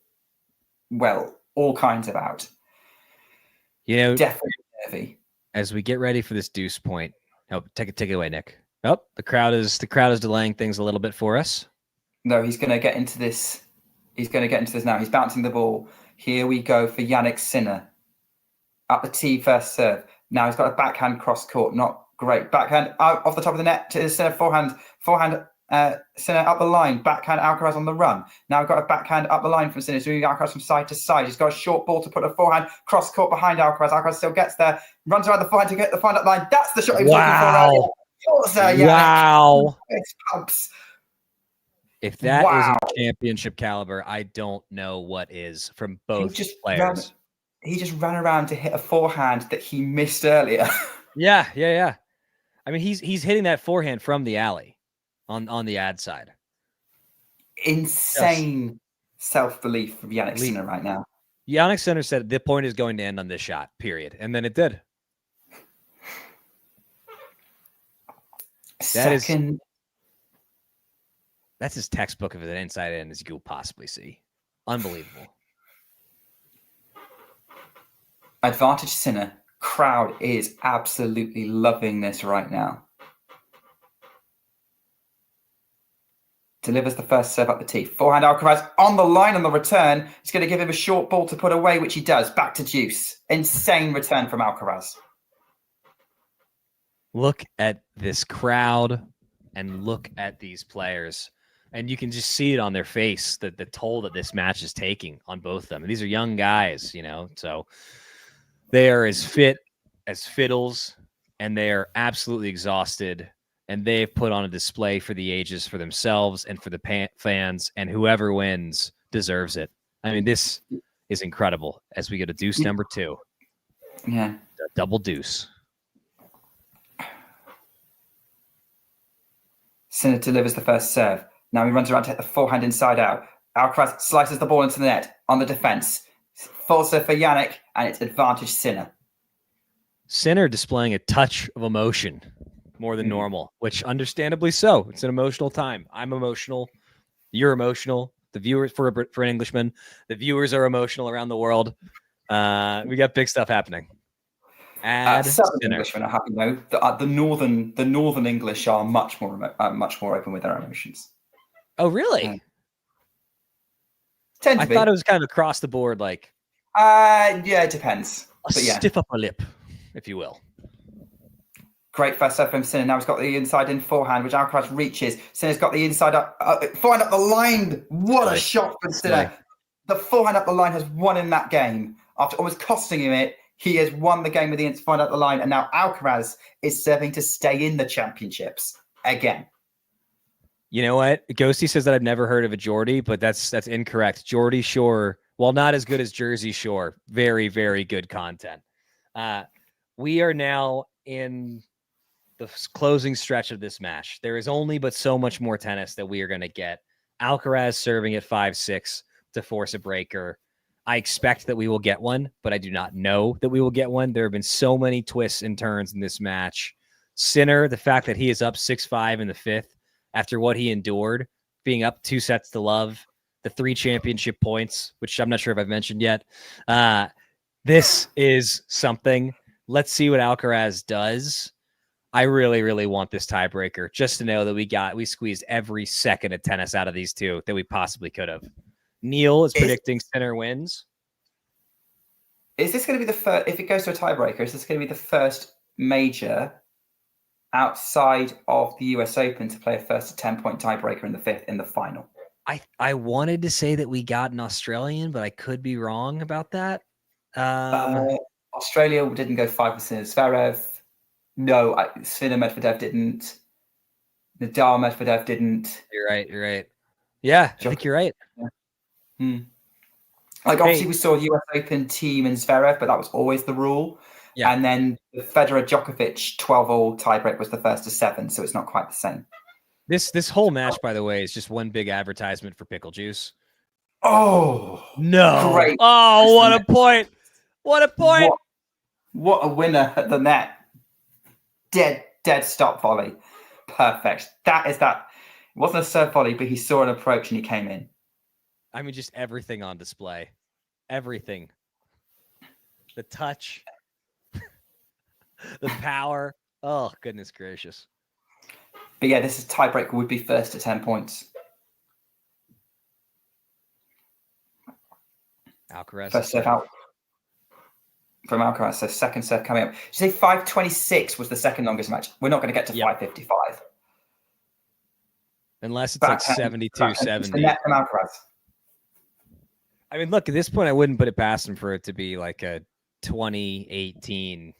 well, all kinds of out. You know, definitely heavy. As we get ready for this deuce point, take it away, Nick. Oh, the crowd is delaying things a little bit for us. No, he's going to get into this. He's going to get into this now. He's bouncing the ball. Here we go for Jannik Sinner. Up the tee, first serve. Now he's got a backhand cross court. Not great. Backhand out off the top of the net to Sinner. Forehand Sinner up the line. Backhand Alcaraz on the run. Now we've got a backhand up the line from Sinner. He's doing Alcaraz from side to side. He's got a short ball to put a forehand cross court behind Alcaraz. Alcaraz still gets there. Runs around the forehand to get the forehand up line. That's the shot he was looking for earlier. Wow. Pumps. If that isn't championship caliber, I don't know what is from both players. He just ran around to hit a forehand that he missed earlier. Yeah. I mean, he's hitting that forehand from the alley on the ad side. Insane self-belief from Jannik Sinner right now. Jannik Sinner said the point is going to end on this shot, period. And then it did. That's as textbook of an inside in as you could possibly see. Unbelievable. Advantage Sinner. Crowd is absolutely loving this right now. Delivers the first serve up the tee. Forehand Alcaraz on the line on the return. He's going to give him a short ball to put away, which he does. Back to deuce. Insane return from Alcaraz. Look at this crowd and look at these players. And you can just see it on their face, the toll that this match is taking on both of them. And these are young guys, so they are as fit as fiddles, and they are absolutely exhausted. And they've put on a display for the ages for themselves and for the fans, and whoever wins deserves it. I mean, this is incredible as we get a deuce number 2. Yeah. A double deuce. Sinner delivers the first serve. Now he runs around to hit the forehand inside out. Alcaraz slices the ball into the net on the defense. Full serve for Jannik, and it's advantage Sinner. Sinner displaying a touch of emotion more than normal, which understandably so. It's an emotional time. I'm emotional. You're emotional. The viewers, for an Englishman, the viewers are emotional around the world. We got big stuff happening. Southern Englishmen are happy though. The northern English are much more open with their emotions. Oh, really? I thought it was kind of across the board, like. Yeah, it depends. Stiff upper lip, if you will. Great first serve from Sinner. Now he's got the inside in forehand, which Alcaraz reaches. Sinner's got the inside up, forehand up the line. What a shot from Sinner. The forehand up the line has won in that game. After almost costing him it, he has won the game with the forehand up the line. And now Alcaraz is serving to stay in the championships again. You know what? Ghosty says that I've never heard of a Geordie, but that's incorrect. Geordie Shore, while not as good as Jersey Shore, very, very good content. We are now in the closing stretch of this match. There is only but so much more tennis that we are going to get. Alcaraz serving at 5-6 to force a breaker. I expect that we will get one, but I do not know that we will get one. There have been so many twists and turns in this match. Sinner, the fact that he is up 6-5 in the fifth after what he endured, being up 2-0, the 3 championship points, which I'm not sure if I've mentioned yet. This is something. Let's see what Alcaraz does. I really, really want this tiebreaker just to know that we squeezed every second of tennis out of these two that we possibly could have. Neil is predicting Sinner wins. Is this going to be the first, if it goes to a tiebreaker, is this going to be the first major outside of the US Open to play a first to 10-point tiebreaker in the fifth in the final? I wanted to say that we got an Australian, but I could be wrong about that. Australia didn't go 5 with Sinner Zverev. No, Sinner Medvedev didn't. Nadal Medvedev didn't. You're right. Yeah, I think you're right. Yeah. Like, obviously, we saw US Open team and Zverev, but that was always the rule. Yeah. And then the Federer Djokovic 12-all tiebreak was the first to 7, so it's not quite the same. This whole match, by the way, is just one big advertisement for pickle juice. Oh no! Great! Oh, what a point! What a point! What a winner at the net! Dead stop volley, perfect. That is that. It wasn't a serve volley, but he saw an approach and he came in. I mean, just everything on display. Everything. The touch. The power. Oh, goodness gracious. But yeah, this is tiebreaker would be first to 10 points. Alcaraz. First serve out from Alcaraz. So second serve coming up. Did you say 5:26 was the second longest match? We're not going to get to 5:55. Unless it's like 72-70. The net from Alcaraz. I mean, look, at this point, I wouldn't put it past him for it to be like a 2018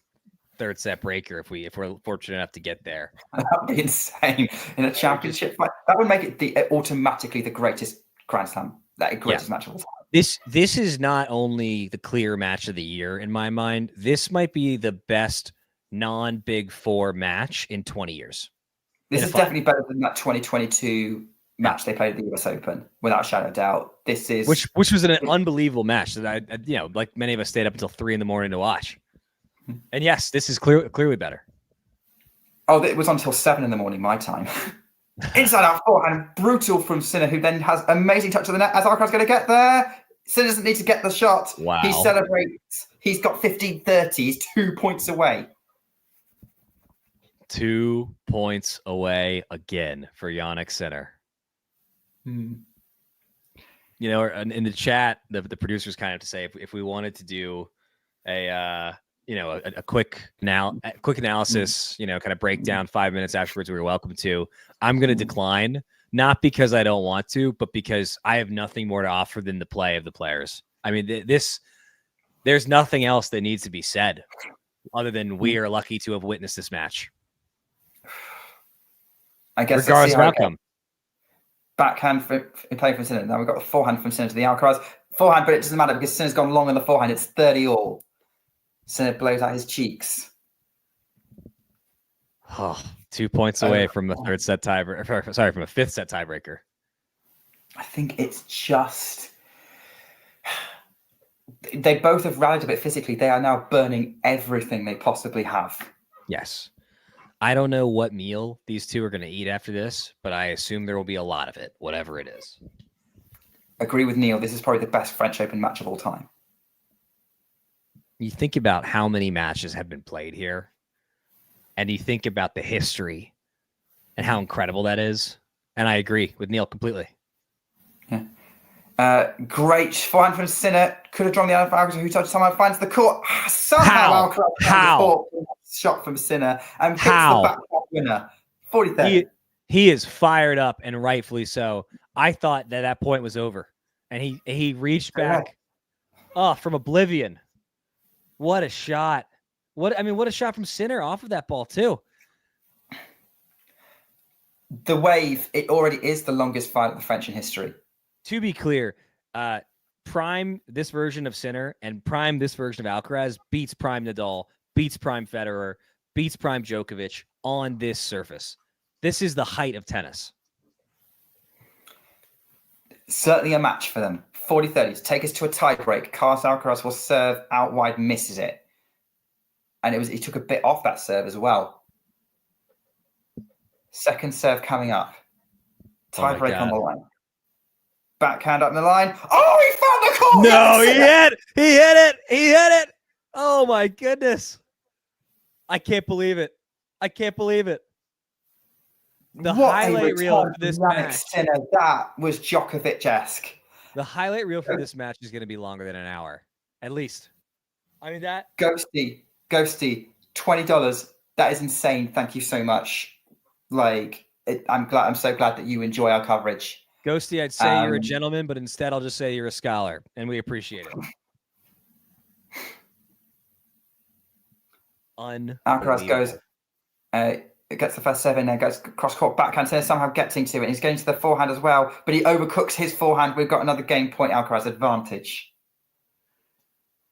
third set breaker if we're fortunate enough to get there. That would be insane in a championship fight. That would make it automatically the greatest Grand Slam, greatest match of all time. This is not only the clear match of the year in my mind. This might be the best non-Big Four match in 20 years. This is definitely better than that 2022 match they played at the US Open, without a shadow of doubt. This is which was an unbelievable match that I like many of us stayed up until 3 a.m. to watch. And yes, this is clearly better. Oh, it was until 7 a.m. my time. Inside out forehand, brutal from Sinner, who then has amazing touch of the net. As Alcaraz going to get there, Sinner doesn't need to get the shot. Wow. He celebrates. He's got 15-30. He's 2 points away. 2 points away again for Jannik Sinner. You know, in the chat, the producers kind of to say if we wanted to do a quick analysis, kind of breakdown 5 minutes afterwards, we were welcome to. I'm going to decline, not because I don't want to, but because I have nothing more to offer than the play of the players. I mean, there's nothing else that needs to be said other than we are lucky to have witnessed this match. I guess regardless of outcome. Backhand in play from Sinner. Now we've got the forehand from Sinner to the Alcaraz. Forehand, but it doesn't matter because Sinner's gone long on the forehand. It's 30-all. Sinner blows out his cheeks. Oh, 2 points away from a third set tiebreaker. Sorry, from a fifth set tiebreaker. I think it's just they both have rallied a bit physically. They are now burning everything they possibly have. Yes. I don't know what meal these two are going to eat after this, but I assume there will be a lot of it, whatever it is. Agree with Neil. This is probably the best French Open match of all time. You think about how many matches have been played here, and you think about the history and how incredible that is. And I agree with Neil completely. Yeah. Great forehand from Sinner. Could have drawn the Alcaraz, who somehow finds the court. Somehow Alcaraz how? Shot from Sinner and hits the back winner. 40-30. He is fired up, and rightfully so. I thought that point was over, and he reached back from oblivion. What a shot. What a shot from Sinner off of that ball too. The wave, it already is the longest fight of the French in history. To be clear, Prime this version of Sinner and Prime this version of Alcaraz beats Prime Nadal, beats Prime Federer, beats Prime Djokovic on this surface. This is the height of tennis. Certainly a match for them. 40-30 to take us to a tiebreak. Carlos Alcaraz will serve out wide, misses it. And he took a bit off that serve as well. Second serve coming up. Tiebreak on the line. Backhand up the line. Oh, he found the corner! No, he hit it! He hit it! Oh my goodness. I can't believe it. The highlight reel for this match. Sinner, that was Djokovic-esque. The highlight reel for this match is going to be longer than an hour, at least. I mean that. Ghosty, $20. That is insane. Thank you so much. I'm so glad that you enjoy our coverage. Ghosty, I'd say you're a gentleman, but instead I'll just say you're a scholar, and we appreciate it. Alcaraz goes, gets the first serve in there, goes cross court backhand, somehow gets into it. He's going to the forehand as well, but he overcooks his forehand. We've got another game point, Alcaraz advantage.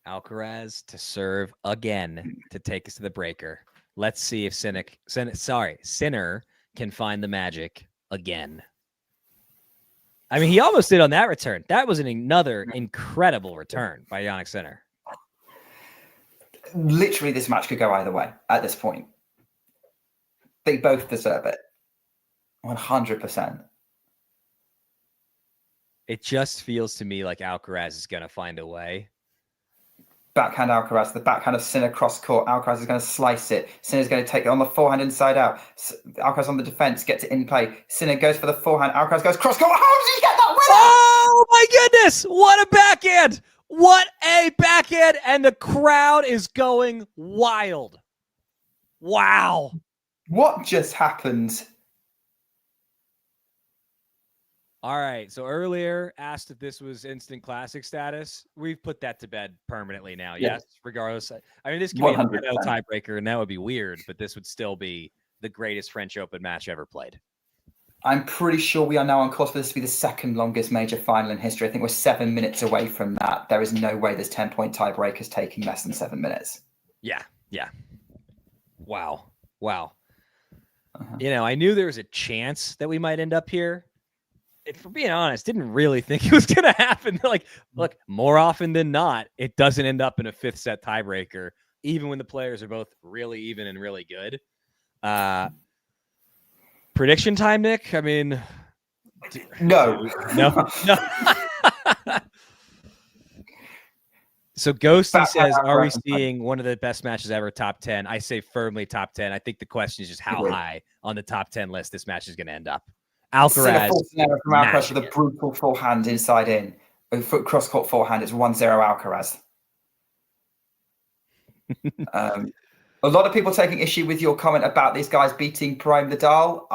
Alcaraz to serve again to take us to the breaker. Let's see if Sinner can find the magic again. I mean, he almost did on that return. That was another incredible return by Jannik Sinner. Literally, this match could go either way at this point. They both deserve it. 100%. It just feels to me like Alcaraz is going to find a way. Backhand Alcaraz, the backhand of Sinner cross court. Alcaraz is going to slice it. Sinner's going to take it on the forehand inside out. Alcaraz on the defense, gets it in play. Sinner goes for the forehand. Alcaraz goes cross court. How does he get that winner? Oh my goodness! What a backhand! What a backhand! And the crowd is going wild. Wow. What just happened? All right. So earlier asked if this was instant classic status. We've put that to bed permanently now. Yes. Regardless. I mean, this could be a tiebreaker and that would be weird, but this would still be the greatest French Open match ever played. I'm pretty sure we are now on course for this to be the second longest major final in history. I think we're 7 minutes away from that. There is no way this 10-point tiebreaker is taking less than 7 minutes. Yeah. Wow. You know, I knew there was a chance that we might end up here. And for being honest, didn't really think it was going to happen. Look, more often than not, it doesn't end up in a fifth set tiebreaker, even when the players are both really even and really good. Prediction time, Nick? I mean, no. So Ghosty says, are we seeing one of the best matches ever, top 10? I say firmly top 10. I think the question is just how high on the top 10 list this match is going to end up. Alcaraz. From Alcaraz with a brutal forehand inside in. A foot cross court forehand. It's 1-0 Alcaraz. A lot of people taking issue with your comment about these guys beating Prime Nadal.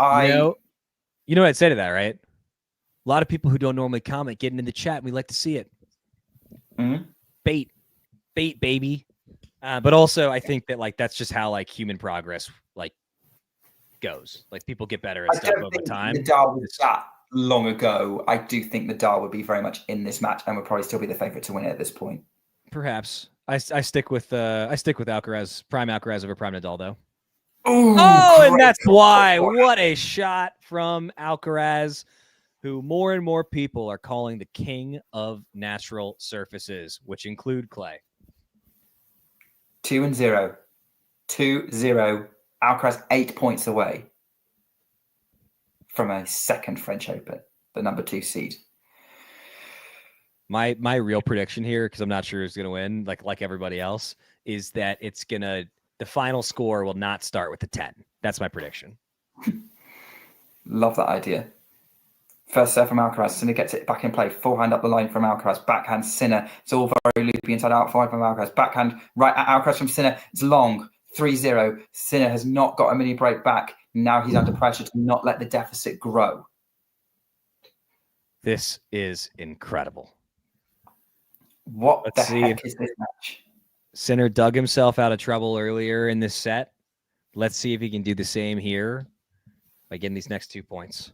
You know what I'd say to that, right? A lot of people who don't normally comment getting in the chat, and we like to see it. Mm-hmm. Bait, baby. But also, I think that that's just how human progress goes. People get better at stuff over time. Nadal was that long ago. I do think Nadal would be very much in this match, and would probably still be the favorite to win it at this point. Perhaps. I stick with Alcaraz, Prime Alcaraz over Prime Nadal, though. Ooh, and that's why. What a shot from Alcaraz, who more and more people are calling the king of natural surfaces, which include clay. 2-0. 2-0. Alcaraz 8 points away from a second French Open, the number 2 seed. My real prediction here, because I'm not sure who's going to win, like everybody else, is that the final score will not start with the 10. That's my prediction. Love that idea. First serve from Alcaraz. Sinner gets it back in play. Forehand up the line from Alcaraz. Backhand Sinner. It's all very loopy inside out. Forehand from Alcaraz. Backhand right at Alcaraz from Sinner. It's long. 3-0. Sinner has not got a mini break back. Now he's under pressure to not let the deficit grow. This is incredible. Let's see heck is this match? Sinner dug himself out of trouble earlier in this set. Let's see if he can do the same here by getting these next 2 points.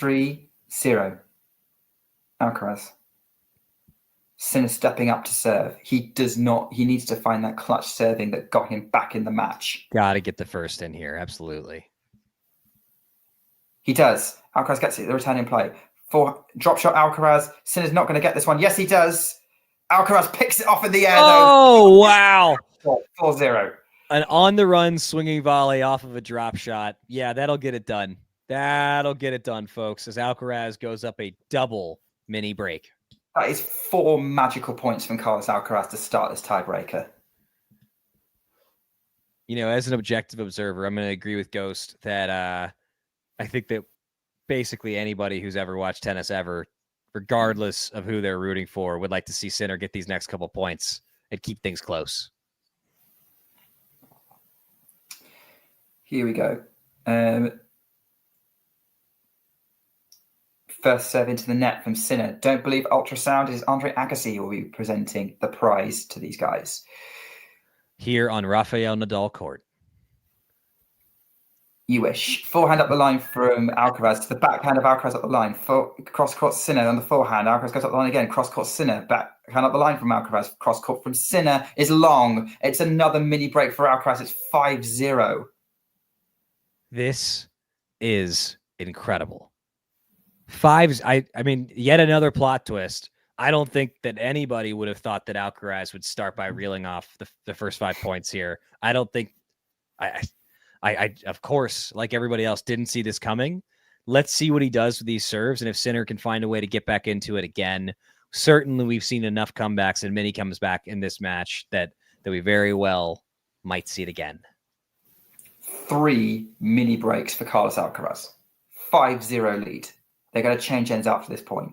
3-0. Alcaraz. Sinner stepping up to serve. He needs to find that clutch serving that got him back in the match. Got to get the first in here. Absolutely. He does. Alcaraz gets it. The returning play. Drop shot Alcaraz. Sinner's not going to get this one. Yes, he does. Alcaraz picks it off in the air, though. Wow. 4-0. An on-the-run swinging volley off of a drop shot. Yeah, that'll get it done. That'll get it done, folks, as Alcaraz goes up a double mini break. That is 4 magical points from Carlos Alcaraz to start this tiebreaker. You know, as an objective observer, I'm going to agree with Ghost that I think that basically anybody who's ever watched tennis ever, regardless of who they're rooting for, would like to see Sinner get these next couple points and keep things close. Here we go. First serve into the net from Sinner. Don't believe ultrasound. Is Andre Agassi who will be presenting the prize to these guys. Here on Rafael Nadal court. You wish. Forehand up the line from Alcaraz to the backhand of Alcaraz up the line. Cross court Sinner on the forehand. Alcaraz goes up the line again. Cross court Sinner. Backhand up the line from Alcaraz. Cross court from Sinner is long. It's another mini break for Alcaraz. It's 5-0. This is incredible. I mean, yet another plot twist. I don't think that anybody would have thought that Alcaraz would start by reeling off the first 5 points here. I don't think I of course, like everybody else, didn't see this coming. Let's see what he does with these serves. And if Sinner can find a way to get back into it again, certainly we've seen enough comebacks and many comes back in this match that we very well might see it again. 3 mini breaks for Carlos Alcaraz. 5-0 lead. They're going to change ends after this point.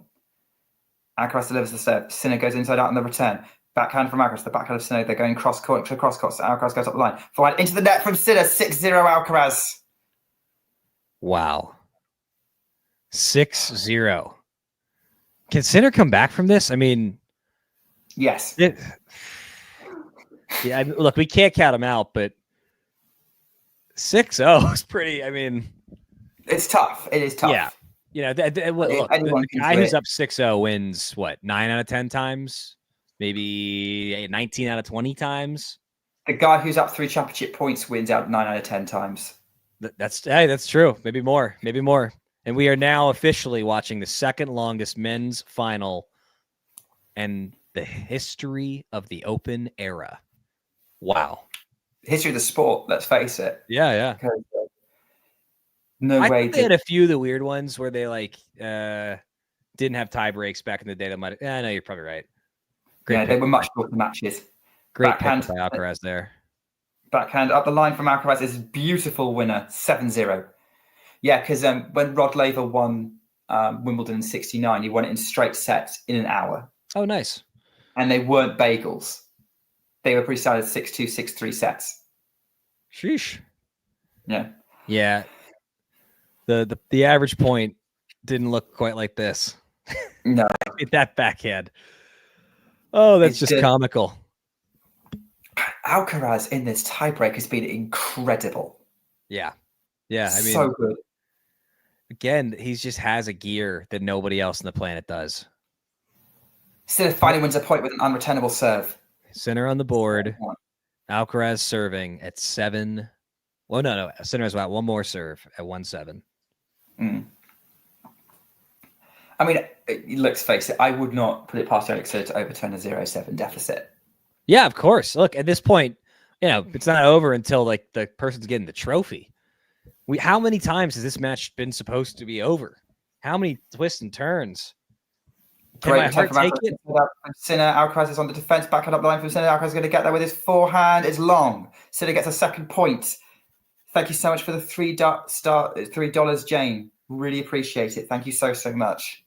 Alcaraz delivers the serve. Sinner goes inside out on the return. Backhand from Alcaraz. The backhand of Sinner. They're going cross court to cross court. So Alcaraz goes up the line. Forward into the net from Sinner. 6-0 Alcaraz. Wow. 6-0. Can Sinner come back from this? I mean, yes. Yeah. Look, we can't count him out, but 6-0 is pretty. I mean, it's tough. It is tough. Yeah. You know, look, the guy who's up 6-0 wins what, 9 out of 10 times, maybe 19 out of 20 times. The guy who's up 3 championship points wins out 9 out of 10 times. That's true. Maybe more. And we are now officially watching the second longest men's final and the history of the Open era. Wow. History of the sport. Let's face it. Yeah. No way. They had a few of the weird ones where they didn't have tie breaks back in the day. That might. I know you're probably right. They were much shorter matches. Great backhand by Alcaraz there. Backhand up the line from Alcaraz is a beautiful winner. 7-0. Yeah, because when Rod Laver won Wimbledon in '69, he won it in straight sets in an hour. Oh, nice. And they weren't bagels. They were pretty solid 6-2, 6-3 sets. Sheesh. Yeah. Yeah. The average point didn't look quite like this. No. That backhand. Oh, that's just comical. Alcaraz in this tiebreak has been incredible. Yeah. I mean, so good. Again, he just has a gear that nobody else on the planet does. Sinner finally wins a point with an unreturnable serve. Sinner on the board. Alcaraz serving at 7. Well, no. Sinner's got one more serve at 1-7. I mean, let's face it. I would not put it past Eric Sinner to overturn a 0-7 deficit. Yeah, of course. Look, at this point, it's not over until the person's getting the trophy. How many times has this match been supposed to be over? How many twists and turns? Can my heart take it? Sinner, Alcaraz is on the defense, backhand up the line from Sinner. Alcaraz is going to get there with his forehand. It's long. Sinner gets a second point. Thank you so much for the $3, Jane. Really appreciate it. Thank you so much.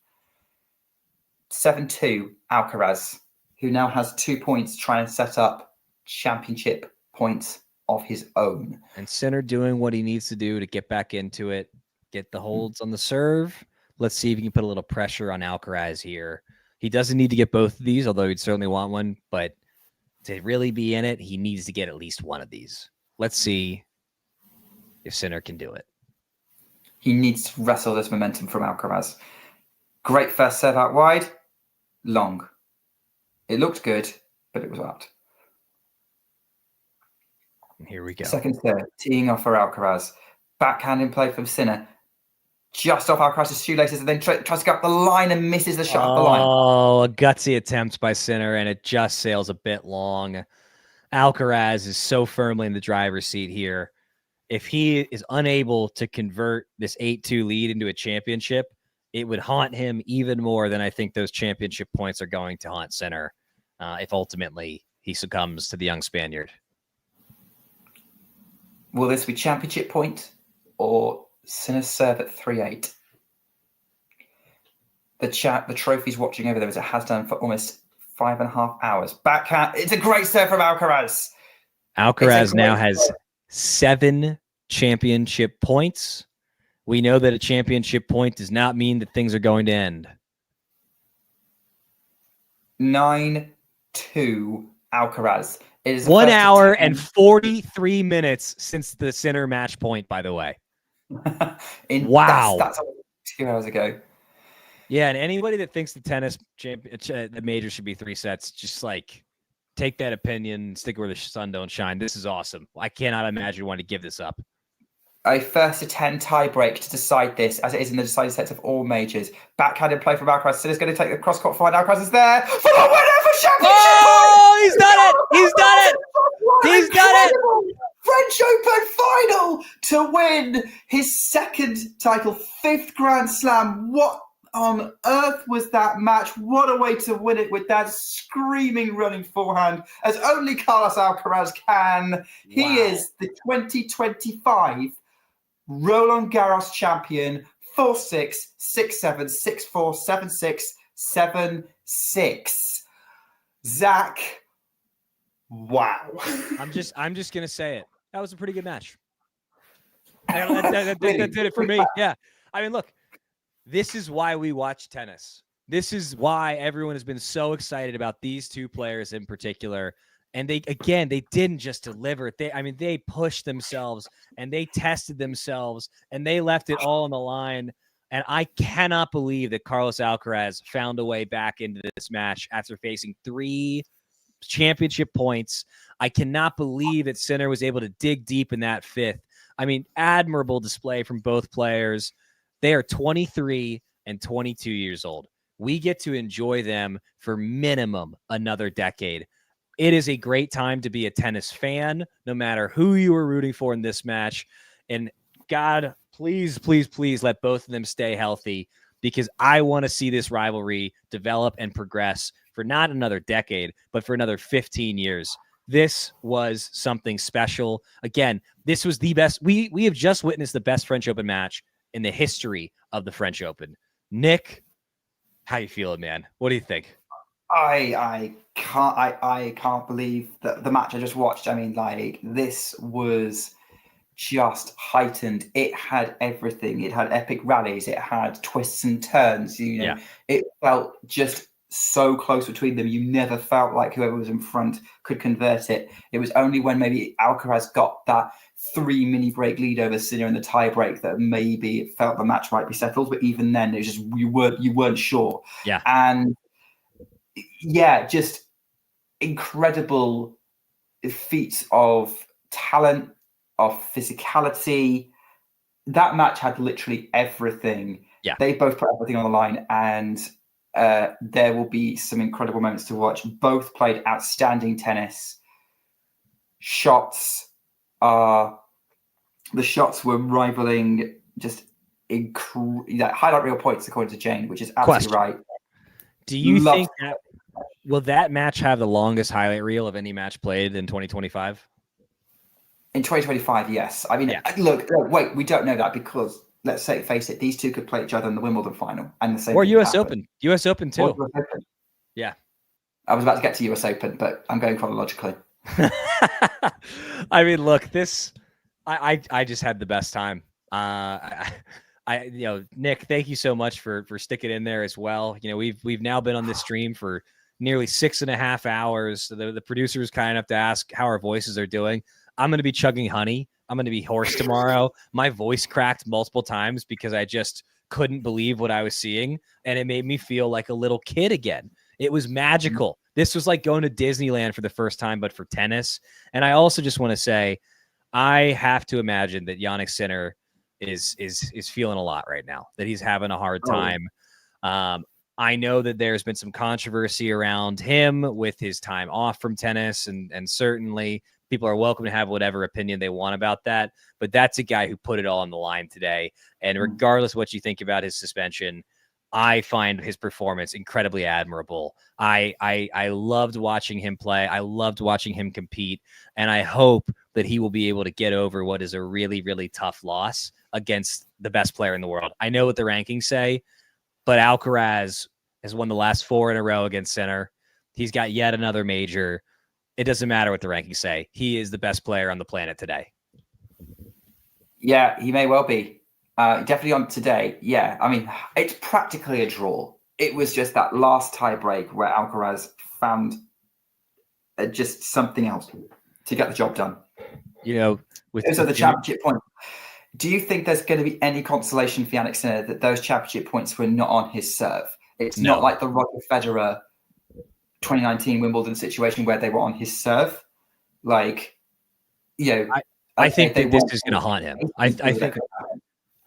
7-2, Alcaraz, who now has 2 points trying to set up championship points of his own. And Sinner doing what he needs to do to get back into it, get the holds on the serve. Let's see if he can put a little pressure on Alcaraz here. He doesn't need to get both of these, although he'd certainly want one. But to really be in it, he needs to get at least one of these. Let's see if Sinner can do it. He needs to wrestle this momentum from Alcaraz. Great first serve out wide, long. It looked good, but it was out. Here we go. Second serve, teeing off for Alcaraz. Backhand in play from Sinner. Just off Alcaraz's shoelaces, and then tries to go up the line and misses the shot up the line. Oh, a gutsy attempt by Sinner, and it just sails a bit long. Alcaraz is so firmly in the driver's seat here. If he is unable to convert this 8-2 lead into a championship, it would haunt him even more than I think those championship points are going to haunt Sinner if ultimately he succumbs to the young Spaniard. Will this be championship point or Sinner's serve at 3-8? The trophy's watching over there as it has done for almost 5.5 hours. Backhand. It's a great serve from Alcaraz. Alcaraz now has 7 championship points. We know that a championship point does not mean that things are going to end. 9-2 Alcaraz. It is 1 hour and 43 minutes since the Sinner match point, by the way. Wow. That's 2 hours ago. Yeah, and anybody that thinks the the major should be 3 sets, just like take that opinion, stick where the sun don't shine. This is awesome. I cannot imagine wanting to give this up. A first to 10 tiebreak to decide this, as it is in the decided sets of all majors. Backhanded play from Alcaraz. Sinner's going to take the cross-court forward. Alcaraz is there for the winner for championship! Oh, he's done it! He's done it! He's done it! French Open final to win his second title, 5th Grand Slam. What on earth was that match? What a way to win it with that screaming running forehand, as only Carlos Alcaraz can. He is the 2025 Roland Garros champion, 4-6, 6-7, 6-4, 7-6, 7-6. Zach, wow. I'm just gonna say it. That was a pretty good match. That did it for me. Yeah. I mean, look, this is why we watch tennis. This is why everyone has been so excited about these two players in particular. And they didn't just deliver. They pushed themselves and they tested themselves and they left it all on the line. And I cannot believe that Carlos Alcaraz found a way back into this match after facing 3 championship points. I cannot believe that Sinner was able to dig deep in that 5th. I mean, admirable display from both players. They are 23 and 22 years old. We get to enjoy them for minimum another decade. It is a great time to be a tennis fan, no matter who you are rooting for in this match. And God, please, please, please let both of them stay healthy, because I want to see this rivalry develop and progress for not another decade, but for another 15 years. This was something special. Again, this was the best. We have just witnessed the best French Open match in the history of the French Open. Nick, how you feeling, man? What do you think? I can't believe the match I just watched. I mean, like, this was just heightened. It had everything. It had epic rallies. It had twists and turns. It felt just so close between them. You never felt like whoever was in front could convert it. It was only when maybe Alcaraz got that 3 mini break lead over Sinner in the tie break that maybe it felt the match might be settled. But even then, it was just you weren't sure. Yeah. And yeah, just incredible feats of talent, of physicality. That match had literally everything. Yeah. They both put everything on the line, and there will be some incredible moments to watch. Both played outstanding tennis. The shots were rivaling just highlight reel points, according to Jane, which is absolutely right. Do you think will that match have the longest highlight reel of any match played in 2025? In 2025, yes. I mean, look, wait, we don't know that because, let's face it, these two could play each other in the Wimbledon final and the same. Or US Open. US Open too. Yeah. I was about to get to US Open, but I'm going chronologically. I mean, look, I just had the best time. Nick, thank you so much for sticking in there as well. We've now been on this stream for nearly 6.5 hours. So the producer is kind enough to ask how our voices are doing. I'm going to be chugging honey I'm going to be hoarse tomorrow. My voice cracked multiple times because I just couldn't believe what I was seeing. And it made me feel like a little kid again. It was magical. This was like going to Disneyland for the first time, but for tennis. And I also just want to say, I have to imagine that Jannik Sinner is feeling a lot right now, that he's having a hard time. I know that there's been some controversy around him with his time off from tennis, and certainly people are welcome to have whatever opinion they want about that. But that's a guy who put it all on the line today. And regardless of what you think about his suspension, I find his performance incredibly admirable. I loved watching him play. I loved watching him compete. And I hope that he will be able to get over what is a really, really tough loss against the best player in the world. I know what the rankings say, but Alcaraz has won the last 4 in a row against Sinner. He's got yet another major. It doesn't matter what the rankings say. He is the best player on the planet today. Yeah, he may well be. Definitely on today. Yeah, I mean, it's practically a draw. It was just that last tie break where Alcaraz found just something else to get the job done. You know, with those are the championship points. Do you think there's going to be any consolation for Jannik Sinner that those championship points were not on his serve? It's not like the Roger Federer 2019 Wimbledon situation where they were on his serve. Like, you know, I think that this is going to haunt him. I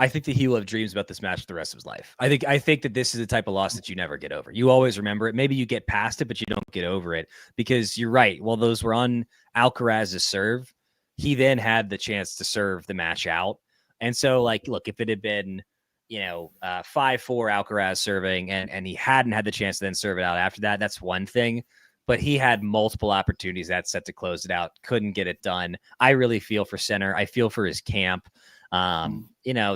think that he will have dreams about this match for the rest of his life. I think that this is the type of loss that you never get over. You always remember it. Maybe you get past it, but you don't get over it, because you're right. While those were on Alcaraz's serve, he then had the chance to serve the match out. And so, like, look, if it had been, 5-4 Alcaraz serving and he hadn't had the chance to then serve it out after that, that's one thing. But he had multiple opportunities that set to close it out, couldn't get it done. I really feel for Sinner. I feel for his camp. Ghosty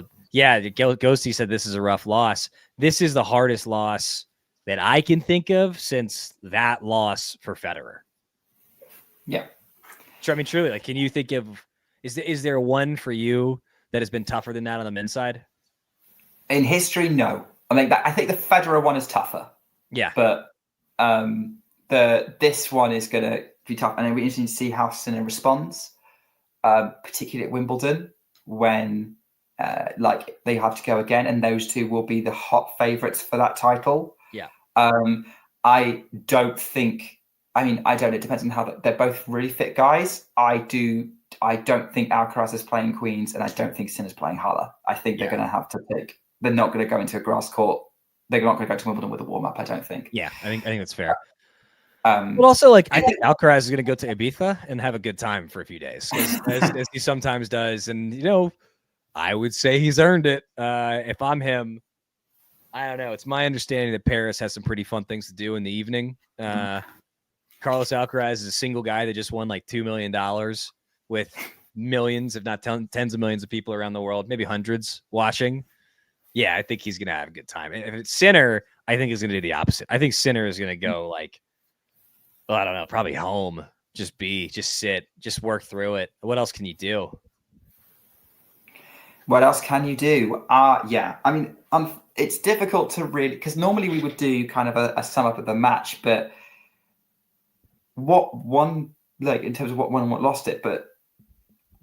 said this is a rough loss. This is the hardest loss that I can think of since that loss for Federer. Yeah. I mean, truly, like, can you think of, is there one for you that has been tougher than that on the men's side? In history, no. I mean, I think the Federer one is tougher. Yeah. But this one is going to be tough. And it'll be interesting to see how Sinner responds, particularly at Wimbledon, when they have to go again, and those two will be the hot favourites for that title. Yeah. I don't think. I mean, I don't. It depends on how they're both really fit guys. I don't think Alcaraz is playing Queens, and I don't think Sinner's playing Halle. I think they're going to have to pick. They're not going to go into a grass court. They're not going to go to Wimbledon with a warm up. I don't think. Yeah, I think that's fair. But also, like, I think Alcaraz is going to go to Ibiza and have a good time for a few days, as he sometimes does. And I would say he's earned it. If I'm him, I don't know. It's my understanding that Paris has some pretty fun things to do in the evening. Carlos Alcaraz is a single guy that just won like $2 million with millions, if not tens of millions of people around the world, maybe hundreds watching. Yeah, I think he's going to have a good time. And if it's Sinner, I think he's going to do the opposite. I think Sinner is going to go like, I don't know, probably home, just sit, just work through it. What else can you do? What else can you do? Yeah, I mean, it's difficult to really, because normally we would do kind of a sum up of the match, but what won, like in terms of what won and what lost it, but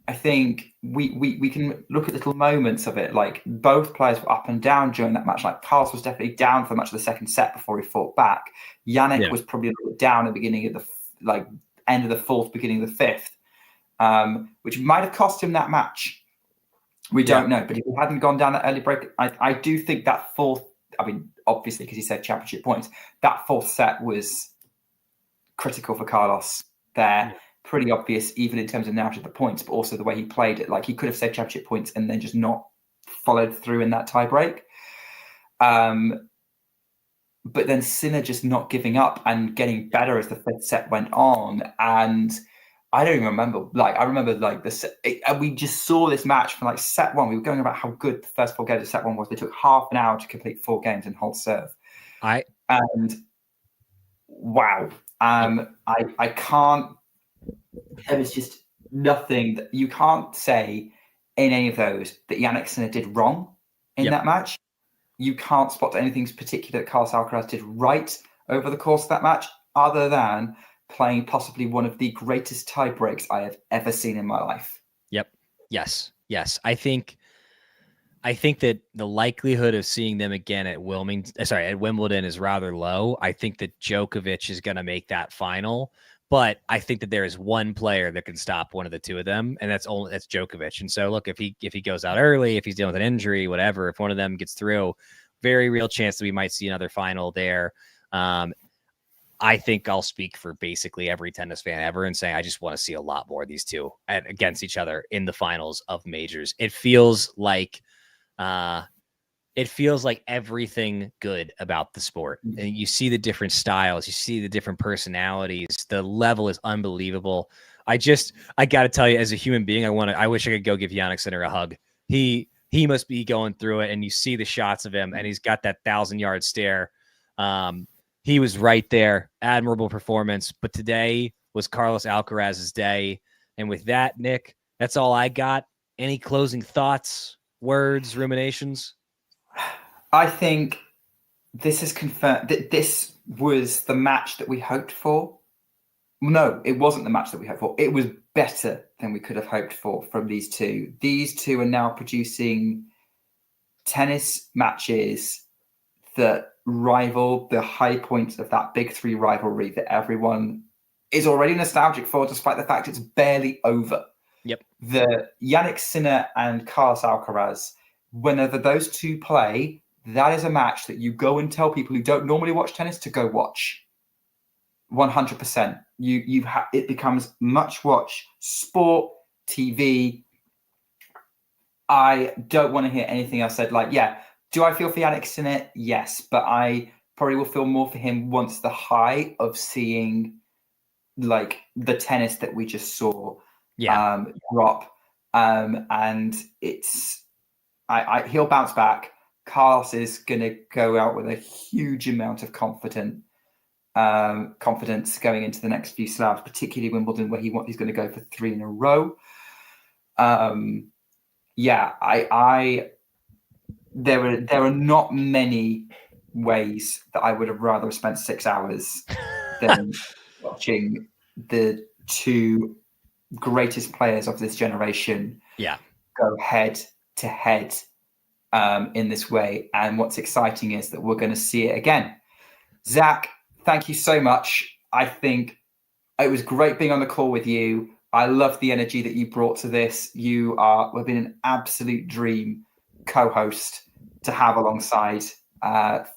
I think we can look at little moments of it. Like both players were up and down during that match. Like Carlos was definitely down for much of the second set before he fought back. Jannik was probably a little bit down at the beginning of the end of the fourth, beginning of the fifth, which might have cost him that match. We don't know, but if he hadn't gone down that early break, I do think that fourth, I mean, obviously because he said championship points, that fourth set was critical for Carlos there. Pretty obvious, even in terms of narrative the points, but also the way he played it. Like he could have saved championship points and then just not followed through in that tie break. But then Sinner just not giving up and getting better as the fifth set went on. And I don't even remember. Like I remember, like we just saw this match from like set one. We were going about how good the first 4 games of set one was. They took half an hour to complete 4 games and hold serve. And wow, I can't. There was just nothing that you can't say in any of those that Jannik Sinner did wrong in that match. You can't spot anything particular that Carlos Alcaraz did right over the course of that match, other than playing possibly one of the greatest tie breaks I have ever seen in my life. Yep. Yes. I think that the likelihood of seeing them again at Wimbledon is rather low. I think that Djokovic is going to make that final, but I think that there is one player that can stop one of the two of them, and that's Djokovic. And so, look, if he goes out early, if he's dealing with an injury, whatever, if one of them gets through, very real chance that we might see another final there. I think I'll speak for basically every tennis fan ever and say I just want to see a lot more of these two against each other in the finals of majors. It feels like everything good about the sport. And you see the different styles, you see the different personalities. The level is unbelievable. I got to tell you, as a human being, I wish I could go give Jannik Sinner a hug. He must be going through it, and you see the shots of him, and he's got that 1,000-yard stare. He was right there. Admirable performance. But today was Carlos Alcaraz's day. And with that, Nick, that's all I got. Any closing thoughts, words, ruminations? I think this is confirmed that this was the match that we hoped for. No, it wasn't the match that we hoped for. It was better than we could have hoped for from these two. These two are now producing tennis matches that rival the high points of that big three rivalry that everyone is already nostalgic for, despite the fact it's barely over. Yep. The Jannik Sinner and Carlos Alcaraz, whenever those two play, that is a match that you go and tell people who don't normally watch tennis to go watch. 100%. It becomes much watch sport, TV. I don't want to hear anything else said. Like, yeah, do I feel for Jannik Sinner? Yes, but I probably will feel more for him once the high of seeing like the tennis that we just saw drop. And it's he'll bounce back. Carlos is going to go out with a huge amount of confidence going into the next few slabs, particularly Wimbledon, where he's going to go for 3 in a row. There are not many ways that I would have rather spent 6 hours than watching the two greatest players of this generation go head to head in this way. And what's exciting is that we're going to see it again. Zach, thank you so much. I think it was great being on the call with you. I love the energy that you brought to this. We've been an absolute dream co-host to have alongside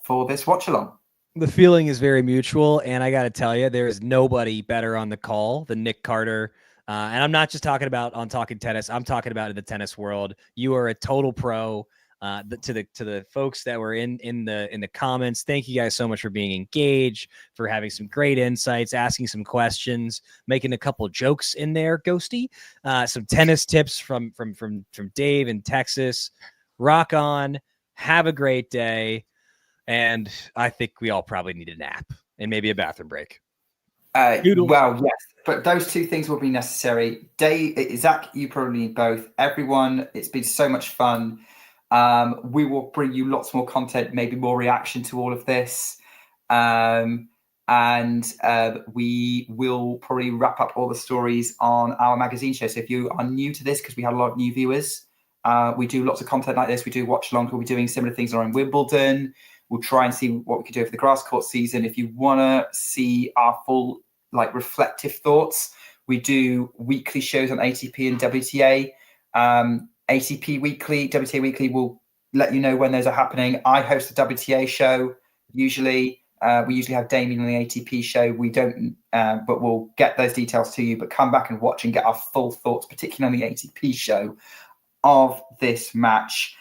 for this watch along. The feeling is very mutual, and I got to tell you, there is nobody better on the call than Nick Carter. And I'm not just talking about on Talking Tennis. I'm talking about in the tennis world. You are a total pro. To the folks that were in the comments, thank you guys so much for being engaged, for having some great insights, asking some questions, making a couple jokes in there, Ghosty. Some tennis tips from Dave in Texas. Rock on. Have a great day. And I think we all probably need a nap and maybe a bathroom break. Well, yes, but those two things will be necessary. Dave, Zach, you probably need both. Everyone, it's been so much fun. We will bring you lots more content, maybe more reaction to all of this. And we will probably wrap up all the stories on our magazine show. So if you are new to this, because we had a lot of new viewers, we do lots of content like this. We do watch along. We'll be doing similar things around Wimbledon. We'll try and see what we can do for the grass court season. If you want to see our full reflective thoughts, we do weekly shows on ATP and WTA. ATP Weekly, WTA Weekly will let you know when those are happening. I host the WTA show. Usually, we usually have Damien on the ATP show. We don't, but we'll get those details to you. But come back and watch and get our full thoughts, particularly on the ATP show, of this match.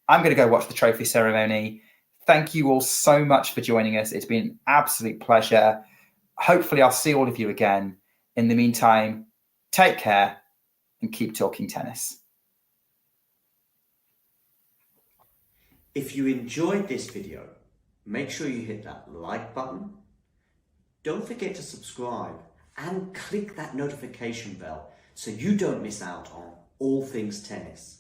I'm going to go watch the trophy ceremony. Thank you all so much for joining us. It's been an absolute pleasure. Hopefully, I'll see all of you again. In the meantime, take care and keep talking tennis. If you enjoyed this video, make sure you hit that like button. Don't forget to subscribe and click that notification bell so you don't miss out on all things tennis.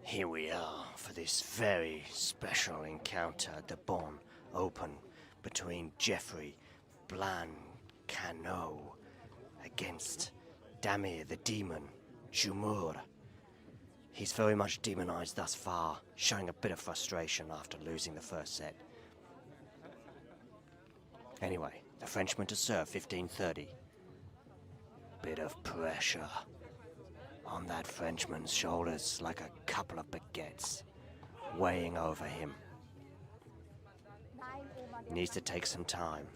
Here we are for this very special encounter at the Bon Open between Jeffrey Blancano against Damir the Demon Jumur. He's very much demonized thus far, showing a bit of frustration after losing the first set. Anyway, the Frenchman to serve, 15-30. Bit of pressure on that Frenchman's shoulders, like a couple of baguettes weighing over him. Needs to take some time.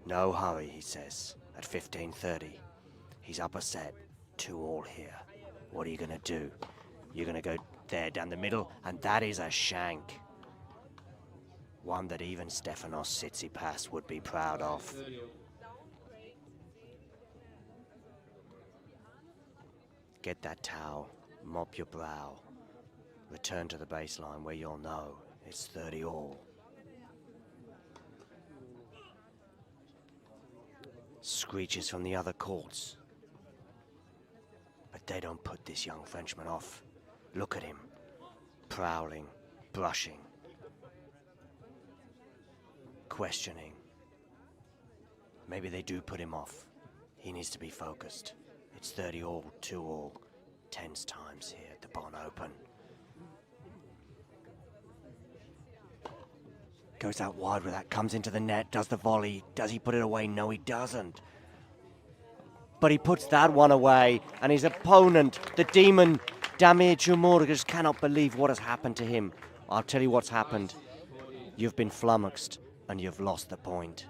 No hurry, he says, at 15-30. He's up a set, 2-all here. What are you gonna do? You're gonna go there down the middle, and that is a shank. One that even Stefanos Tsitsipas would be proud of. Get that towel, mop your brow, return to the baseline where you'll know it's 30-all. Screeches from the other courts. But they don't put this young Frenchman off. Look at him, prowling, brushing, questioning. Maybe they do put him off. He needs to be focused. It's 30-all, 2-all, tense times here at the Bon Open. Goes out wide with that, comes into the net, does the volley. Does he put it away? No, he doesn't. But he puts that one away, and his opponent, the demon, Damir Jumur, just cannot believe what has happened to him. I'll tell you what's happened. You've been flummoxed, and you've lost the point.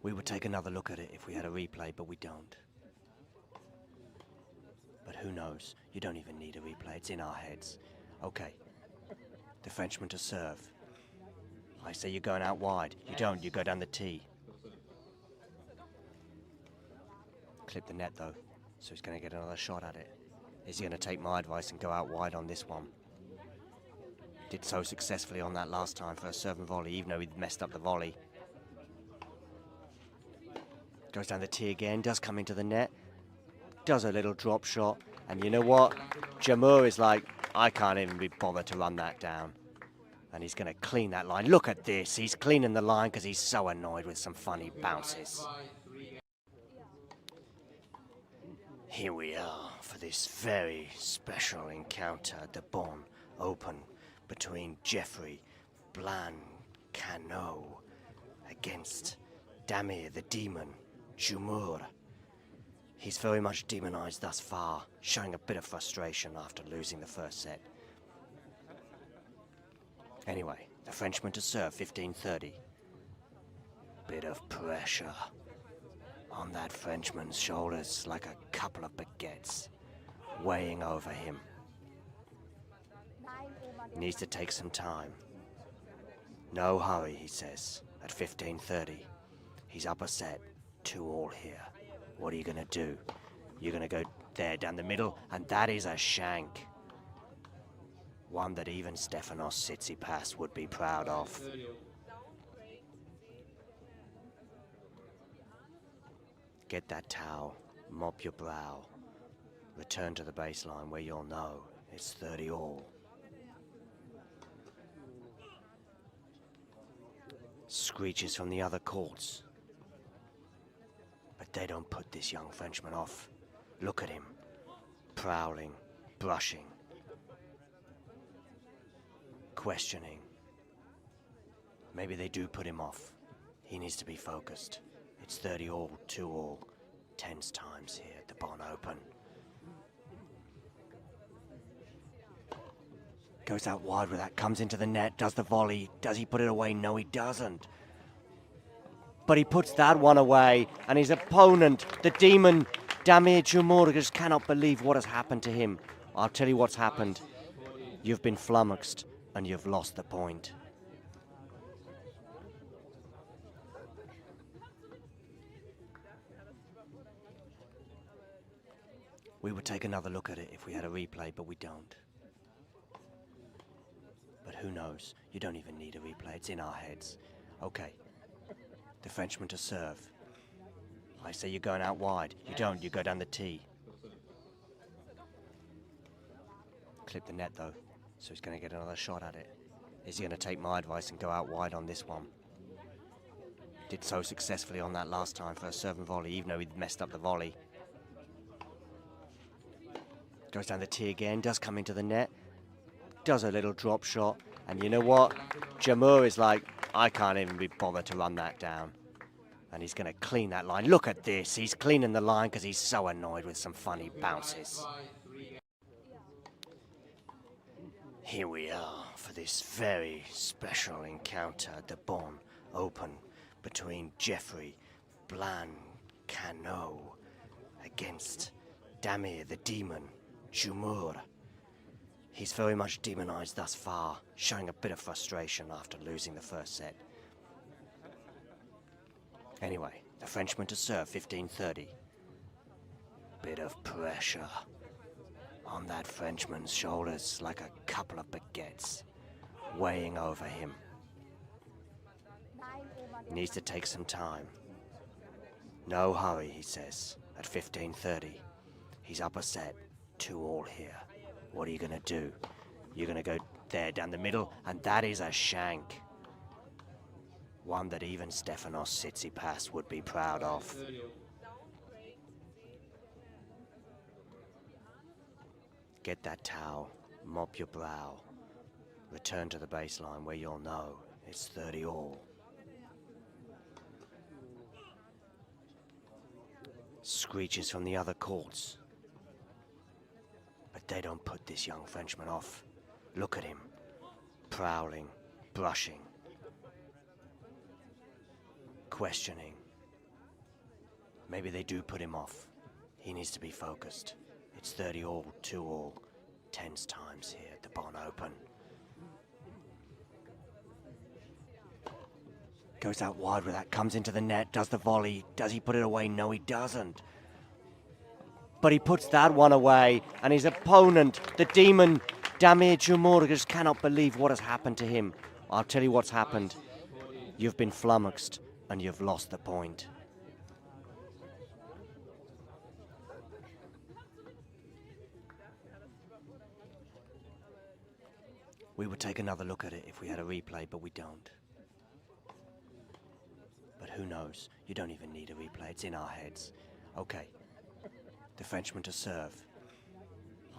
We would take another look at it if we had a replay, but we don't. But who knows? You don't even need a replay. It's in our heads. Okay. The Frenchman to serve. I say you're going out wide. You don't. You go down the tee. Clip the net, though, so he's going to get another shot at it. Is he going to take my advice and go out wide on this one? Did so successfully on that last time for a serve and volley, even though he'd messed up the volley. Goes down the tee again, does come into the net, does a little drop shot, and you know what? Jumur is like, I can't even be bothered to run that down. and he's going to clean that line. Look at this. He's cleaning the line because he's so annoyed with some funny bounces. Here we are for this very special encounter at the Bon Open between Jeffrey Blancano against Damir the Demon Jumur. He's very much demonized thus far, showing a bit of frustration after losing the first set. Anyway, the Frenchman to serve, 15-30. Bit of pressure on that Frenchman's shoulders, like a couple of baguettes, weighing over him. Needs to take some time. No hurry, he says, at 15-30. He's up a set, 2-all here. What are you gonna do? You're gonna go there down the middle, and that is a shank. One that even Stefanos Tsitsipas would be proud of. Get that towel, mop your brow. Return to the baseline where you'll know it's 30-all. Screeches from the other courts. But they don't put this young Frenchman off. Look at him. Prowling, brushing, questioning. Maybe they do put him off. He needs to be focused. It's 30-all, 2-all, tense times here at the Bon Open. Goes out wide with that, comes into the net, does the volley. Does he put it away? No, he doesn't. But he puts that one away, and his opponent, the demon, Damir Jumur, just cannot believe what has happened to him. I'll tell you what's happened. You've been flummoxed, and you've lost the point. We would take another look at it if we had a replay, but we don't. But who knows? You don't even need a replay. It's in our heads. Okay. The Frenchman to serve. I say you're going out wide. You don't. You go down the tee. Clip the net, though. So he's going to get another shot at it. Is he going to take my advice and go out wide on this one? Did so successfully on that last time for a serve and volley, even though he'd messed up the volley. Goes down the tee again. Does come into the net. Does a little drop shot. And you know what? Jumur is like, I can't even be bothered to run that down. And he's going to clean that line. Look at this. He's cleaning the line because he's so annoyed with some funny bounces. Here we are for this very special encounter at the Bon Open between Jeffrey Blancano against Damir the Demon Jumur. He's very much demonized thus far, showing a bit of frustration after losing the first set. Anyway, the Frenchman to serve, 15-30. Bit of pressure on that Frenchman's shoulders, like a couple of baguettes, weighing over him. Needs to take some time. No hurry, he says, at 15-30. He's up a set, 2-all here. What are you gonna do? You're gonna go there down the middle, and that is a shank. One that even Stefanos Tsitsipas would be proud of. Get that towel, mop your brow. Return to the baseline where you'll know it's 30-all. Screeches from the other courts. But they don't put this young Frenchman off. Look at him. Prowling, brushing, questioning. Maybe they do put him off. He needs to be focused. It's 30-all, 2-all, tense times here at the Bon Open. Goes out wide with that, comes into the net, does the volley. Does he put it away? No, he doesn't. But he puts that one away, and his opponent, the demon, Damir Jumur, just cannot believe what has happened to him. I'll tell you what's happened. You've been flummoxed, and you've lost the point. We would take another look at it if we had a replay, but we don't. But who knows? You don't even need a replay. It's in our heads. Okay. The Frenchman to serve.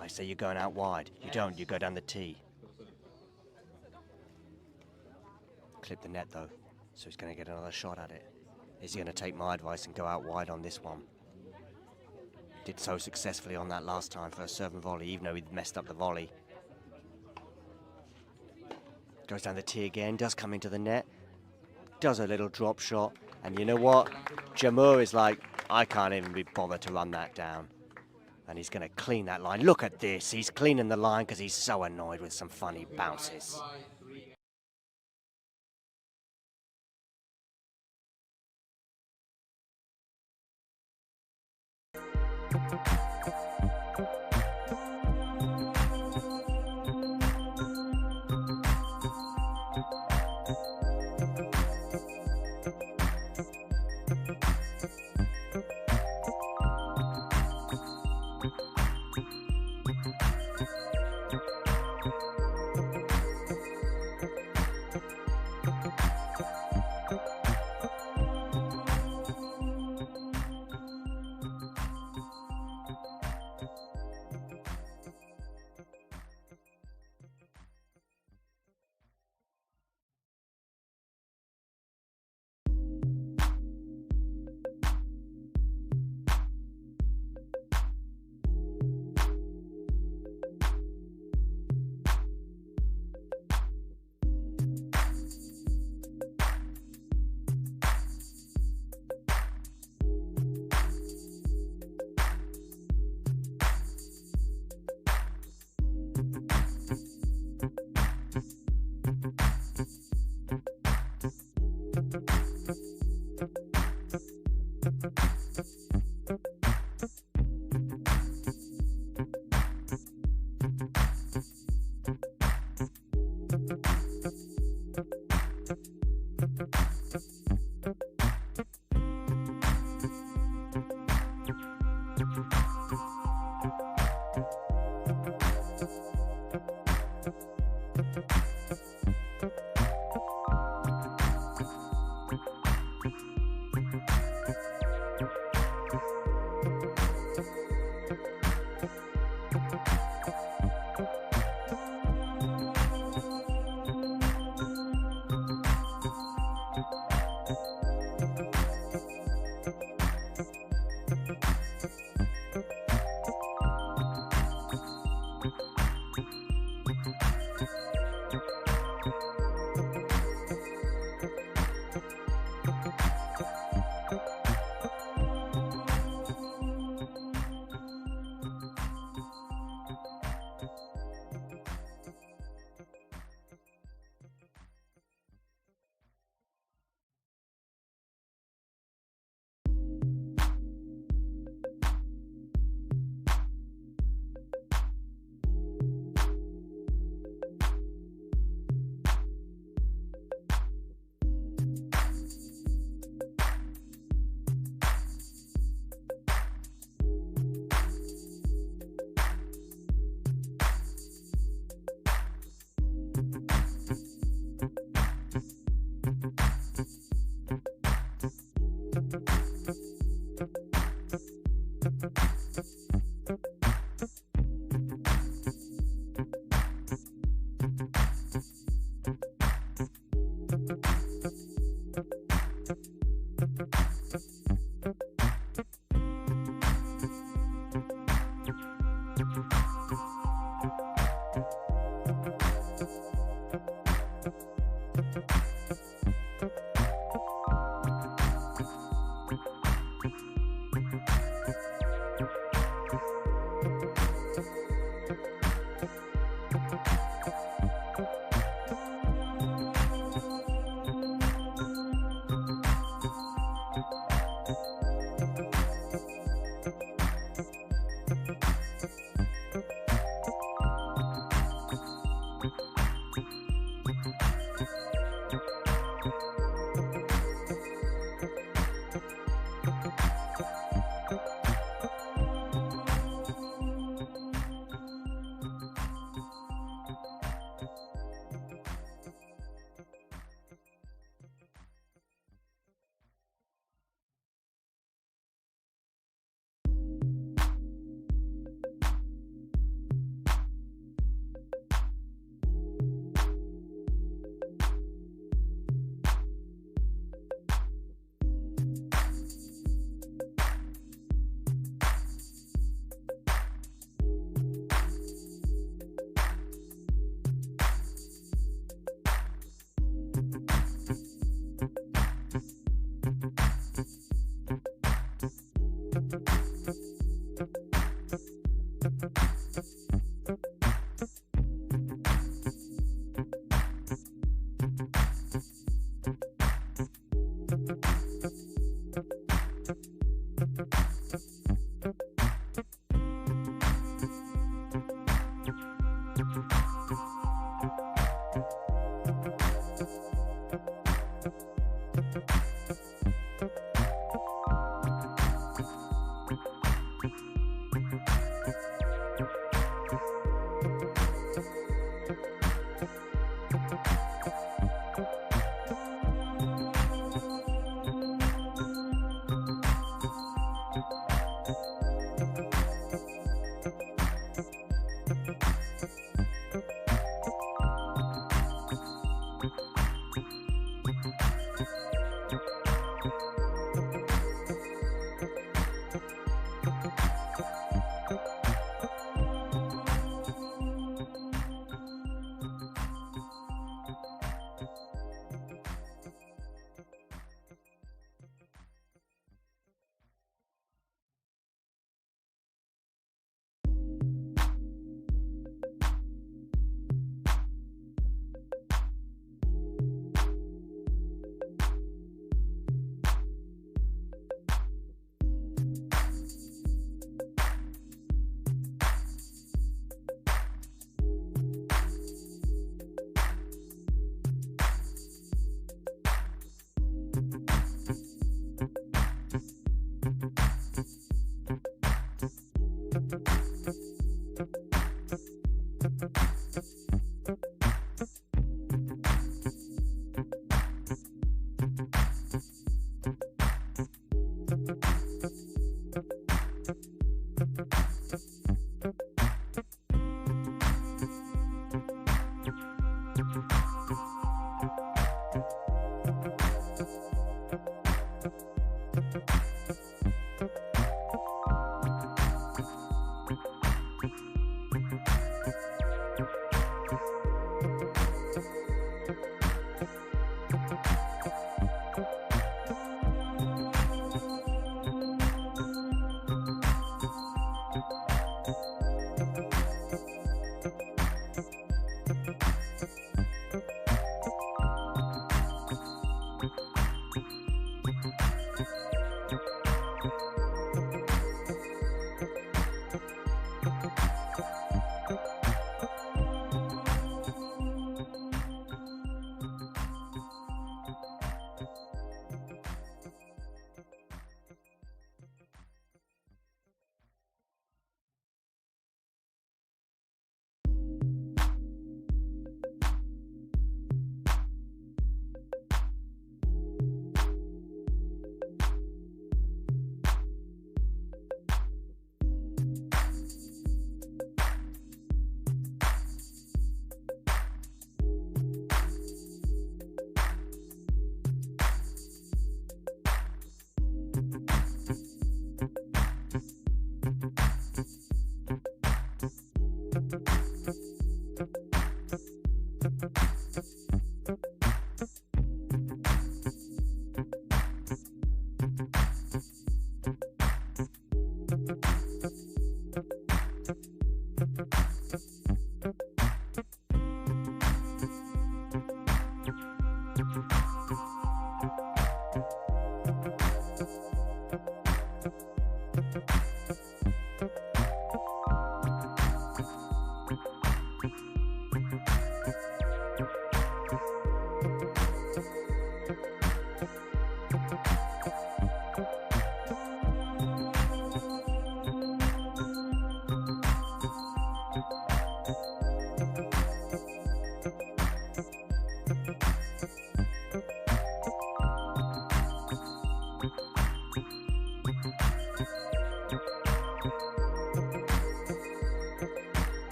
I say you're going out wide. You don't. You go down the tee. Clip the net, though, so he's going to get another shot at it. Is he going to take my advice and go out wide on this one? Did so successfully on that last time for a serve and volley, even though he messed up the volley. Goes down the tee again, does come into the net, does a little drop shot, and you know what? Jamur is like, I can't even be bothered to run that down. And he's going to clean that line. Look at this, he's cleaning the line because he's so annoyed with some funny bounces.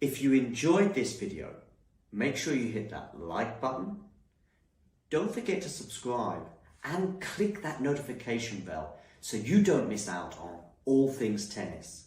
If you enjoyed this video, make sure you hit that like button. Don't forget to subscribe and click that notification bell so you don't miss out on all things tennis.